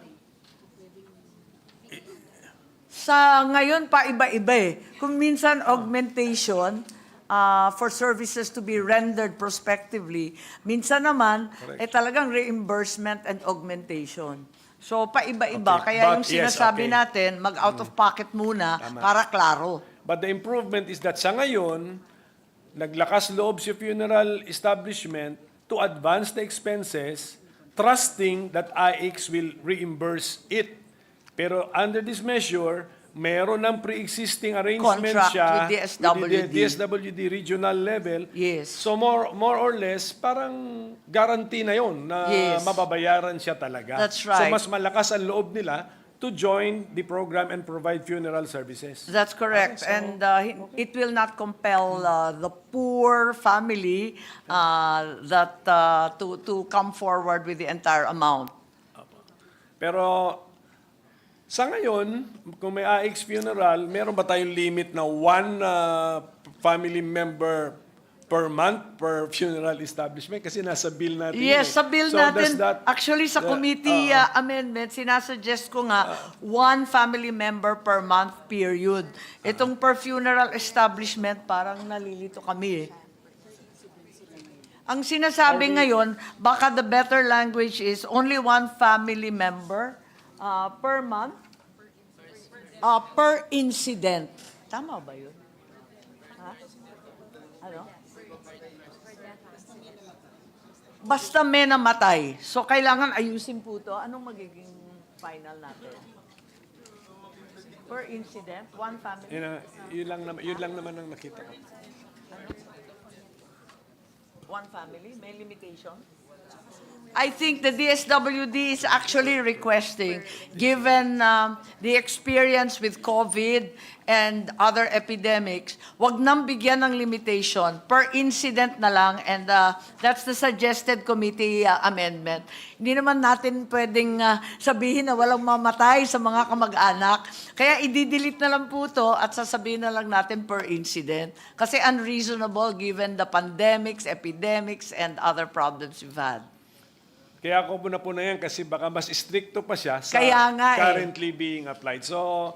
Sa ngayon pa iba-iba eh. Kung minsan augmentation for services to be rendered prospectively, minsan naman talagang reimbursement and augmentation. So paiba-iba. Okay, Kaya but yung sinasabi yes, okay. natin, mag-out of pocket muna para klaro. But the improvement is that sa ngayon, naglakas loob si funeral establishment to advance the expenses, trusting that IX will reimburse it. Pero under this measure, meron ng pre-existing arrangement Contract siya with DSWD. with the DSWD regional level. Yes. So more or less, parang guarantee na yon na Yes. mababayaran siya talaga. That's So right. mas malakas ang loob nila to join the program and provide funeral services. That's correct. And it will not compel the poor family to come forward with the entire amount. Pero sa ngayon, kung may AX funeral, meron ba tayong limit na one family member per month per funeral establishment? Kasi nasa bill natin. Yes, sa bill natin. Actually, sa the- committee amendment, sinasuggest ko nga one family member per month period. Itong per funeral establishment, parang nalilito kami eh. Ang sinasabi ngayon, baka the better language is only one family member per month, per incident. Tama ba yun? Ha? Ano? Basta may namatay. So, kailangan ayusin po ito. Anong magiging final natin? Per incident, one family. Yun lang naman ang nakita ko. One family? May limitation? I think the DSWD is actually requesting, given the experience with COVID and other epidemics, wag nang bigyan ng limitation, per incident na lang, and that's the suggested committee amendment. Hindi naman natin pwedeng sabihin na walang mamatay sa mga kamag-anak, kaya i-delete na lang po to at sasabihin na lang natin per incident. Kasi unreasonable given the pandemics, epidemics, and other problems we've had. Kaya ako po na yan kasi baka mas stricto pa siya sa Kaya nga currently being applied. So,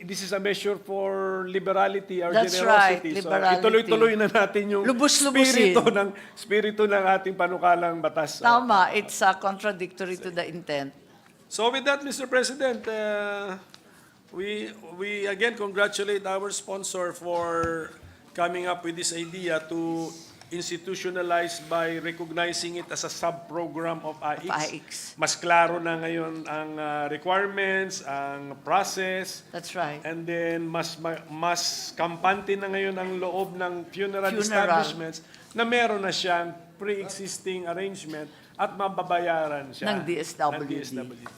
this is a measure for liberality or That's generosity. right, So, liberality. ituloy-tuloy na natin yung Lubos-lubusin. spirito ng ating panukalang batas. Tama, it's contradictory to the intent. So with that, Mr. President, we again congratulate our sponsor for coming up with this idea to institutionalize by recognizing it as a sub-program of AIX. Mas klaro na ngayon ang requirements, ang process. That's right. And then mas kampante na ngayon ang loob ng funeral establishments na meron na siyang pre-existing arrangement at mababayaran siya Ng DSWD.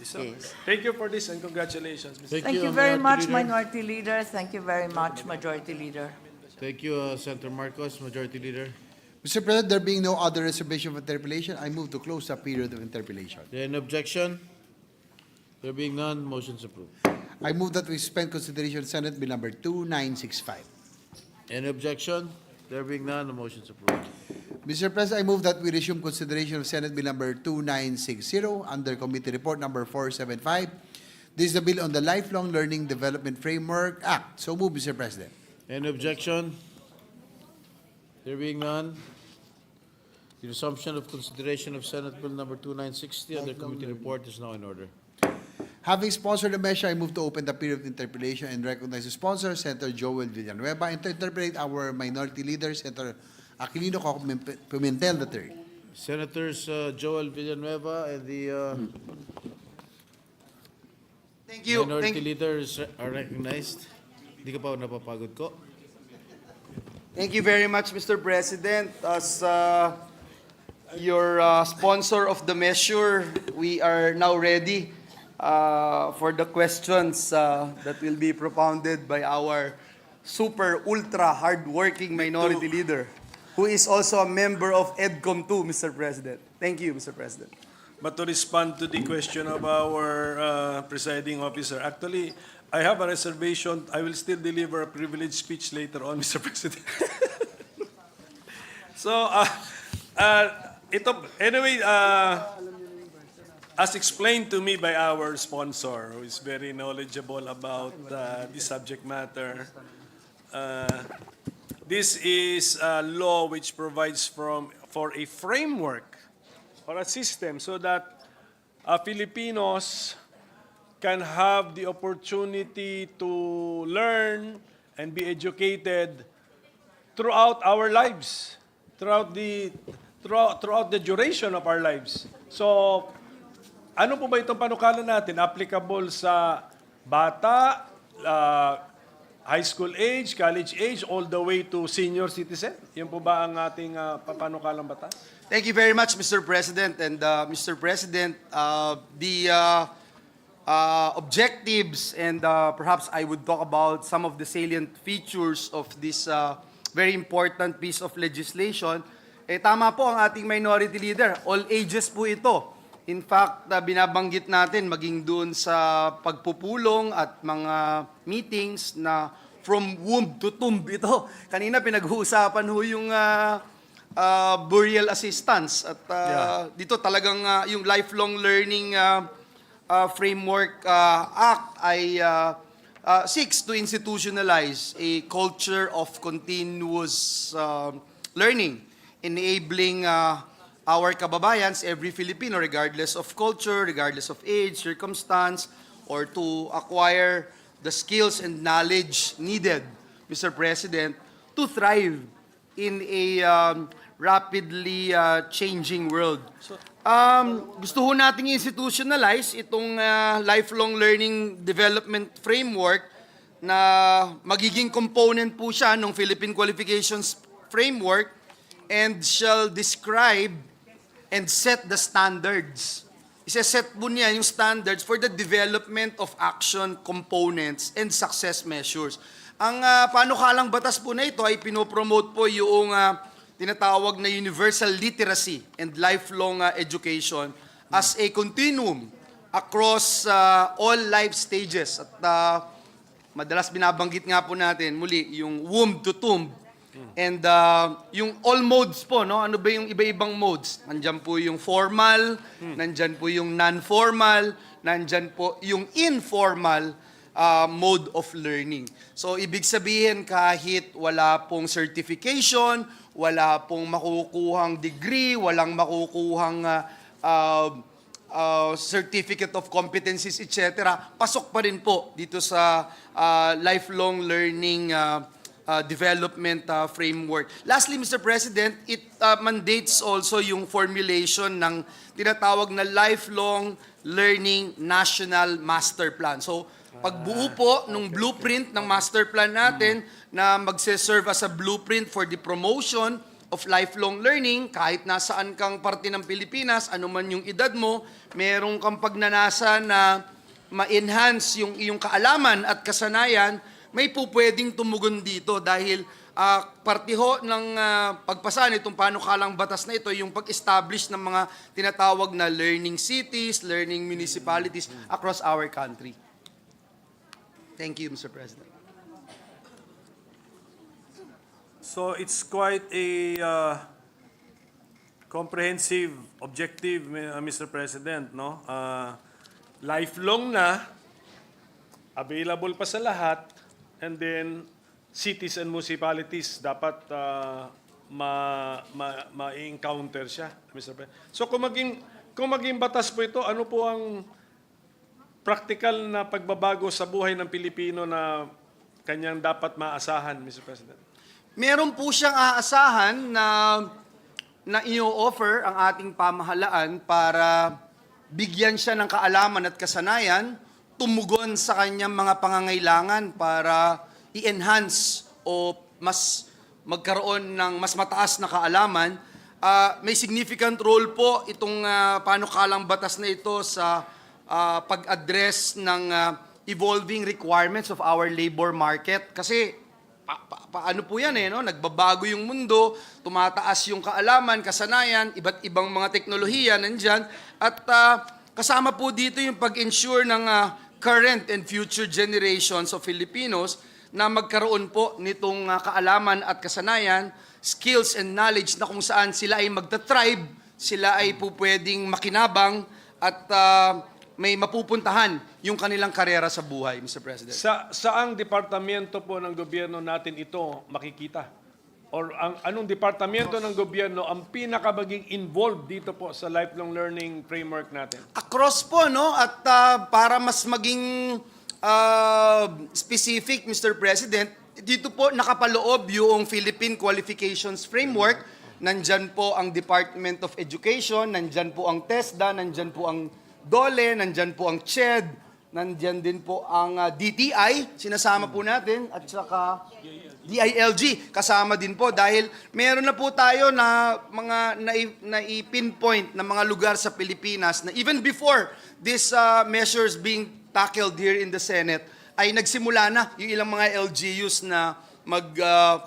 So, Yes. thank you for this and congratulations, Mr. Thank you very much, Minority Leader. Thank you very much, Majority Leader. Thank you, Senator Marcos, Majority Leader. Mr. President, there being no other reservation of interpellation, I move to close the period of interpellation. Any objection? There being none, motion's approved. I move that we suspend consideration of Senate Bill number 2965. Any objection? There being none, the motion's approved. Mr. President, I move that we resume consideration of Senate Bill number 2960 under Committee Report number 475. This is the bill on the Lifelong Learning Development Framework Act. So move, Mr. President. Any objection? There being none, the resumption of consideration of Senate Bill number 2960 under committee report is now in order. Having sponsored the measure, I move to open the period of interpellation and recognize the sponsor, Senator Joel Villanueva, and to interpellate our minority leader, Senator Aquilino Pimentel III. Senators Joel Villanueva and the Thank you. minority leaders are recognized. Hindi ka pa napapagod ko. Thank you very much, Mr. President. As your sponsor of the measure, we are now ready for the questions that will be propounded by our super ultra hardworking minority leader, who is also a member of EDCOM 2, Mr. President. Thank you, Mr. President. But to respond to the question of our presiding officer, actually, I have a reservation. I will still deliver a privileged speech later on, Mr. President. So, anyway, as explained to me by our sponsor, who is very knowledgeable about the subject matter, this is a law which provides for a framework or a system so that Filipinos can have the opportunity to learn and be educated throughout our lives, throughout the duration of our lives. So, ano po ba itong panukala natin? Applicable sa bata, high school age, college age, all the way to senior citizen? Yan po ba ang ating panukalang batas? Thank you very much, Mr. President. And Mr. President, the objectives and perhaps I would talk about some of the salient features of this very important piece of legislation. Tama po ang ating minority leader. All ages po ito. In fact, binabanggit natin maging doon sa pagpupulong at mga meetings na from womb to tomb ito. Kanina pinag-uusapan ho yung burial assistance at dito talagang yung lifelong learning framework act ay seeks to institutionalize a culture of continuous learning, enabling our kababayans, every Filipino, regardless of culture, regardless of age, circumstance, or to acquire the skills and knowledge needed, Mr. President, to thrive in a rapidly changing world. Gusto ho nating institutionalize itong lifelong learning development framework na magiging component po siya ng Philippine Qualifications Framework and shall describe and set the standards. Isa-set po niya yung standards for the development of action components and success measures. Ang panukalang batas po na ito ay pinopromote po yung tinatawag na universal literacy and lifelong education as a continuum across all life stages. At madalas binabanggit nga po natin muli yung womb to tomb. And yung all modes po, no? Ano ba yung iba-ibang modes? Nandyan po yung formal, nandyan po yung non-formal, nandyan po yung informal mode of learning. So, ibig sabihin kahit wala pong certification, wala pong makukuhang degree, walang makukuhang certificate of competencies, etc., pasok pa rin po dito sa lifelong learning development framework. Lastly, Mr. President, it mandates also yung formulation ng tinatawag na lifelong learning national master plan. So, pagbuo po ng blueprint ng master plan natin na magse-serve as a blueprint for the promotion of lifelong learning, kahit nasaan kang parte ng Pilipinas, anuman yung edad mo, merong kang pagnanasa na ma-enhance yung iyong kaalaman at kasanayan, may po pwedeng tumugon dito dahil parte ho ng pagpasa nitong panukalang batas na ito yung pag-establish ng mga tinatawag na learning cities, learning municipalities across our country. Thank you, Mr. President. So it's quite a comprehensive objective, Mr. President, no? Lifelong na, available pa sa lahat, and then cities and municipalities dapat ma-encounter siya, Mr. President. So kung maging batas po ito, ano po ang practical na pagbabago sa buhay ng Pilipino na kanyang dapat maasahan, Mr. President? Meron po siyang aasahan na i-offer ang ating pamahalaan para bigyan siya ng kaalaman at kasanayan, tumugon sa kanyang mga pangangailangan para i-enhance o mas magkaroon ng mas mataas na kaalaman. May significant role po itong panukalang batas na ito sa pag-address ng evolving requirements of our labor market. Kasi paano po yan no? Nagbabago yung mundo, tumataas yung kaalaman, kasanayan, iba't ibang mga teknolohiya nandyan. At kasama po dito yung pag-ensure ng current and future generations of Filipinos na magkaroon po nitong kaalaman at kasanayan, skills and knowledge na kung saan sila ay magta-thrive, sila ay po pwedeng makinabang at may mapupuntahan yung kanilang karera sa buhay, Mr. President. Saang departamento po ng gobyerno natin ito makikita? Or anong departamento ng gobyerno ang pinakabaging involved dito po sa lifelong learning framework natin? Across po, no? At para mas maging specific, Mr. President, dito po nakapaloob yung Philippine Qualifications Framework. Nandyan po ang Department of Education, nandyan po ang TESDA, nandyan po ang DOLE, nandyan po ang CHED, nandyan din po ang DTI, sinasama po natin, at saka DILG, kasama din po dahil meron na po tayo na mga na-pinpoint na mga lugar sa Pilipinas na even before these measures being tackled here in the Senate, ay nagsimula na yung ilang mga LGUs na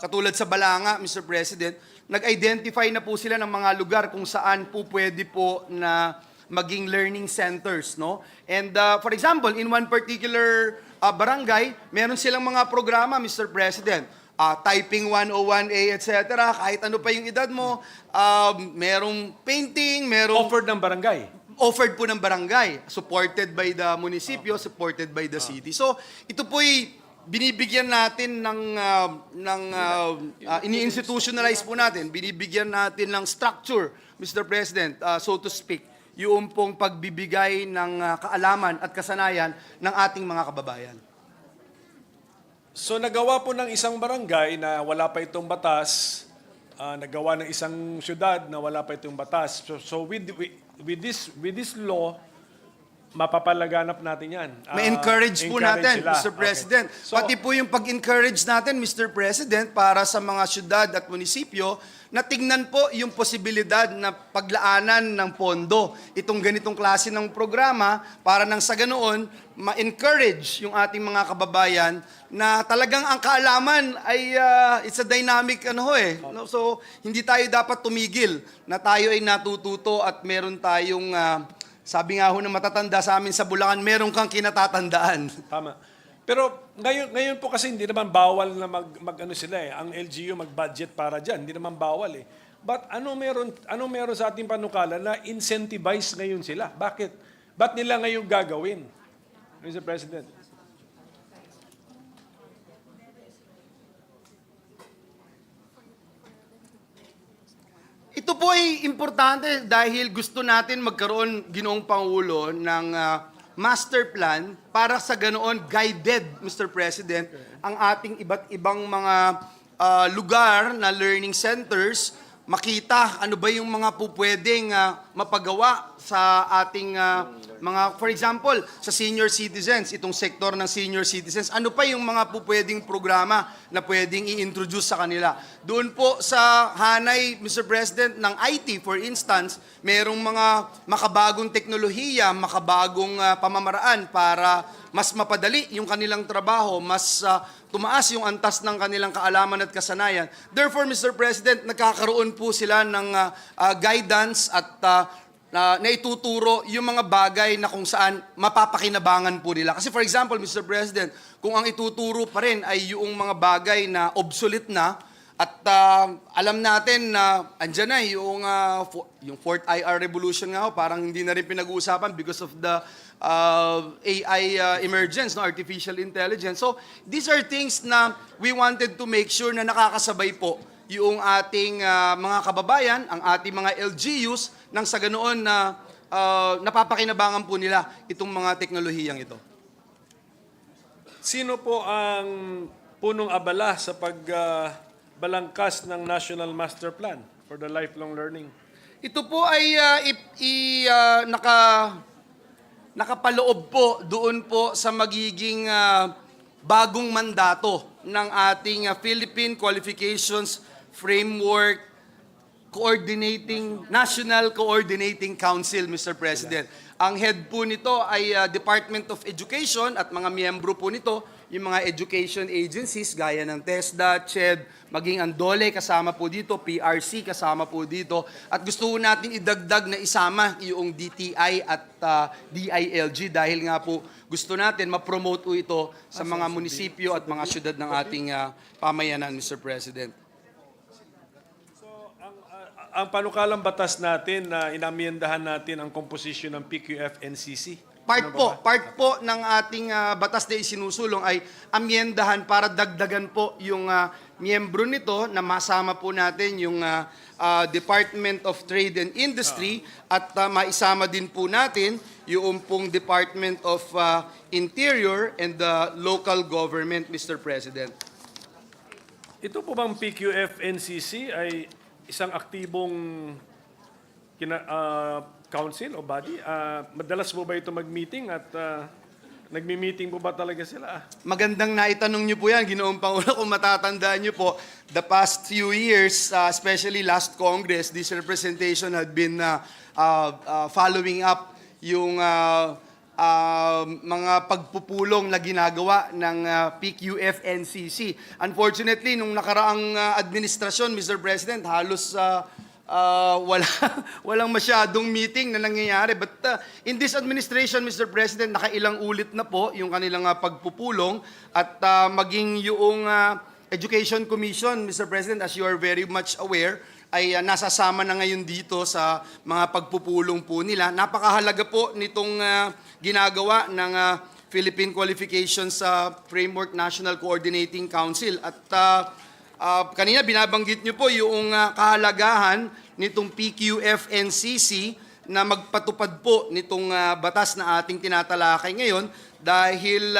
katulad sa Balanga, Mr. President, nag-identify na po sila ng mga lugar kung saan po pwede po na maging learning centers, no? And for example, in one particular barangay, meron silang mga programa, Mr. President, typing 101A, etc. Kahit ano pa yung edad mo, merong painting, merong... Offered ng barangay? Offered po ng barangay, supported by the munisipyo, supported by the city. So, ito po'y binibigyan natin ini-institutionalize po natin, binibigyan natin ng structure, Mr. President, so to speak, yung pong pagbibigay ng kaalaman at kasanayan ng ating mga kababayan. So nagawa po ng isang barangay na wala pa itong batas, nagawa ng isang syudad na wala pa itong batas. So with this law, mapapalaganap natin yan. May encourage po natin, sila. Mr. President. Okay. So, pati po yung pag-encourage natin, Mr. President, para sa mga syudad at munisipyo, na tingnan po yung posibilidad na paglaanan ng pondo itong ganitong klase ng programa para nang sa ganoon, ma-encourage yung ating mga kababayan na talagang ang kaalaman ay it's a dynamic no? So, hindi tayo dapat tumigil na tayo ay natututo at meron tayong sabi nga ho ng matatanda sa amin sa Bulacan, meron kang kinatatandaan. Tama. Pero ngayon po kasi hindi naman bawal na mag-ano sila eh. Ang LGU mag-budget para diyan, hindi naman bawal eh. But ano meron sa ating panukala na incentivize ngayon sila? Bakit? Ba't nila ngayon gagawin? Mr. President. Ito po ay importante dahil gusto natin magkaroon, Ginoong Pangulo, ng master plan para sa ganoon guided, Mr. President, ang ating iba't ibang mga lugar na learning centers, makita ano ba yung mga pupwedeng mapagawa sa ating mga, for example, sa senior citizens, itong sektor ng senior citizens, ano pa yung mga pupwedeng programa na pwedeng i-introduce sa kanila. Doon po sa hanay, Mr. President, ng IT, for instance, merong mga makabagong teknolohiya, makabagong pamamaraan para mas mapadali yung kanilang trabaho, mas tumaas yung antas ng kanilang kaalaman at kasanayan. Therefore, Mr. President, nagkakaroon po sila ng guidance at na ituturo yung mga bagay na kung saan mapapakinabangan po nila. Kasi for example, Mr. President, kung ang ituturo pa rin ay yung mga bagay na obsolete na at alam natin na andyan na yung fourth IR revolution nga ho, parang hindi na rin pinag-uusapan because of the AI emergence, no, artificial intelligence. So these are things na we wanted to make sure na nakakasabay po yung ating mga kababayan, ang ating mga LGUs, nang sa ganoon na napapakinabangan po nila itong mga teknolohiyang ito. Sino po ang punong abala sa pagbalangkas ng National Master Plan for the Lifelong Learning? Ito po ay nakapaloob po doon po sa magiging bagong mandato ng ating Philippine Qualifications Framework National Coordinating Council, Mr. President. Ang head po nito ay Department of Education at mga miyembro po nito, yung mga education agencies gaya ng TESDA, CHED, maging ang DOLE kasama po dito, PRC kasama po dito. At gusto natin idagdag na isama yung DTI at DILG dahil nga po gusto natin ma-promote po ito sa mga munisipyo at mga syudad ng ating pamayanan, Mr. President. ang panukalang batas natin na inamyendahan natin ang komposisyon ng PQF-NCC? Part po ng ating batas na isinusulong ay amyendahan para dagdagan po yung miyembro nito na masama po natin yung Department of Trade and Industry at maisama din po natin yung pong Department of Interior and the local government, Mr. President. Ito po bang PQF-NCC ay isang aktibong council o body? Madalas po ba ito mag-meeting at nagmi-meeting po ba talaga sila? Magandang naitanong niyo po yan, Ginoong Pangulo, kung matatandaan niyo po, the past few years, especially last Congress, this representation had been following up yung mga pagpupulong na ginagawa ng PQF-NCC. Unfortunately, nung nakaraang administrasyon, Mr. President, halos walang masyadong meeting na nangyayari. But in this administration, Mr. President, nakailang ulit na po yung kanilang pagpupulong at maging yung Education Commission, Mr. President, as you are very much aware, ay nasasama na ngayon dito sa mga pagpupulong po nila. Napakahalaga po nitong ginagawa ng Philippine Qualifications Framework National Coordinating Council. At kanina binabanggit niyo po yung kahalagahan nitong PQF-NCC na magpatupad po nitong batas na ating tinatalakay ngayon dahil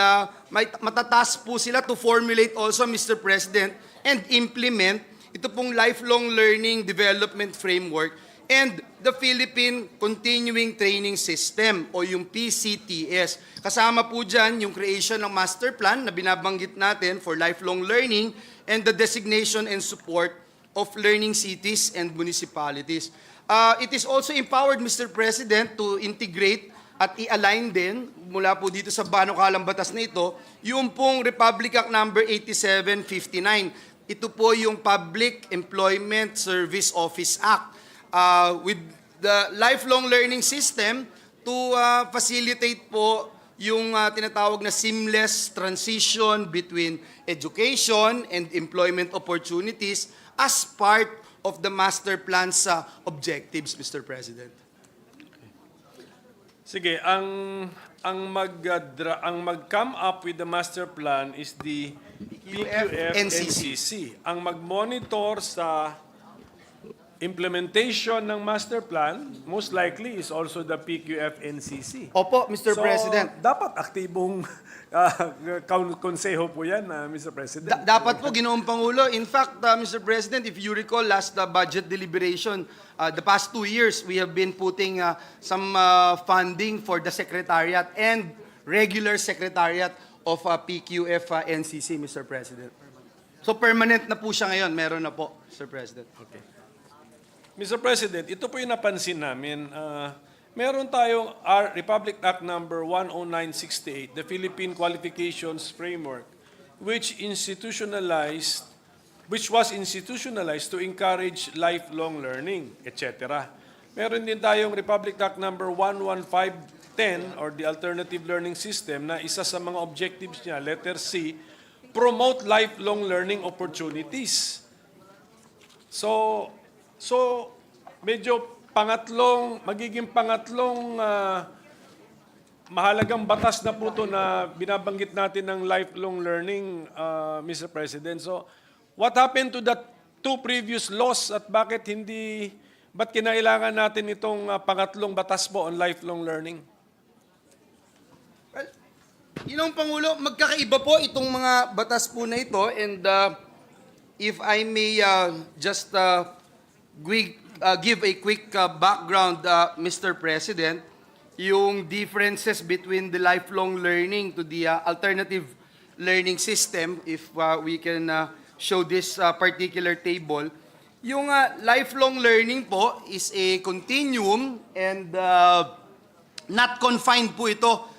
matatask po sila to formulate also, Mr. President, and implement ito pong Lifelong Learning Development Framework and the Philippine Continuing Training System o yung PCTS. Kasama po dyan yung creation ng master plan na binabanggit natin for lifelong learning and the designation and support of learning cities and municipalities. It is also empowered, Mr. President, to integrate at i-align din mula po dito sa banukalang batas na ito, yung pong Republic Act number 8759. Ito po yung Public Employment Service Office Act with the lifelong learning system to facilitate po yung tinatawag na seamless transition between education and employment opportunities as part of the master plan's objectives, Mr. President. Sige, ang mag-come up with the master plan is the PQF-NCC. Ang mag-monitor sa implementation ng master plan, most likely is also the PQF-NCC. Opo, Mr. President. Dapat aktibong konseho po yan, Mr. President. Dapat po, Ginoong Pangulo. In fact, Mr. President, if you recall last budget deliberation, the past 2 years, we have been putting some funding for the Secretariat and regular Secretariat of PQF-NCC, Mr. President. So permanent na po siya ngayon. Meron na po, Mr. President. Okay. Mr. President, ito po yung napansin namin. Meron tayong Republic Act number 10968, the Philippine Qualifications Framework, which was institutionalized to encourage lifelong learning, etc. Meron din tayong Republic Act number 11510 or the Alternative Learning System na isa sa mga objectives niya, letter C, promote lifelong learning opportunities. So medyo magiging pangatlong mahalagang batas na po ito na binabanggit natin ng lifelong learning, Mr. President. So, what happened to the 2 previous laws at ba't kinailangan natin itong pangatlong batas po on lifelong learning? Well, Ginoong Pangulo, magkakaiba po itong mga batas po na ito and if I may just give a quick background, Mr. President, yung differences between the lifelong learning to the alternative learning system, if we can show this particular table. Yung lifelong learning po is a continuum and not confined po ito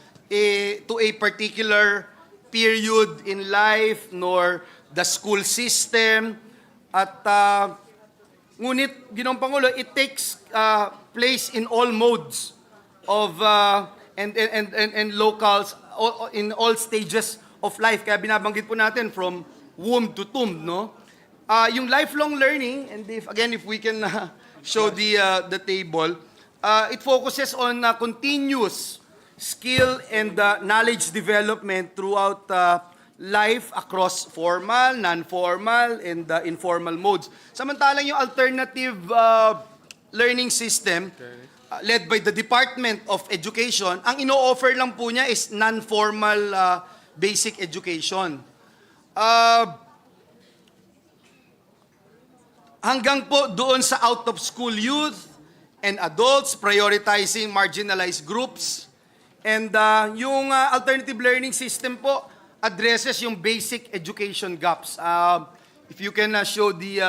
to a particular period in life nor the school system. At ngunit, Ginoong Pangulo, it takes place in all modes of and locals in all stages of life. Kaya binabanggit po natin from womb to tomb, no? Yung lifelong learning, and if we can show the table. It focuses on continuous skill and knowledge development throughout life across formal, non-formal, and informal modes. Samantalang yung alternative learning system led by the Department of Education, ang ino-offer lang po niya is non-formal basic education. Hanggang po doon sa out-of-school youth and adults, prioritizing marginalized groups. And yung alternative learning system po addresses yung basic education gaps. If you can show the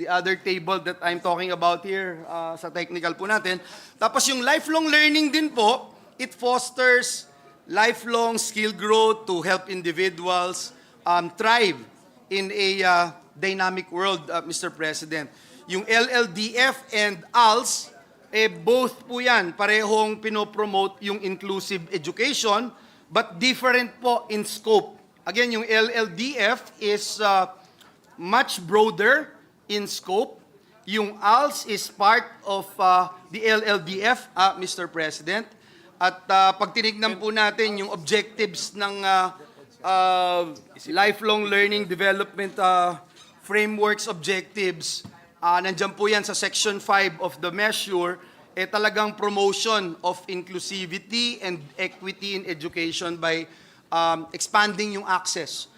other table that I'm talking about here sa technical po natin. Tapos yung lifelong learning din po, it fosters lifelong skill growth to help individuals thrive in a dynamic world, Mr. President. Yung LLDF and ALS, both po yan, parehong pinopromote yung inclusive education, but different po in scope. Again, yung LLDF is much broader in scope. Yung ALS is part of the LLDF, Mr. President. At pag tinignan po natin yung objectives ng lifelong learning development frameworks objectives, nandyan po yan sa Section 5 of the measure, talagang promotion of inclusivity and equity in education by expanding yung access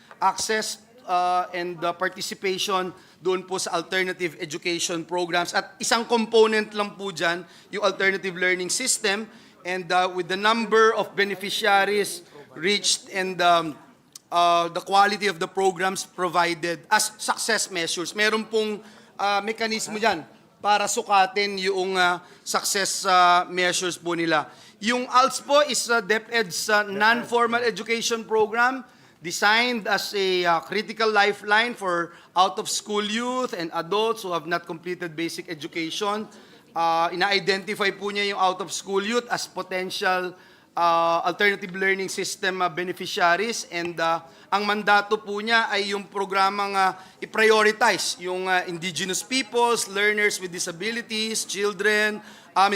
and participation doon po sa alternative education programs. At isang component lang po dyan, yung alternative learning system, and with the number of beneficiaries reached and the quality of the programs provided as success measures. Meron pong mekanismo dyan para sukatin yung success measures po nila. Yung ALS po is DepEd's non-formal education program designed as a critical lifeline for out-of-school youth and adults who have not completed basic education. Ina-identify po niya yung out-of-school youth as potential alternative learning system beneficiaries, and ang mandato po niya ay yung programang i-prioritize yung indigenous peoples, learners with disabilities, children,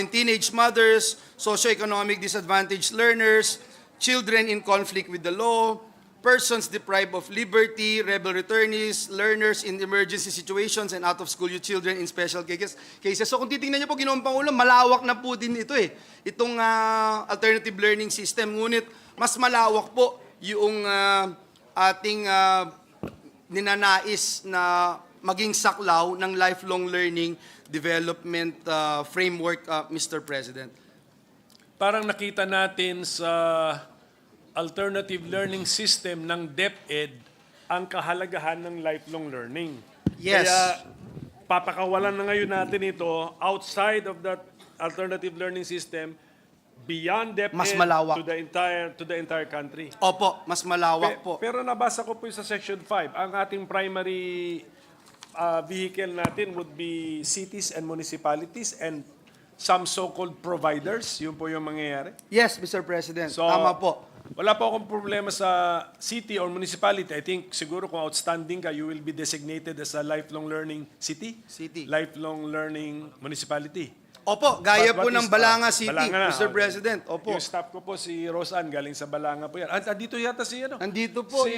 teenage mothers, socioeconomic disadvantaged learners, children in conflict with the law, persons deprived of liberty, rebel returnees, learners in emergency situations, and out-of-school youth children in special cases. So kung titingnan niyo po, Ginoong Pangulo, malawak na po din ito itong alternative learning system. Ngunit mas malawak po yung ating ninanais na maging saklaw ng lifelong learning development framework, Mr. President. Parang nakita natin sa alternative learning system ng DepEd ang kahalagahan ng lifelong learning. Yes. Kaya papakawalan na ngayon natin ito outside of that alternative learning system, beyond DepEd, Mas malawak. to the entire country. Opo, mas malawak po. Pero nabasa ko po sa Section 5, ang ating primary vehicle natin would be cities and municipalities and some so-called providers. Yun po yung mangyayari. Yes, Mr. President. So, Tama po. Wala po akong problema sa city or municipality. I think siguro kung outstanding ka, you will be designated as a lifelong learning city. Lifelong learning municipality. Opo, gaya But po what ng is Balanga City, Balanga na, Mr. okay. President. Opo. Yung staff ko po, si Rosan, galing sa Balanga po yan. Andito yata si ano? Nandito po Si,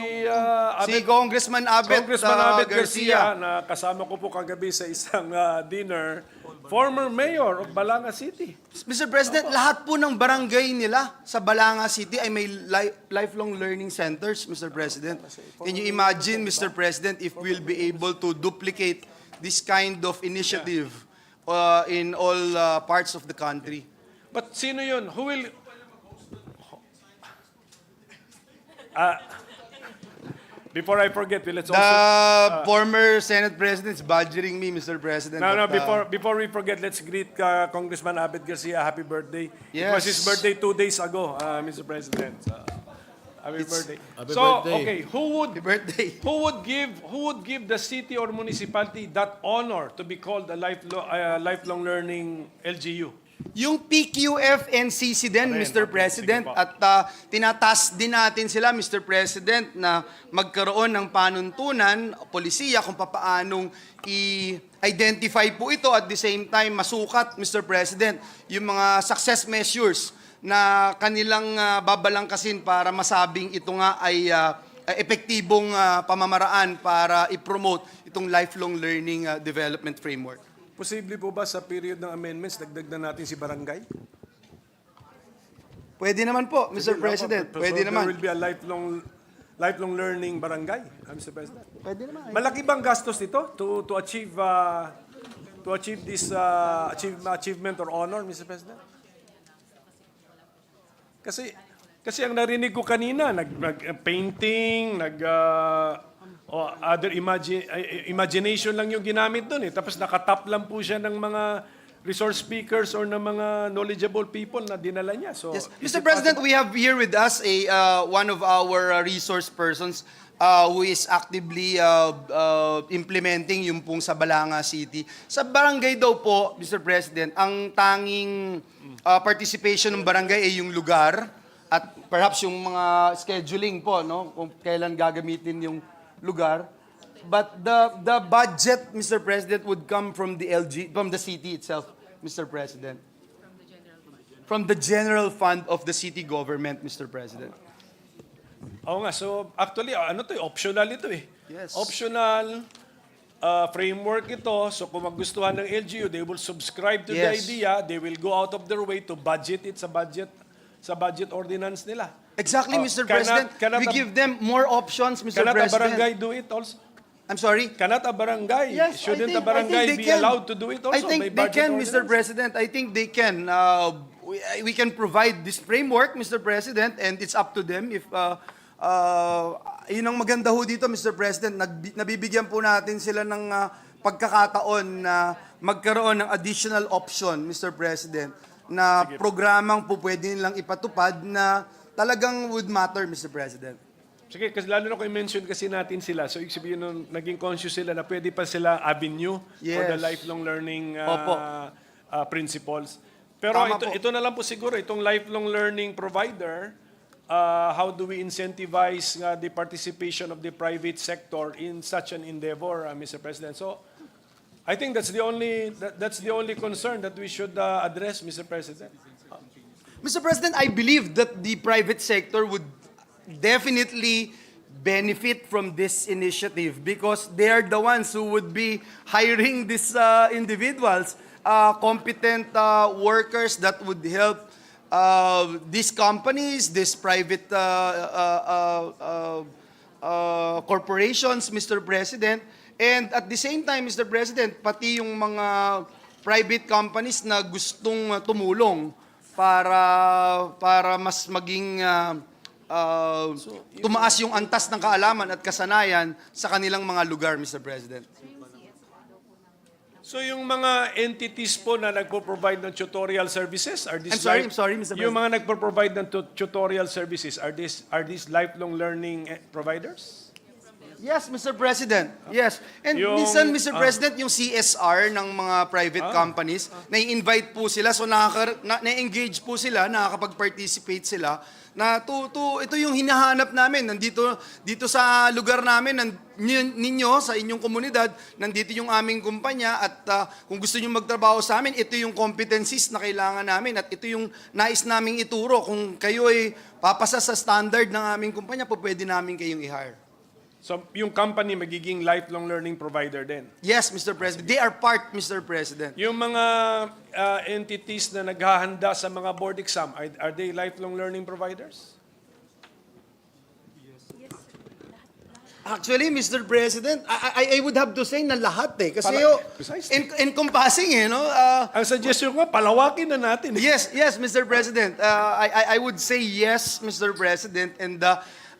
si Congressman Abet, Congressman Abet Garcia, na kasama ko po kagabi sa isang dinner, former mayor of Balanga City. Mr. President, lahat po ng barangay nila sa Balanga City ay may lifelong learning centers, Mr. President. Can you imagine, Mr. President, if we'll be able to duplicate this kind of initiative in all parts of the country? But sino yun? Who will... before I forget, let's also... The former Senate President is badgering me, Mr. President. No, but, before we forget, let's greet Congressman Abet Garcia. Happy birthday. It Yes. was his birthday 2 days ago, Mr. President. Happy birthday. Happy So, birthday. okay, Happy birthday. who would give the city or municipality that honor to be called a lifelong learning LGU? Yung PQF-NCC din, Mr. President, at tinatask din natin sila, Mr. President, na magkaroon ng panuntunan, polisiya, kung papaanong i-identify po ito at the same time masukat, Mr. President, yung mga success measures na kanilang babalangkasin para masabing ito nga ay epektibong pamamaraan para i-promote itong lifelong learning development framework. Posible po ba sa period ng amendments, dagdag na natin si barangay? Pwede naman po, Mr. President. Pwede naman. There will be a lifelong learning barangay, Mr. President. Pwede naman. Malaki bang gastos ito to achieve this achievement or honor, Mr. President? Kasi ang narinig ko kanina, painting, other imagination lang yung ginamit doon eh. Tapos nakatap lang po siya ng mga resource speakers or ng mga knowledgeable people na dinala niya. So, Yes. Mr. President, we have here with us one of our resource persons who is actively implementing yung pong sa Balanga City. Sa barangay daw po, Mr. President, ang tanging participation ng barangay ay yung lugar at perhaps yung mga scheduling po, no? Kung kailan gagamitin yung lugar. But the budget, Mr. President, would come from the city itself, Mr. President. From the general fund of the city government, Mr. President. Oo nga, so actually, optional ito eh. Yes. Optional framework ito. So kung magustuhan ng LGU, they will subscribe to the Yes. idea. They will go out of their way to budget it sa budget ordinance nila. Exactly, Oh, Mr. President. We give them more options, Mr. Cannot a President. barangay do it also? I'm sorry? Cannot a barangay? Yes, Shouldn't I a barangay think be they can. allowed to do it also? I think by they budget can, Mr. ordinance? President. I think they can. We can provide this framework, Mr. President, and it's up to them if yun ang maganda ho dito, Mr. President. Nabibigyan po natin sila ng pagkakataon na magkaroon ng additional option, Mr. President, na programang po pwede nilang ipatupad na talagang would matter, Mr. President. Sige, kasi lalo na kung i-mention kasi natin sila, so ibig sabihin nun, naging conscious sila na pwede pa sila avenue for the Yes. lifelong learning Opo. principles. Pero Tama po. ito na lang po siguro, itong lifelong learning provider, how do we incentivize the participation of the private sector in such an endeavor, Mr. President? So, I think that's the only concern that we should address, Mr. President. Mr. President, I believe that the private sector would definitely benefit from this initiative because they are the ones who would be hiring these individuals, competent workers that would help these companies, these private corporations, Mr. President. And at the same time, Mr. President, pati yung mga private companies na gustong tumulong para mas maging tumaas yung antas ng kaalaman at kasanayan sa kanilang mga lugar, Mr. President. So yung mga entities po na nagpo-provide ng tutorial services, are these I'm sorry, Mr. Yung President. mga nagpo-provide ng tutorial services, are these lifelong learning providers? Yes, Mr. President. Yes. And minsan, Mr. President, yung CSR ng mga private companies, na-invite po sila, so na-engage po sila, nakakapag-participate sila, na ito yung hinahanap namin. Dito sa lugar namin, ninyo, sa inyong komunidad, nandito yung aming kumpanya, at kung gusto nyo magtrabaho sa amin, ito yung competencies na kailangan namin, at ito yung nais naming ituro. Kung kayo ay papasa sa standard ng aming kumpanya, po pwede namin kayong i-hire. So yung company magiging lifelong learning provider din? Yes, Mr. President. They are part, Mr. President. Yung mga entities na naghahanda sa mga board exam, are they lifelong learning providers? Actually, Mr. President, I would have to say na lahat eh. Kasi Precisely. encompassing eh, no? Ang suggestion ko, palawakin na natin. Yes, Mr. President. I would say yes, Mr. President. And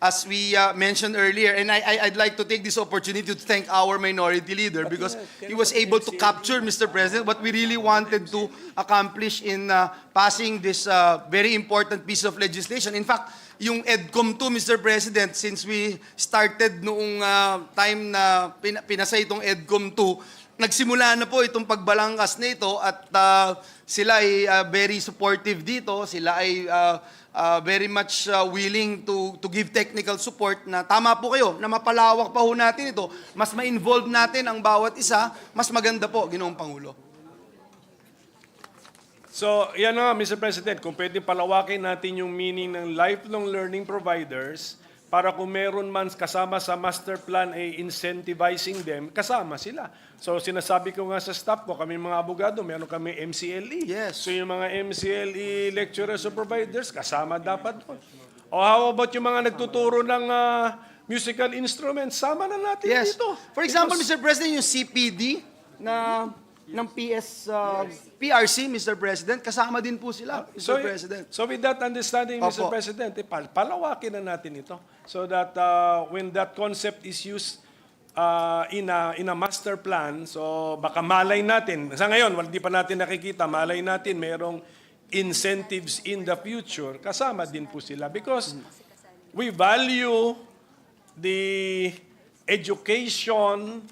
as we mentioned earlier, and I'd like to take this opportunity to thank our minority leader because he was able to capture, Mr. President, what we really wanted to accomplish in passing this very important piece of legislation. In fact, yung EDCOM 2, Mr. President, since we started noong time na pinasa itong EDCOM 2, nagsimula na po itong pagbalangkas na ito at sila ay very supportive dito. Sila ay very much willing to give technical support na tama po kayo, na mapalawak pa ho natin ito. Mas ma-involve natin ang bawat isa, mas maganda po, Ginoong Pangulo. So, yan na nga, Mr. President, kung pwede palawakin natin yung meaning ng lifelong learning providers para kung meron man kasama sa master plan ay incentivizing them, kasama sila. So, sinasabi ko nga sa staff ko, kami mga abogado, meron kami MCLE. Yes. So, yung mga MCLE lecturers or providers, kasama dapat doon. O how about yung mga nagtuturo ng musical instruments, sama na natin dito. For example, Mr. President, yung CPD ng PRC, Mr. President, kasama din po sila, Mr. President. So with that understanding, Mr. Opo. President, palawakin na natin ito so that when that concept is used in a master plan, so baka malay natin, sa ngayon, hindi pa natin nakikita, malay natin mayroong incentives in the future, kasama din po sila because we value the education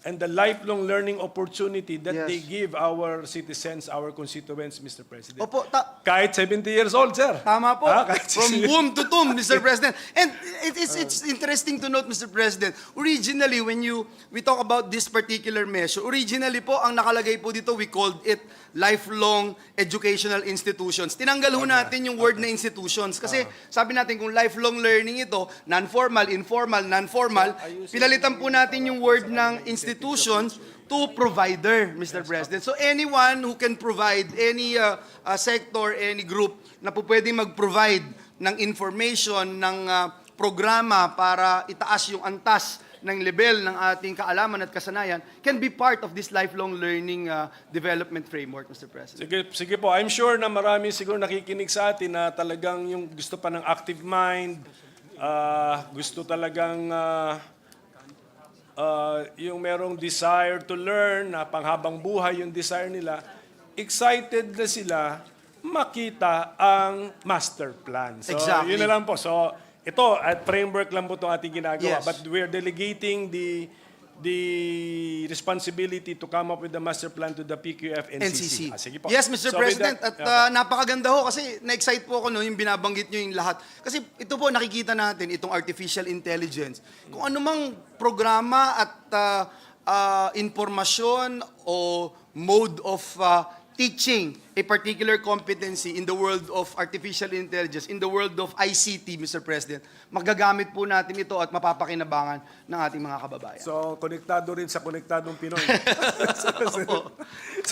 and the lifelong learning opportunity that they give our citizens, our constituents, Mr. President. Opo, Kahit 70 years old, sir. Tama po. Kahit From 60 womb to tomb, Mr. President. And it's interesting to note, Mr. President, originally, when we talk about this particular measure, originally po, ang nakalagay po dito, we called it lifelong educational institutions. Tinanggal ho natin yung word na institutions. Kasi sabi natin, kung lifelong learning ito, non-formal, informal, non-formal, pinalitan po natin yung word ng institutions to provider, Mr. President. So anyone who can provide, any sector, any group na po pwedeng mag-provide ng information, ng programa para itaas yung antas ng level ng ating kaalaman at kasanayan can be part of this lifelong learning development framework, Mr. President. Sige po, I'm sure na marami siguro nakikinig sa atin na talagang yung gusto pa ng active mind, gusto talagang yung merong desire to learn, na panghabang buhay yung desire nila, excited na sila makita ang master plan. So, Exactly. yun na lang po. So, ito, at framework lang po itong ating ginagawa. Yes. But we're delegating the responsibility to come up with the master plan to the PQF NCC. Sige po. Yes, Mr. So, President. with that, At napakaganda ho kasi na-excite po ako no, yung binabanggit nyo yung lahat. Kasi ito po nakikita natin, itong artificial intelligence. Kung anumang programa at informasyon o mode of teaching a particular competency in the world of artificial intelligence, in the world of ICT, Mr. President, magagamit po natin ito at mapapakinabangan ng ating mga kababayan. So, konektado rin sa konektadong Pinoy.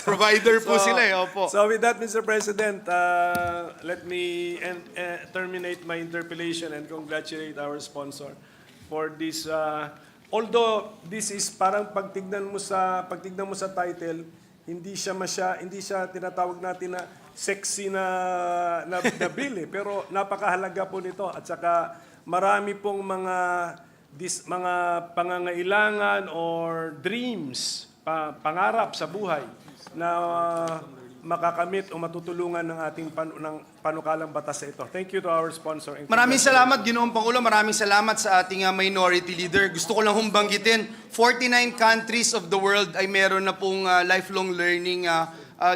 Provider po sila eh, opo. So with that, Mr. President, let me terminate my interpellation and congratulate our sponsor for this. Although this is parang pagtignan mo sa title, hindi siya tinatawag natin na sexy na bill eh. Pero napakahalaga po nito at saka marami pong mga pangangailangan or dreams, pangarap sa buhay na makakamit o matutulungan ng ating panukalang batas ito. Thank you to our sponsor. Maraming salamat, Ginoong Pangulo. Maraming salamat sa ating minority leader. Gusto ko lang humbanggitin, 49 countries of the world ay meron na pong lifelong learning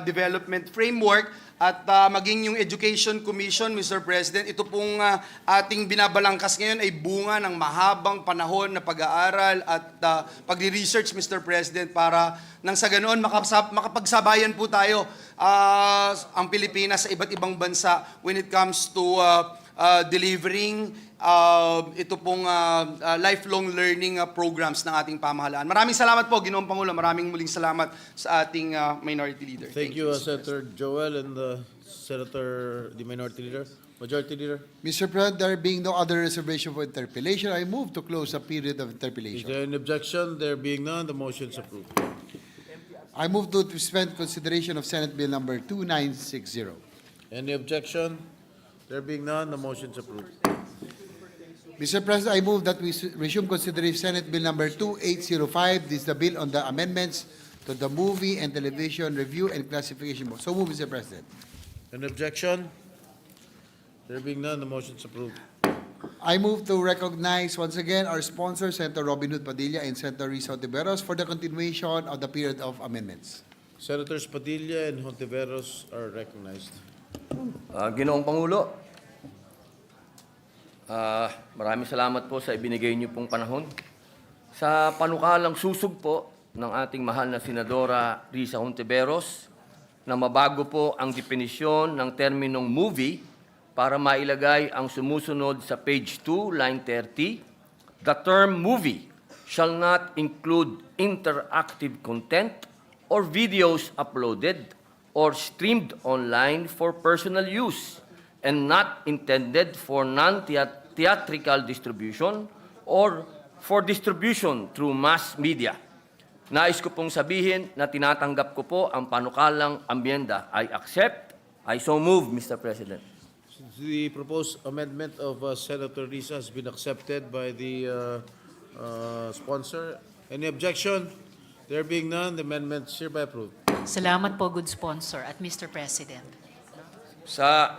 development framework. At maging yung Education Commission, Mr. President, ito pong ating binabalangkas ngayon ay bunga ng mahabang panahon na pag-aaral at pagre-research, Mr. President, para nang sa ganoon makapagsabayan po tayo ang Pilipinas sa iba't ibang bansa when it comes to delivering ito pong lifelong learning programs ng ating pamahalaan. Maraming salamat po, Ginoong Pangulo. Maraming muling salamat sa ating minority leader. Thank you, Senator Joel and the Minority Leader. Majority Leader. Mr. President, there being no other reservation for interpellation, I move to close the period of Is interpellation. there any objection? There being none, the motion is approved. I move to suspend consideration of Senate Bill number 2960. Any objection? There being none, the motion is approved. Mr. President, I move that we resume consideration Senate Bill number 2805. This is the bill on the amendments to the Movie and Television Review and Classification Board. So move, Mr. President. Any objection? There being none, the motion is approved. I move to recognize once again our sponsor, Senator Robin Hood Padilla and Senator Risa Ontiveros, for the continuation of the period of amendments. Senators Padilla and Hontiveros are recognized. Ginoong Pangulo, maraming salamat po sa ibinigay niyo pong panahon. Sa panukalang susog po ng ating mahal na Senadora Risa Hontiveros, na mabago po ang definisyon ng terminong movie para mailagay ang sumusunod sa page 2, line 30. The term movie shall not include interactive content or videos uploaded or streamed online for personal use and not intended for non-theatrical distribution or for distribution through mass media. Nais ko pong sabihin na tinatanggap ko po ang panukalang amyenda. I accept. I so move, Mr. President. The proposed amendment of Senator Risa has been accepted by the sponsor. Any objection? There being none, the amendment is hereby approved. Salamat po, good sponsor at Mr. President. Sa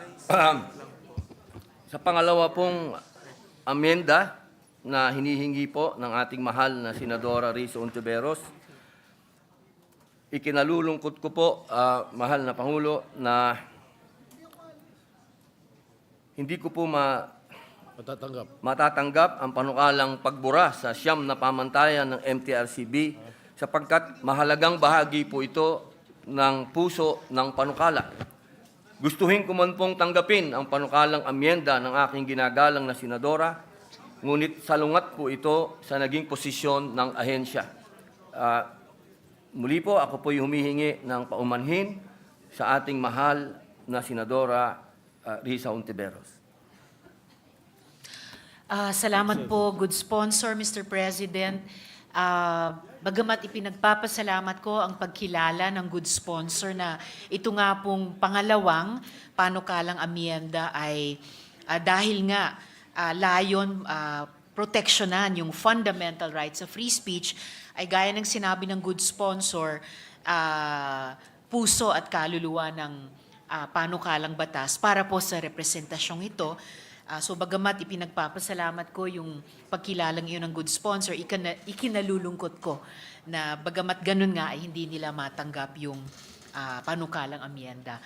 pangalawa pong amyenda na hinihingi po ng ating mahal na Senadora Risa Ontiveros, ikinalulungkot ko po, mahal na Pangulo, na hindi ko po matatanggap ang panukalang pagbura sa siyam na pamantayan ng MTRCB sapagkat mahalagang bahagi po ito ng puso ng panukala. Gustuhin ko man pong tanggapin ang panukalang amyenda ng aking ginagalang na Senadora, ngunit salungat po ito sa naging posisyon ng ahensya. Muli po, ako po'y humihingi ng paumanhin sa ating mahal na Senadora Risa Ontiveros. Salamat po, good sponsor, Mr. President. Bagamat ipinagpapasalamat ko ang pagkilala ng good sponsor na ito nga pong pangalawang panukalang amyenda ay dahil nga layon proteksyonan yung fundamental rights of free speech, ay gaya ng sinabi ng good sponsor, puso at kaluluwa ng panukalang batas para po sa representasyong ito. So bagamat ipinagpapasalamat ko yung pagkilalang iyon ng good sponsor, ikinalulungkot ko na bagamat ganun nga ay hindi nila matanggap yung panukalang amyenda.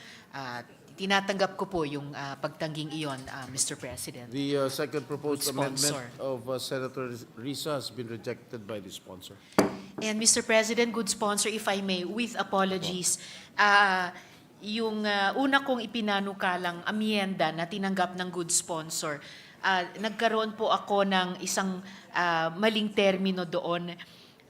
Tinatanggap ko po yung pagtangging iyon, Mr. President. The second proposed Good amendment sponsor. of Senator Risa has been rejected by the sponsor. And Mr. President, good sponsor, if I may, with apologies, yung una kong ipinanukalang amyenda na tinanggap ng good sponsor, nagkaroon po ako ng isang maling termino doon.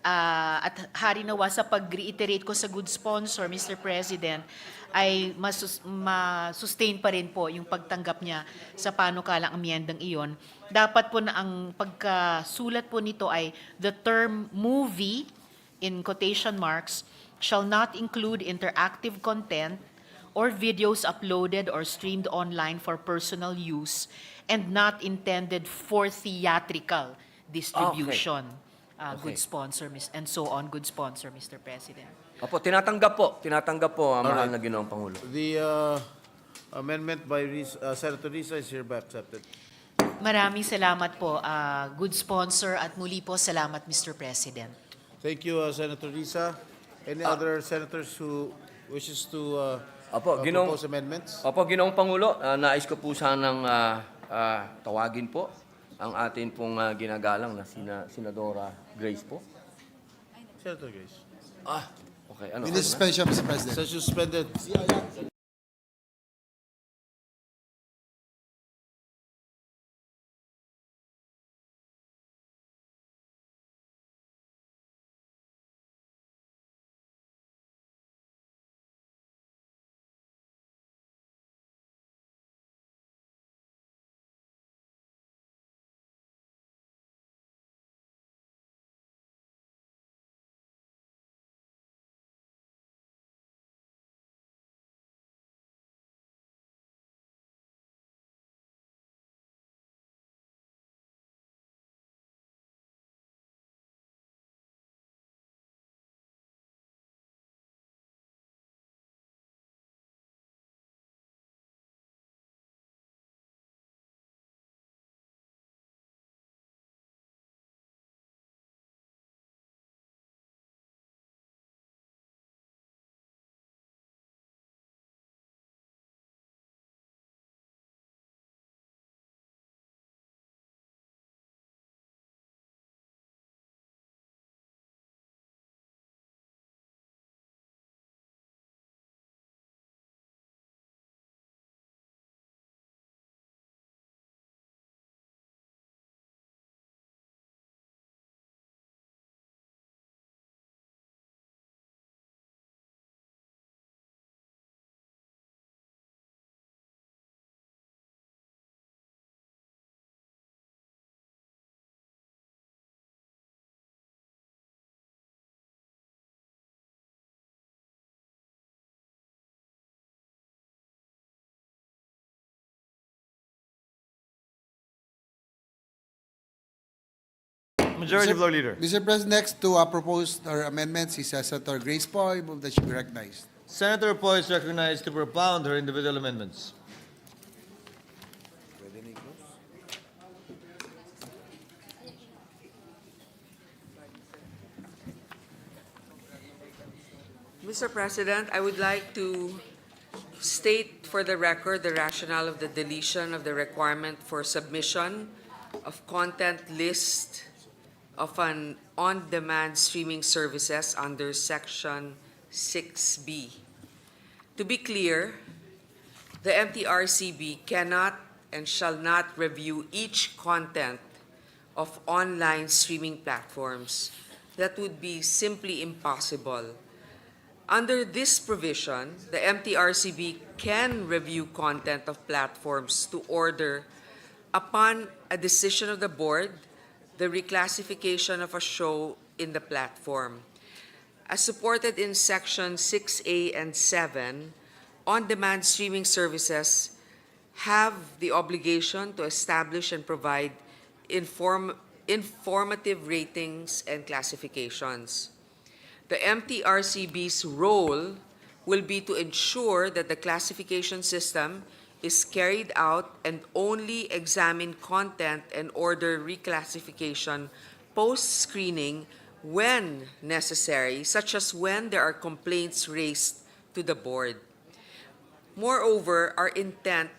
At harinawa sa pag-reiterate ko sa good sponsor, Mr. President, ay ma-sustain pa rin po yung pagtanggap niya sa panukalang amyendang iyon. Dapat po na ang pagkasulat po nito ay the term movie, in quotation marks, shall not include interactive content or videos uploaded or streamed online for personal use and not intended for theatrical distribution. Good sponsor, and so on, good sponsor, Mr. President. Opo, tinatanggap po ang mahal na Ginoong Pangulo. The amendment by Senator Risa is hereby accepted. Maraming salamat po, good sponsor, at muli po salamat, Mr. President. Thank you, Senator Risa. Any other senators who wishes to propose amendments? Opo, Ginoong Pangulo, nais ko po sanang tawagin po ang atin pong ginagalang na Senadora Grace po. Senator Grace. Okay. Ano? Minister Suspension, Mr. President. Session suspended. Majority Floor Leader. Mr. President, next to propose our amendments is Senator Grace Poy. Move that she be recognized. Senator Poy is recognized to propound her individual amendments. Mr. President, I would like to state for the record the rationale of the deletion of the requirement for submission of content list of an on-demand streaming services under Section 6B. To be clear, the MTRCB cannot and shall not review each content of online streaming platforms. That would be simply impossible. Under this provision, the MTRCB can review content of platforms to order, upon a decision of the board, the reclassification of a show in the platform. As supported in Section 6A and 7, on-demand streaming services have the obligation to establish and provide informative ratings and classifications. The MTRCB's role will be to ensure that the classification system is carried out and only examine content and order reclassification post-screening when necessary, such as when there are complaints raised to the board. Moreover, our intent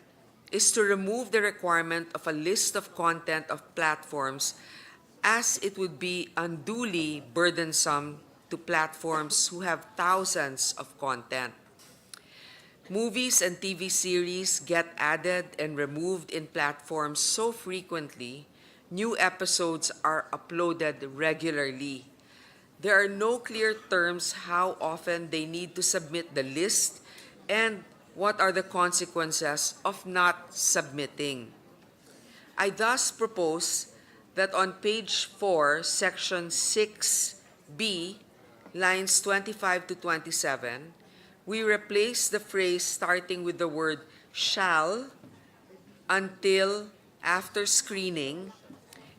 is to remove the requirement of a list of content of platforms, as it would be unduly burdensome to platforms who have thousands of content. Movies and TV series get added and removed in platforms so frequently, new episodes are uploaded regularly. There are no clear terms how often they need to submit the list and what are the consequences of not submitting. I thus propose that on page 4, section 6B, lines 25 to 27, we replace the phrase starting with the word shall until after screening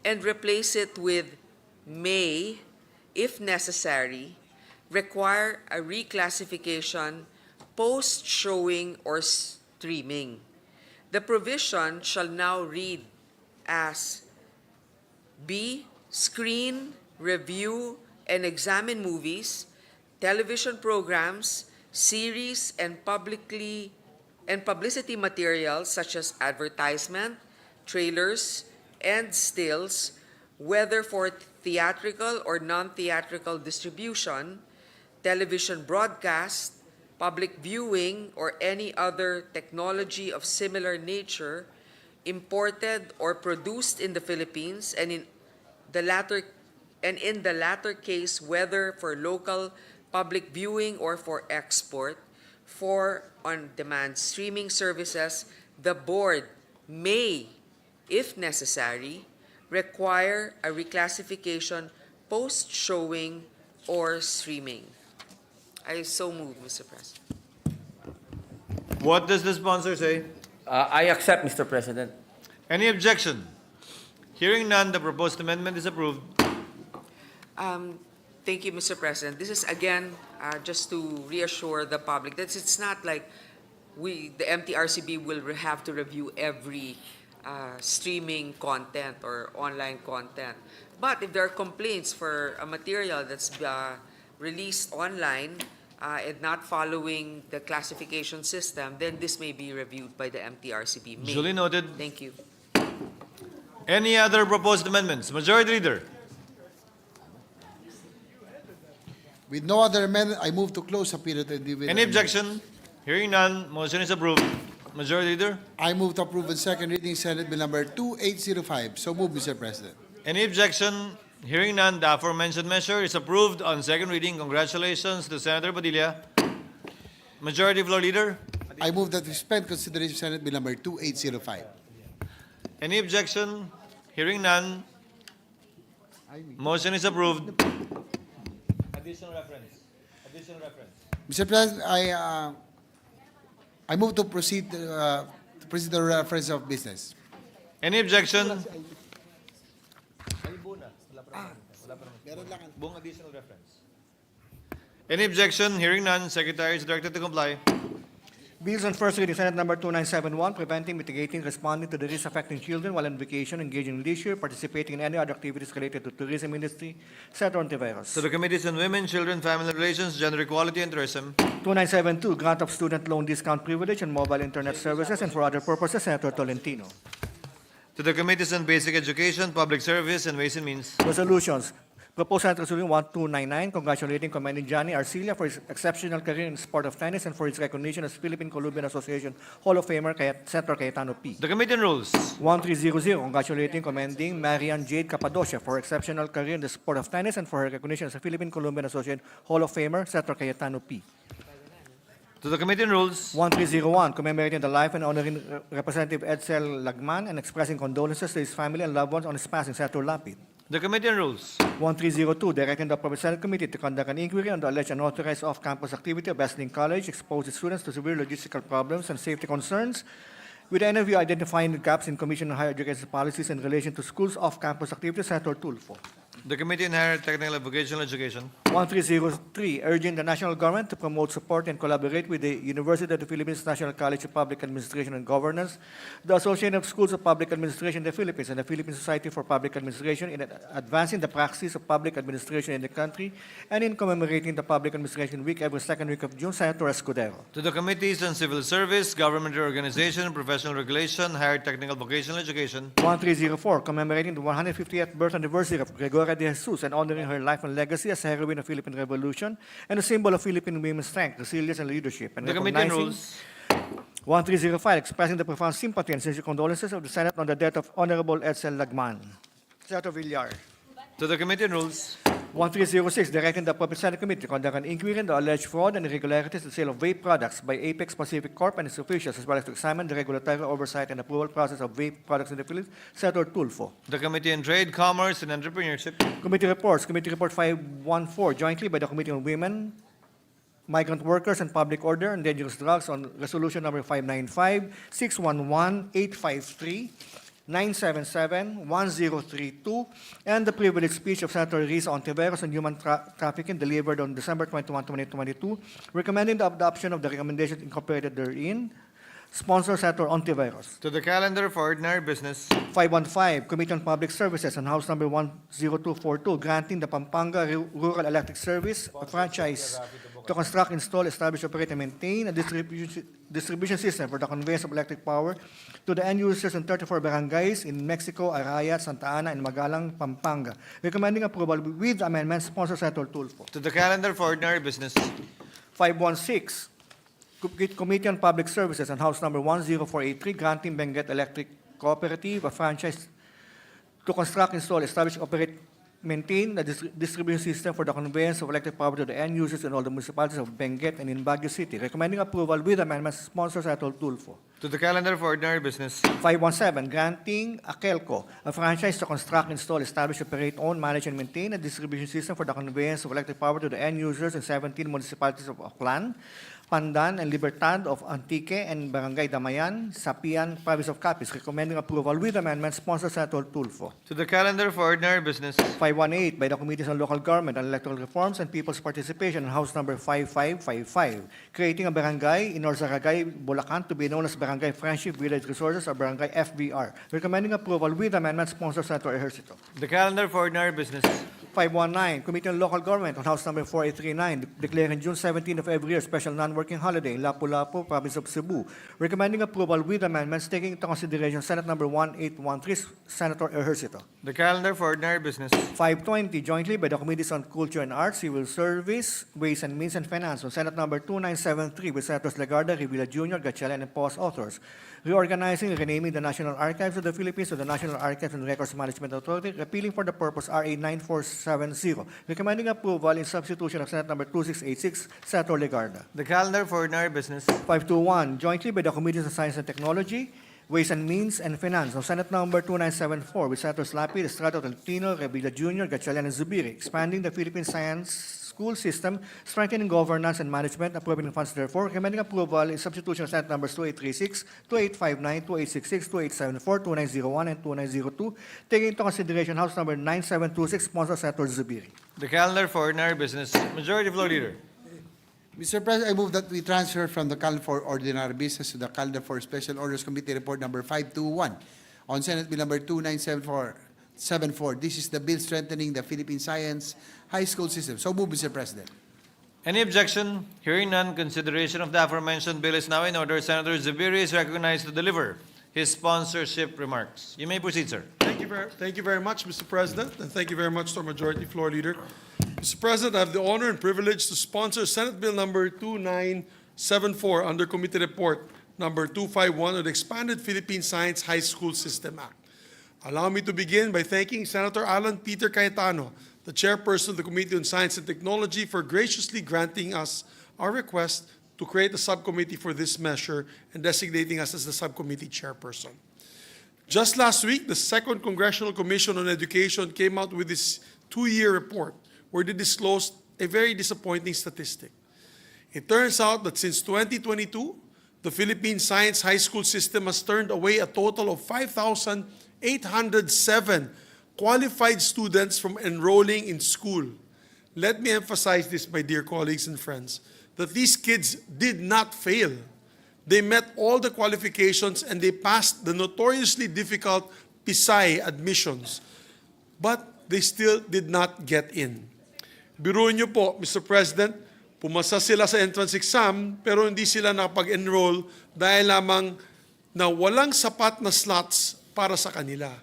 and replace it with may, if necessary, require a reclassification post-showing or streaming. The provision shall now read as B. Screen, review, and examine movies, television programs, series, and publicity materials such as advertisement, trailers, and stills, whether for theatrical or non-theatrical distribution, television broadcast, public viewing, or any other technology of similar nature, imported or produced in the Philippines, and in the latter case, whether for local public viewing or for export, for on-demand streaming services, the board may, if necessary, require a reclassification post-showing or streaming. I so move, Mr. President. What does the sponsor say? I accept, Mr. President. Any objection? Hearing none, the proposed amendment is approved. Thank you, Mr. President. This is again just to reassure the public that it's not like the MTRCB will have to review every streaming content or online content. But if there are complaints for a material that's released online and not following the classification system, then this may be reviewed by the MTRCB. Duly noted. Thank you. Any other proposed amendments? Majority Leader. With no other amendment, I move to close the period of individual Any objection? Hearing none, motion is approved. Majority Leader. I move to approve in second reading Senate Bill number 2805. So move, Mr. President. Any objection? Hearing none, the aforementioned measure is approved on second reading. Congratulations to Senator Padilla. Majority Floor Leader. I move that we suspend consideration Senate Bill number 2805. Any objection? Hearing none, motion is approved. Additional reference. Additional reference. Mr. President, I move to proceed to the reference of business. Any objection? Buong additional reference. Any objection? Hearing none, Secretary is directed to comply. Bills on first reading, Senate number 2971, preventing, mitigating, responding to the risks affecting children while on vacation, engaging in leisure, participating in any other activities related to tourism industry. Senator Ontiveros. To the Committees on Women, Children, Family Relations, Gender Equality, and Tourism. 2972, grant of student loan discount privilege and mobile internet services and for other purposes. Senator Tolentino. To the Committees on Basic Education, Public Service, and Ways and Means. Resolutions. Proposed Senate Resolution 1299, congratulating, commending Johnny Arcilla for his exceptional career in sport of tennis and for his recognition as Philippine Columbian Association Hall of Famer, Senator Cayetano P. The Committee on Rules. 1300, congratulating, commending Marian Jade Cappadocia for her exceptional career in the sport of tennis and for her recognition as a Philippine Columbian Association Hall of Famer, Senator Cayetano P. To the Committee on Rules. 1301, commemorating the life and honoring Representative Edsel Lagman and expressing condolences to his family and loved ones on his passing, Senator Lapid. The Committee on Rules. 1302, directing the Appropriate Senate Committee to conduct an inquiry on the alleged unauthorized off-campus activity of Wesleyan College, expose its students to severe logistical problems and safety concerns, with the interview identifying the gaps in Commission on Higher Education policies in relation to schools' off-campus activities, Senator Tulfo. The Committee on Higher Technical and Vocational Education. 1303, urging the national government to promote, support, and collaborate with the University of the Philippines National College of Public Administration and Governance, the Association of Schools of Public Administration in the Philippines, and the Philippine Society for Public Administration in advancing the practice of public administration in the country and in commemorating the Public Administration Week every second week of June, Senator Escudero. To the Committees on Civil Service, Government Reorganization, Professional Regulation, Higher Technical Vocational Education. 1304, commemorating the 150th birth anniversary of Gregoria de Jesus and honoring her life and legacy as a heroine of the Philippine Revolution and a symbol of Philippine women's strength, resilience, and leadership. And The Committee on recognizing Rules. 1305, expressing the profound sympathy and sincere condolences of the Senate on the death of Honorable Edsel Lagman. Senator Villar. To the Committee on Rules. 1306, directing the Appropriate Senate Committee to conduct an inquiry into alleged fraud and irregularities in the sale of vape products by Apex Pacific Corp and its officials, as well as to examine the regulatory oversight and approval process of vape products in the Philippines. Senator Tulfo. The Committee on Trade, Commerce, and Entrepreneurship. Committee reports. Committee Report 514, jointly by the Committee on Women, Migrant Workers, and Public Order and Dangerous Drugs on Resolution number 595, 611, 853, 977-1032, and the privileged speech of Senator Risa Ontiveros on human trafficking delivered on December 21, 2022, recommending the adoption of the recommendations incorporated therein. Sponsor, Senator Ontiveros. To the calendar for ordinary business. 515, Committee on Public Services on House Number 10242, granting the Pampanga Rural Electric Service a franchise to construct, install, establish, operate, and maintain a distribution system for the conveyance of electric power to the end users in 34 barangays in Mexico, Arayat, Santa Ana, and Magalang, Pampanga. Recommending approval with amendments. Sponsor, Senator Tulfo. To the calendar for ordinary business. 516, Committee on Public Services on House Number 10483, granting Benguet Electric Cooperative a franchise to construct, install, establish, operate, maintain the distribution system for the conveyance of electric power to the end users in all the municipalities of Benguet and in Baguio City. Recommending approval with amendments. Sponsor, Senator Tulfo. To the calendar for ordinary business. 517, granting Aquaculture a franchise to construct, install, establish, operate, own, manage, and maintain a distribution system for the conveyance of electric power to the end users in 17 municipalities of Aklan, Pandan, and Libertad of Antique, and Barangay Damayan, Sapian, Province of Capiz. Recommending approval with amendments. Sponsor, Senator Tulfo. To the calendar for ordinary business. 518, by the Committees on Local Government and Electoral Reforms and People's Participation in House Number 5555, creating a barangay in Orzaragay, Bulacan to be known as Barangay Friendship Village Resources or Barangay FVR. Recommending approval with amendments. Sponsor, Senator Ejercito. The calendar for ordinary business. 519, Committee on Local Government on House Number 4839, declaring June 17 of every year special non-working holiday in Lapu-Lapu, Province of Cebu. Recommending approval with amendments, taking into consideration Senate Number 1813, Senator Ejercito. The calendar for ordinary business. 520, jointly by the Committees on Culture and Arts, Civil Service, Ways and Means, and Finance on Senate Number 2973 with Senators Legarda, Revilla Jr., Gatchalian, and Pos authors. Reorganizing and renaming the National Archives of the Philippines to the National Archives and Records Management Authority, repealing for the purpose RA 9470. Recommending approval in substitution of Senate Number 2686, Senator Legarda. The calendar for ordinary business. 521, jointly by the Committees on Science and Technology, Ways and Means and Finance on Senate Number 2974 with Senators Lapid, Estrada, Tolentino, Revilla Jr., Gatchalian, and Zubiri, expanding the Philippine Science School System, strengthening governance and management, approving the funds therefore, recommending approval in substitution of Senate Numbers 2836, 2859, 2866, 2874, 2901, and 2902, taking into consideration House Number 9726, sponsored Senator Zubiri. The calendar for ordinary business. Majority Floor Leader. Mr. President, I move that we transfer from the calendar for ordinary business to the calendar for Special Orders Committee Report number 521 on Senate Bill number 2974. This is the bill strengthening the Philippine Science High School System. So move, Mr. President. Any objection? Hearing none, consideration of the aforementioned bill is now in order. Senator Zubiri is recognized to deliver his sponsorship remarks. You may proceed, sir. Thank you very much, Mr. President, and thank you very much to our Majority Floor Leader. Mr. President, I have the honor and privilege to sponsor Senate Bill number 2974 under Committee Report number 251 of the Expanded Philippine Science High School System Act. Allow me to begin by thanking Senator Alan Peter Cayetano, the chairperson of the Committee on Science and Technology, for graciously granting us our request to create a subcommittee for this measure and designating us as the subcommittee chairperson. Just last week, the Second Congressional Commission on Education came out with this two-year report where they disclosed a very disappointing statistic. It turns out that since 2022, the Philippine Science High School System has turned away a total of 5,807 qualified students from enrolling in school. Let me emphasize this, my dear colleagues and friends, that these kids did not fail. They met all the qualifications and they passed the notoriously difficult PSI admissions, but they still did not get in. Biruin niyo po, Mr. President, pumasa sila sa entrance exam pero hindi sila nakapag-enroll dahil lamang na walang sapat na slots para sa kanila.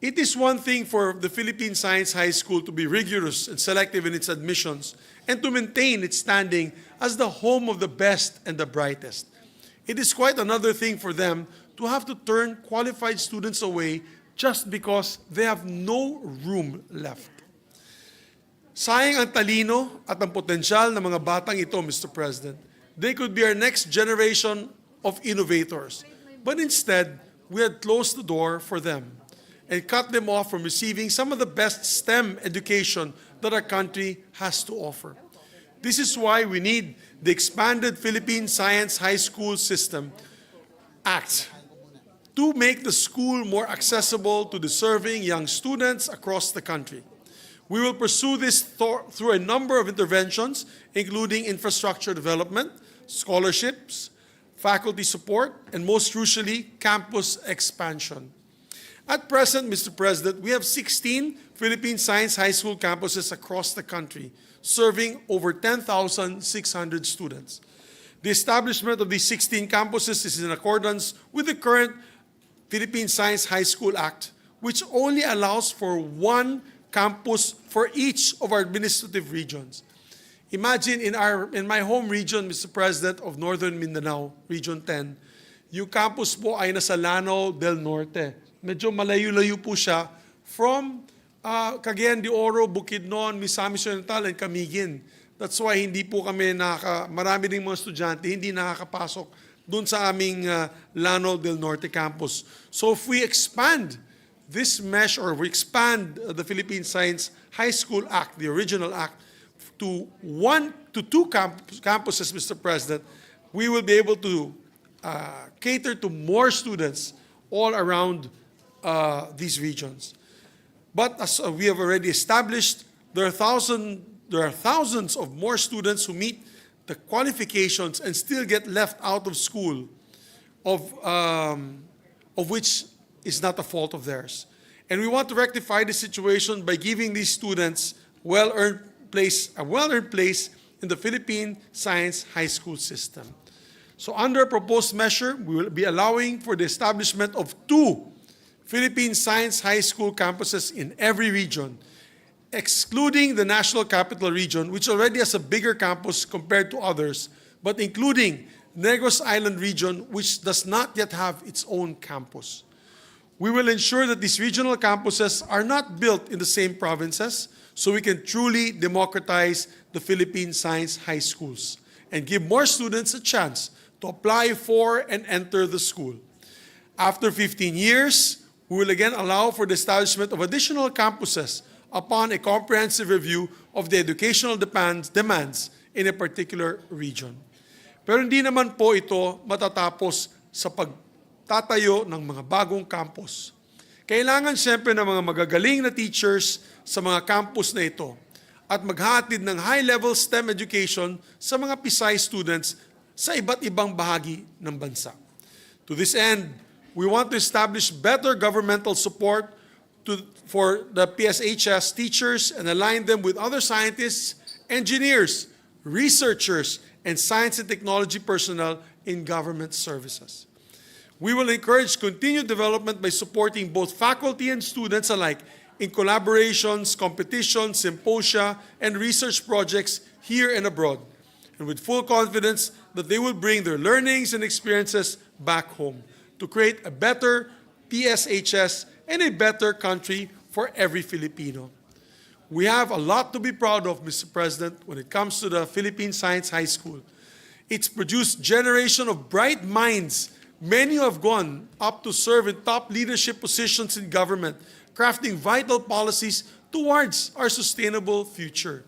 It is one thing for the Philippine Science High School to be rigorous and selective in its admissions and to maintain its standing as the home of the best and the brightest. It is quite another thing for them to have to turn qualified students away just because they have no room left. Sayang ang talino at ang potensyal ng mga batang ito, Mr. President. They could be our next generation of innovators. But instead, we had closed the door for them and cut them off from receiving some of the best STEM education that our country has to offer. This is why we need the Expanded Philippine Science High School System Act to make the school more accessible to deserving young students across the country. We will pursue this through a number of interventions, including infrastructure development, scholarships, faculty support, and most crucially, campus expansion. At present, Mr. President, we have 16 Philippine Science High School campuses across the country, serving over 10,600 students. The establishment of these 16 campuses is in accordance with the current Philippine Science High School Act, which only allows for one campus for each of our administrative regions. Imagine in my home region, Mr. President, of Northern Mindanao, Region 10, yung campus po ay nasa Lanao del Norte. Medyo malayo-layo po siya from Cagayan de Oro, Bukidnon, Misamis Oriental, and Camiguin. That's why hindi po kami marami ding mga estudyante hindi nakakapasok dun sa aming Lanao del Norte campus. So if we expand this mesh, or we expand the Philippine Science High School Act, the original act, to two campuses, Mr. President, we will be able to cater to more students all around these regions. But as we have already established, there are thousands of more students who meet the qualifications and still get left out of school, of which is not a fault of theirs. And we want to rectify the situation by giving these students a well-earned place in the Philippine Science High School System. So under a proposed measure, we will be allowing for the establishment of 2 Philippine Science High School campuses in every region, excluding the National Capital Region, which already has a bigger campus compared to others, but including Negros Island Region, which does not yet have its own campus. We will ensure that these regional campuses are not built in the same provinces, so we can truly democratize the Philippine Science High Schools and give more students a chance to apply for and enter the school. After 15 years, we will again allow for the establishment of additional campuses upon a comprehensive review of the educational demands in a particular region. Pero hindi naman po ito matatapos sa pagtatayo ng mga bagong campus. Kailangan siyempre ng mga magagaling na teachers sa mga campus na ito at maghatid ng high-level STEM education sa mga Pisay students sa iba't ibang bahagi ng bansa. To this end, we want to establish better governmental support for the PSHS teachers and align them with other scientists, engineers, researchers, and science and technology personnel in government services. We will encourage continued development by supporting both faculty and students alike in collaborations, competitions, symposia, and research projects here and abroad, and with full confidence that they will bring their learnings and experiences back home to create a better PSHS and a better country for every Filipino. We have a lot to be proud of, Mr. President, when it comes to the Philippine Science High School. It's produced generation of bright minds. Many have gone up to serve in top leadership positions in government, crafting vital policies towards our sustainable future.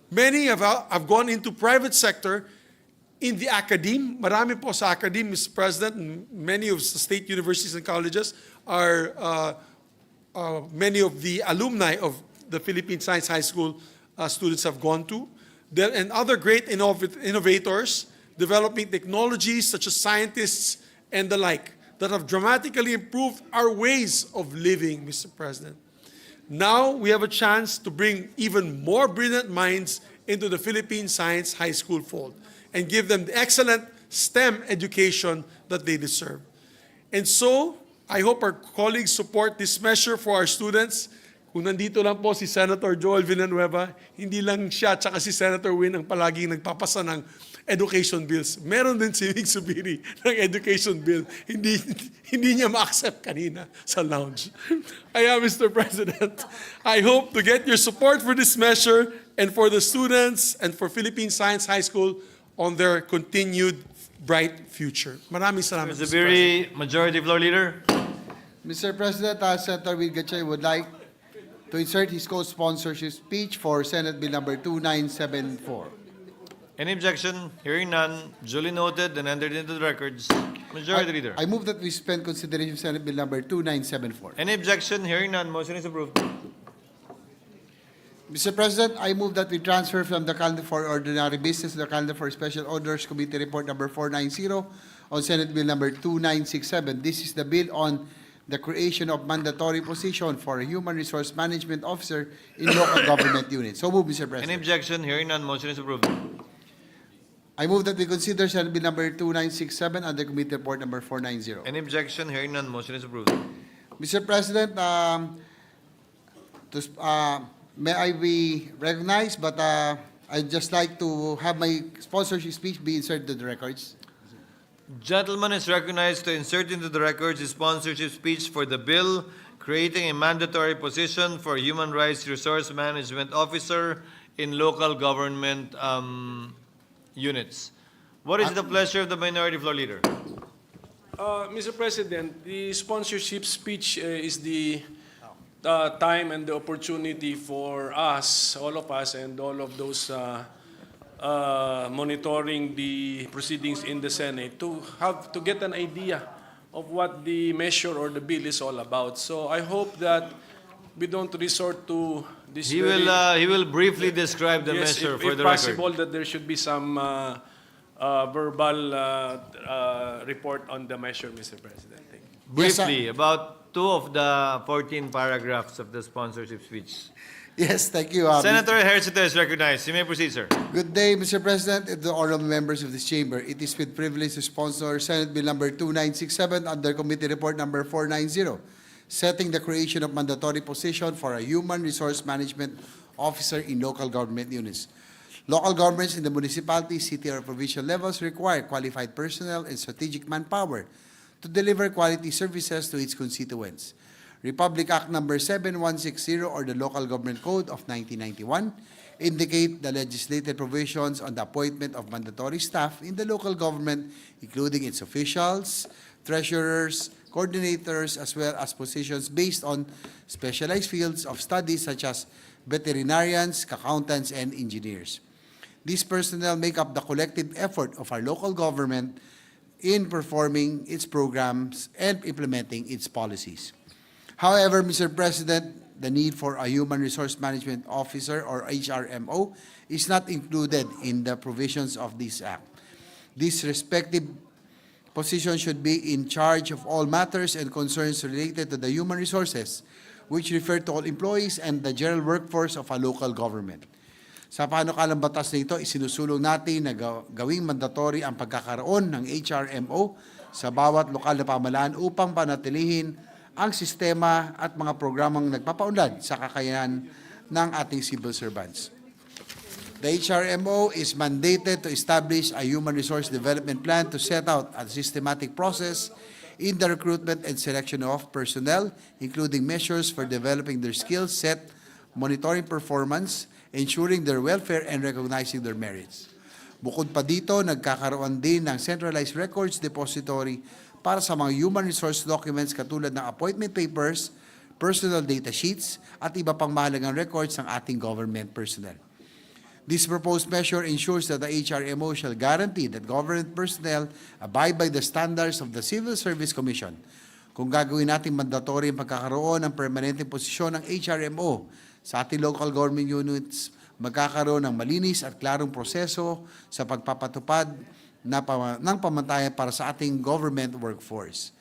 Many have gone into private sector in the academe. Marami po sa academe, Mr. President, and many of the state universities and colleges are many of the alumni of the Philippine Science High School students have gone to. And other great innovators developing technologies such as scientists and the like that have dramatically improved our ways of living, Mr. President. Now we have a chance to bring even more brilliant minds into the Philippine Science High School fold and give them the excellent STEM education that they deserve. And so, I hope our colleagues support this measure for our students. Kung nandito lang po si Senator Joel Villanueva, hindi lang siya at si Senator Win ang palaging nagpapasa ng education bills. Meron din si Mig Subiri ng education bill. Hindi niya ma-accept kanina sa lounge. Kaya, Mr. President, I hope to get your support for this measure and for the students and for Philippine Science High School on their continued bright future. Maraming salamat, Mr. Subiri, Majority Floor Leader. Mr. President, Senator Will Gatchalian would like to insert his co-sponsorship speech for Senate Bill number 2974. Any objection? Hearing none, duly noted and entered into the records. Majority Leader. I move that we suspend consideration of Senate Bill number 2974. Any objection? Hearing none, motion is approved. Mr. President, I move that we transfer from the calendar for ordinary business to the calendar for special orders committee report number 490 on Senate Bill number 2967. This is the bill on the creation of mandatory position for a human resource management officer in local government units. So move, Mr. President. Any objection? Hearing none, motion is approved. I move that we consider Senate Bill number 2967 under committee report number 490. Any objection? Hearing none, motion is approved. Mr. President, may I be recognized, but I'd just like to have my sponsorship speech be inserted to the records. Gentleman is recognized to insert into the records his sponsorship speech for the bill creating a mandatory position for Human Rights Resource Management Officer in local government units. What is the pleasure of the Minority Floor Leader? Mr. President, the sponsorship speech is the time and the opportunity for us, all of us, and all of those monitoring the proceedings in the Senate to get an idea of what the measure or the bill is all about. So I hope that we don't resort to this. He will briefly describe the yes, measure if, for if the possible, record. that there should be some verbal report on the measure, Mr. President. Thank you. Briefly, about 2 of the 14 paragraphs of the sponsorship speech. Yes, thank you. Senator Ejercito is recognized. You may proceed, sir. Good day, Mr. President, and the honorable members of this chamber. It is with privilege to sponsor Senate Bill number 2967 under committee report number 490, setting the creation of mandatory position for a human resource management officer in local government units. Local governments in the municipality, city, or provincial levels require qualified personnel and strategic manpower to deliver quality services to its constituents. Republic Act number 7160 or the Local Government Code of 1991 indicate the legislative provisions on the appointment of mandatory staff in the local government, including its officials, treasurers, coordinators, as well as positions based on specialized fields of study such as veterinarians, accountants, and engineers. These personnel make up the collective effort of our local government in performing its programs and implementing its policies. However, Mr. President, the need for a Human Resource Management Officer or HRMO is not included in the provisions of this Act. These respective positions should be in charge of all matters and concerns related to the human resources, which refer to all employees and the general workforce of a local government. Sa panukalang batas na ito, isinusulong natin na gawing mandatory ang pagkakaroon ng HRMO sa bawat lokal na pamahalaan upang panatilihin ang sistema at mga programang nagpapaunlad sa kakayahan ng ating civil servants. The HRMO is mandated to establish a human resource development plan to set out a systematic process in the recruitment and selection of personnel, including measures for developing their skill set, monitoring performance, ensuring their welfare, and recognizing their merits. Bukod pa dito, nagkakaroon din ng centralized records depository para sa mga human resource documents katulad ng appointment papers, personal data sheets, at iba pang mahalagang records ng ating government personnel. This proposed measure ensures that the HRMO shall guarantee that government personnel abide by the standards of the Civil Service Commission. Kung gagawin natin mandatory ang pagkakaroon ng permanenteng posisyon ng HRMO sa ating local government units, magkakaroon ng malinis at klarong proseso sa pagpapatupad ng pamantayan para sa ating government workforce.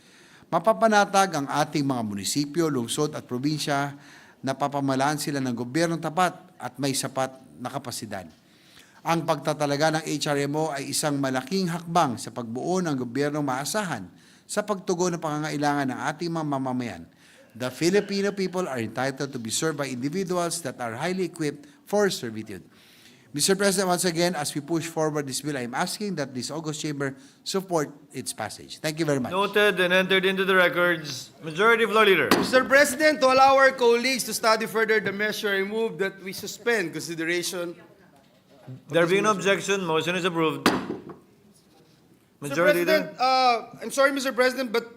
Mapapanatag ang ating mga munisipyo, lungsod at probinsya na papamalaan sila ng gobyernong tapat at may sapat na kapasidad. Ang pagtatalaga ng HRMO ay isang malaking hakbang sa pagbuo ng gobyernong maasahan sa pagtugon ng pangangailangan ng ating mga mamamayan. The Filipino people are entitled to be served by individuals that are highly equipped for servitude. Mr. President, once again, as we push forward this bill, I am asking that this August Chamber support its passage. Thank you very much. Noted and entered into the records. Majority Floor Leader. Mr. President, to allow our colleagues to study further the measure, I move that we suspend consideration. There being no objection, motion is approved. Majority Leader. I'm sorry, Mr. President, but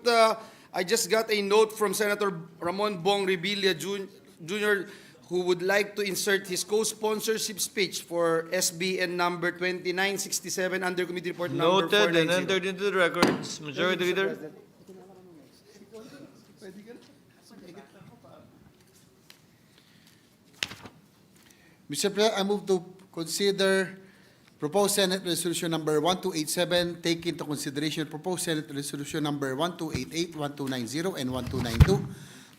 I just got a note from Senator Ramon Bong Revilla Jr. who would like to insert his co-sponsorship speech for SBN number 2967 under Committee Report number 490. Noted and entered into the records. Majority Leader. Mr. President, I move to consider Proposed Senate Resolution number 1287, take into consideration Proposed Senate Resolution number 1288, 1290, and 1292.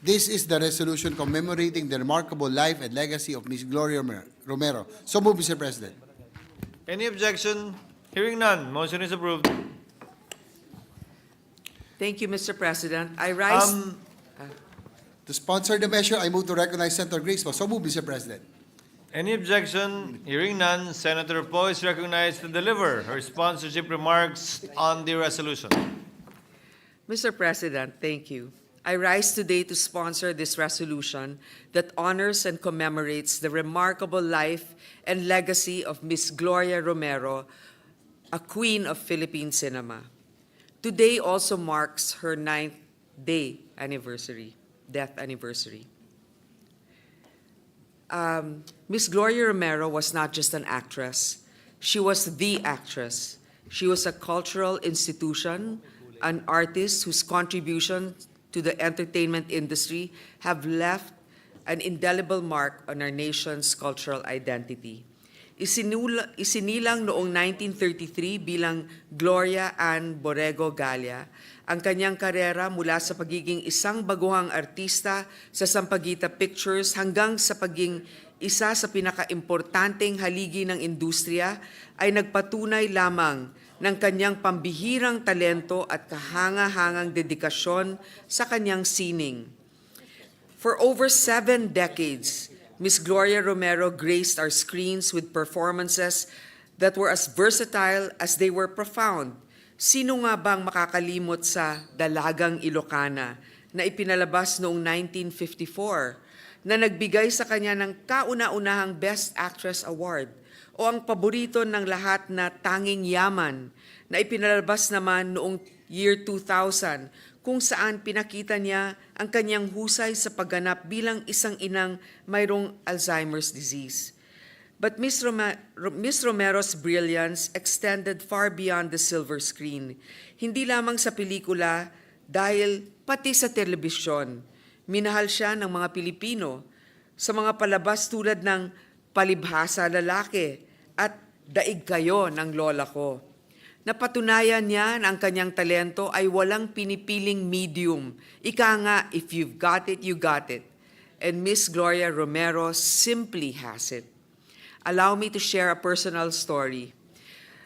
This is the resolution commemorating the remarkable life and legacy of Ms. Gloria Romero. So move, Mr. President. Any objection? Hearing none, motion is approved. Thank you, Mr. President. I rise... To sponsor the measure, I move to recognize Senator Grace. So move, Mr. President. Any objection? Hearing none, Senator Poe is recognized to deliver her sponsorship remarks on the resolution. Mr. President, thank you. I rise today to sponsor this resolution that honors and commemorates the remarkable life and legacy of Ms. Gloria Romero, a queen of Philippine cinema. Today also marks her 9th death anniversary. Ms. Gloria Romero was not just an actress. She was the actress. She was a cultural institution, an artist whose contribution to the entertainment industry have left an indelible mark on our nation's cultural identity. Isinilang noong 1933 bilang Gloria Ann Borrego Galia ang kanyang karera mula sa pagiging isang baguhang artista sa Sampaguita Pictures hanggang sa pagiging isa sa pinakaimportanteng haligi ng industriya ay nagpatunay lamang ng kanyang pambihirang talento at kahanga-hangang dedikasyon sa kanyang sining. For over 7 decades, Ms. Gloria Romero graced our screens with performances that were as versatile as they were profound. Sino nga bang makakalimot sa Dalagang Ilocana na ipinalabas noong 1954 na nagbigay sa kanya ng kauna-unahang Best Actress Award o ang paborito ng lahat na Tanging Yaman na ipinalabas naman noong year 2000 kung saan pinakita niya ang kanyang husay sa pagganap bilang isang inang mayroong Alzheimer's disease. But Ms. Romero's brilliance extended far beyond the silver screen. Hindi lamang sa pelikula, dahil pati sa telebisyon. Minahal siya ng mga Pilipino sa mga palabas tulad ng Palibhasa Lalaki at Daig Kayo ng Lola Ko. Napatunayan niya na ang kanyang talento ay walang pinipiling medium. Ika nga, if you've got it, you got it. And Miss Gloria Romero simply has it. Allow me to share a personal story.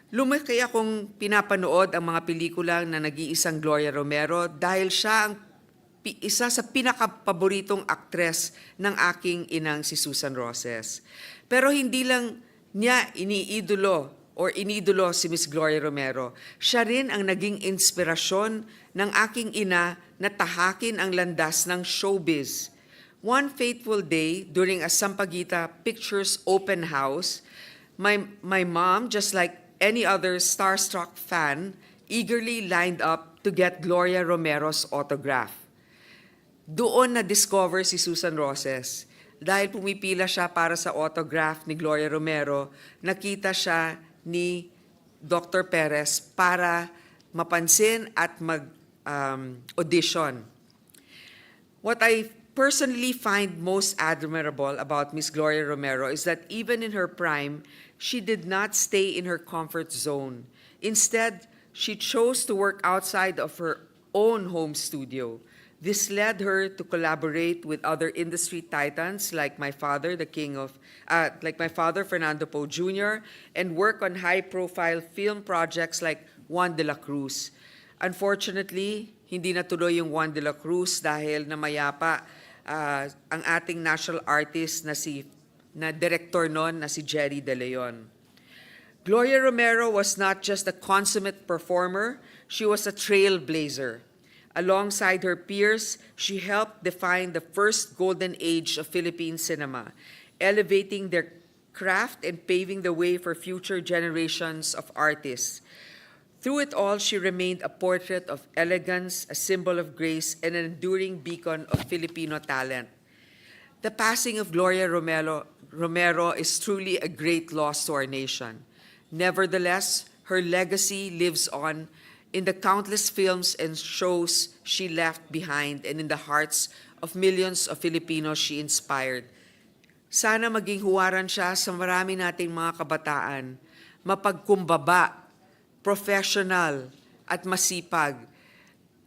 Lumaki akong pinapanood ang mga pelikulang na nag-iisang Gloria Romero dahil siya ang isa sa pinakapaboritong aktres ng aking inang si Susan Roses. Pero hindi lang niya inidolo si Miss Gloria Romero. Siya rin ang naging inspirasyon ng aking ina na tahakin ang landas ng showbiz. One fateful day, during a Sampaguita Pictures open house, my mom, just like any other starstruck fan, eagerly lined up to get Gloria Romero's autograph. Doon na-discover si Susan Roses. Dahil pumipila siya para sa autograph ni Gloria Romero, nakita siya ni Dr. Perez para mapansin at mag-audition. What I personally find most admirable about Miss Gloria Romero is that even in her prime, she did not stay in her comfort zone. Instead, she chose to work outside of her own home studio. This led her to collaborate with other industry titans like my father, Fernando Poe Jr., and work on high-profile film projects like Juan de la Cruz. Unfortunately, hindi natuloy yung Juan de la Cruz dahil namayapa ang ating national artist na director noon na si Jerry De Leon. Gloria Romero was not just a consummate performer, she was a trailblazer. Alongside her peers, she helped define the first golden age of Philippine cinema, elevating their craft and paving the way for future generations of artists. Through it all, she remained a portrait of elegance, a symbol of grace, and an enduring beacon of Filipino talent. The passing of Gloria Romero is truly a great loss to our nation. Nevertheless, her legacy lives on in the countless films and shows she left behind and in the hearts of millions of Filipinos she inspired. Sana maging huwaran siya sa marami nating mga kabataan, mapagkumbaba, professional at masipag.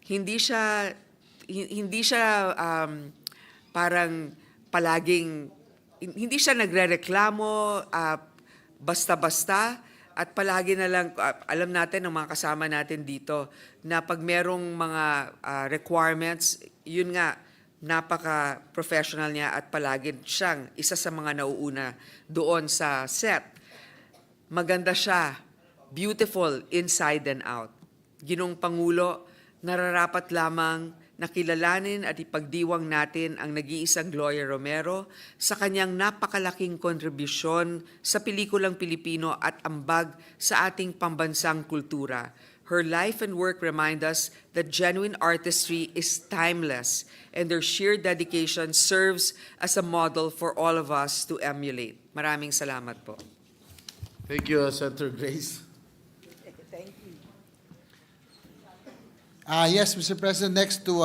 Hindi siya parang palaging hindi siya nagrereklamo basta-basta at palagi na lang alam natin ng mga kasama natin dito na pag merong mga requirements, yun nga napaka-professional niya at palagi siyang isa sa mga nauuna doon sa set. Maganda siya. Beautiful inside and out. Ginong Pangulo, nararapat lamang nakilalanin at ipagdiwang natin ang nag-iisang Gloria Romero sa kanyang napakalaking kontribusyon sa pelikulang Pilipino at ambag sa ating pambansang kultura. Her life and work remind us that genuine artistry is timeless and their sheer dedication serves as a model for all of us to emulate. Maraming salamat po. Thank you, Senator Grace. Yes, Mr. President, next to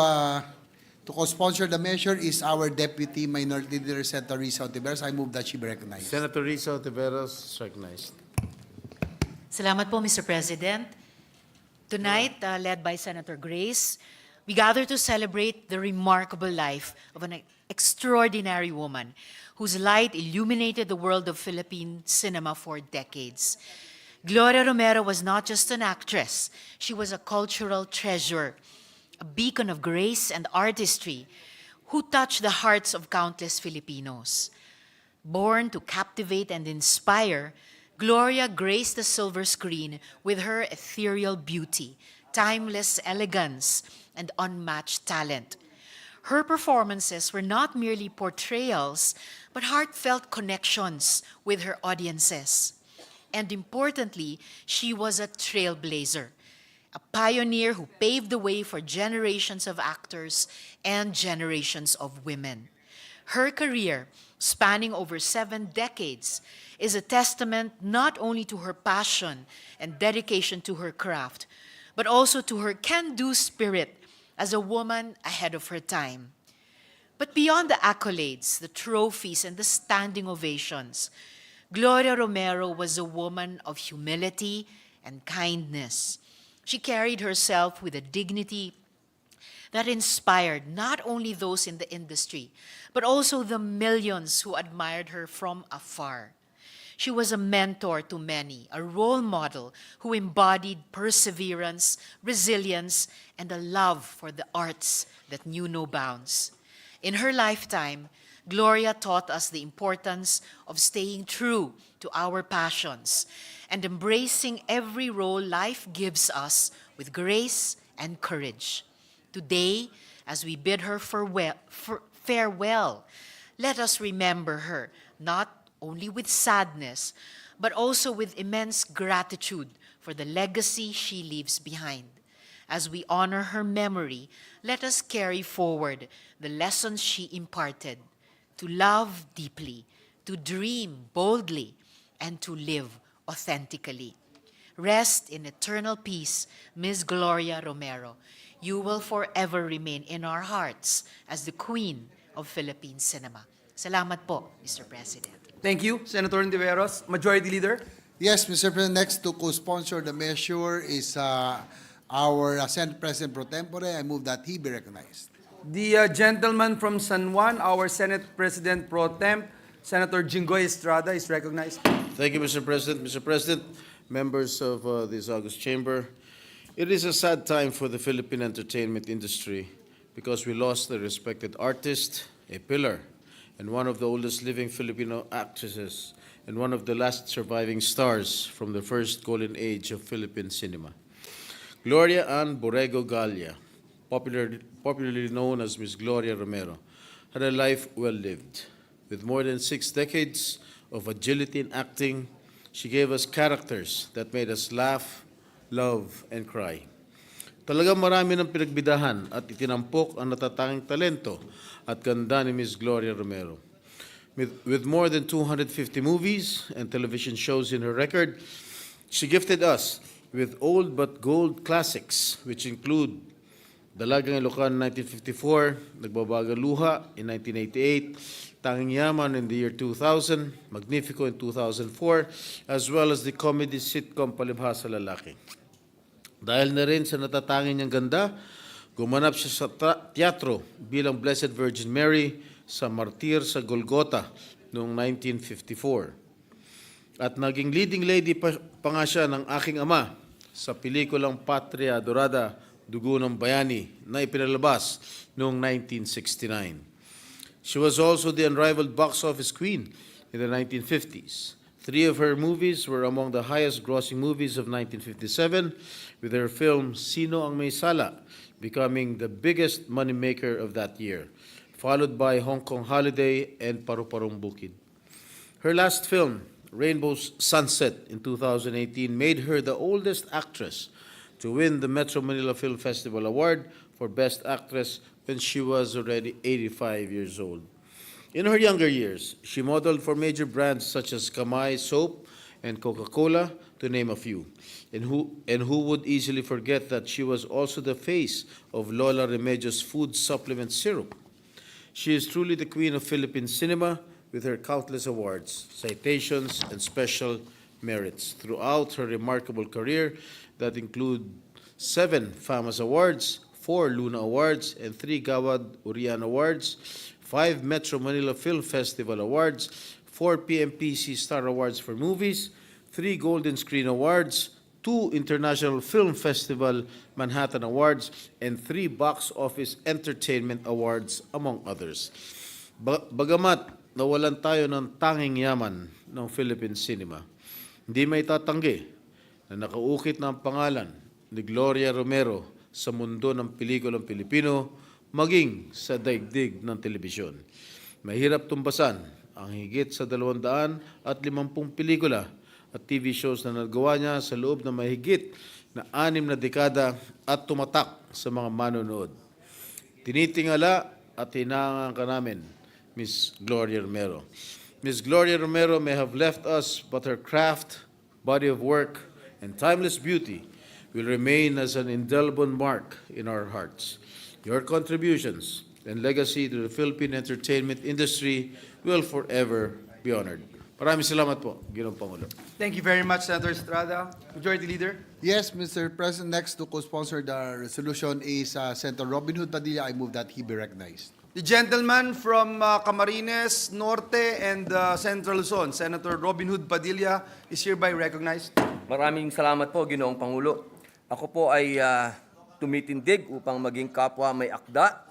co-sponsor the measure is our Deputy Minority Leader, Senator Risa Ontiveros. I move that she be recognized. Senator Risa Ontiveros, recognized. Salamat po, Mr. President. Tonight, led by Senator Grace, we gather to celebrate the remarkable life of an extraordinary woman whose light illuminated the world of Philippine cinema for decades. Gloria Romero was not just an actress, she was a cultural treasure, a beacon of grace and artistry who touched the hearts of countless Filipinos. Born to captivate and inspire, Gloria graced the silver screen with her ethereal beauty, timeless elegance, and unmatched talent. Her performances were not merely portrayals, but heartfelt connections with her audiences. And importantly, she was a trailblazer, a pioneer who paved the way for generations of actors and generations of women. Her career, spanning over 7 decades, is a testament not only to her passion and dedication to her craft, but also to her can-do spirit as a woman ahead of her time. But beyond the accolades, the trophies, and the standing ovations, Gloria Romero was a woman of humility and kindness. She carried herself with a dignity that inspired not only those in the industry, but also the millions who admired her from afar. She was a mentor to many, a role model who embodied perseverance, resilience, and a love for the arts that knew no bounds. In her lifetime, Gloria taught us the importance of staying true to our passions and embracing every role life gives us with grace and courage. Today, as we bid her farewell, let us remember her not only with sadness, but also with immense gratitude for the legacy she leaves behind. As we honor her memory, let us carry forward the lessons she imparted: to love deeply, to dream boldly, and to live authentically. Rest in eternal peace, Ms. Gloria Romero. You will forever remain in our hearts as the Queen of Philippine cinema. Salamat po, Mr. President. Thank you, Senator Ontiveros. Majority Leader. Yes, Mr. President, next to co-sponsor the measure is our Senate President Pro Tempore. I move that he be recognized. The gentleman from San Juan, our Senate President Pro Temp, Senator Jinggoy Estrada, is recognized. Thank you, Mr. President. Mr. President, members of this August Chamber, it is a sad time for the Philippine entertainment industry because we lost a respected artist, a pillar, and one of the oldest living Filipino actresses, and one of the last surviving stars from the first golden age of Philippine cinema. Gloria Ann Borrego Galia, popularly known as Miss Gloria Romero, had a life well lived. With more than 6 decades of agility in acting, she gave us characters that made us laugh, love, and cry. Talagang marami ng pinagbidahan at itinampok ang natatanging talento at ganda ni Ms. Gloria Romero. With more than 250 movies and television shows in her record, she gifted us with old but gold classics, which include Dalagang Ilocan 1954, Nagbabagang Luha in 1988, Tanging Yaman in the year 2000, Magnifico in 2004, as well as the comedy sitcom Palibhasa Lalaki. Dahil na rin sa natatanging niyang ganda, gumanap siya sa teatro bilang Blessed Virgin Mary sa Martir sa Golgota noong 1954. At naging leading lady pa nga siya ng Aking Ama sa pelikulang Patria Dorada, Dugo ng Bayani na ipinalabas noong 1969. She was also the unrivaled box office queen in the 1950s. 3 of her movies were among the highest grossing movies of 1957, with her film Sino ang May Sala becoming the biggest moneymaker of that year, followed by Hong Kong Holiday and Paru-Parong Bukid. Her last film, Rainbow's Sunset in 2018, made her the oldest actress to win the Metro Manila Film Festival Award for Best Actress when she was already 85 years old. In her younger years, she modeled for major brands such as Kamay Soap and Coca-Cola, to name a few. And who would easily forget that she was also the face of Lola Remedio's food supplement syrup. She is truly the queen of Philippine cinema with her countless awards, citations, and special merits throughout her remarkable career that include 7 FAMAS Awards, 4 Luna Awards, and 3 Gawad Urian Awards, 5 Metro Manila Film Festival Awards, 4 PMPC Star Awards for Movies, 3 Golden Screen Awards, 2 International Film Festival Manhattan Awards, and 3 Box Office Entertainment Awards, among others. Bagamat nawalan tayo ng tanging yaman ng Philippine cinema, hindi may tatanggi na nakaukit na ang pangalan ni Gloria Romero sa mundo ng pelikulang Pilipino maging sa daigdig ng telebisyon. Mahirap tumbasan ang higit sa 250 pelikula at TV shows na nagawa niya sa loob ng mahigit na 6 na dekada at tumatak sa mga manonood. Tinitingala at hinangan ka namin, Ms. Gloria Romero. Ms. Gloria Romero may have left us, but her craft, body of work, and timeless beauty will remain as an indelible mark in our hearts. Your contributions and legacy to the Philippine entertainment industry will forever be honored. Maraming salamat po, Ginoong Pangulo. Thank you very much, Senator Estrada. Majority Leader. Yes, Mr. President, next to co-sponsor the resolution is Senator Robin Hood Padilla. I move that he be recognized. The gentleman from Camarines Norte and Central Luzon, Senator Robin Hood Padilla, is hereby recognized. Maraming salamat po, Ginoong Pangulo. Ako po ay tumitindig upang maging kapwa may akda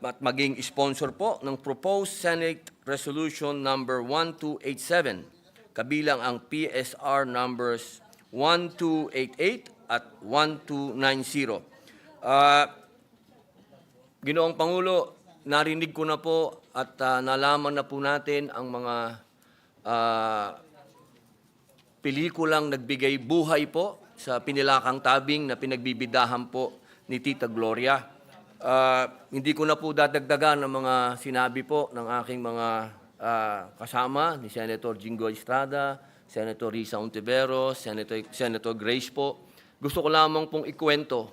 at maging sponsor po ng proposed Senate Resolution number 1287, kabilang ang PSR numbers 1288 at 1290. Ginoong Pangulo, narinig ko na po at nalaman na po natin ang mga pelikulang nagbigay buhay po sa pinilakang tabing na pinagbibidahan po ni Tita Gloria. Hindi ko na po dadagdagan ng mga sinabi po ng aking mga kasama, ni Senator Jingo Estrada, Senator Risa Ontiveros, Senator Grace po. Gusto ko lamang pong ikwento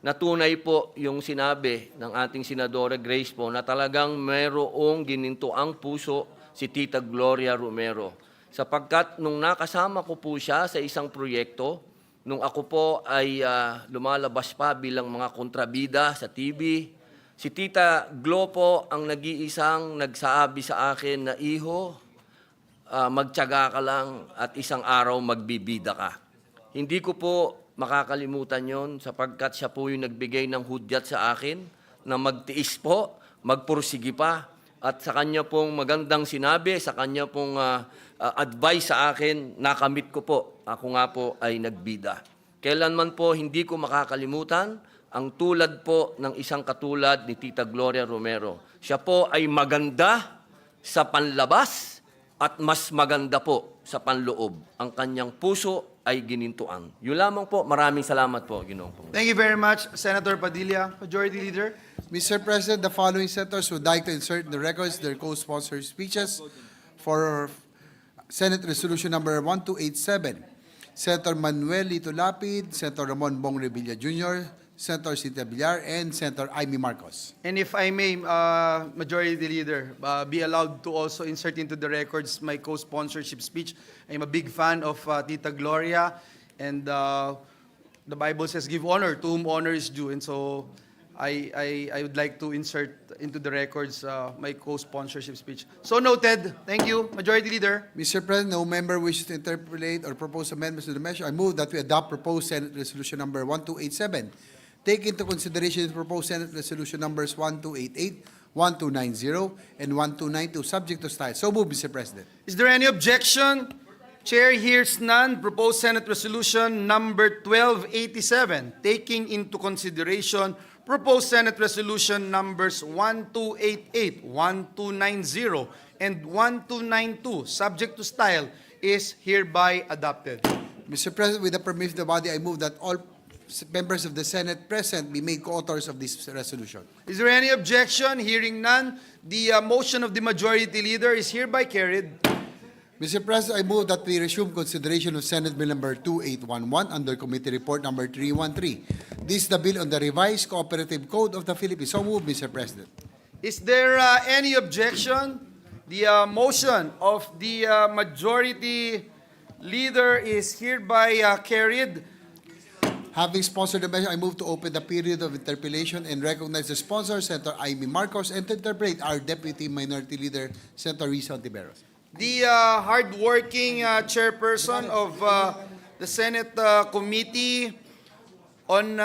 na tunay po yung sinabi ng ating Senadora Grace po na talagang mayroong ginintoang puso si Tita Gloria Romero. Sapagkat nung nakasama ko po siya sa isang proyekto, nung ako po ay lumalabas pa bilang mga kontrabida sa TV, si Tita Glo po ang nag-iisang nagsabi sa akin na, "Iho, magtiyaga ka lang at isang araw magbibida ka." Hindi ko po makakalimutan yon sapagkat siya po yung nagbigay ng hudyat sa akin na magtiis po, magpursigi pa. At sa kanya pong magandang sinabi, sa kanya pong advice sa akin, nakamit ko po. Ako nga po ay nagbida. Kailanman po hindi ko makakalimutan ang tulad po ng isang katulad ni Tita Gloria Romero. Siya po ay maganda sa panlabas at mas maganda po sa panloob. Ang kanyang puso ay ginintuan. Yun lamang po. Maraming salamat po, Ginoong Pangulo. Thank you very much, Senator Padilla. Majority Leader. Mr. President, the following senators would like to insert in the records their co-sponsored speeches for Senate Resolution number 1287. Senator Manuel Lito Lapid, Senator Ramon Bong Revilla Jr., Senator Cynthia Villar, and Senator Amy Marcos. And if I may, Majority Leader, be allowed to also insert into the records my co-sponsorship speech. I'm a big fan of Tita Gloria, and the Bible says, "Give honor to whom honor is due." And so I would like to insert into the records my co-sponsorship speech. So noted. Thank you, Majority Leader. Mr. President, no member wishes to interpolate or propose amendments to the measure. I move that we adopt proposed Senate Resolution number 1287. Take into consideration the proposed Senate Resolution numbers 1288, 1290, and 1292, subject to style. So move, Mr. President. Is there any objection? Chair hears none. Proposed Senate Resolution number 1287, taking into consideration proposed Senate Resolution numbers 1288, 1290, and 1292, subject to style, is hereby adopted. Mr. President, with the permission of the body, I move that all members of the Senate present be made co-authors of this resolution. Is there any objection? Hearing none, the motion of the Majority Leader is hereby carried. Mr. President, I move that we resume consideration of Senate Bill number 2811 under Committee Report number 313. This is the bill on the revised Cooperative Code of the Philippines. So move, Mr. President. Is there any objection? The motion of the Majority Leader is hereby carried. Having sponsored the measure, I move to open the period of interpellation and recognize the sponsor, Senator Amy Marcos, and to interpellate our Deputy Minority Leader, Senator Risa Ontiveros. The hardworking chairperson of the Senate Committee on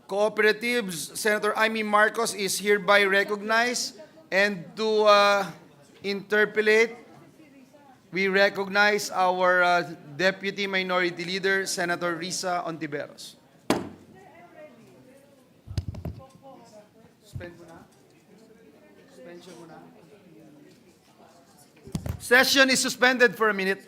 Cooperatives, Senator Amy Marcos, is hereby recognized. And to interpellate, we recognize our Deputy Minority Leader, Senator Risa Ontiveros. Session is suspended for a minute.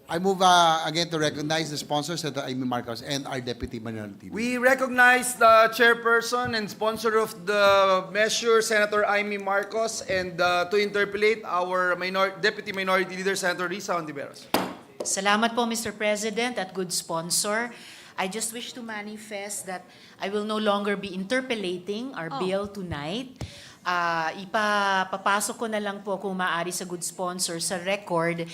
I move again to recognize the sponsors, Senator Amy Marcos, and our Deputy Minority Leader. We recognize the chairperson and sponsor of the measure, Senator Amy Marcos, and to interpolate our Deputy Minority Leader, Senator Risa Hontiveros. Salamat po, Mr. President, at good sponsor. I just wish to manifest that I will no longer be interpolating our bill tonight. Ipapapasok ko na lang po kung maaari sa good sponsor sa record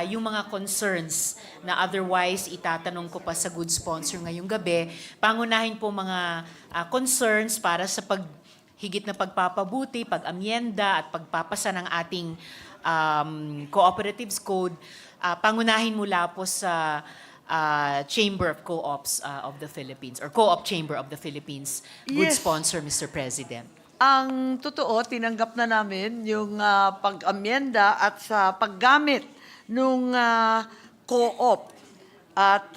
yung mga concerns na otherwise itatanong ko pa sa good sponsor ngayong gabi. Pangunahin po mga concerns para sa higit na pagpapabuti, pag-amyenda at pagpapasa ng ating Cooperatives Code. Pangunahin mula po sa Chamber of Co-ops of the Philippines or Co-op Chamber of the Philippines. Good Yes. sponsor, Mr. President. Ang totoo, tinanggap na namin yung pag-amyenda at sa paggamit nung co-op. At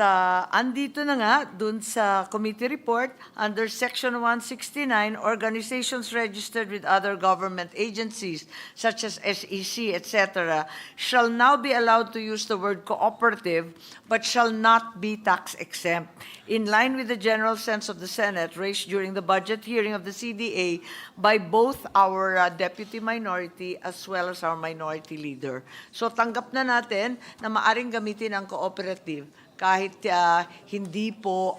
andito na nga dun sa committee report under Section 169, organizations registered with other government agencies such as SEC, etc., shall now be allowed to use the word cooperative but shall not be tax exempt. In line with the general sense of the Senate raised during the budget hearing of the CDA by both our deputy minority as well as our minority leader. So tanggap na natin na maaring gamitin ang cooperative kahit hindi po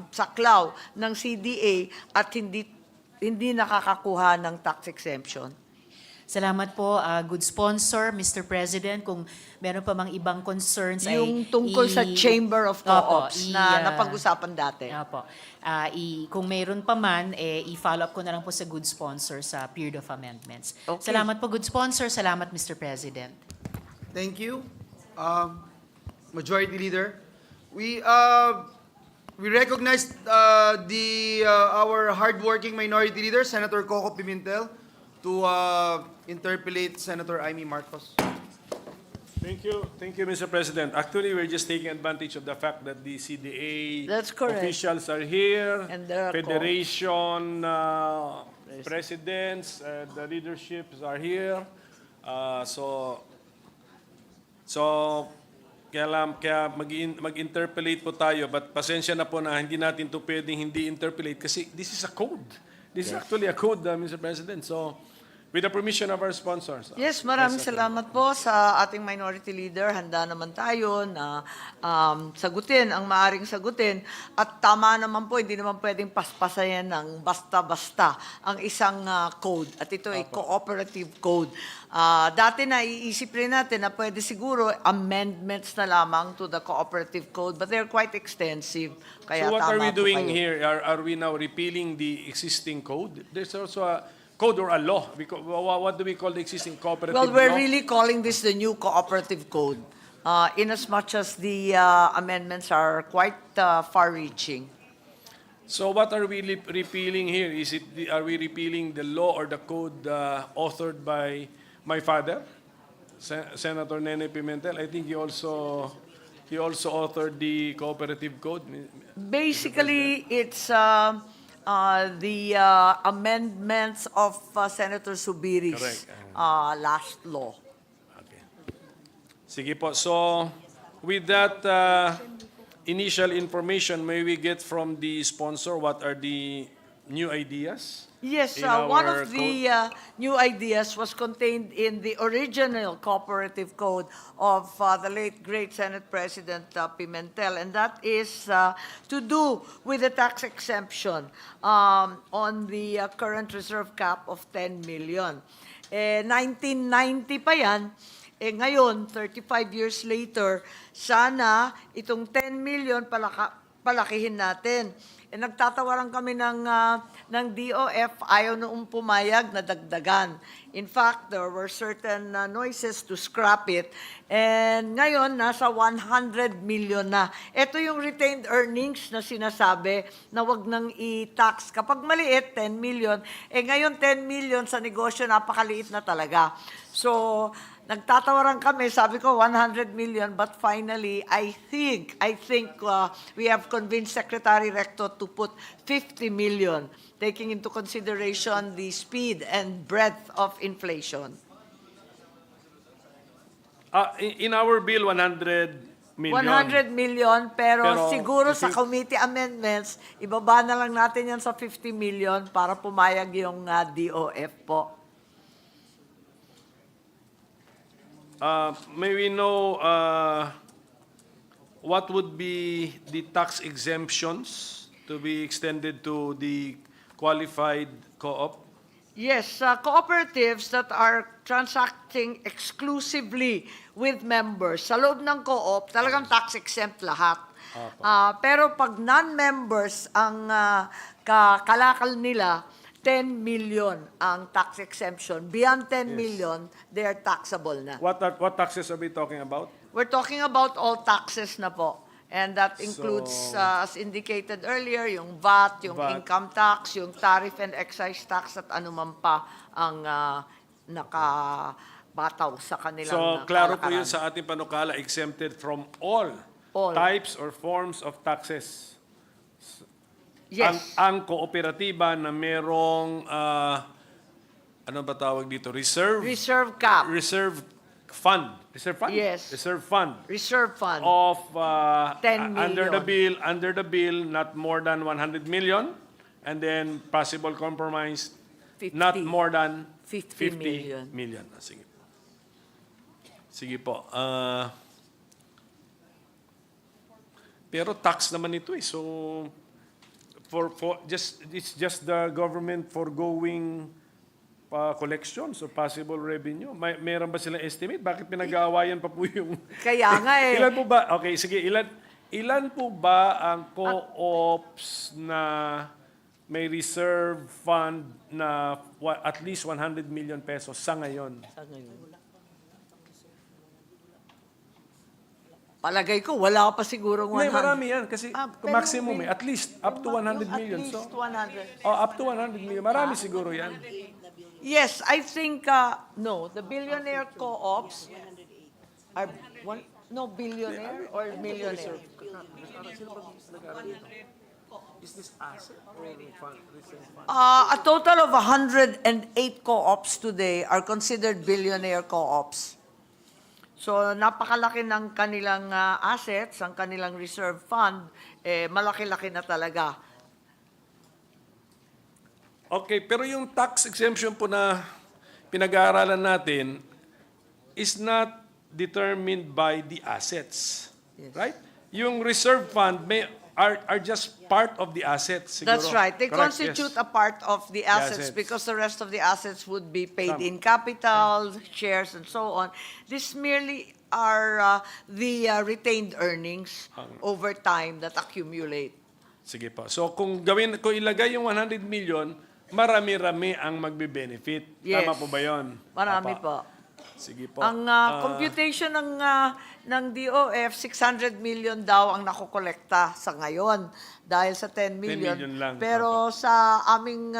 saklaw ng CDA at hindi nakakakuha ng tax exemption. Salamat po, good sponsor, Mr. President. Kung meron pa mang ibang concerns Yung tungkol sa Chamber of Co-ops na napag-usapan dati. Opo. Kung meron pa man, i-follow up ko na lang po sa good sponsor sa period of amendments. Okay. Salamat po, good sponsor. Salamat, Mr. President. Thank you. Majority Leader. We recognize our hardworking Minority Leader, Senator Coco Pimentel, to interpolate Senator Amy Marcos. Thank you, Mr. President. Actually, we're just taking advantage of the fact that the CDA That's correct. officials are here, And there are Federation presidents, the leaderships are here. So kaya mag-interpolate po tayo, but pasensya na po na hindi natin to pwedeng hindi interpolate kasi this is a code. This is actually a code, Mr. President. So, with the permission of our sponsors. Yes, maraming salamat po sa ating minority leader. Handa naman tayo na sagutin ang maaring sagutin. At tama naman po, hindi naman pwedeng paspasayan ng basta-basta ang isang code. At ito ay cooperative code. Dati na iisip rin natin na pwede siguro amendments na lamang to the cooperative code, but they're quite extensive. Kaya So what are we tama po doing kayo. here? Are we now repealing the existing code? There's also a code or a law. What do we call the existing cooperative Well, we're law? really calling this the new cooperative code, in as much as the amendments are quite far-reaching. So what are we repealing here? Are we repealing the law or the code authored by my father, Senator Nene Pimentel? I think he also authored the cooperative code. Basically, it's the amendments of Senator Subiri's Correct. last law. Sige po. So, with that initial information, may we get from the sponsor what are the new ideas? Yes, in one our of the new ideas was contained in the original Cooperative Code of the late great Senate President Pimentel, and that is to do with the tax exemption on the current reserve cap of 10 million. 1990 pa yan, ngayon, 35 years later, sana itong 10 million palakihin natin. Nagtatawaran kami ng DOF, ayaw noong pumayag na dagdagan. In fact, there were certain noises to scrap it. And ngayon, nasa 100 million na. Ito yung retained earnings na sinasabi na wag nang i-tax. Kapag maliit, 10 million. Ngayon, 10 million sa negosyo, napakaliit na talaga. So, nagtatawaran kami, sabi ko 100 million, but finally, I think we have convinced Secretary Recto to put 50 million, taking into consideration the speed and breadth of inflation. In our bill, 100 million. 100 million, pero siguro sa committee amendments, ibaba na lang natin yan sa 50 million para pumayag yung DOF po. May we know what would be the tax exemptions to be extended to the qualified co-op? Yes, cooperatives that are transacting exclusively with members. Sa loob ng co-op, talagang tax exempt lahat. Pero pag non-members ang kalakal nila, 10 million ang tax exemption. Beyond 10 million, they are taxable na. What taxes are we talking about? We're talking about all taxes na po. And that includes, as indicated earlier, yung VAT, yung income tax, yung tariff and excise tax, at anuman pa ang nakabataw sa kanilang So, klaro po kalakaran. yun sa ating panukala, exempted from all types or forms of taxes. Yes. Ang kooperatiba na merong, ano ba tawag dito? Reserve cap. Reserve fund. Reserve fund? Yes. Reserve fund. Reserve fund. Of 10 under million. the bill, not more than 100 million, and then possible compromise, 50. not more than 50 million. million. Sige. Sige po. Pero tax naman ito eh. So it's just the government foregoing collection, so possible revenue. Meron ba silang estimate? Bakit pinag-aawayan pa po yung... Kaya nga eh. Ilan po ba? Okay, sige. Ilan po ba ang co-ops na may reserve fund na at least 100 million pesos sa ngayon? Palagay ko, wala pa siguro 100. Hindi, marami yan. Kasi maximum eh. At least up to 100 million. At least 100. Up to 100 million. Marami siguro yan. Yes, I think, no, the billionaire co-ops are, billionaire or millionaire? Is this asset or fund? A total of 108 co-ops today are considered billionaire co-ops. So napakalaki ng kanilang assets, ang kanilang reserve fund, malaki-laki na talaga. Okay, pero yung tax exemption po na pinag-aaralan natin is not determined by the assets. Yes. Right? Yung reserve fund are just part of the assets. Siguro. That's right. They Correct, constitute yes. a part of the assets assets. because the rest of the assets would be paid in capital, shares, and so on. This merely are the retained earnings over time that accumulate. Sige po. So kung ilagay yung 100 million, marami-rami ang magbe-benefit. Yes. Tama po ba yun? Marami po. Sige po. Ang computation ng DOF, 600 million daw ang nakokolekta sa ngayon dahil sa 10 million. 10 million lang. Pero sa aming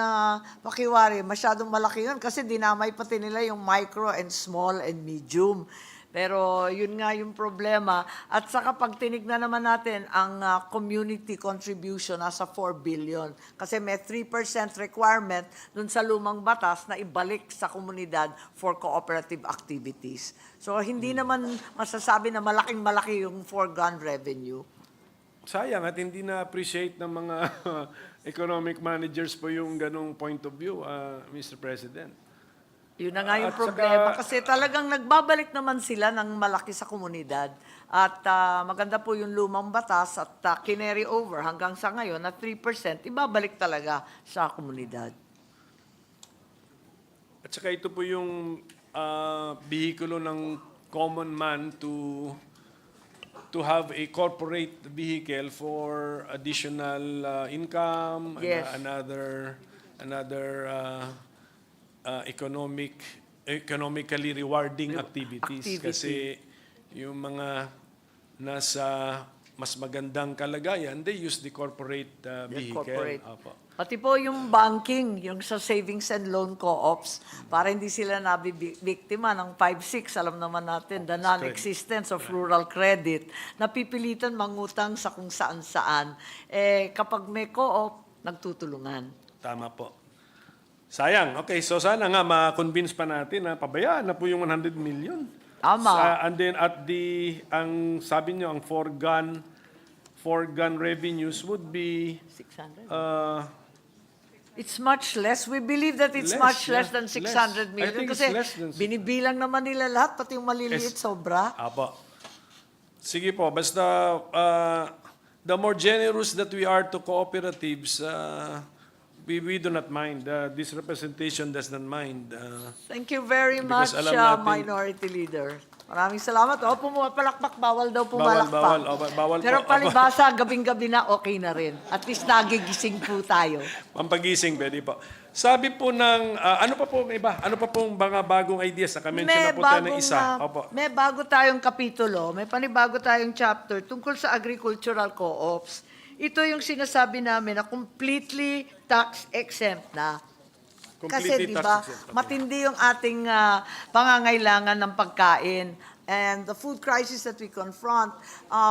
makiwari, masyadong malaki yun kasi dinamay pati nila yung micro and small and medium. Pero yun nga yung problema. At saka pag tinignan naman natin, ang community contribution nasa 4 billion. Kasi may 3% requirement dun sa lumang batas na ibalik sa komunidad for cooperative activities. So hindi naman masasabi na malaking-malaki yung foregone revenue. sayang at hindi na-appreciate ng mga economic managers po yung ganong point of view, Mr. President. Yun na nga yung At problema saka- kasi talagang nagbabalik naman sila ng malaki sa komunidad. At maganda po yung lumang batas at kinary over hanggang sa ngayon na 3%, ibabalik talaga sa komunidad. At saka ito po yung bihikulo ng common man to have a corporate vehicle for additional income, Yes. another economically rewarding activities. Activity. Kasi yung mga nasa mas magandang kalagayan, they use the corporate vehicle. corporate. Opo. Pati po yung banking, yung sa savings and loan co-ops, para hindi sila nabibiktima ng 5-6, alam naman natin, the non-existence of rural credit, napipilitan mangutang sa kung saan-saan. Kapag may co-op, nagtutulungan. Tama po. Sayang. Okay, so sana nga ma-convince pa natin na pabayaan na po yung 100 million. Tama. And then ang sabi nyo, ang foregone revenues would be 600. It's It's much less. We believe that it's Less, much less yeah. than Less. 600 I million. think it's Kasi less than- binibilang naman nila lahat, pati yung maliliit, sobra. Apo. Sige po, basta the more generous that we are to cooperatives, we do not mind. This representation does not mind. Thank you very Because much, alam natin- Minority Leader. Maraming salamat. Pumapalakpak, bawal daw Bawal, pumalakpak. bawal Pero po. palibasa, gabing-gabi na, okay na rin. At least nagigising po tayo. Pampagising, pwede po. Sabi po ng, ano pa pong iba? Ano pa pong mga bagong ideas? Naka-mention na po tayo ng isa. Opo. May bago tayong kapitulo, may panibago tayong chapter tungkol sa agricultural co-ops. Ito yung sinasabi namin na completely tax exempt na. Kasi Completely di ba, tax exempt. matindi yung ating pangangailangan ng pagkain. And the food crisis that we confront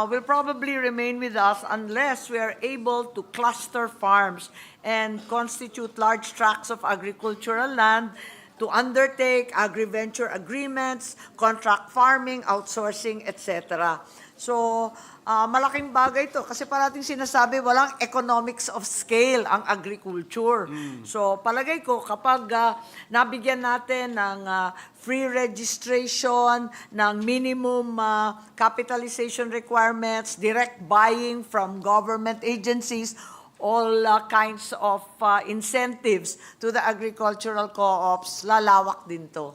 will probably remain with us unless we are able to cluster farms and constitute large tracts of agricultural land to undertake agri-venture agreements, contract farming, outsourcing, etc. So, malaking bagay ito kasi parating sinasabi walang economics of scale ang agriculture. So, palagay ko kapag nabigyan natin ng free registration, ng minimum capitalization requirements, direct buying from government agencies, all kinds of incentives to the agricultural co-ops, lalawak din to.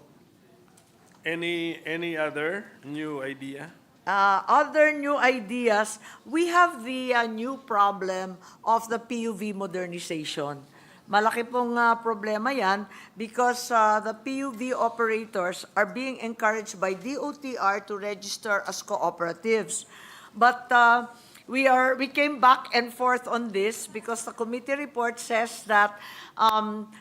Any other new idea? Other new ideas, we have the new problem of the PUV modernization. Malaki pong problema yan because the PUV operators are being encouraged by DOTR to register as cooperatives. But we came back and forth on this because the committee report says that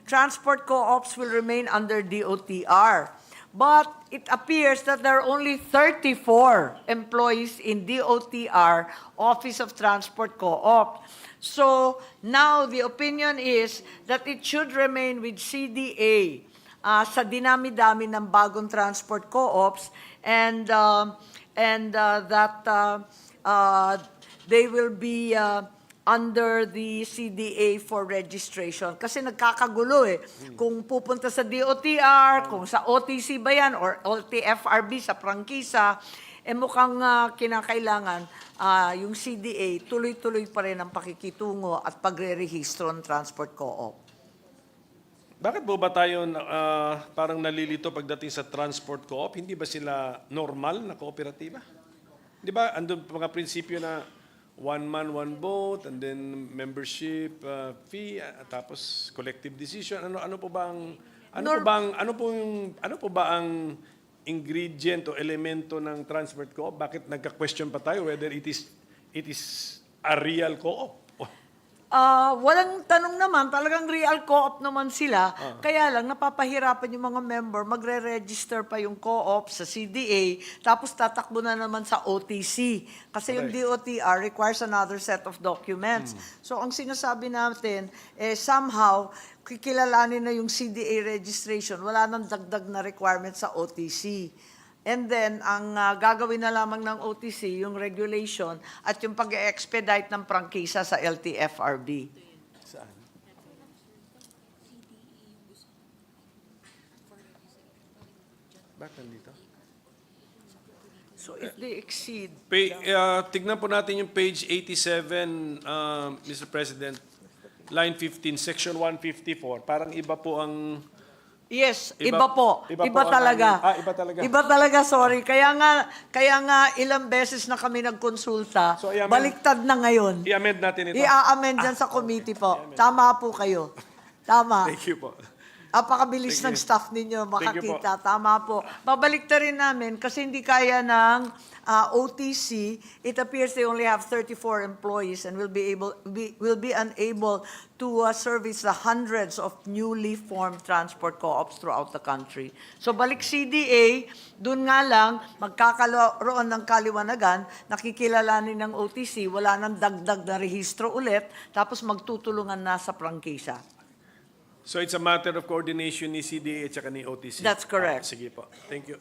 transport co-ops will remain under DOTR. But it appears that there are only 34 employees in DOTR, Office of Transport Co-op. So now the opinion is that it should remain with CDA sa dinami-dami ng bagong transport co-ops and that they will be under the CDA for registration. Kasi nagkakagulo eh. Kung pupunta sa DOTR, kung sa OTC ba yan, or OTFRB sa prangkisa, mukhang kinakailangan yung CDA, tuloy-tuloy pa rin ang pakikitungo at pagre-rehistro ng transport co-op. Bakit po ba tayo parang nalilito pagdating sa transport co-op? Hindi ba sila normal na kooperatiba? Di ba, andun mga prinsipyo na one man, one vote, and then membership fee, tapos collective decision. Ano po ba ang ingredient o elemento ng transport co-op? Bakit nagka-question pa tayo whether it is a real co-op? Walang tanong naman, talagang real co-op naman sila. Kaya lang, napapahirapan yung mga member, magre-register pa yung co-op sa CDA, tapos tatakbo na naman sa OTC. Kasi yung DOTR requires another set of documents. So, ang sinasabi natin, somehow, kikilalanin na yung CDA registration, wala nang dagdag na requirement sa OTC. And then, ang gagawin na lamang ng OTC, yung regulation at yung pag-expedite ng prangkisa sa LTFRB. Bakit nandito? So if they exceed... Tignan po natin yung page 87, Mr. President, line 15, section 154. Parang iba po ang... Yes, iba po. Iba po ang talaga. iba talaga. Iba talaga, sorry. Kaya nga ilang beses na kami nagkonsulta, So, i-amend- baliktad na ngayon. I-amend natin ito. I-amend dyan sa committee po. Tama po kayo. Tama. Thank you po. Apakabilis ng staff ninyo makakita. Tama po. Babalik rin namin kasi hindi kaya ng OTC. It appears they only have 34 employees and will be unable to service the hundreds of newly formed transport co-ops throughout the country. So balik CDA, dun nga lang magkakaroon ng kaliwanagan, nakikilalanin ng OTC, wala nang dagdag na rehistro ulit, tapos magtutulungan na sa prangkisa. So it's a matter of coordination ni CDA at saka ni OTC? That's correct. Sige po. Thank you.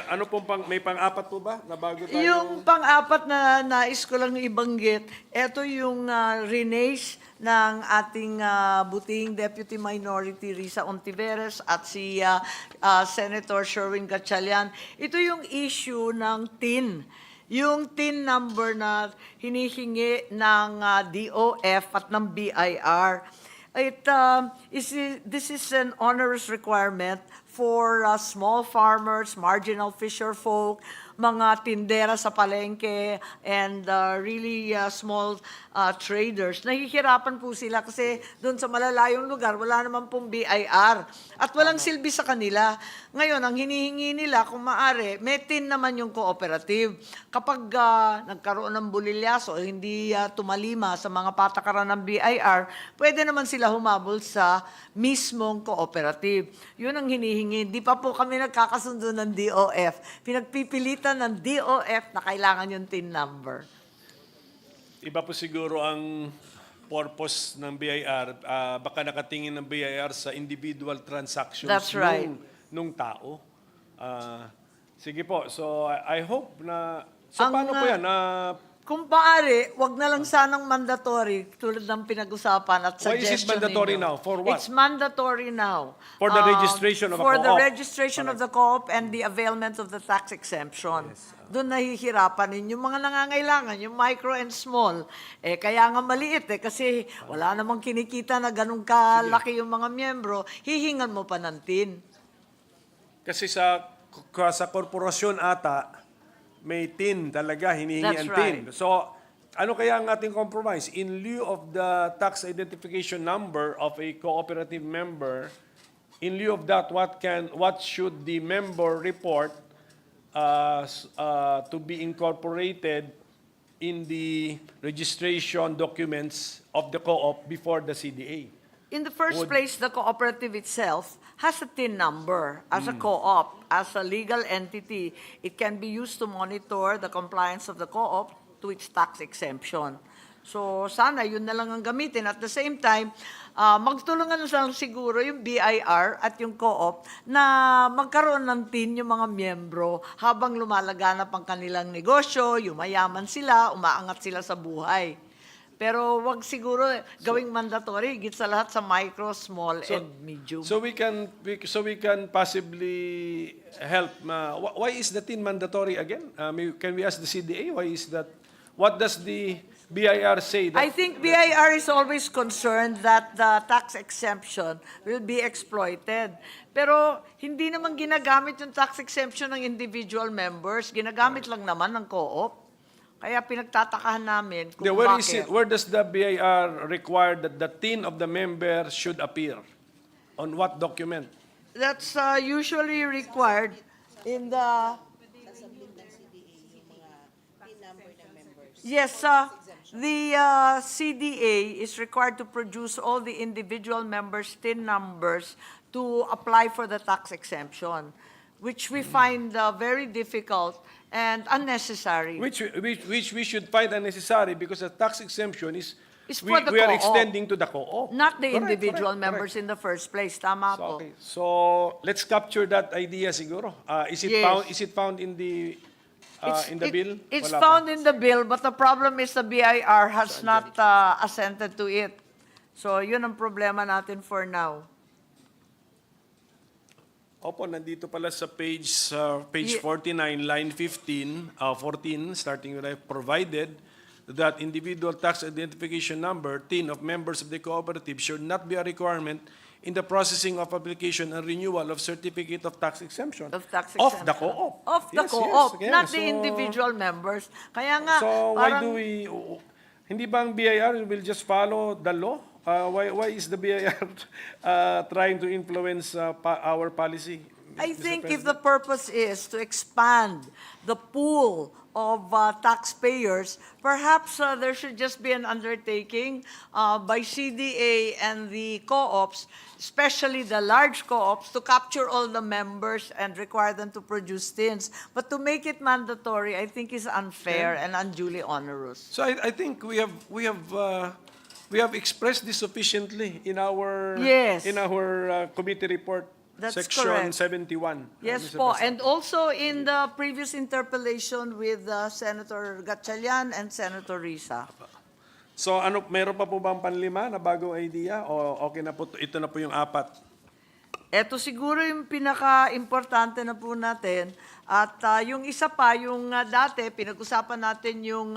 Ano pong may pang-apat po ba na bago tayo? Yung pang-apat na nais ko lang ibanggit, ito yung renace ng ating buting Deputy Minority Risa Ontiveros at si Senator Sherwin Gatchalian. Ito yung issue ng TIN. Yung TIN number na hinihingi ng DOF at ng BIR. This is an onerous requirement for small farmers, marginal fisher folk, mga tindera sa palengke, and really small traders. Nahihirapan po sila kasi doon sa malalayong lugar, wala naman pong BIR. At walang silbi sa kanila. Ngayon, ang hinihingi nila, kung maaari, may tin naman yung cooperative. Kapag nagkaroon ng bulilyaso, hindi tumalima sa mga patakaran ng BIR, pwede naman sila humabol sa mismong cooperative. Yun ang hinihingi. Di pa po kami nagkakasundo ng DOF. Pinagpipilitan ng DOF na kailangan yung TIN number. Iba po siguro ang purpose ng BIR. Baka nakatingin ng BIR sa individual transactions That's right. nung tao. Sige po. So I hope na... So paano po yan? Kung maaari, wag na lang sanang mandatory tulad ng pinag-usapan at Why is it suggestion mandatory ninyo. now? For what? It's mandatory now. For the registration of a For the co-op. registration of the co-op and the availment of the tax exemption. Doon nahihirapan yung mga nangangailangan, yung micro and small. Kaya nga maliit kasi wala namang kinikita na ganun kalaki yung mga miyembro, hihingan mo pa ng TIN. Kasi sa korporasyon ata, may TIN talaga, hinihingi That's ang TIN. right. So, ano kaya ang ating compromise? In lieu of the tax identification number of a cooperative member, in lieu of that, what should the member report to be incorporated in the registration documents of the co-op before the CDA? In the first place, the cooperative itself has a TIN number as a co-op, as a legal entity. It can be used to monitor the compliance of the co-op to its tax exemption. So sana yun na lang ang gamitin. At the same time, magtulungan na lang siguro yung BIR at yung co-op na magkaroon ng TIN yung mga miyembro habang lumalaganap ang kanilang negosyo, yumayaman sila, umaangat sila sa buhay. Pero wag siguro gawing mandatory higit sa lahat sa micro, small, and medium. So we can possibly help. Why is the TIN mandatory again? Can we ask the CDA why is that? What does the BIR say? I think BIR is always concerned that the tax exemption will be exploited. Pero hindi naman ginagamit yung tax exemption ng individual members. Ginagamit lang naman ng co-op. Kaya pinagtatakahan namin kung bakit. Where does the BIR require that the TIN of the member should appear? On what document? That's usually required in the... Yes, the CDA is required to produce all the individual members' TIN numbers to apply for the tax exemption, which we find very difficult and unnecessary. Which we should find unnecessary because the tax exemption is It's for the we are co-op. extending to the co-op. Not the Correct, individual correct, members correct. in the first place. Tama So, po. okay. So let's capture that idea siguro. Is it Yes. found? Is it found in the bill? It's Wala pa. found in the bill, but the problem is the BIR has not assented to it. So yun ang problema natin for now. Opo, nandito pala sa page Ye- 49, line 14, starting with I provided that individual tax identification number, TIN, of members of the cooperative should not be a requirement in the processing of application and renewal of certificate of tax exemption. Of tax Of the exemption. co-op. Of the Yes, co-op, yes, not yes. the So- individual members. Kaya nga, So why parang, do we, hindi ba ang BIR will just follow the law? Why is the BIR trying to influence our policy? I Mr. think if President? the purpose is to expand the pool of taxpayers, perhaps there should just be an undertaking by CDA and the co-ops, especially the large co-ops, to capture all the members and require them to produce TINs. But to make it mandatory, I think is unfair and unduly onerous. So I think we have expressed this sufficiently in our Yes. committee report, That's section correct. 71. Yes Mr. po, President. and also in the previous interpellation with Senator Gatchalian and Senator Risa. So meron pa po bang panlima na bagong idea o okay na po ito na po yung apat? Ito siguro yung pinaka-importante na po natin. At yung isa pa, yung dati, pinag-usapan natin yung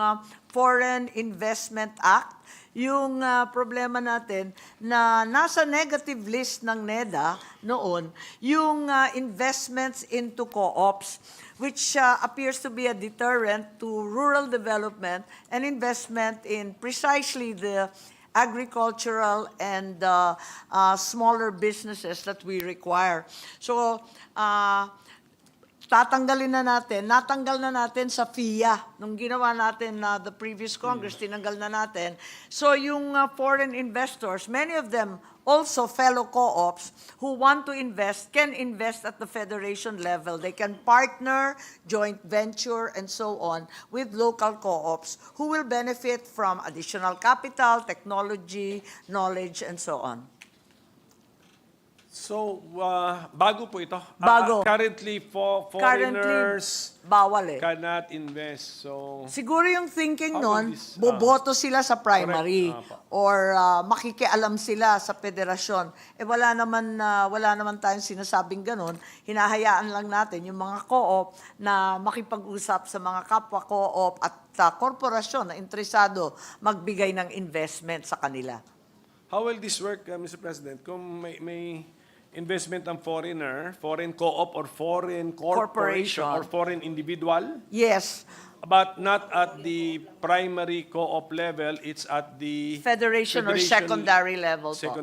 Foreign Investment Act. Yung problema natin na nasa negative list ng NEDA noon, yung investments into co-ops, which appears to be a deterrent to rural development and investment in precisely the agricultural and smaller businesses that we require. So, natanggal na natin sa FIA. Nung ginawa natin the previous Congress, tinanggal na natin. So yung foreign investors, many of them also fellow co-ops who want to invest, can invest at the federation level. They can partner, joint venture, and so on with local co-ops who will benefit from additional capital, technology, knowledge, and so on. So, bago po ito. Bago. Currently, foreigners Bawal cannot invest. So, Siguro yung thinking How will nun, this, boboto sila sa primary Correct. or makikialam sila sa federasyon. Wala naman tayong sinasabing ganun. Hinahayaan lang natin yung mga co-op na makipag-usap sa mga kapwa co-op at korporasyon na interesado magbigay ng investment sa kanila. how will this work, Mr. President? Kung may investment ang foreigner, foreign co-op or foreign corporation or foreign individual, Yes, but not at the primary co-op level, it's at the federation or secondary level po.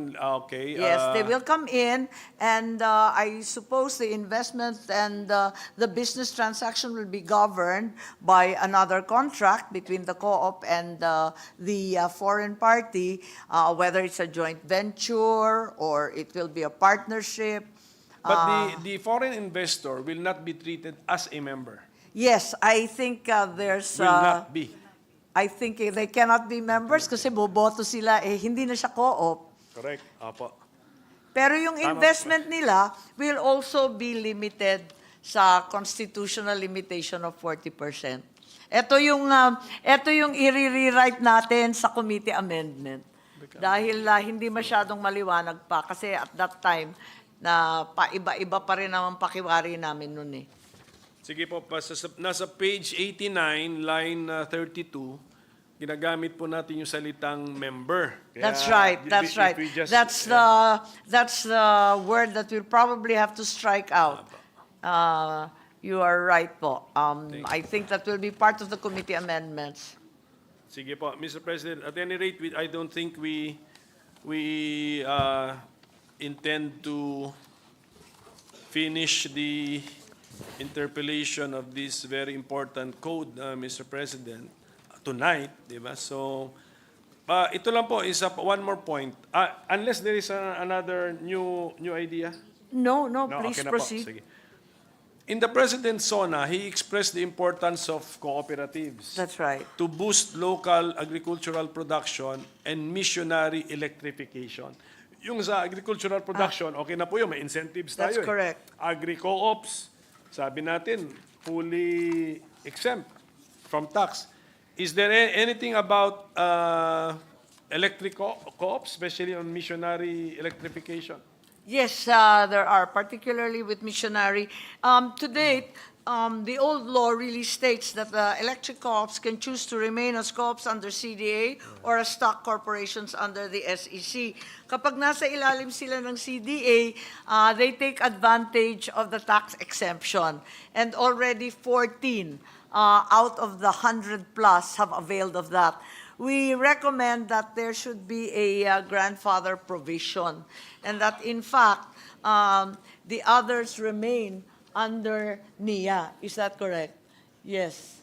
Okay. Yes, they will come in and I suppose the investment and the business transaction will be governed by another contract between the co-op and the foreign party, whether it's a joint venture or it will be a partnership. But the foreign investor will not be treated as a member. Yes, I think there's... Will not be. I think they cannot be members kasi boboto sila, hindi na siya co-op. Correct. Apo. Pero yung Tama. investment nila will also be limited sa constitutional limitation of 40%. Ito yung i-rewrite natin sa committee amendment. Dahil hindi masyadong maliwanag pa kasi at that time na paiba-iba pa rin naman pakiwari namin nun eh. Sige po, nasa page 89, line 32, ginagamit po natin yung salitang member. Kaya, That's right. That's if right. we just- That's the word that we'll probably have to strike out. You are right po. I think that will be part of the committee amendments. Sige po, Mr. President, at any rate, I don't think we intend to finish the interpellation of this very important code, Mr. President, tonight, di ba? So, ito lang po is one more point. Unless there is another new idea. No, No, please okay na po. proceed. Sige. In the President's SONA, he expressed the importance of cooperatives That's right. to boost local agricultural production and missionary electrification. Yung sa agricultural production, okay na po yun, may incentives tayo. That's correct. Agri-co-ops, sabi natin, fully exempt from tax. Is there anything about electric co-ops, especially on missionary electrification? Yes, there are, particularly with missionary. To date, the old law really states that the electric co-ops can choose to remain as co-ops under CDA or as stock corporations under the SEC. Kapag nasa ilalim sila ng CDA, they take advantage of the tax exemption. And already 14 out of the 100 plus have availed of that. We recommend that there should be a grandfather provision and that in fact, the others remain under NIA. Is that correct? Yes.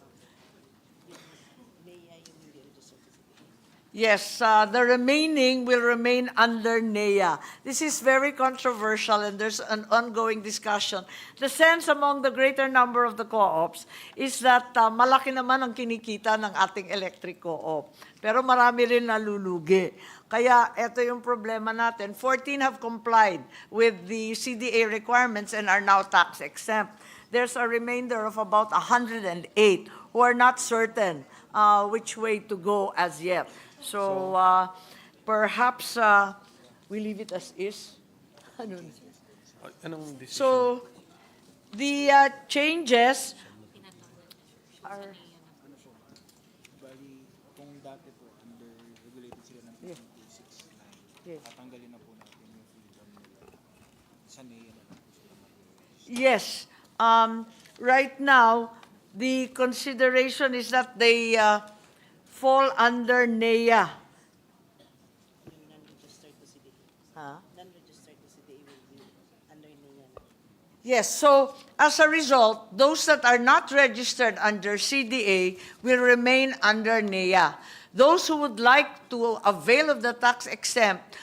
Yes, the remaining will remain under NEA. This is very controversial and there's an ongoing discussion. The sense among the greater number of the co-ops is that malaki naman ang kinikita ng ating electric co-op. Pero marami rin nalulugi. Kaya ito yung problema natin. 14 have complied with the CDA requirements and are now tax exempt. There's a remainder of about 108 who are not certain which way to go as yet. So perhaps we leave it as is. So the changes are... Yes. Right now, the consideration is that they fall under NEA. Yes, so as a result, those that are not registered under CDA will remain under NEA. Those who would like to avail of the tax exempt,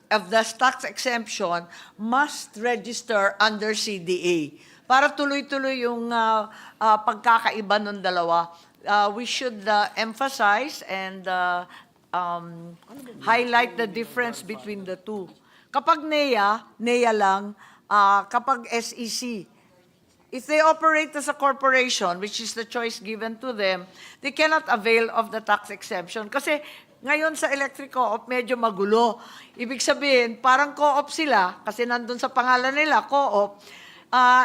of the tax exemption, must register under CDA. Para tuloy-tuloy yung pagkakaiba ng dalawa, we should emphasize and highlight the difference between the two. Kapag NEA, NEA lang. Kapag SEC, if they operate as a corporation, which is the choice given to them, they cannot avail of the tax exemption. Kasi ngayon sa electric co-op, medyo magulo. Ibig sabihin, parang co-op sila, kasi nandun sa pangalan nila, co-op,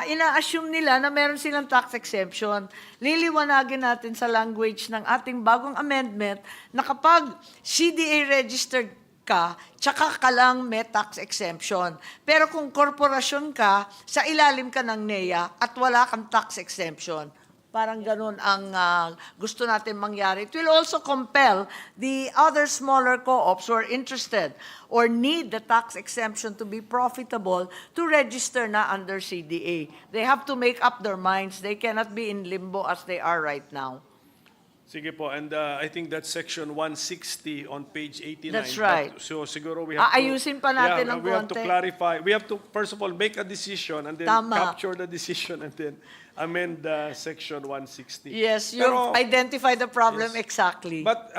ina-assume nila na meron silang tax exemption. Liliwanagin natin sa language ng ating bagong amendment na kapag CDA registered ka, tsaka ka lang may tax exemption. Pero kung korporasyon ka, sa ilalim ka ng NEA at wala kang tax exemption. Parang ganun ang gusto natin mangyari. It will also compel the other smaller co-ops who are interested or need the tax exemption to be profitable to register na under CDA. They have to make up their minds. They cannot be in limbo as they are right now. Sige po, and I think that's section 160 on page 89. That's right. So siguro we have Aayusin pa natin ng we have to konti. clarify. We have to, first of all, make a decision and then Tama. capture the decision and then amend section 160. Yes, you Pero- identify the problem Yes. exactly. But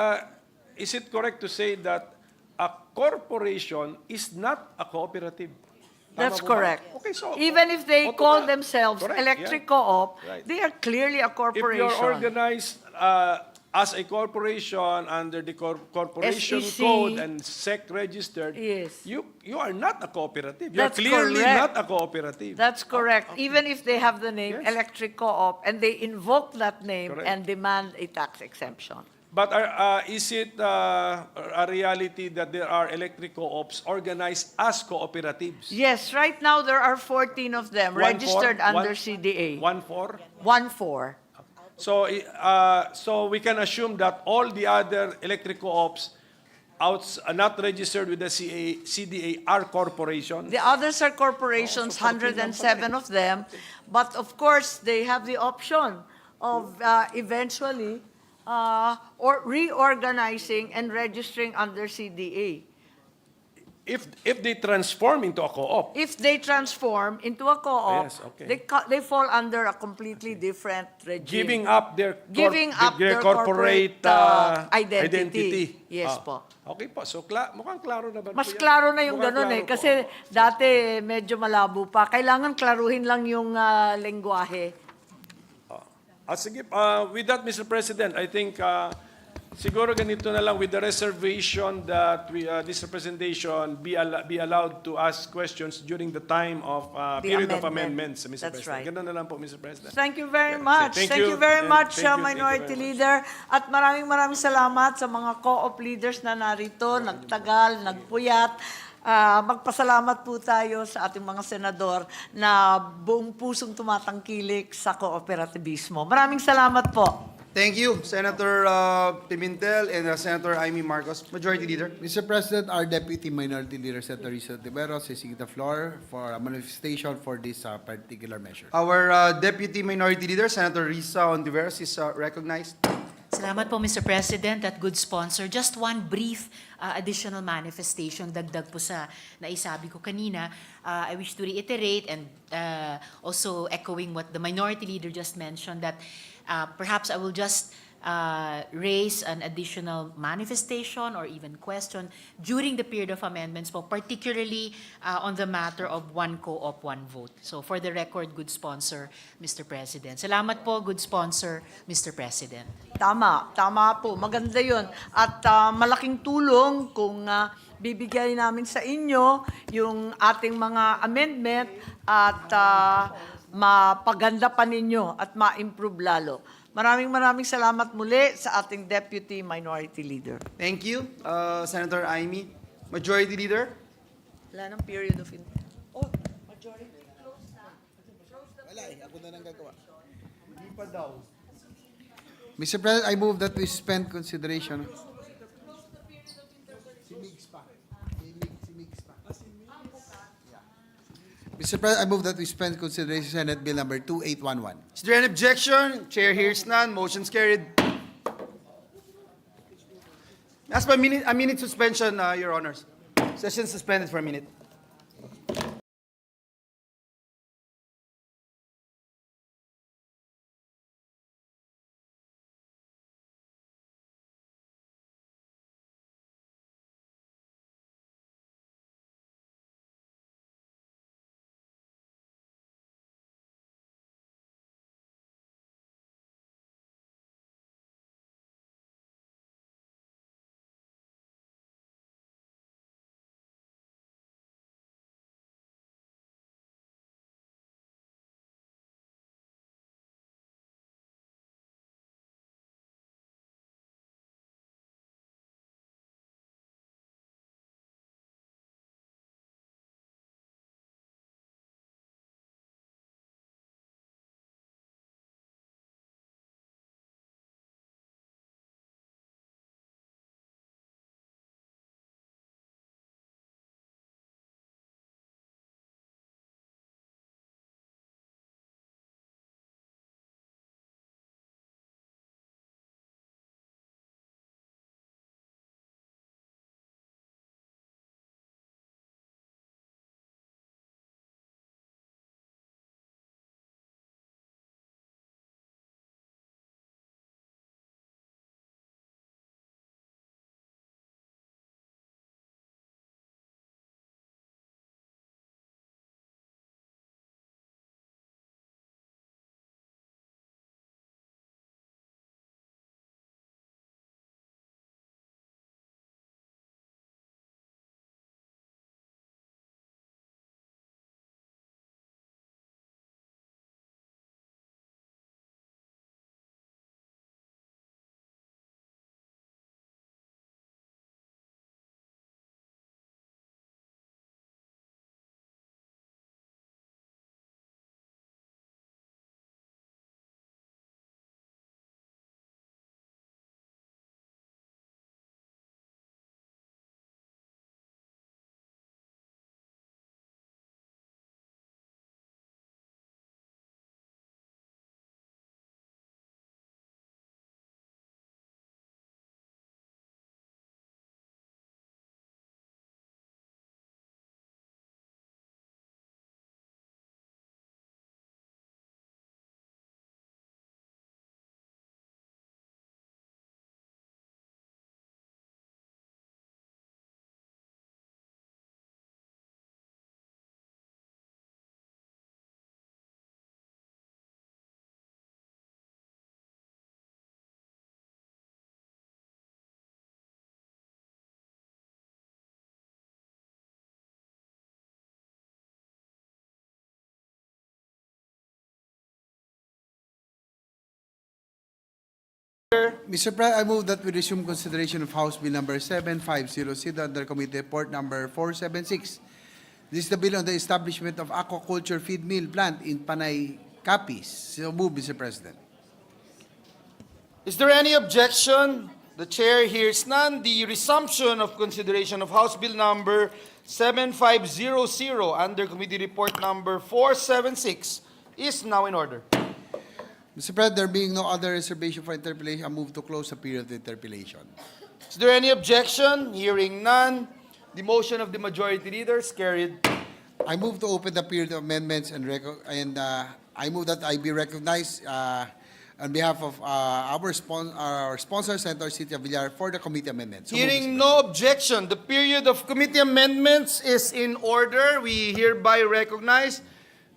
is it correct to say that a corporation is not a cooperative? Tama That's po ba? correct. Okay, so Even if they call themselves Correct, electric yeah. co-op, Right. they are clearly a If corporation. you're organized as a corporation under the corporation SEC. code and SEC registered, Yes. you are not a cooperative. You're That's clearly correct. not a cooperative. That's correct. Even if they have the name Yes. electric co-op and they invoke that name Correct. and demand a tax exemption. But is it a reality that there are electric co-ops organized as cooperatives? Yes, right now there are 14 of them 1-4? registered under One- CDA. 1-4? 1-4. So, so we can assume that all the other electric co-ops not registered with the CDA are corporations. The others are corporations, 107 of them, but of course they have the option of eventually or reorganizing and registering under CDA. if they transform into a co-op. If they transform into a co-op, Yes, okay. they fall under a completely different regime. Giving up their corporate identity. Yes po. Okay po. So mukhang klaro naman po Mas yan. klaro na yung Mukhang ganun klaro po. kasi dati medyo malabo pa. Kailangan klaruhin lang yung lengguwahe. Sige, with that, Mr. President, I think siguro ganito na lang with the reservation that this representation be allowed to ask questions during the time of The period of amendment. amendments, Mr. That's President. right. Ganun na lang po, Mr. President. Thank you very Yeah, much. thank Thank you, you very and much, thank you Minority very much. Leader. At maraming salamat sa mga co-op leaders na narito, nagtagal, nagpuyat. Magpasalamat po tayo sa ating mga senador na buong pusong tumatangkilik sa kooperativismo. Maraming salamat po. Thank you, Senator Pimentel and Senator Amy Marcos, Majority Leader. Mr. President, our Deputy Minority Leader, Senator Risa Tiveros, is seeking the floor for a manifestation for this particular measure. Our Deputy Minority Leader, Senator Risa Ontiveros, is recognized. Salamat po, Mr. President, at good sponsor. Just one brief additional manifestation, dagdag po sa naisabi ko kanina. I wish to reiterate and also echoing what the Minority Leader just mentioned, that perhaps I will just raise an additional manifestation or even question during the period of amendments po, particularly on the matter of one co-op, one vote. So for the record, good sponsor, Mr. President. Salamat po, good sponsor, Mr. President. Tama po. Maganda yun. At malaking tulong kung bibigay namin sa inyo yung ating mga amendment at mapaganda pa ninyo at ma-improve lalo. Maraming salamat muli sa ating Deputy Minority Leader. Thank you, Senator Amy. Majority Leader. Wala ng period of majority. Wala ako na nang gagawa. Hindi pa daw. Mr. President, I move that we suspend consideration. Mr. President, I move that we suspend consideration Senate Bill number 2811. Is there any objection? Chair hears none. Motion's carried. Ask for a minute suspension, Your Honors. Session suspended for a minute. Mr. President, I move that we resume consideration of House Bill number 7500 under Committee Report number 476. This is the bill on the establishment of aquaculture feed mill plant in Panay, Capiz. So move, Mr. President. Is there any objection? The chair hears none. The resumption of consideration of House Bill number 7500 under Committee Report number 476 is now in order. Mr. President, there being no other reservation for interpellation, I move to close the period of interpellation. Is there any objection? Hearing none. The motion of the majority leader is carried. I move to open the period of amendments and I move that I be recognized on behalf of our sponsor, Senator Cynthia Villar, for the committee amendments. So Hearing no objection, the period of committee amendments is in order. We hereby recognize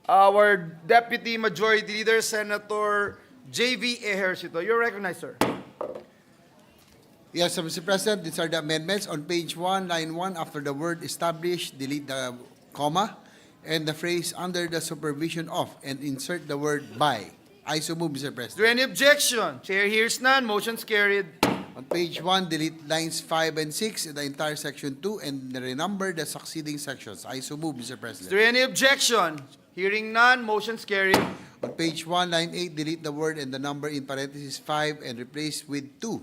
our Deputy Majority Leader, Senator J.V. Ejercito. You're recognized, sir. Yes, Mr. President, these are the amendments. On page 1, line 1, after the word established, delete the comma and the phrase under the supervision of and insert the word by. I so move, Mr. Is President. there any objection? Chair hears none. Motion's carried. On page 1, delete lines 5 and 6, the entire section 2, and renumber the succeeding sections. I so move, Mr. Is President. there any objection? Hearing none. Motion's carried. On page 1, line 8, delete the word and the number in parentheses 5 and replace with 2.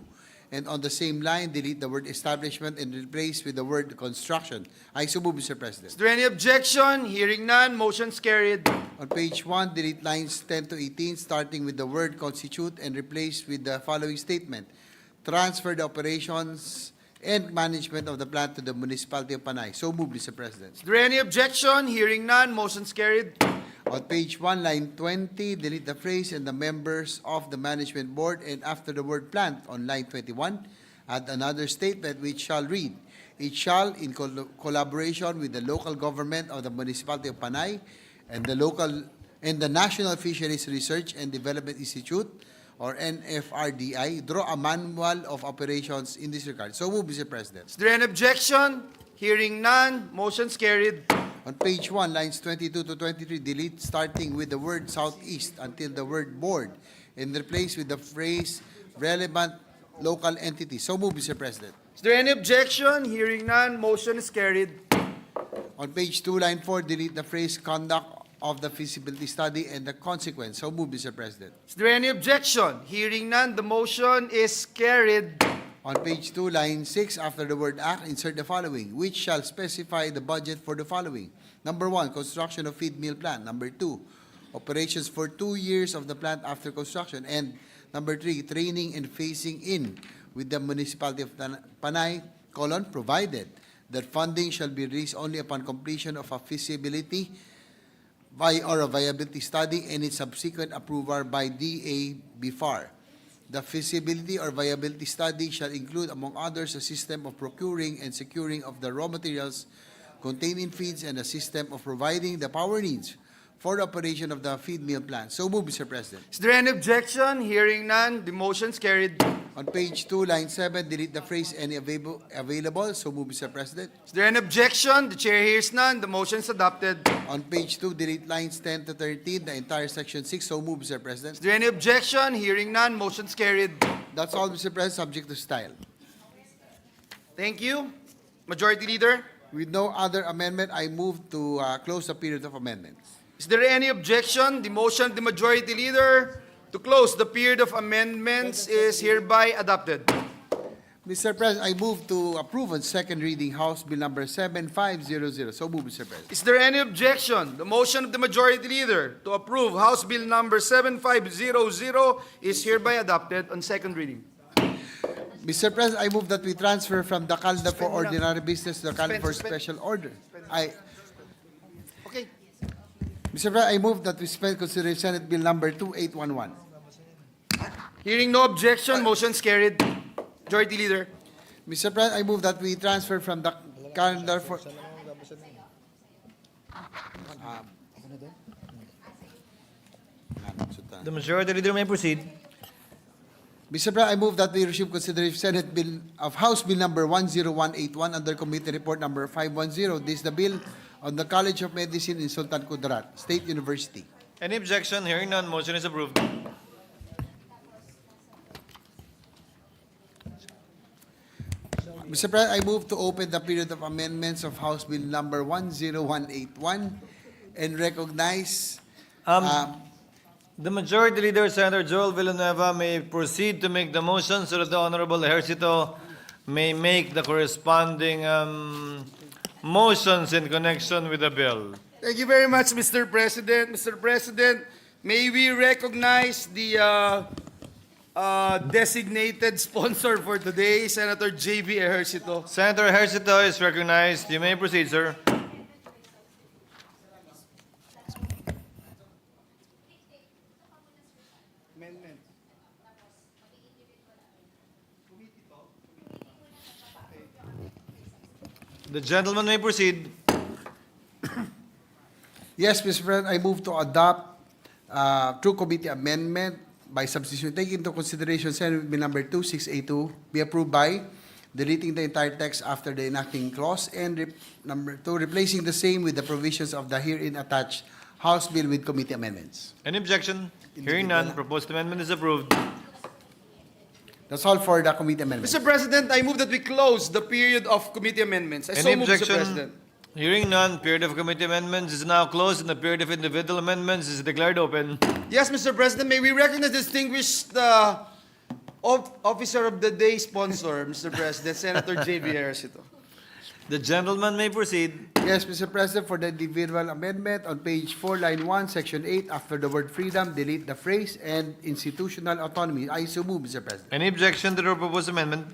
And on the same line, delete the word establishment and replace with the word construction. I so move, Mr. Is President. there any objection? Hearing none. Motion's carried. On page 1, delete lines 10 to 18, starting with the word constitute and replace with the following statement. Transfer the operations and management of the plant to the municipality of Panay. So move, Mr. President. Is there any objection? Hearing none. Motion's carried. On page 1, line 20, delete the phrase and the members of the management board, and after the word plant on line 21, add another statement which shall read, it shall, in collaboration with the local government of the municipality of Panay and the National Fisheries Research and Development Institute, or NFRDI, draw a manual of operations in this regard. So move, Mr. President. Is there any objection? Hearing none. Motion's carried. On page 1, lines 22 to 23, delete starting with the word southeast until the word board and replace with the phrase relevant local entity. So move, Mr. President. Is there any objection? Hearing none. Motion is carried. On page 2, line 4, delete the phrase conduct of the feasibility study and the consequence. So move, Mr. President. Is there any objection? Hearing none. The motion is carried. On page 2, line 6, after the word act, insert the following, which shall specify the budget for the following. Number 1, construction of feed mill plant. Number 2, operations for 2 years of the plant after construction. And number 3, training and phasing in with the municipality of Panay, provided that funding shall be released only upon completion of a feasibility or a viability study and its subsequent approval by DA BIFAR. The feasibility or viability study shall include, among others, a system of procuring and securing of the raw materials contained in feeds and a system of providing the power needs for the operation of the feed mill plant. So move, Mr. President. Is there any objection? Hearing none. The motion is carried. On page 2, line 7, delete the phrase any available. So move, Mr. President. Is there any objection? The chair hears none. The motion is adopted. On page 2, delete lines 10 to 13, the entire section 6. So move, Mr. President. Is there any objection? Hearing none. Motion is carried. That's all, Mr. President, subject to style. Thank you. Majority Leader. With no other amendment, I move to close the period of amendments. Is there any objection? The motion of the Majority Leader to close the period of amendments is hereby adopted. Mr. President, I move to approve on second reading House Bill number 7500. So move, Mr. President. Is there any objection? The motion of the Majority Leader to approve House Bill number 7500 is hereby adopted on second reading. Mr. President, I move that we transfer from the calendar for ordinary business to the calendar for special order. Okay. Mr. President, I move that we suspend consideration Senate Bill number 2811. Hearing no objection, motion is carried. Majority Leader. Mr. President, I move that we transfer from the calendar for... The Majority Leader may proceed. Mr. President, I move that we resume consideration Senate Bill of House Bill number 10181 under Committee Report number 510. This is the bill on the College of Medicine in Sultan Kudarat State University. Any objection? Hearing none, motion is approved. Mr. President, I move to open the period of amendments of House Bill number 10181 and recognize The Majority Leader, Senator Joel Villanueva, may proceed to make the motion so that the Honorable Ejercito may make the corresponding motions in connection with the bill. Thank you very much, Mr. President. Mr. President, may we recognize the designated sponsor for today, Senator J.B. Ejercito. Senator Ejercito is recognized. You may proceed, sir. The gentleman may proceed. Yes, Mr. President, I move to adopt through committee amendment by substitution, taking into consideration Senate Bill number 2682 be approved by deleting the entire text after the enacting clause and number 2, replacing the same with the provisions of the herein attached House Bill with committee amendments. Any objection? Hearing none, proposed amendment is approved. That's all for the committee amendments. Mr. President, I move that we close the period of committee amendments. I Any so move, Mr. objection? President. Hearing none, period of committee amendments is now closed and the period of individual amendments is declared open. Yes, Mr. President, may we recognize the distinguished officer of the day sponsor, Mr. President, Senator J.B. Ejercito. The gentleman may proceed. Yes, Mr. President, for the individual amendment on page 4, line 1, section 8, after the word freedom, delete the phrase and institutional autonomy. I so move, Mr. President. Any objection to the proposed amendment?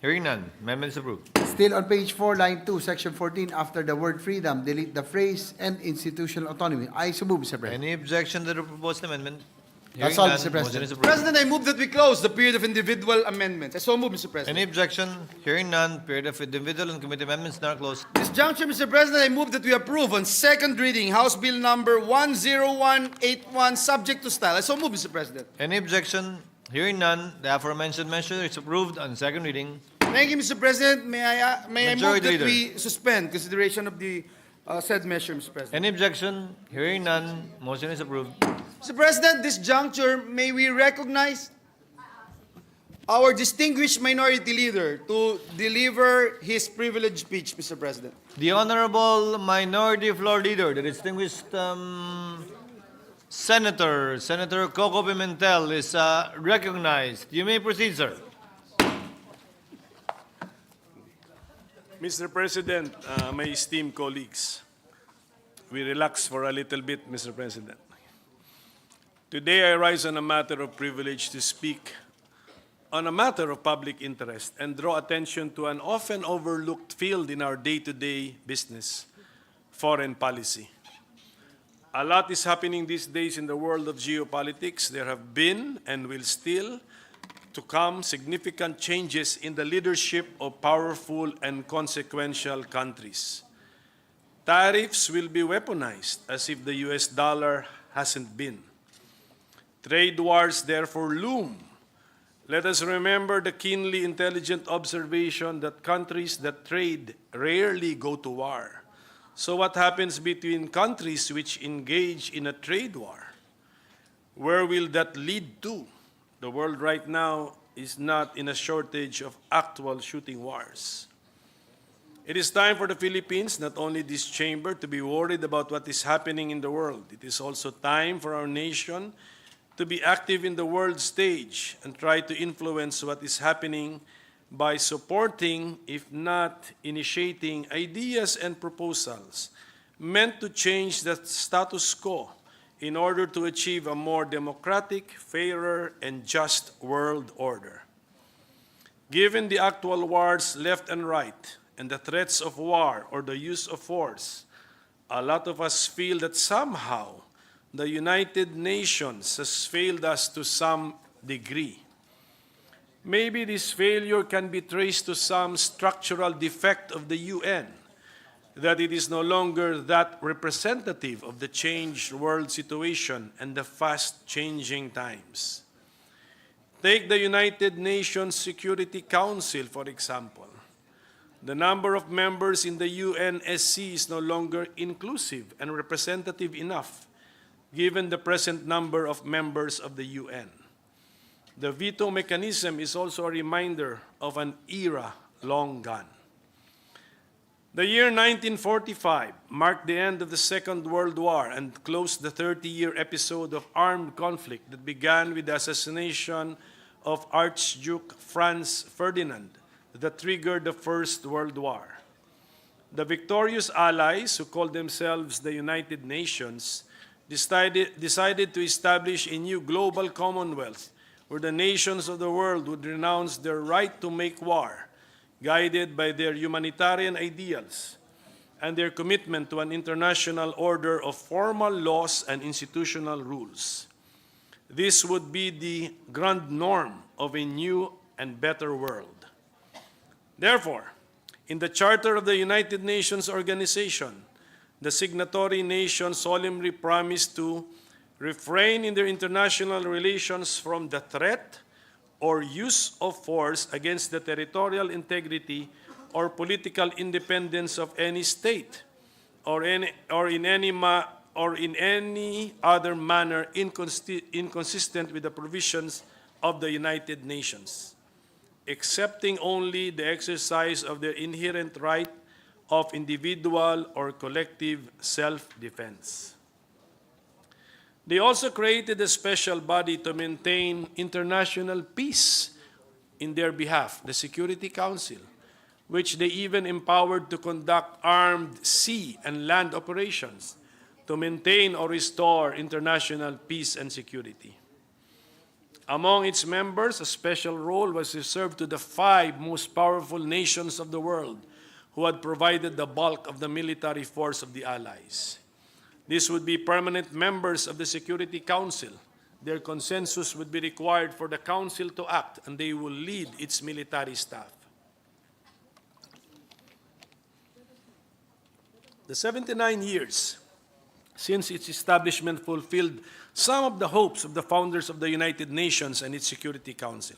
Hearing none, amendment is approved. Still on page 4, line 2, section 14, after the word freedom, delete the phrase and institutional autonomy. I so move, Mr. President. Any objection to the proposed amendment? That's Hearing all, none, Mr. President. motion is approved. President, I move that we close the period of individual amendments. I so move, Mr. President. Any objection? Hearing none, period of individual and committee amendments now closed. This juncture, Mr. President, I move that we approve on second reading House Bill number 10181, subject to style. I so move, Mr. President. Any objection? Hearing none, the aforementioned measure is approved on second reading. Thank you, Mr. President. May I move Majority that Leader. we suspend consideration of the said measure, Mr. President. Any objection? Hearing none, motion is approved. Mr. President, this juncture, may we recognize our distinguished minority leader to deliver his privileged speech, Mr. President. The Honorable Minority Floor Leader, the distinguished Senator Coco Pimentel is recognized. You may proceed, sir. Mr. President, my esteemed colleagues, we relax for a little bit, Mr. President. Today I rise on a matter of privilege to speak on a matter of public interest and draw attention to an often overlooked field in our day-to-day business, foreign policy. A lot is happening these days in the world of geopolitics. There have been and will still to come significant changes in the leadership of powerful and consequential countries. Tariffs will be weaponized as if the US dollar hasn't been. Trade wars therefore loom. Let us remember the keenly intelligent observation that countries that trade rarely go to war. So what happens between countries which engage in a trade war? Where will that lead to? The world right now is not in a shortage of actual shooting wars. It is time for the Philippines, not only this chamber, to be worried about what is happening in the world. It is also time for our nation to be active in the world stage and try to influence what is happening by supporting, if not initiating, ideas and proposals meant to change the status quo in order to achieve a more democratic, fairer, and just world order. Given the actual wars left and right and the threats of war or the use of force, a lot of us feel that somehow the United Nations has failed us to some degree. Maybe this failure can be traced to some structural defect of the UN, that it is no longer that representative of the changed world situation and the fast-changing times. Take the United Nations Security Council, for example. The number of members in the UNSC is no longer inclusive and representative enough, given the present number of members of the UN. The veto mechanism is also a reminder of an era long gone. The year 1945 marked the end of the Second World War and closed the 30-year episode of armed conflict that began with the assassination of Archduke Franz Ferdinand that triggered the First World War. The victorious allies, who called themselves the United Nations, decided to establish a new global commonwealth where the nations of the world would renounce their right to make war, guided by their humanitarian ideals and their commitment to an international order of formal laws and institutional rules. This would be the grand norm of a new and better world. Therefore, in the Charter of the United Nations Organization, the signatory nations solemnly promised to refrain in their international relations from the threat or use of force against the territorial integrity or political independence of any state, or in any other manner inconsistent with the provisions of the United Nations, excepting only the exercise of their inherent right of individual or collective self-defense. They also created a special body to maintain international peace in their behalf, the Security Council, which they even empowered to conduct armed sea and land operations to maintain or restore international peace and security. Among its members, a special role was reserved to the 5 most powerful nations of the world who had provided the bulk of the military force of the Allies. These would be permanent members of the Security Council. Their consensus would be required for the Council to act, and they will lead its military staff. The 79 years since its establishment fulfilled some of the hopes of the founders of the United Nations and its Security Council.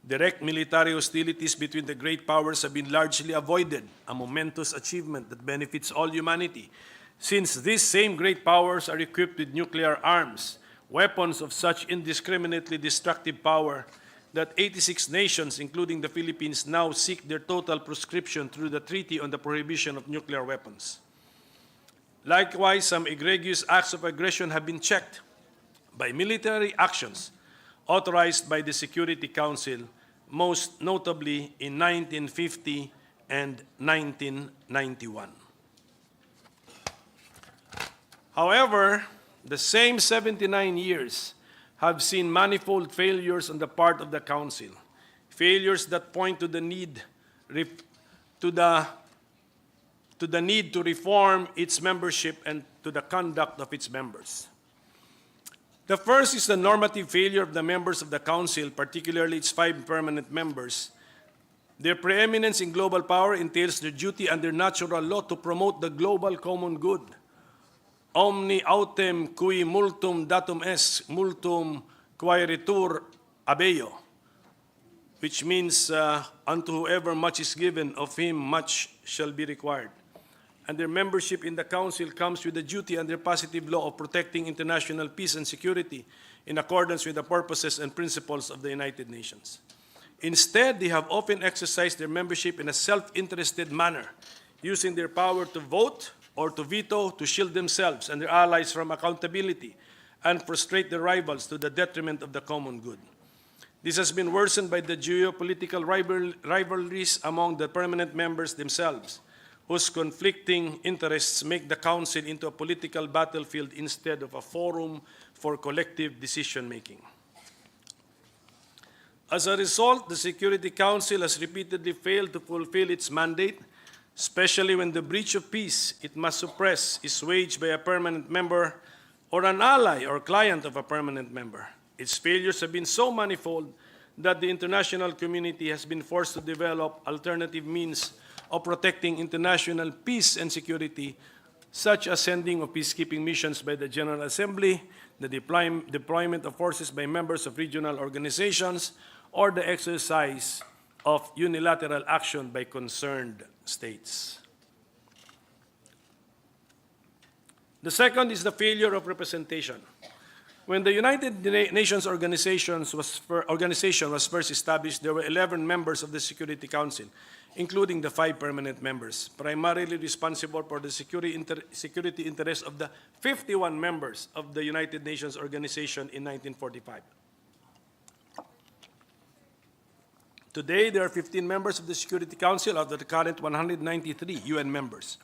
Direct military hostilities between the great powers have been largely avoided, a momentous achievement that benefits all humanity, since these same great powers are equipped with nuclear arms, weapons of such indiscriminately destructive power that 86 nations, including the Philippines, now seek their total proscription through the Treaty on the Prohibition of Nuclear Weapons. Likewise, some egregious acts of aggression have been checked by military actions authorized by the Security Council, most notably in 1950 and 1991. However, the same 79 years have seen manifold failures on the part of the Council, failures that point to the need to reform its membership and to the conduct of its members. The first is the normative failure of the members of the Council, particularly its 5 permanent members. Their preeminence in global power entails their duty under natural law to promote the global common good. Omni autem cui multum datum est, multum quaeritur habeo, which means unto whoever much is given, of him much shall be required. And their membership in the Council comes with the duty under positive law of protecting international peace and security in accordance with the purposes and principles of the United Nations. Instead, they have often exercised their membership in a self-interested manner, using their power to vote or to veto to shield themselves and their allies from accountability and frustrate their rivals to the detriment of the common good. This has been worsened by the geopolitical rivalries among the permanent members themselves, whose conflicting interests make the Council into a political battlefield instead of a forum for collective decision-making. As a result, the Security Council has repeatedly failed to fulfill its mandate, especially when the breach of peace it must suppress is waged by a permanent member or an ally or client of a permanent member. Its failures have been so manifold that the international community has been forced to develop alternative means of protecting international peace and security, such as sending of peacekeeping missions by the General Assembly, the deployment of forces by members of regional organizations, or the exercise of unilateral action by concerned states. The second is the failure of representation. When the United Nations organization was first established, there were 11 members of the Security Council, including the 5 permanent members, primarily responsible for the security interests of the 51 members of the United Nations organization in 1945. Today, there are 15 members of the Security Council out of the current 193 UN members.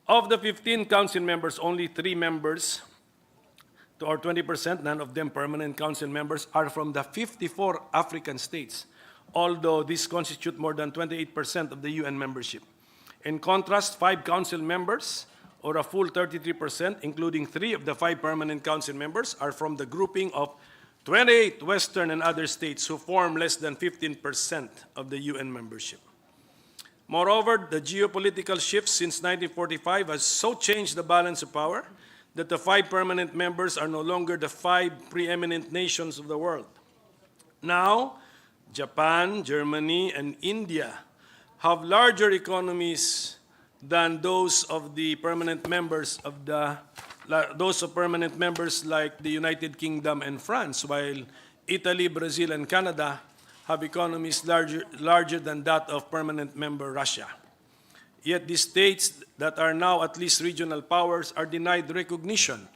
Of the 15 council members, only 3 members, or 20%, none of them permanent council members, are from the 54 African states, although these constitute more than 28% of the UN membership. In contrast, 5 council members, or a full 33%, including 3 of the 5 permanent council members, are from the grouping of 28 Western and other states who form less than 15% of the UN membership. Moreover, the geopolitical shifts since 1945 has so changed the balance of power that the 5 permanent members are no longer the 5 preeminent nations of the world. Now, Japan, Germany, and India have larger economies than those of the permanent members of permanent members like the United Kingdom and France, while Italy, Brazil, and Canada have economies larger than that of permanent member Russia. Yet these states that are now at least regional powers are denied recognition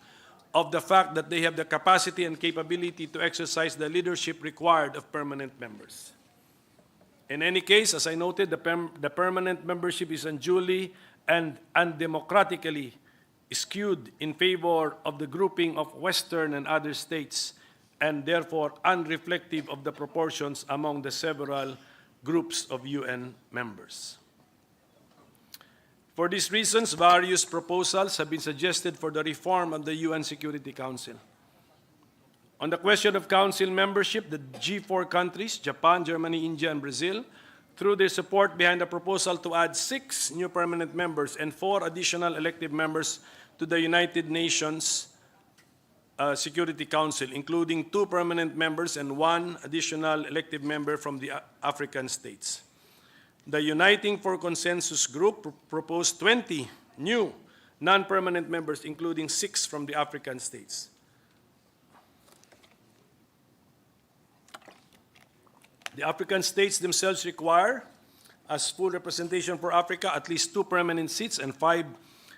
of the fact that they have the capacity and capability to exercise the leadership required of permanent members. In any case, as I noted, the permanent membership is unduly and undemocratically skewed in favor of the grouping of Western and other states, and therefore unreflective of the proportions among the several groups of UN members. For these reasons, various proposals have been suggested for the reform of the UN Security Council. On the question of Council membership, the G4 countries, Japan, Germany, India, and Brazil, threw their support behind the proposal to add 6 new permanent members and 4 additional elective members to the United Nations Security Council, including 2 permanent members and 1 additional elective member from the African states. The Uniting for Consensus group proposed 20 new non-permanent members, including 6 from the African states. The African states themselves require, as full representation for Africa, at least 2 permanent seats and 5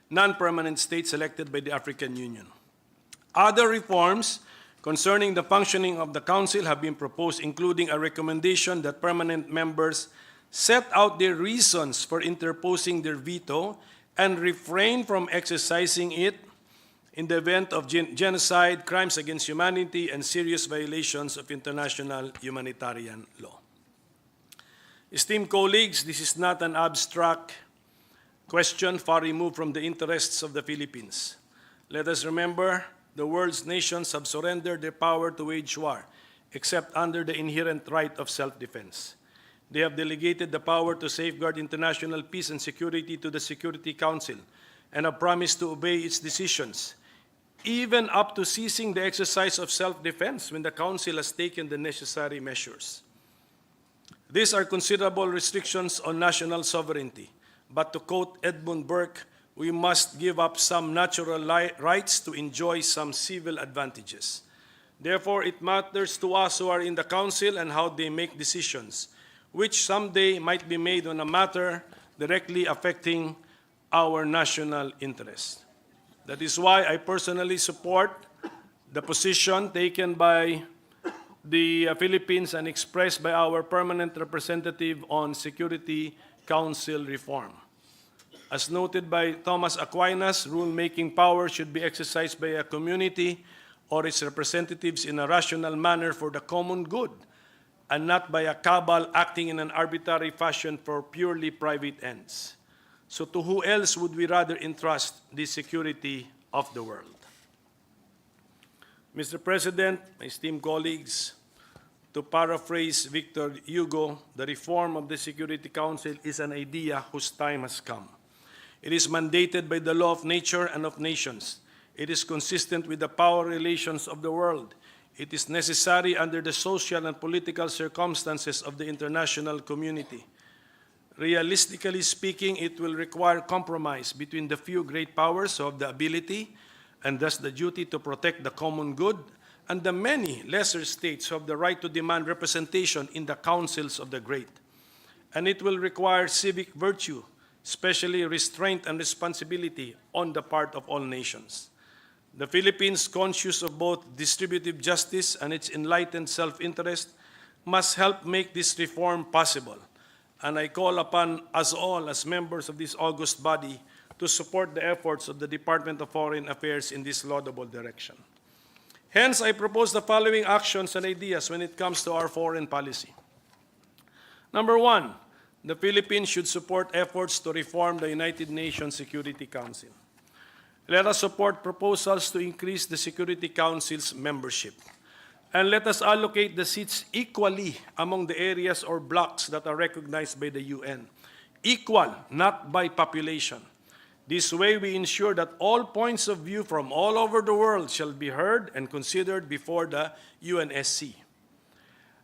non-permanent states elected by the African Union. Other reforms concerning the functioning of the Council have been proposed, including a recommendation that permanent members set out their reasons for interposing their veto and refrain from exercising it in the event of genocide, crimes against humanity, and serious violations of international humanitarian law. Esteemed colleagues, this is not an abstract question far removed from the interests of the Philippines. Let us remember the world's nations have surrendered their power to wage war, except under the inherent right of self-defense. They have delegated the power to safeguard international peace and security to the Security Council and have promised to obey its decisions, even up to ceasing the exercise of self-defense when the Council has taken the necessary measures. These are considerable restrictions on national sovereignty, but to quote Edmund Burke, we must give up some natural rights to enjoy some civil advantages. Therefore, it matters to us who are in the Council and how they make decisions, which someday might be made on a matter directly affecting our national interest. That is why I personally support the position taken by the Philippines and expressed by our permanent representative on Security Council reform. As noted by Thomas Aquinas, rulemaking power should be exercised by a community or its representatives in a rational manner for the common good, and not by a cabal acting in an arbitrary fashion for purely private ends. So to who else would we rather entrust the security of the world? Mr. President, my esteemed colleagues, to paraphrase Victor Hugo, the reform of the Security Council is an idea whose time has come. It is mandated by the law of nature and of nations. It is consistent with the power relations of the world. It is necessary under the social and political circumstances of the international community. Realistically speaking, it will require compromise between the few great powers who have the ability and thus the duty to protect the common good, and the many lesser states who have the right to demand representation in the councils of the great. And it will require civic virtue, especially restraint and responsibility on the part of all nations. The Philippines, conscious of both distributive justice and its enlightened self-interest, must help make this reform possible. And I call upon us all as members of this august body to support the efforts of the Department of Foreign Affairs in this laudable direction. Hence, I propose the following actions and ideas when it comes to our foreign policy. Number one, the Philippines should support efforts to reform the United Nations Security Council. Let us support proposals to increase the Security Council's membership. And let us allocate the seats equally among the areas or blocks that are recognized by the UN. Equal, not by population. This way we ensure that all points of view from all over the world shall be heard and considered before the UNSC.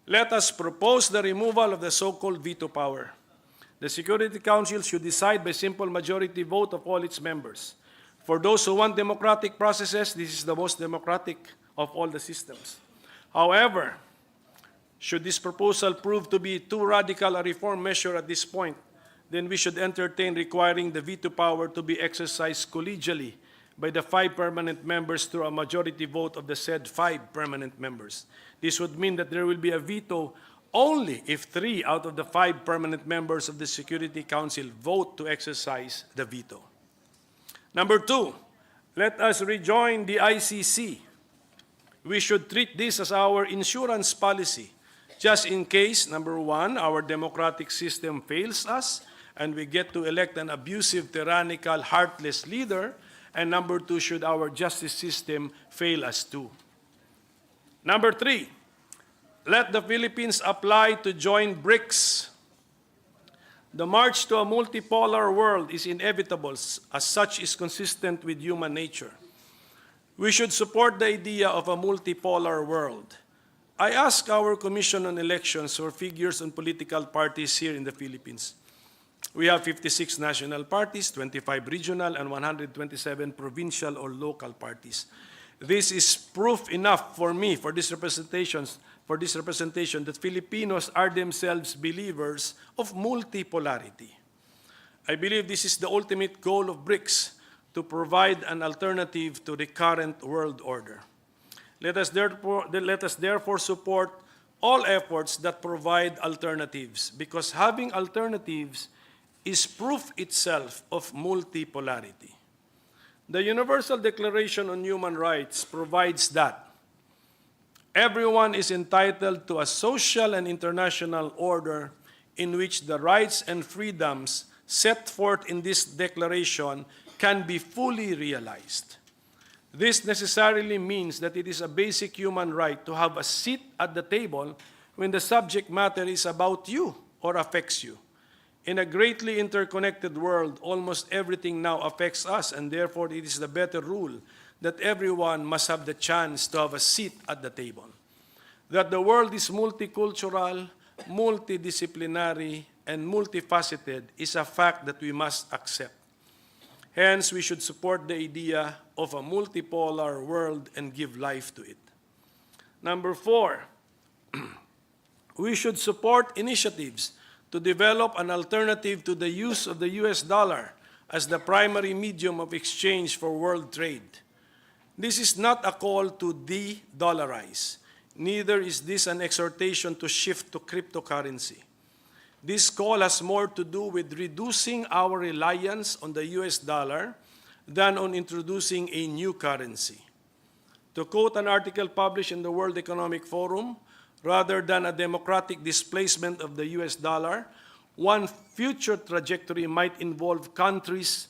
Let us propose the removal of the so-called veto power. The Security Council should decide by simple majority vote of all its members. For those who want democratic processes, this is the most democratic of all the systems. However, should this proposal prove to be too radical a reform measure at this point, then we should entertain requiring the veto power to be exercised collegially by the 5 permanent members through a majority vote of the said 5 permanent members. This would mean that there will be a veto only if 3 out of the 5 permanent members of the Security Council vote to exercise the veto. Number 2, let us rejoin the ICC. We should treat this as our insurance policy, just in case, number 1, our democratic system fails us and we get to elect an abusive, tyrannical, heartless leader, and number 2, should our justice system fail us too. Number 3, let the Philippines apply to join BRICS. The march to a multipolar world is inevitable, as such is consistent with human nature. We should support the idea of a multipolar world. I ask our Commission on Elections for figures on political parties here in the Philippines. We have 56 national parties, 25 regional, and 127 provincial or local parties. This is proof enough for me, for this representation, that Filipinos are themselves believers of multipolarity. I believe this is the ultimate goal of BRICS, to provide an alternative to the current world order. Let us therefore support all efforts that provide alternatives, because having alternatives is proof itself of multipolarity. The Universal Declaration on Human Rights provides that everyone is entitled to a social and international order in which the rights and freedoms set forth in this declaration can be fully realized. This necessarily means that it is a basic human right to have a seat at the table when the subject matter is about you or affects you. In a greatly interconnected world, almost everything now affects us, and therefore it is the better rule that everyone must have the chance to have a seat at the table. That the world is multicultural, multidisciplinary, and multifaceted is a fact that we must accept. Hence, we should support the idea of a multipolar world and give life to it. Number 4, we should support initiatives to develop an alternative to the use of the US dollar as the primary medium of exchange for world trade. This is not a call to de-dollarize. Neither is this an exhortation to shift to cryptocurrency. This call has more to do with reducing our reliance on the US dollar than on introducing a new currency. To quote an article published in the World Economic Forum, rather than a democratic displacement of the US dollar, one future trajectory might involve countries'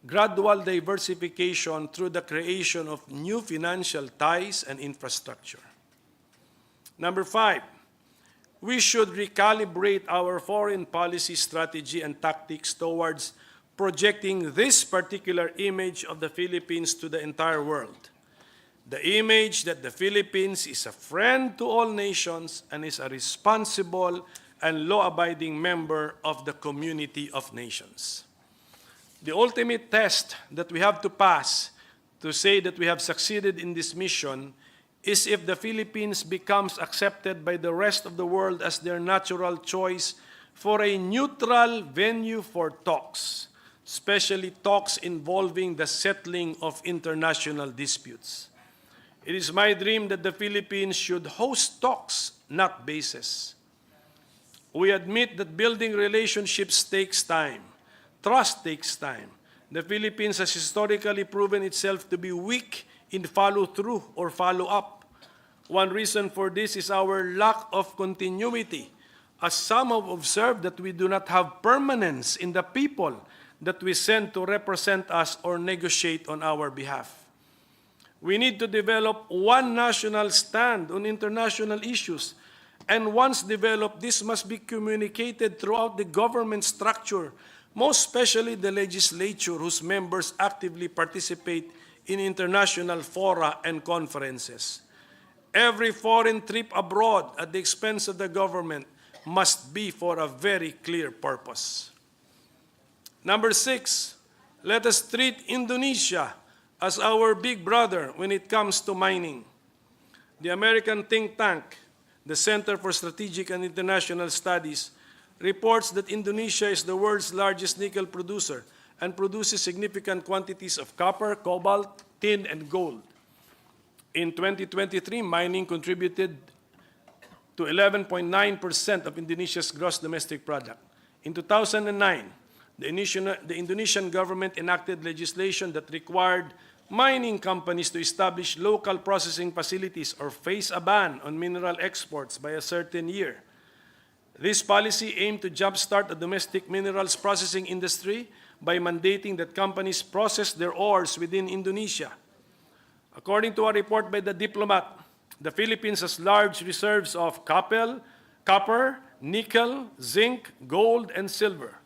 gradual diversification through the creation of new financial ties and infrastructure. Number 5, we should recalibrate our foreign policy strategy and tactics towards projecting this particular image of the Philippines to the entire world. The image that the Philippines is a friend to all nations and is a responsible and law-abiding member of the community of nations. The ultimate test that we have to pass to say that we have succeeded in this mission is if the Philippines becomes accepted by the rest of the world as their natural choice for a neutral venue for talks, especially talks involving the settling of international disputes. It is my dream that the Philippines should host talks, not bases. We admit that building relationships takes time. Trust takes time. The Philippines has historically proven itself to be weak in follow-through or follow-up. One reason for this is our lack of continuity, as some have observed that we do not have permanence in the people that we send to represent us or negotiate on our behalf. We need to develop one national stand on international issues, and once developed, this must be communicated throughout the government structure, most especially the legislature, whose members actively participate in international fora and conferences. Every foreign trip abroad at the expense of the government must be for a very clear purpose. Number 6, let us treat Indonesia as our big brother when it comes to mining. The American think tank, the Center for Strategic and International Studies, reports that Indonesia is the world's largest nickel producer and produces significant quantities of copper, cobalt, tin, and gold. In 2023, mining contributed to 11.9% of Indonesia's gross domestic product. In 2009, the Indonesian government enacted legislation that required mining companies to establish local processing facilities or face a ban on mineral exports by a certain year. This policy aimed to jumpstart the domestic minerals processing industry by mandating that companies process their ores within Indonesia. According to a report by The Diplomat, the Philippines has large reserves of copper, nickel, zinc, gold, and silver.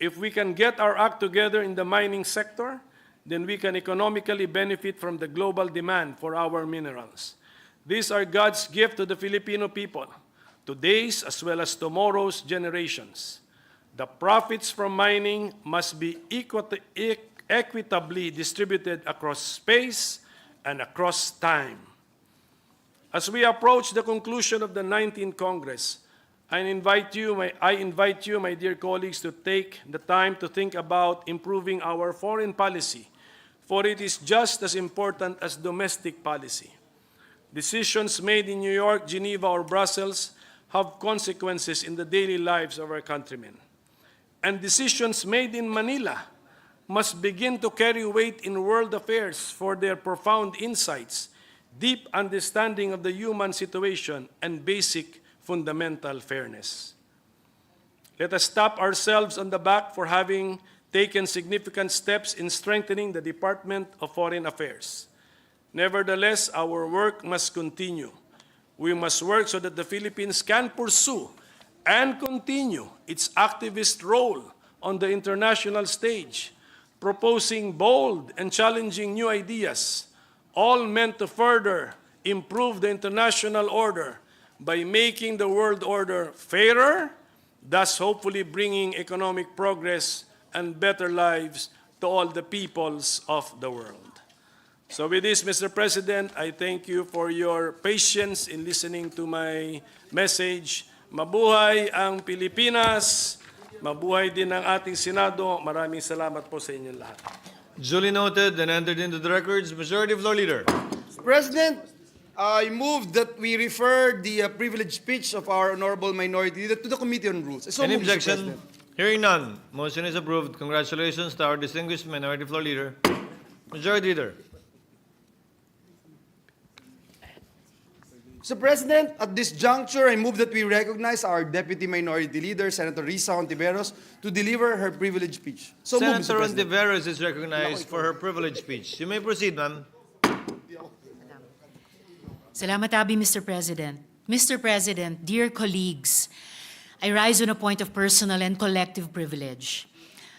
If we can get our act together in the mining sector, then we can economically benefit from the global demand for our minerals. These are God's gift to the Filipino people, today's as well as tomorrow's generations. The profits from mining must be equitably distributed across space and across time. As we approach the conclusion of the 19th Congress, I invite you, my dear colleagues, to take the time to think about improving our foreign policy, for it is just as important as domestic policy. Decisions made in New York, Geneva, or Brussels have consequences in the daily lives of our countrymen. And decisions made in Manila must begin to carry weight in world affairs for their profound insights, deep understanding of the human situation, and basic fundamental fairness. Let us tap ourselves on the back for having taken significant steps in strengthening the Department of Foreign Affairs. Nevertheless, our work must continue. We must work so that the Philippines can pursue and continue its activist role on the international stage, proposing bold and challenging new ideas, all meant to further improve the international order by making the world order fairer, thus hopefully bringing economic progress and better lives to all the peoples of the world. So with this, Mr. President, I thank you for your patience in listening to my message. Mabuhay ang Pilipinas, mabuhay din ang ating Senado. Maraming salamat po sa inyong lahat. Duly noted and entered into the records. Majority Floor Leader. President, I move that we refer the privileged speech of our honorable minority leader to the Committee on Rules. So Any moved, Mr. objection? President. Hearing none. Motion is approved. Congratulations to our distinguished Minority Floor Leader. Majority Leader. Mr. President, at this juncture, I move that we recognize our Deputy Minority Leader, Senator Risa Hontiveros, to deliver her privileged speech. So moved, Mr. Senator President. Ontiveros is recognized for her privileged speech. You may proceed, ma'am. Salamat, Abi, Mr. President. Mr. President, dear colleagues, I rise on a point of personal and collective privilege.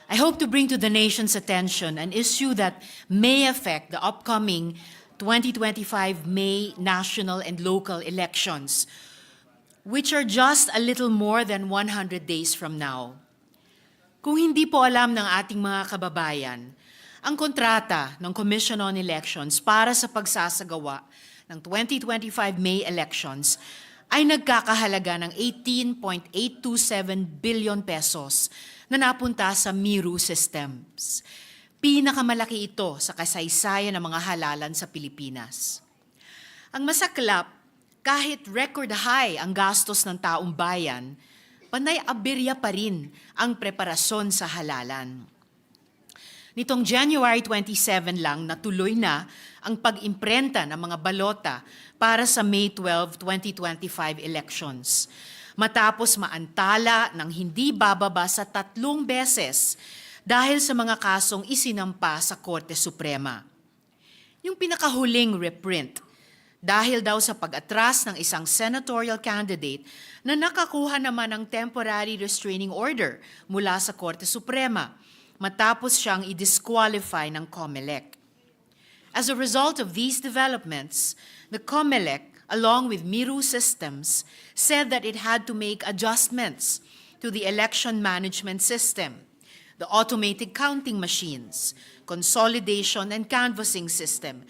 I hope to bring to the nation's attention an issue that may affect the upcoming 2025 May national and local elections, which are just a little more than 100 days from now. Kung hindi po alam ng ating mga kababayan, Ang kontrata ng Commission on Elections para sa pagsasagawa ng 2025 May elections ay nagkakahalaga ng 18.827 billion pesos na napunta sa Miru systems. Pinakamalaki ito sa kasaysayan ng mga halalan sa Pilipinas. Ang masaklap, kahit record high ang gastos ng taong bayan, panay aberya pa rin ang preparasyon sa halalan. Nitong January 27 lang natuloy na ang pag-imprenta ng mga balota para sa May 12, 2025 elections. Matapos maantala ng hindi bababa sa 3 beses dahil sa mga kasong isinampa sa Korte Suprema. Yung pinakahuling reprint, dahil daw sa pag-atras ng isang senatorial candidate na nakakuha naman ng temporary restraining order mula sa Korte Suprema, matapos siyang i-disqualify ng COMELEC. As a result of these developments, the COMELEC, along with Miru Systems, said that it had to make adjustments to the election management system, the automated counting machines, consolidation and canvassing system,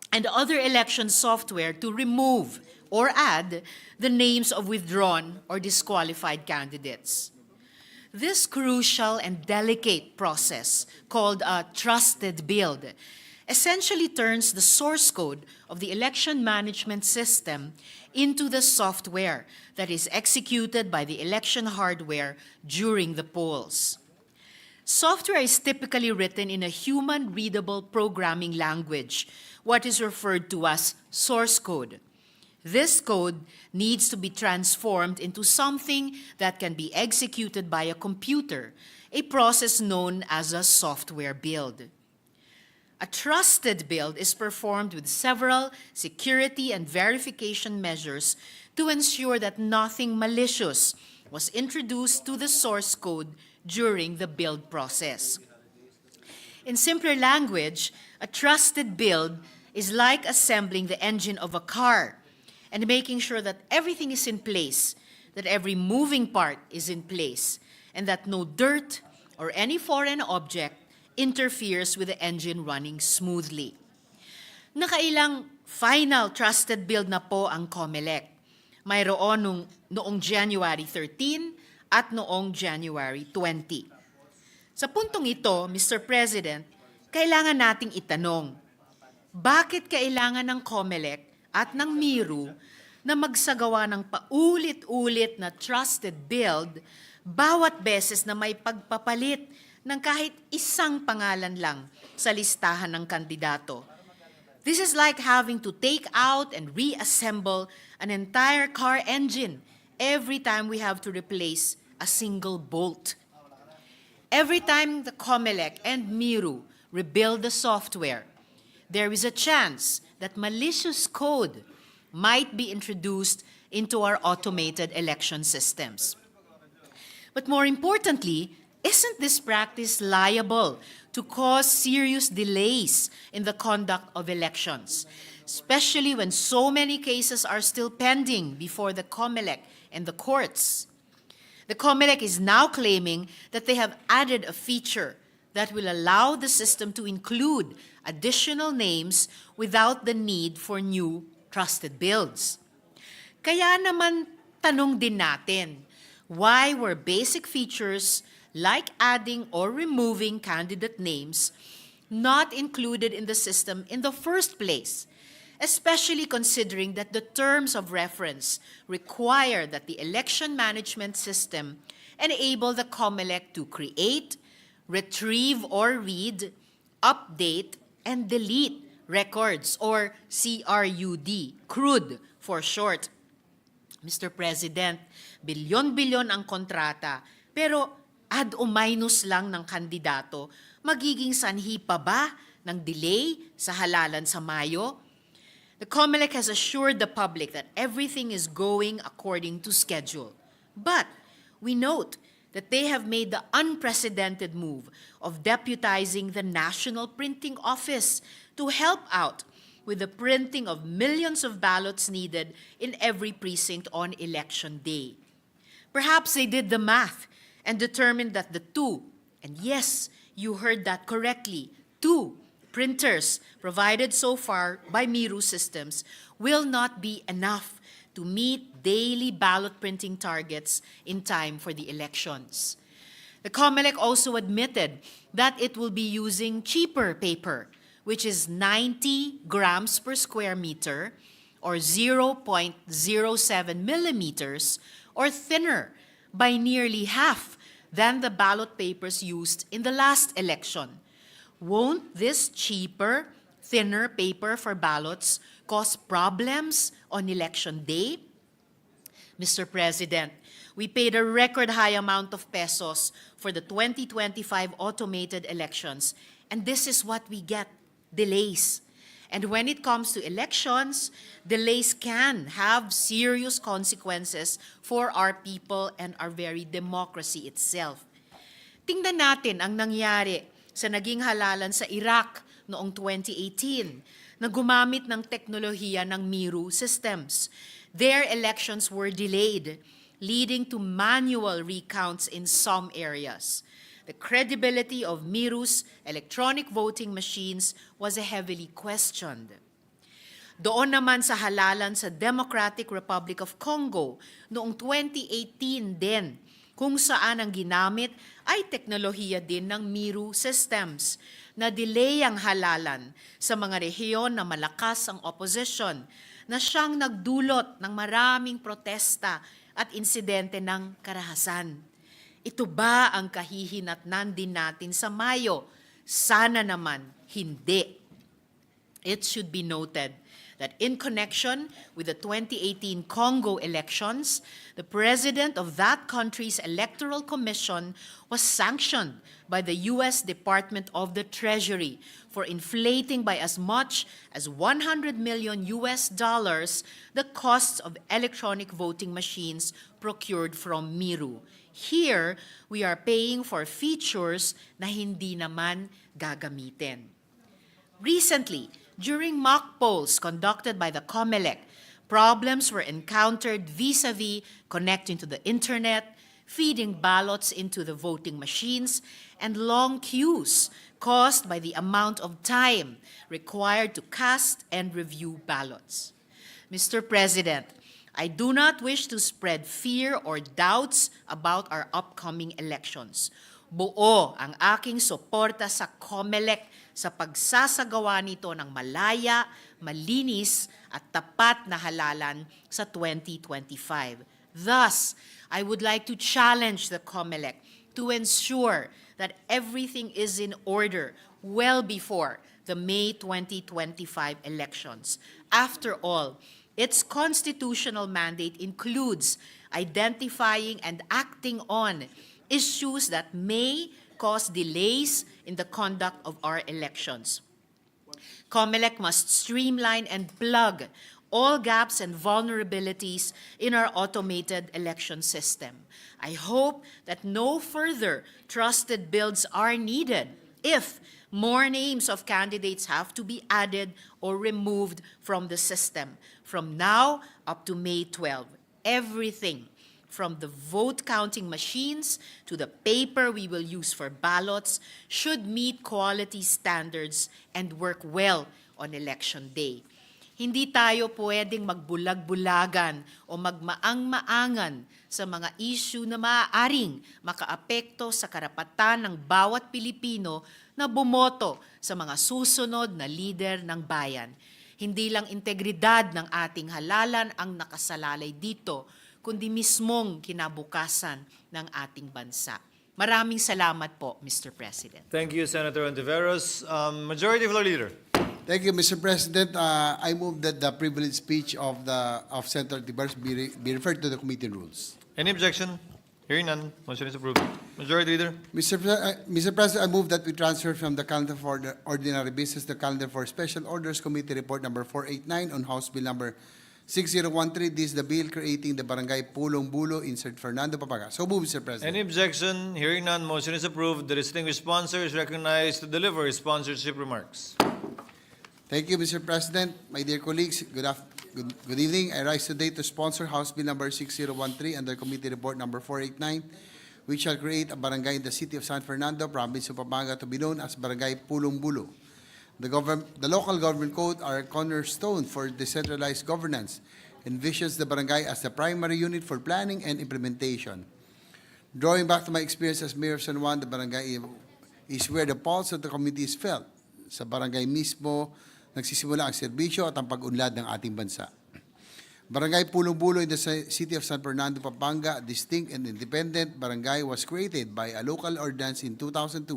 and other election software to remove or add the names of withdrawn or disqualified candidates. This crucial and delicate process, called a trusted build, essentially turns the source code of the election management system into the software that is executed by the election hardware during the polls. Software is typically written in a human-readable programming language, what is referred to as source code. This code needs to be transformed into something that can be executed by a computer, a process known as a software build. A trusted build is performed with several security and verification measures to ensure that nothing malicious was introduced to the source code during the build process. In simpler language, a trusted build is like assembling the engine of a car and making sure that everything is in place, that every moving part is in place, and that no dirt or any foreign object interferes with the engine running smoothly. Nakailang final trusted build na po ang COMELEC. Mayroon noong January 13 at noong January 20. Sa puntong ito, Mr. President, kailangan nating itanong, bakit kailangan ng COMELEC at ng Miru na magsagawa ng paulit-ulit na trusted build bawat beses na may pagpapalit ng kahit isang pangalan lang sa listahan ng kandidato? This is like having to take out and reassemble an entire car engine every time we have to replace a single bolt. Every time the COMELEC and Miru rebuild the software, there is a chance that malicious code might be introduced into our automated election systems. But more importantly, isn't this practice liable to cause serious delays in the conduct of elections, especially when so many cases are still pending before the COMELEC and the courts? The COMELEC is now claiming that they have added a feature that will allow the system to include additional names without the need for new trusted builds. Kaya naman tanong din natin, why were basic features like adding or removing candidate names not included in the system in the first place, especially considering that the terms of reference require that the election management system enable the COMELEC to create, retrieve or read, update, and delete records, or CRUD, CRUD for short. Mr. President, bilyon-bilyon ang kontrata, pero add o minus lang ng kandidato, magiging sanhi pa ba ng delay sa halalan sa Mayo? The COMELEC has assured the public that everything is going according to schedule. But we note that they have made the unprecedented move of deputizing the National Printing Office to help out with the printing of millions of ballots needed in every precinct on Election Day. Perhaps they did the math and determined that the two, and yes, You heard that correctly. 2 printers provided so far by Miru Systems will not be enough to meet daily ballot printing targets in time for the elections. The COMELEC also admitted that it will be using cheaper paper, which is 90 grams per square meter or 0.07 millimeters or thinner by nearly half than the ballot papers used in the last election. Won't this cheaper, thinner paper for ballots cause problems on election day? Mr. President, we paid a record high amount of pesos for the 2025 automated elections, and this is what we get, delays. And when it comes to elections, delays can have serious consequences for our people and our very democracy itself. Tingnan natin ang nangyari sa naging halalan sa Iraq noong 2018 na gumamit ng teknolohiya ng Miru Systems. Their elections were delayed, leading to manual recounts in some areas. The credibility of Miru's electronic voting machines was heavily questioned. Doon naman sa halalan sa Democratic Republic of Congo noong 2018 din, kung saan ang ginamit ay teknolohiya din ng Miru Systems na delay ang halalan sa mga rehiyon na malakas ang opposition na siyang nagdulot ng maraming protesta at insidente ng karahasan. Ito ba ang kahihinatnan din natin sa Mayo? Sana naman hindi. It should be noted that in connection with the 2018 Congo elections, the president of that country's electoral commission was sanctioned by the U.S. Department of the Treasury for inflating by as much as $100 million the costs of electronic voting machines procured from Miru. Here, we are paying for features na hindi naman gagamitin. Recently, during mock polls conducted by the COMELEC, problems were encountered vis-a-vis connecting to the internet, feeding ballots into the voting machines, and long queues caused by the amount of time required to cast and review ballots. Mr. President, I do not wish to spread fear or doubts about our upcoming elections. Buo ang aking suporta sa COMELEC sa pagsasagawa nito ng malaya, malinis at tapat na halalan sa 2025. Thus, I would like to challenge the COMELEC to ensure that everything is in order well before the May 2025 elections. After all, its constitutional mandate includes identifying and acting on issues that may cause delays in the conduct of our elections. COMELEC must streamline and plug all gaps and vulnerabilities in our automated election system. I hope that no further trusted builds are needed if more names of candidates have to be added or removed from the system. From now up to May 12, everything from the vote counting machines to the paper we will use for ballots should meet quality standards and work well on election day. Hindi tayo pwedeng magbulag-bulagan o magmaang-maangan sa mga issue na maaaring makaapekto sa karapatan ng bawat Pilipino na bumoto sa mga susunod na lider ng bayan. Hindi lang integridad ng ating halalan ang nakasalalay dito, kundi mismong kinabukasan ng ating bansa. Maraming salamat po, Mr. President. Thank you, Senator Ontiveros. Majority Floor Leader. Thank you, Mr. President. I move that the privileged speech of Senator Ontiveros be referred to the committee rules. Any objection? Hearing none, motion is approved. Majority Leader. Mr. President, I move that we transfer from the calendar for the ordinary business the calendar for Special Orders Committee Report number 489 on House Bill number 6013. This is the bill creating the Barangay Pulong Bulo, insert Fernando Papaga. So move, Mr. President. Any objection? Hearing none, motion is approved. The distinguished sponsor is recognized to deliver his sponsorship remarks. Thank you, Mr. President. My dear colleagues, good evening. I rise today to sponsor House Bill number 6013 under Committee Report number 489, which shall create a barangay in the city of San Fernando, province of Pampanga, to be known as Barangay Pulong Bulo. The local government code are a cornerstone for decentralized governance, envisions the barangay as the primary unit for planning and implementation. Drawing back to my experience as Mayor of San Juan, the barangay is where the pulse of the community is felt. Sa barangay mismo, nagsisimula ang serbisyo at ang pag-unlad ng ating bansa. Barangay Pulong Bulo in the city of San Fernando, Pampanga, a distinct and independent barangay, was created by a local ordinance in 2002.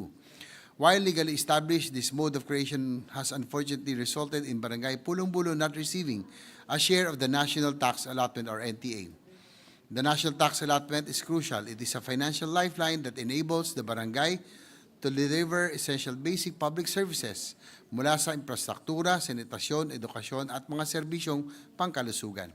While legally established, this mode of creation has unfortunately resulted in Barangay Pulong Bulo not receiving a share of the National Tax Allotment or NTA. The National Tax Allotment is crucial. It is a financial lifeline that enables the barangay to deliver essential basic public services mula sa infrastruktura, sanitasyon, edukasyon at mga serbisyong pangkalusugan.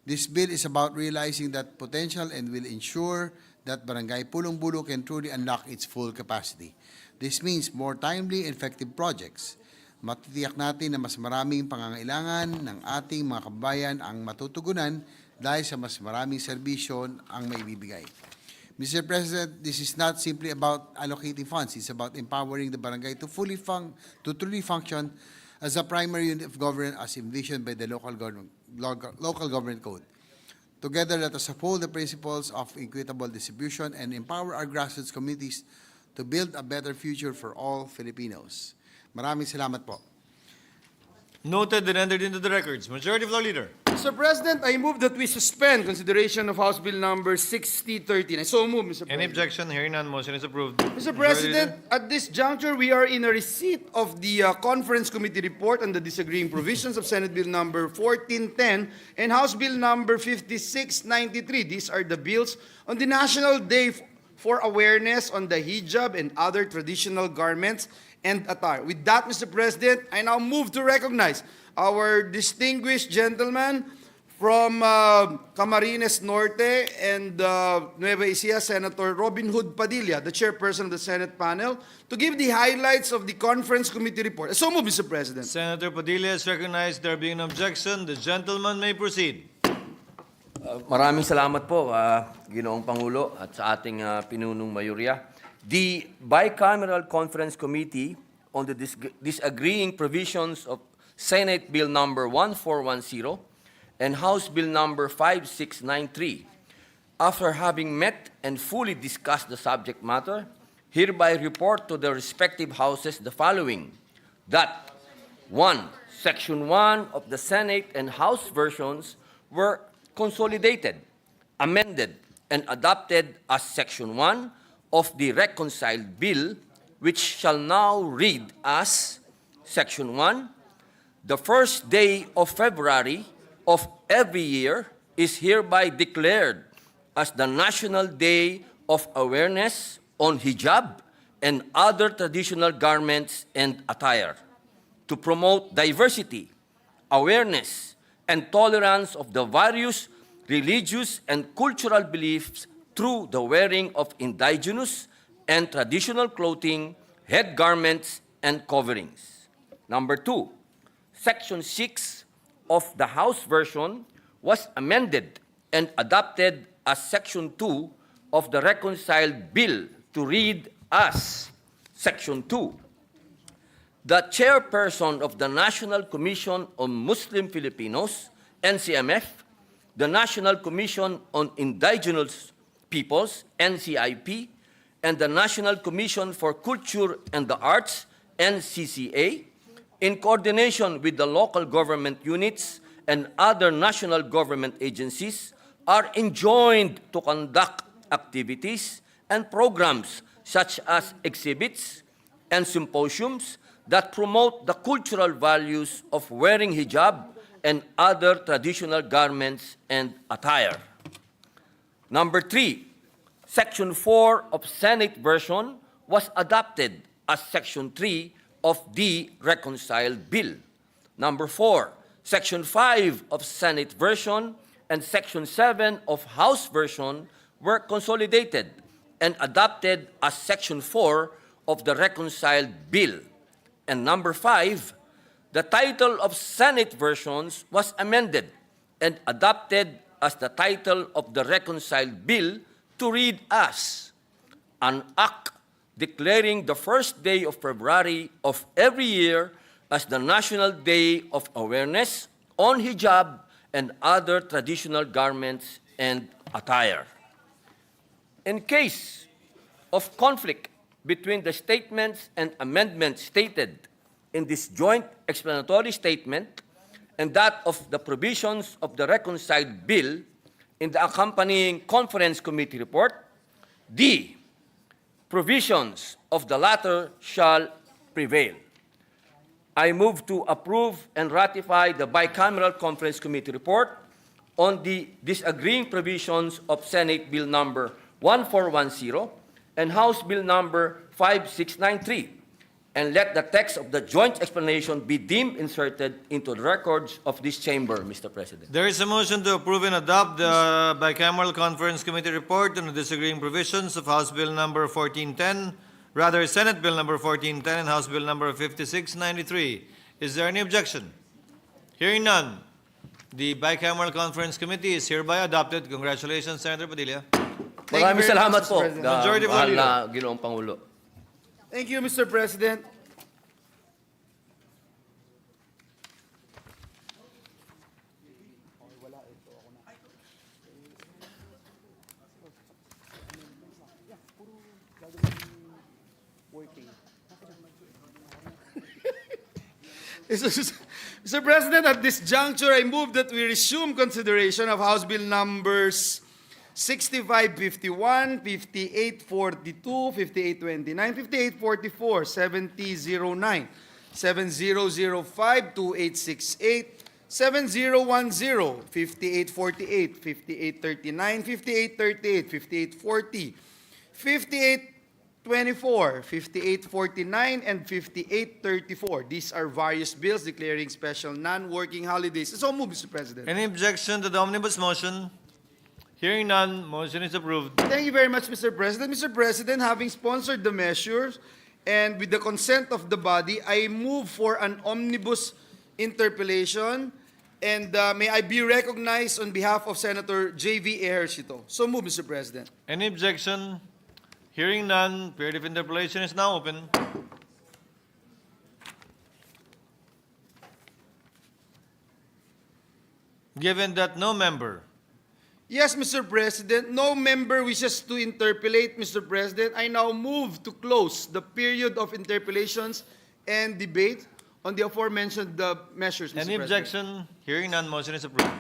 This bill is about realizing that potential and will ensure that Barangay Pulong Bulo can truly unlock its full capacity. This means more timely and effective projects. Matitiyak natin na mas maraming pangangailangan ng ating mga kabayan ang matutugunan dahil sa mas maraming serbisyo ang maibibigay. Mr. President, this is not simply about allocating funds. It's about empowering the barangay to truly function as a primary unit of government as envisioned by the local government code. Together, let us uphold the principles of equitable distribution and empower our grassroots communities to build a better future for all Filipinos. Maraming salamat po. Noted and entered into the records. Majority Floor Leader. Mr. President, I move that we suspend consideration of House Bill number 6013. I so move, Mr. President. Any objection? Hearing none, motion is approved. Mr. Majority President, Leader. at this juncture, we are in a receipt of the Conference Committee report on the disagreeing provisions of Senate Bill number 1410 and House Bill number 5693. These are the bills on the National Day for Awareness on the hijab and other traditional garments and attire. With that, Mr. President, I now move to recognize our distinguished gentleman from Camarines Norte and Nueva Ecija, Senator Robin Hood Padilla, the chairperson of the Senate panel, to give the highlights of the Conference Committee report. So move, Mr. President. Senator Padilla is recognized. There being an objection, the gentleman may proceed. Maraming salamat po, Ginoong Pangulo at sa ating pinunong mayorya. The Bicameral Conference Committee on the disagreeing provisions of Senate Bill number 1410 and House Bill number 5693, after having met and fully discussed the subject matter, hereby report to the respective houses the following: that 1. Section 1 of the Senate and House versions were consolidated, amended, and adopted as Section 1 of the reconciled bill, which shall now read as Section 1. The first day of February of every year is hereby declared as the National Day of Awareness on Hijab and other traditional garments and attire, to promote diversity, awareness, and tolerance of the various religious and cultural beliefs through the wearing of indigenous and traditional clothing, head garments, and coverings. Number 2, Section 6 of the House version was amended and adopted as Section 2 of the reconciled bill to read as Section 2. The chairperson of the National Commission on Muslim Filipinos, NCMF, the National Commission on Indigenous Peoples, NCIP, and the National Commission for Culture and the Arts, NCCA, in coordination with the local government units and other national government agencies, are enjoined to conduct activities and programs such as exhibits and symposiums that promote the cultural values of wearing hijab and other traditional garments and attire. Number 3, Section 4 of Senate version was adopted as Section 3 of the reconciled bill. Number 4, Section 5 of Senate version and Section 7 of House version were consolidated and adopted as Section 4 of the reconciled bill. And number 5, the title of Senate versions was amended and adopted as the title of the reconciled bill to read as an act declaring the first day of February of every year as the National Day of Awareness on hijab and other traditional garments and attire. In case of conflict between the statements and amendments stated in this joint explanatory statement and that of the provisions of the reconciled bill in the accompanying conference committee report, the provisions of the latter shall prevail. I move to approve and ratify the bicameral conference committee report on the disagreeing provisions of Senate Bill number 1410 and House Bill number 5693, and let the text of the joint explanation be deemed inserted into the records of this chamber, Mr. President. There is a motion to approve and adopt the bicameral conference committee report on the disagreeing provisions of House Bill number 1410, rather Senate Bill number 1410 and House Bill number 5693. Is there any objection? Hearing none, the bicameral conference committee is hereby adopted. Congratulations, Senator Padilla. Maraming salamat po, Majority mahal Leader. na Ginoong Pangulo. Thank you, Mr. President. Mr. President, at this juncture, I move that we resume consideration of House Bill numbers 6551, 5842, 5829, 5844, 7009, 7005, 2868, 7010, 5848, 5839, 5838, 5840, 5824, 5849, and 5834. These are various bills declaring special non-working holidays. So move, Mr. President. Any objection to the omnibus motion? Hearing none, motion is approved. Thank you very much, Mr. President. Mr. President, having sponsored the measures and with the consent of the body, I move for an omnibus interpellation, and may I be recognized on behalf of Senator J.V. Ejercito. So move, Mr. President. Any objection? Hearing none, period of interpellation is now open. Given that no member Yes, Mr. President, no member wishes to interpellate, Mr. President. I now move to close the period of interpellations and debate on the aforementioned measures, Mr. Any President. objection? Hearing none, motion is approved.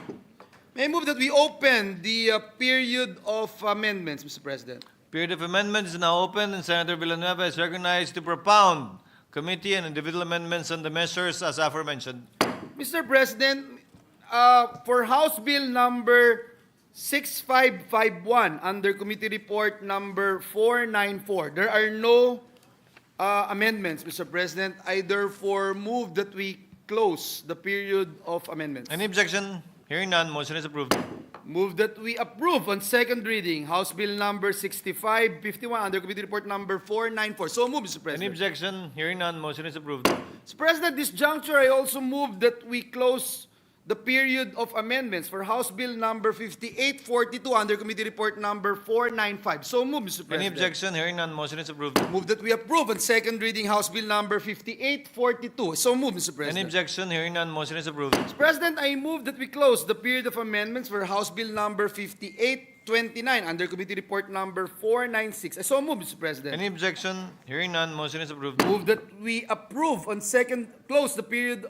May I move that we open the period of amendments, Mr. President? Period of amendments is now open, and Senator Villanueva is recognized to propound committee and individual amendments on the measures as aforementioned. Mr. President, for House Bill number 6551 under Committee Report number 494, there are no amendments, Mr. President. I therefore move that we close the period of amendments. Any objection? Hearing none, motion is approved. Move that we approve on second reading House Bill number 6551 under Committee Report number 494. So move, Mr. President. Any objection? Hearing none, motion is approved. Mr. President, at this juncture, I also move that we close the period of amendments for House Bill number 5842 under Committee Report number 495. So move, Mr. President. Any objection? Hearing none, motion is approved. Move that we approve on second reading House Bill number 5842. So move, Mr. President. Any objection? Hearing none, motion is approved. Mr. President, I move that we close the period of amendments for House Bill number 5829 under Committee Report number 496. So move, Mr. President. Any objection? Hearing none, motion is approved. Move that we approve on second, close the period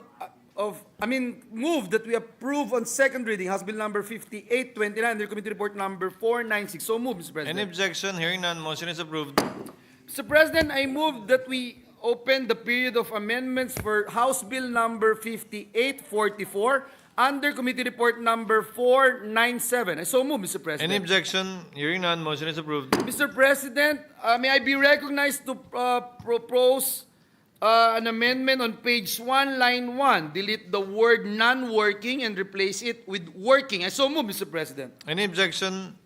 move that we approve on second reading House Bill number 5829 under Committee Report number 496. So move, Mr. President. Any objection? Hearing none, motion is approved. Mr. President, I move that we open the period of amendments for House Bill number 5844 under Committee Report number 497. I so move, Mr. President. Any objection? Hearing none, motion is approved. Mr. President, may I be recognized to propose an amendment on page 1, line 1. Delete the word non-working and replace it with working. I so move, Mr. President. Any objection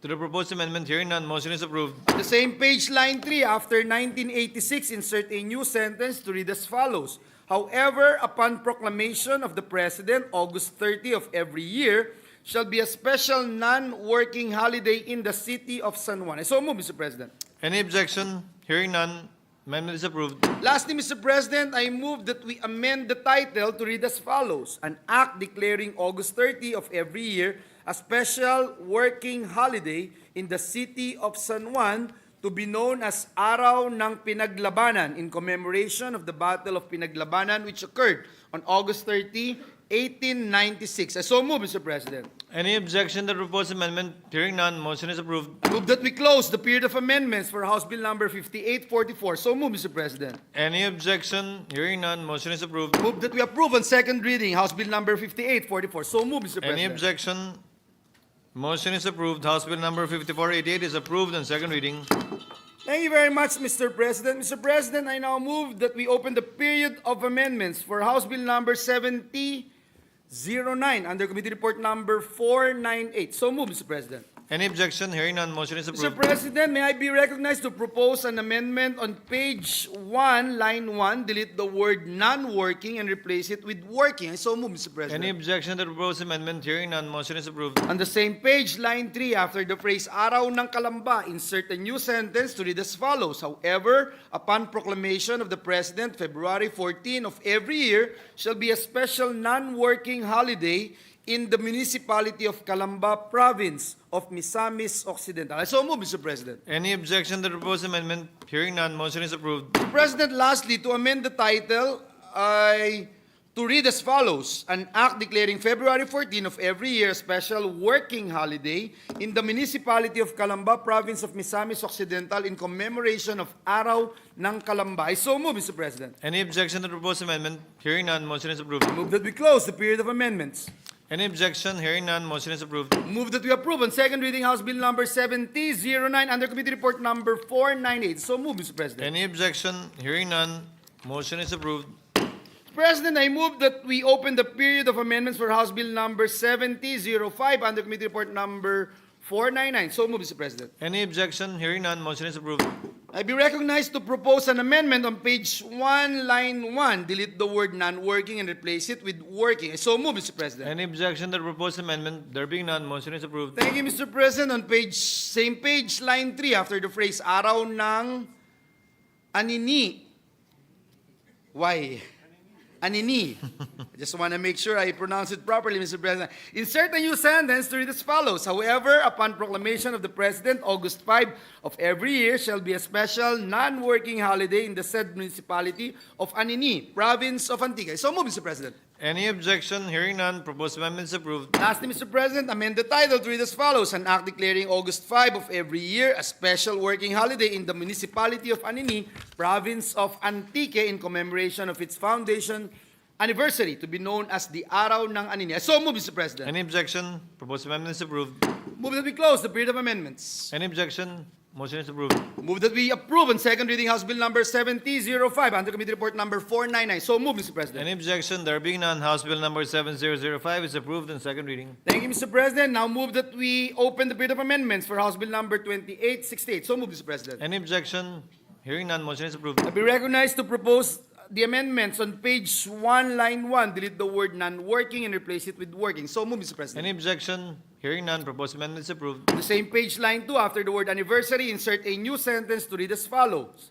to the proposed amendment? Hearing none, motion is approved. The same page, line 3, after 1986, insert a new sentence to read as follows. However, upon proclamation of the President, August 30 of every year, shall be a special non-working holiday in the city of San Juan. I so move, Mr. President. Any objection? Hearing none, amendment is approved. Lastly, Mr. President, I move that we amend the title to read as follows: An act declaring August 30 of every year a special working holiday in the city of San Juan to be known as Araw ng Pinaglabanan in commemoration of the Battle of Pinaglabanan which occurred on August 30, 1896. I so move, Mr. President. Any objection to the proposed amendment? Hearing none, motion is approved. Move that we close the period of amendments for House Bill number 5844. So move, Mr. President. Any objection? Hearing none, motion is approved. Move that we approve on second reading House Bill number 5844. So move, Mr. President. Any objection? Motion is approved. House Bill number 5488 is approved on second reading. Thank you very much, Mr. President. Mr. President, I now move that we open the period of amendments for House Bill number 7009 under Committee Report number 498. So move, Mr. President. Any objection? Hearing none, motion is Mr. approved. President, may I be recognized to propose an amendment on page 1, line 1, delete the word non-working and replace it with working. I so move, Mr. President. Any objection to the proposed amendment? Hearing none, motion is approved. On the same page, line 3, after the phrase Araw ng Kalamba, insert a new sentence to read as follows. However, upon proclamation of the President, February 14 of every year shall be a special non-working holiday in the municipality of Calamba Province of Misamis Occidental. I so move, Mr. President. Any objection to the proposed amendment? Hearing none, motion is approved. Mr. President, lastly, to amend the title, to read as follows: An act declaring February 14 of every year a special working holiday in the municipality of Calamba, Province of Misamis Occidental in commemoration of Araw ng Kalamba. I so move, Mr. President. Any objection to the proposed amendment? Hearing none, motion is approved. Move that we close the period of amendments. Any objection? Hearing none, motion is approved. Move that we approve on second reading House Bill number 7009 under Committee Report number 498. So move, Mr. President. Any objection? Hearing none, motion is approved. Mr. President, I move that we open the period of amendments for House Bill number 7005 under Committee Report number 499. So move, Mr. President. Any objection? Hearing none, motion is approved. I be recognized to propose an amendment on page 1, line 1. Delete the word non-working and replace it with working. So move, Mr. President. Any objection to the proposed amendment? There being none, motion is approved. Thank you, Mr. President. On same page, line 3, after the phrase Araw ng Anini. Why? Anini. I just want to make sure I pronounce it properly, Mr. President. Insert a new sentence to read as follows. However, upon proclamation of the President, August 5 of every year shall be a special non-working holiday in the said municipality of Anini, Province of Antique. So move, Mr. President. Any objection? Hearing none, proposed amendment is approved. Lastly, Mr. President, amend the title to read as follows. An act declaring August 5 of every year a special working holiday in the municipality of Anini, Province of Antique, in commemoration of its foundation anniversary to be known as the Araw ng Anini. So move, Mr. President. Any objection? Proposed amendment is approved. Move that we close the period of amendments. Any objection? Motion is approved. Move that we approve on second reading House Bill number 7005 under Committee Report number 499. So move, Mr. President. Any objection? There being none, House Bill number 7005 is approved on second reading. Thank you, Mr. President. Now move that we open the period of amendments for House Bill number 2868. So move, Mr. President. Any objection? Hearing none, motion is approved. I be recognized to propose the amendments on page 1, line 1. Delete the word non-working and replace it with working. So move, Mr. President. Any objection? Hearing none, proposed amendment is approved. On the same page, line 2, after the word anniversary, insert a new sentence to read as follows.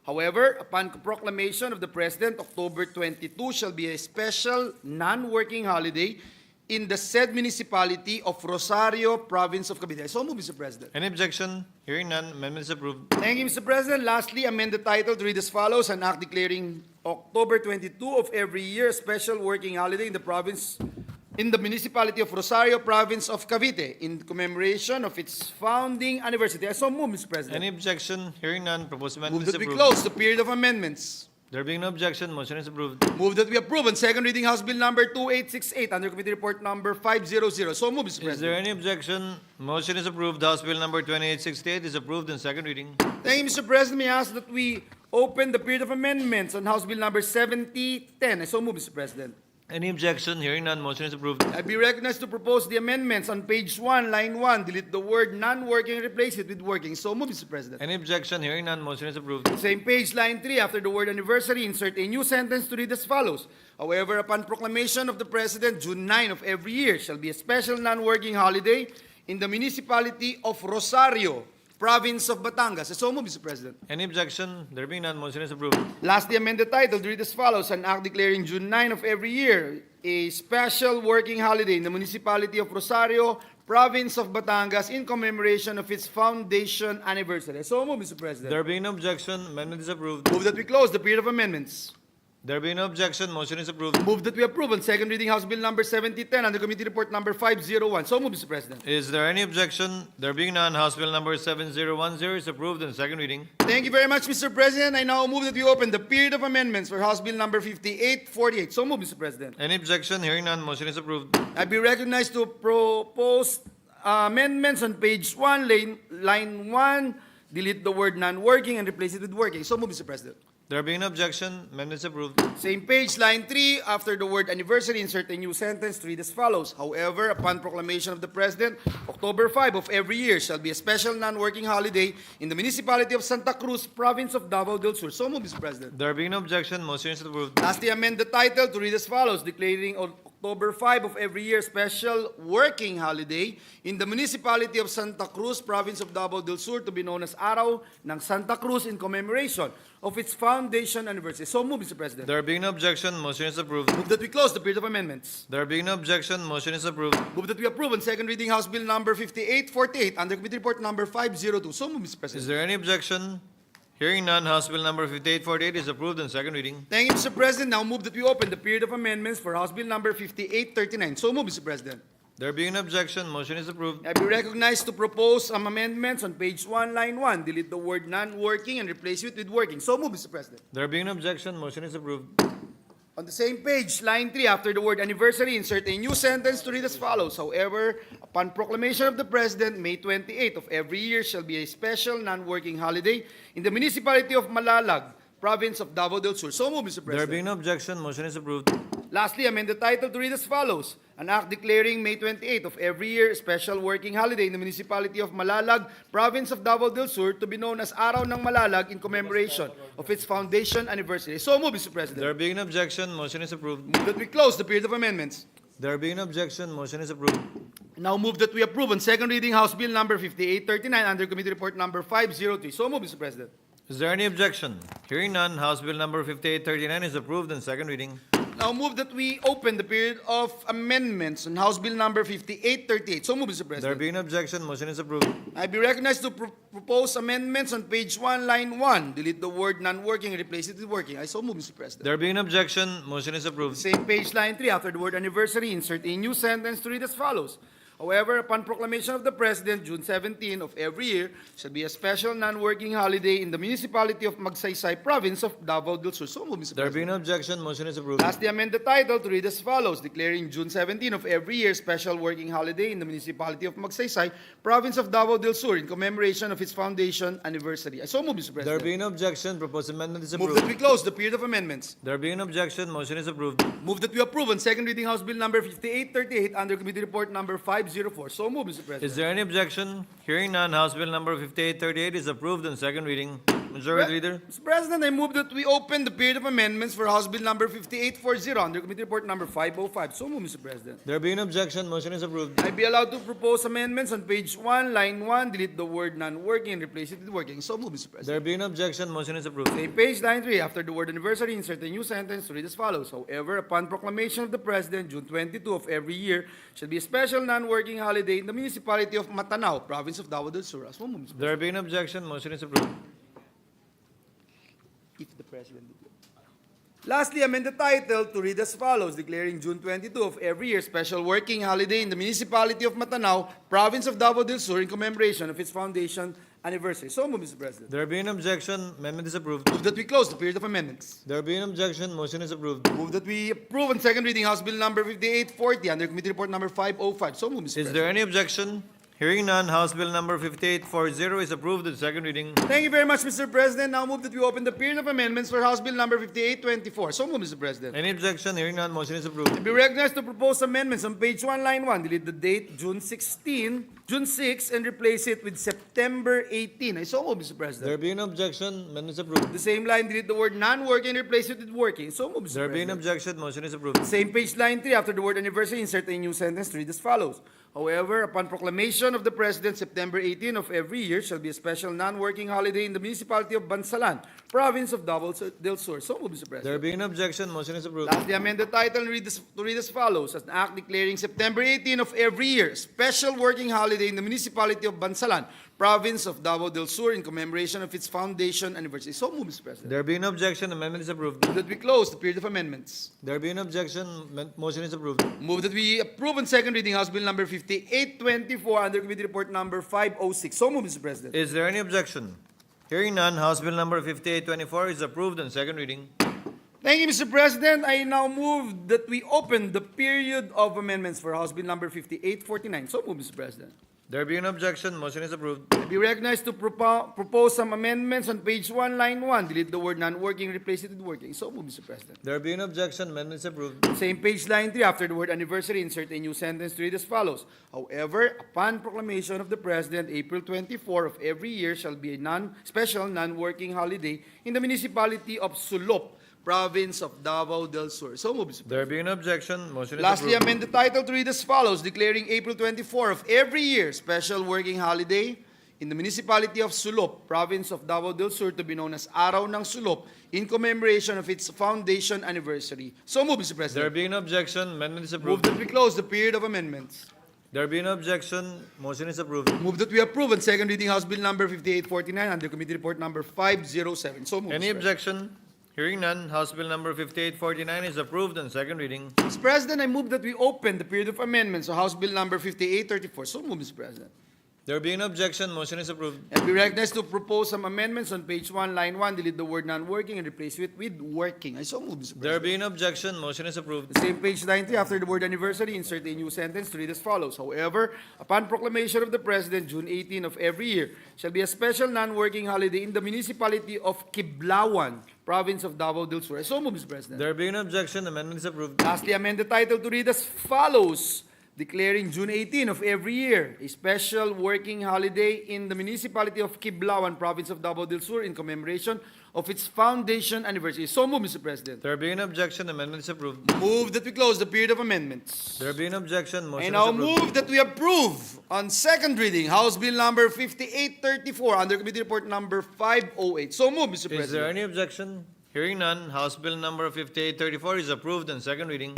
However, upon proclamation of the President, October 22 shall be a special non-working holiday in the said municipality of Rosario, Province of Cavite. So move, Mr. President. Any objection? Hearing none, amendment is approved. Thank you, Mr. President. Lastly, amend the title to read as follows. An act declaring October 22 of every year a special working holiday in the province, in the municipality of Rosario, Province of Cavite, in commemoration of its founding anniversary. I so move, Mr. President. Any objection? Hearing none, proposed amendment Move is that we approved. close the period of amendments. There being no objection, motion is approved. Move that we approve on second reading House Bill number 2868 under Committee Report number 500. So move, Mr. Is President. there any objection? Motion is approved. House Bill number 2868 is approved in second reading. Thank you, Mr. President. May I ask that we open the period of amendments on House Bill number 7010. I so move, Mr. President. Any objection? Hearing none, motion is approved. I be recognized to propose the amendments on page 1, line 1. Delete the word non-working and replace it with working. So move, Mr. President. Any objection? Hearing none, motion is approved. Same page, line 3, after the word anniversary, insert a new sentence to read as follows. However, upon proclamation of the President, June 9 of every year shall be a special non-working holiday in the municipality of Rosario, province of Batangas. So move, Mr. President. Any objection? There being none, motion is approved. Lastly, amend the title to read as follows. An act declaring June 9 of every year a special working holiday in the municipality of Rosario, province of Batangas, in commemoration of its foundation anniversary. So move, Mr. President. There being no objection, amendment is approved. Move that we close the period of amendments. There being no objection, motion is approved. Move that we approve on second reading House Bill number 7010 under Committee Report number 501. So move, Mr. President. Is there any objection? There being none, House Bill number 7010 is approved on second reading. Thank you very much, Mr. President. I now move that we open the period of amendments for House Bill number 5848. So move, Mr. President. Any objection? Hearing none, motion is approved. I be recognized to propose amendments on page 1, line 1. Delete the word non-working and replace it with working. So move, Mr. President. There being no objection, amendment is approved. Same page, line 3, after the word anniversary, insert a new sentence to read as follows. However, upon proclamation of the President, October 5 of every year shall be a special non-working holiday in the municipality of Santa Cruz, province of Davao del Sur. So move, Mr. President. There being no objection, motion is approved. Lastly, amend the title to read as follows, declaring October 5 of every year special working holiday in the municipality of Santa Cruz, province of Davao del Sur, to be known as Araw ng Santa Cruz in commemoration of its foundation anniversary. So move, Mr. President. There being no objection, motion is approved. Move that we close the period of amendments. There being no objection, motion is approved. Move that we approve on second reading House Bill number 5848 under Committee Report number 502. So move, Mr. President. Is there any objection? Hearing none, House Bill number 5848 is approved on second reading. Thank you, Mr. President. Now move that we open the period of amendments for House Bill number 5839. So move, Mr. President. There being no objection, motion is approved. I be recognized to propose some amendments on page 1, line 1. Delete the word non-working and replace it with working. So move, Mr. President. There being no objection, motion is approved. On the same page, line 3, after the word anniversary, insert a new sentence to read as follows. However, upon proclamation of the President, May 28 of every year shall be a special non-working holiday in the municipality of Malalag, province of Davao del Sur. So move, Mr. President. There being no objection, motion is approved. Lastly, amend the title to read as follows. An act declaring May 28 of every year a special working holiday in the municipality of Malalag, province of Davao del Sur, to be known as Araw ng Malalag in commemoration of its foundation anniversary. So move, Mr. President. There being no objection, motion is approved. Move that we close the period of amendments. There being no objection, motion is approved. Now move that we approve on second reading House Bill number 5839 under Committee Report number 503. So move, Mr. President. Is there any objection? Hearing none, House Bill number 5839 is approved on second reading. Now move that we open the period of amendments on House Bill number 5838. So move, Mr. President. There being no objection, motion is approved. I be recognized to propose amendments on page 1, line 1. Delete the word non-working and replace it with working. I so move, Mr. President. There being no objection, motion is approved. Same page, line 3, after the word anniversary, insert a new sentence to read as follows. However, upon proclamation of the President, June 17 of every year, shall be a special non-working holiday in the municipality of Magsaysay, province of Davao del Sur. So move, Mr. There President. being no objection, motion is approved. Lastly, amend the title to read as follows, declaring June 17 of every year special working holiday in the municipality of Magsaysay, province of Davao del Sur, in commemoration of its foundation anniversary. I so move, Mr. President. There being no objection, proposed amendment is Move approved. that we close the period of amendments. There being no objection, motion is approved. Move that we approve on second reading House Bill number 5838 under Committee Report number 504. So move, Mr. President. Is there any objection? Hearing none, House Bill number 5838 is approved on second reading. Majority Leader. Mr. President, I move that we open the period of amendments for House Bill number 5840 under Committee Report number 505. So move, Mr. President. There being no objection, motion is approved. I be allowed to propose amendments on page 1, line 1. Delete the word non-working and replace it with working. So move, Mr. President. There being no objection, motion is approved. Same page, line 3. After the word anniversary, insert a new sentence to read as follows. However, upon proclamation of the President, June 22 of every year, shall be a special non-working holiday in the municipality of Matanao, province of Davao del Sur. So move, Mr. President. There being no objection, motion is approved. If the President declares. Lastly, amend the title to read as follows, declaring June 22 of every year special working holiday in the municipality of Matanao, province of Davao del Sur, in commemoration of its foundation anniversary. So move, Mr. President. There being no objection, amendment is approved. Move that we close the period of amendments. There being no objection, motion is approved. Move that we approve on second reading House Bill number 5840 under Committee Report number 505. So move, Mr. Is President. there any objection? Hearing none, House Bill number 5840 is approved in second reading. Thank you very much, Mr. President. Now move that we open the period of amendments for House Bill number 5824. So move, Mr. President. Any objection? Hearing none, motion is approved. To be recognized to propose amendments on page 1, line 1. Delete the date June 6, and replace it with September 18. I so move, Mr. President. There being no objection, amendment is approved. The same line, delete the word non-working, replace it with working. So move, Mr. There being no President. objection, motion is approved. Same page, line 3, after the word anniversary, insert a new sentence, read as follows. However, upon proclamation of the President, September 18 of every year shall be a special non-working holiday in the municipality of Bansalan, province of Davao del Sur. So move, Mr. President. There being no objection, motion is approved. Lastly, amend the title and read as follows. As an act declaring September 18 of every year, special working holiday in the municipality of Bansalan, province of Davao del Sur, in commemoration of its foundation anniversary. So move, Mr. President. There being no objection, amendment is approved. Move that we close the period of amendments. There being no objection, motion is approved. Move that we approve on second reading House Bill number 5824 under Committee Report number 506. So move, Mr. President. Is there any objection? Hearing none, House Bill number 5824 is approved on second reading. Thank you, Mr. President. I now move that we open the period of amendments for House Bill number 5849. So move, Mr. President. There being no objection, motion is approved. Be recognized to propose some amendments on page 1, line 1. Delete the word non-working, replace it with working. So move, Mr. President. There being no objection, amendment is approved. Same page, line 3, after the word anniversary, insert a new sentence to read as follows. However, upon proclamation of the President, April 24 of every year shall be a special non-working holiday in the municipality of Sulop, province of Davao del Sur. So move, Mr. President. There being no objection, motion is Lastly, approved. amend the title to read as follows, declaring April 24 of every year special working holiday in the municipality of Sulop, province of Davao del Sur, to be known as Araw ng Sulop, in commemoration of its foundation anniversary. So move, Mr. President. There being no objection, amendment is Move approved. that we close the period of amendments. There being no objection, motion is approved. Move that we approve on second reading House Bill number 5849 under Committee Report number 507. So move, Any Mr. President. objection? Hearing none, House Bill number 5849 is approved on second reading. Mr. President, I move that we open the period of amendments of House Bill number 5834. So move, Mr. President. There being no objection, motion is approved. And be recognized to propose some amendments on page 1, line 1. Delete the word non-working and replace it with working. I so move, Mr. President. There being no objection, motion is approved. The same page 90, after the word anniversary, insert a new sentence to read as follows. However, upon proclamation of the President, June 18 of every year, shall be a special non-working holiday in the municipality of Kiblawan, province of Davao del Sur. I so move, Mr. President. There being no objection, amendment is approved. Lastly, amend the title to read as follows. Declaring June 18 of every year a special working holiday in the municipality of Kiblawan, province of Davao del Sur, in commemoration of its foundation anniversary. So move, Mr. President. There being no objection, amendment is approved. Move that we close the period of amendments. There being no objection, motion I is now approved. move that we approve on second reading House Bill number 5834 under Committee Report number 508. So move, Mr. President. Is there any objection? Hearing none, House Bill number 5834 is approved on second reading.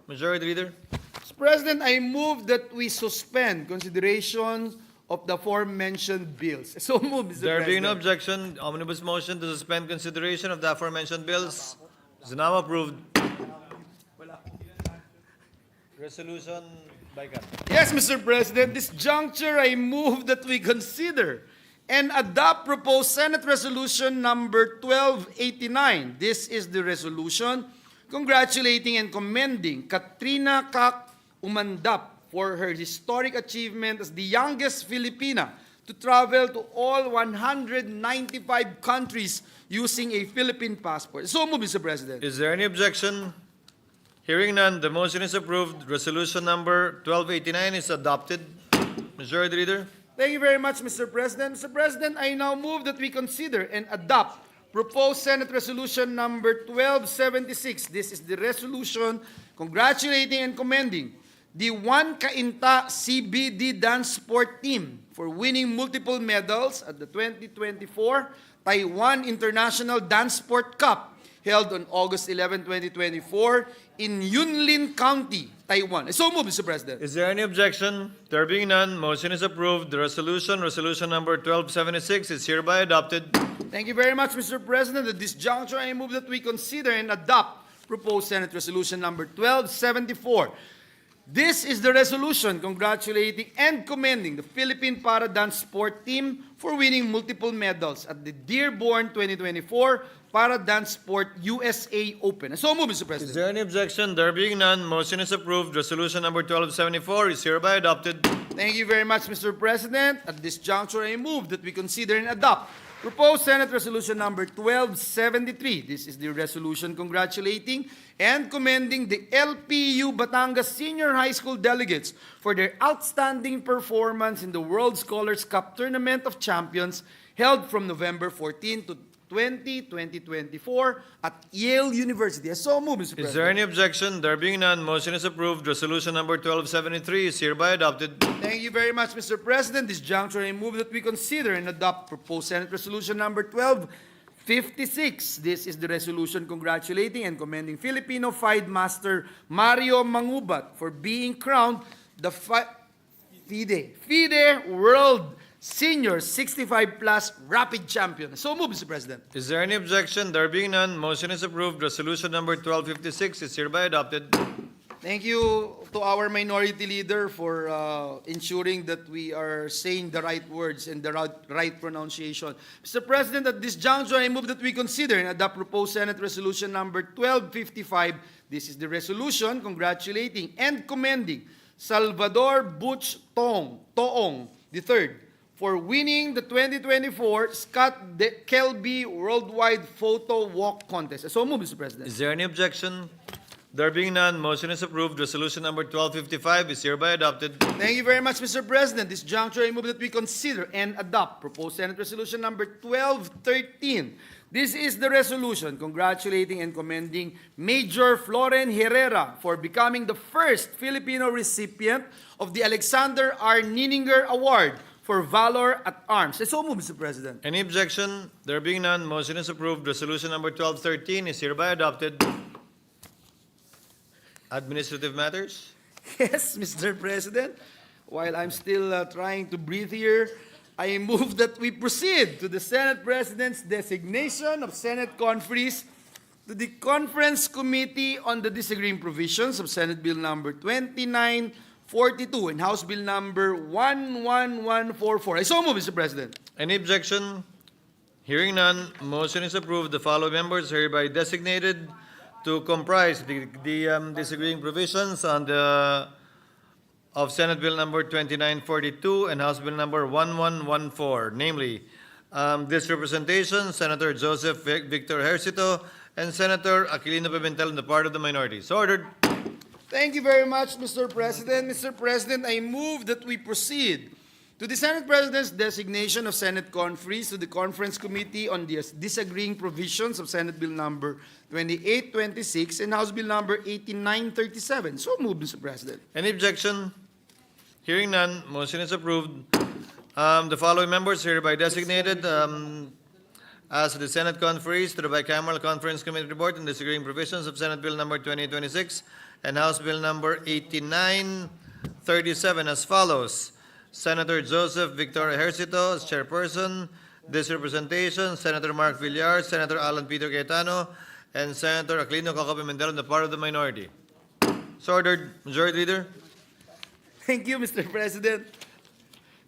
Majority Leader. Mr. President, I move that we suspend consideration of the aforementioned bills. So move, Mr. There being no President. objection, omnibus motion to suspend consideration of the aforementioned bills is now approved. Resolution Bicameral. Yes, Mr. President, this juncture I move that we consider and adopt proposed Senate Resolution number 1289. This is the resolution congratulating and commending Katrina Kak Umandap for her historic achievement as the youngest Filipina to travel to all 195 countries using a Philippine passport. So move, Mr. President. Is there any objection? Hearing none, the motion is approved. Resolution number 1289 is adopted. Majority Leader. Thank you very much, Mr. President. Mr. President, I now move that we consider and adopt proposed Senate Resolution number 1276. This is the resolution congratulating and commending the One Kainta CBD dance sport team for winning multiple medals at the 2024 Taiwan International Dance Sport Cup held on August 11, 2024 in Yunlin County, Taiwan. So move, Mr. President. Is there any objection? There being none, motion is approved. The resolution number 1276 is hereby adopted. Thank you very much, Mr. President. At this juncture, I move that we consider and adopt proposed Senate Resolution number 1274. This is the resolution congratulating and commending the Philippine Para Dance Sport team for winning multiple medals at the Dearborn 2024 Para Dance Sport USA Open. So move, Mr. President. Is there any objection? There being none, motion is approved. Resolution number 1274 is hereby adopted. Thank you very much, Mr. President. At this juncture, I move that we consider and adopt proposed Senate Resolution number 1273. This is the resolution congratulating and commending the LPU Batangas Senior High School delegates for their outstanding performance in the World Scholars Cup Tournament of Champions held from November 14 to 2024 at Yale University. I so move, Mr. President. Is there any objection? There being none, motion is approved. Resolution number 1273 is hereby adopted. Thank you very much, Mr. President. This juncture, I move that we consider and adopt proposed Senate Resolution number 1256. This is the resolution congratulating and commending Filipino FIDE Master Mario Mangubat for being crowned the FIDE World Senior 65 Plus Rapid Champion. So move, Mr. President. Is there any objection? There being none, motion is approved. Resolution number 1256 is hereby adopted. Thank you to our minority leader for ensuring that we are saying the right words and the right pronunciation. Mr. President, at this juncture, I move that we consider and adopt proposed Senate Resolution number 1255. This is the resolution congratulating and commending Salvador Butch Toong III for winning the 2024 Scott Kelby Worldwide Photo Walk Contest. So move, Mr. President. Is there any objection? There being none, motion is approved. Resolution number 1255 is hereby adopted. Thank you very much, Mr. President. This juncture, I move that we consider and adopt proposed Senate Resolution number 1213. This is the resolution congratulating and commending Major Floren Herrera for becoming the first Filipino recipient of the Alexander R. Nininger Award for Valor at Arms. I so move, Mr. President. Any objection? There being none, motion is approved. Resolution number 1213 is hereby adopted. Administrative matters? Yes, Mr. President. While I'm still trying to breathe here, I move that we proceed to the Senate President's designation of Senate conferees to the Conference Committee on the Disagreeing Provisions of Senate Bill number 2942 and House Bill number 11144. I so move, Mr. President. Any objection? Hearing none, motion is approved. The following members are hereby designated to comprise the disagreeing provisions on of Senate Bill number 2942 and House Bill number 1114, namely, this representation, Senator Joseph Victor Ejercito and Senator Aquilino Pimentel on the part of the minority. So ordered. Thank you very much, Mr. President. Mr. President, I move that we proceed to the Senate President's designation of Senate conferees to the Conference Committee on the Disagreeing Provisions of Senate Bill number 2826 and House Bill number 8937. So moved, Mr. President. Any objection? Hearing none, motion is approved. The following members are hereby designated as the Senate conferees to the Bicameral Conference Committee report on disagreeing provisions of Senate Bill number 2826 and House Bill number 8937 as follows. Senator Joseph Victor Ejercito as chairperson. This representation, Senator Mark Villar, Senator Alan Peter Cayetano, and Senator Aquilino Pimentel on the part of the minority. So ordered. Majority Leader. Thank you, Mr. President.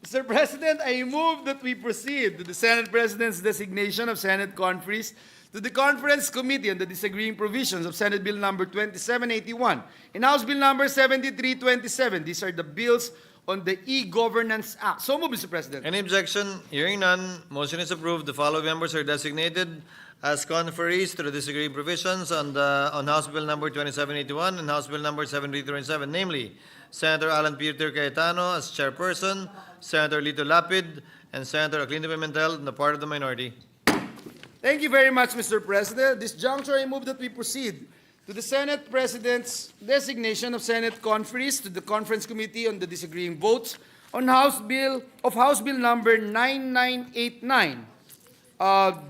Mr. President, I move that we proceed to the Senate President's designation of Senate conferees to the Conference Committee on the Disagreeing Provisions of Senate Bill number 2781 and House Bill number 7327. These are the bills on the E-Governance Act. So move, Mr. President. Any objection? Hearing none, motion is approved. The following members are designated as conferees to the disagreeing provisions on House Bill number 2781 and House Bill number 7327, namely, Senator Alan Peter Cayetano as chairperson, Senator Lito Lapid, and Senator Aquilino Pimentel on the part of the minority. Thank you very much, Mr. President. This juncture, I move that we proceed to the Senate President's designation of Senate conferees to the Conference Committee on the Disagreeing Votes on House Bill number 9989.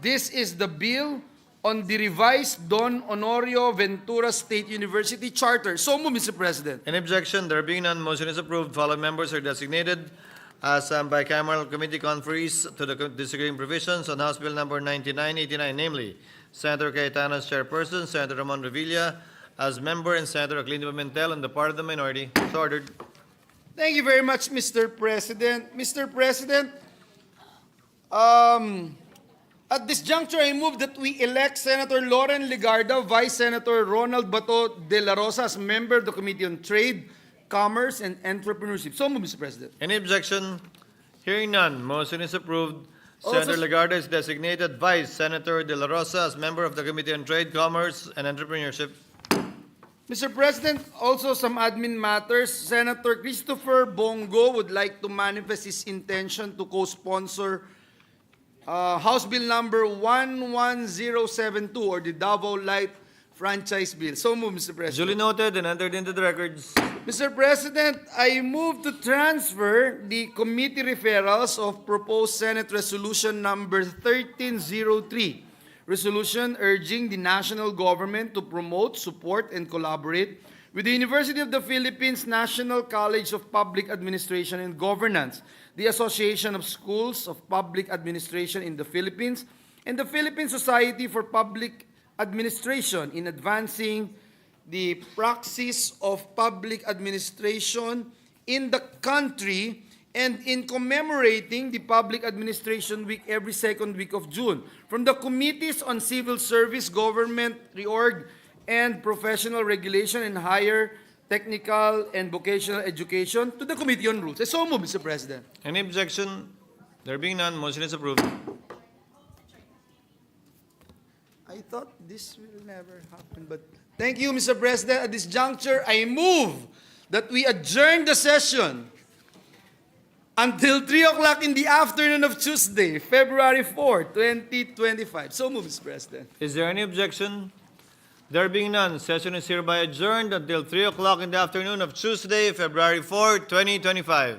This is the bill on the revised Don Honorio Ventura State University Charter. So move, Mr. President. Any objection? There being none, motion is approved. Following members are designated as bicameral committee conferees to the disagreeing provisions on House Bill number 9989, namely, Senator Cayetano as chairperson, Senator Ramon Revilla as member, and Senator Aquilino Pimentel on the part of the minority. So ordered. Thank you very much, Mr. President. Mr. President, at this juncture, I move that we elect Senator Loren Legarda, Vice Senator Ronald Bato de la Rosa as member of the Committee on Trade, commerce and entrepreneurship. So moved, Mr. President. Any objection? Hearing none, motion is approved. Also- Senator Legarda is designated Vice Senator De La Rosa as member of the Committee on Trade, Commerce, and Entrepreneurship. Mr. President, also some admin matters. Senator Christopher Bongo would like to manifest his intention to co-sponsor House Bill number 11072 or the Davao Light Franchise Bill. So moved, Mr. President. Duly noted and entered into the records. Mr. President, I move to transfer the committee referrals of proposed Senate Resolution number 1303, resolution urging the national government to promote, support, and collaborate with the University of the Philippines National College of Public Administration and Governance, the Association of Schools of Public Administration in the Philippines, and the Philippine Society for Public Administration in advancing the praxis of public administration in the country and in commemorating the Public Administration Week every second week of June. From the Committees on Civil Service, Government, Reorg, and Professional Regulation and Higher Technical and Vocational Education to the Committee on Rules. So moved, Mr. President. Any objection? There being none, motion is approved. I thought this will never happen, but thank you, Mr. President. At this juncture, I move that we adjourn the session until 3 o'clock in the afternoon of Tuesday, February 4, 2025. So move, Mr. President. Is there any objection? There being none, session is hereby adjourned until 3 o'clock in the afternoon of Tuesday, February 4, 2025.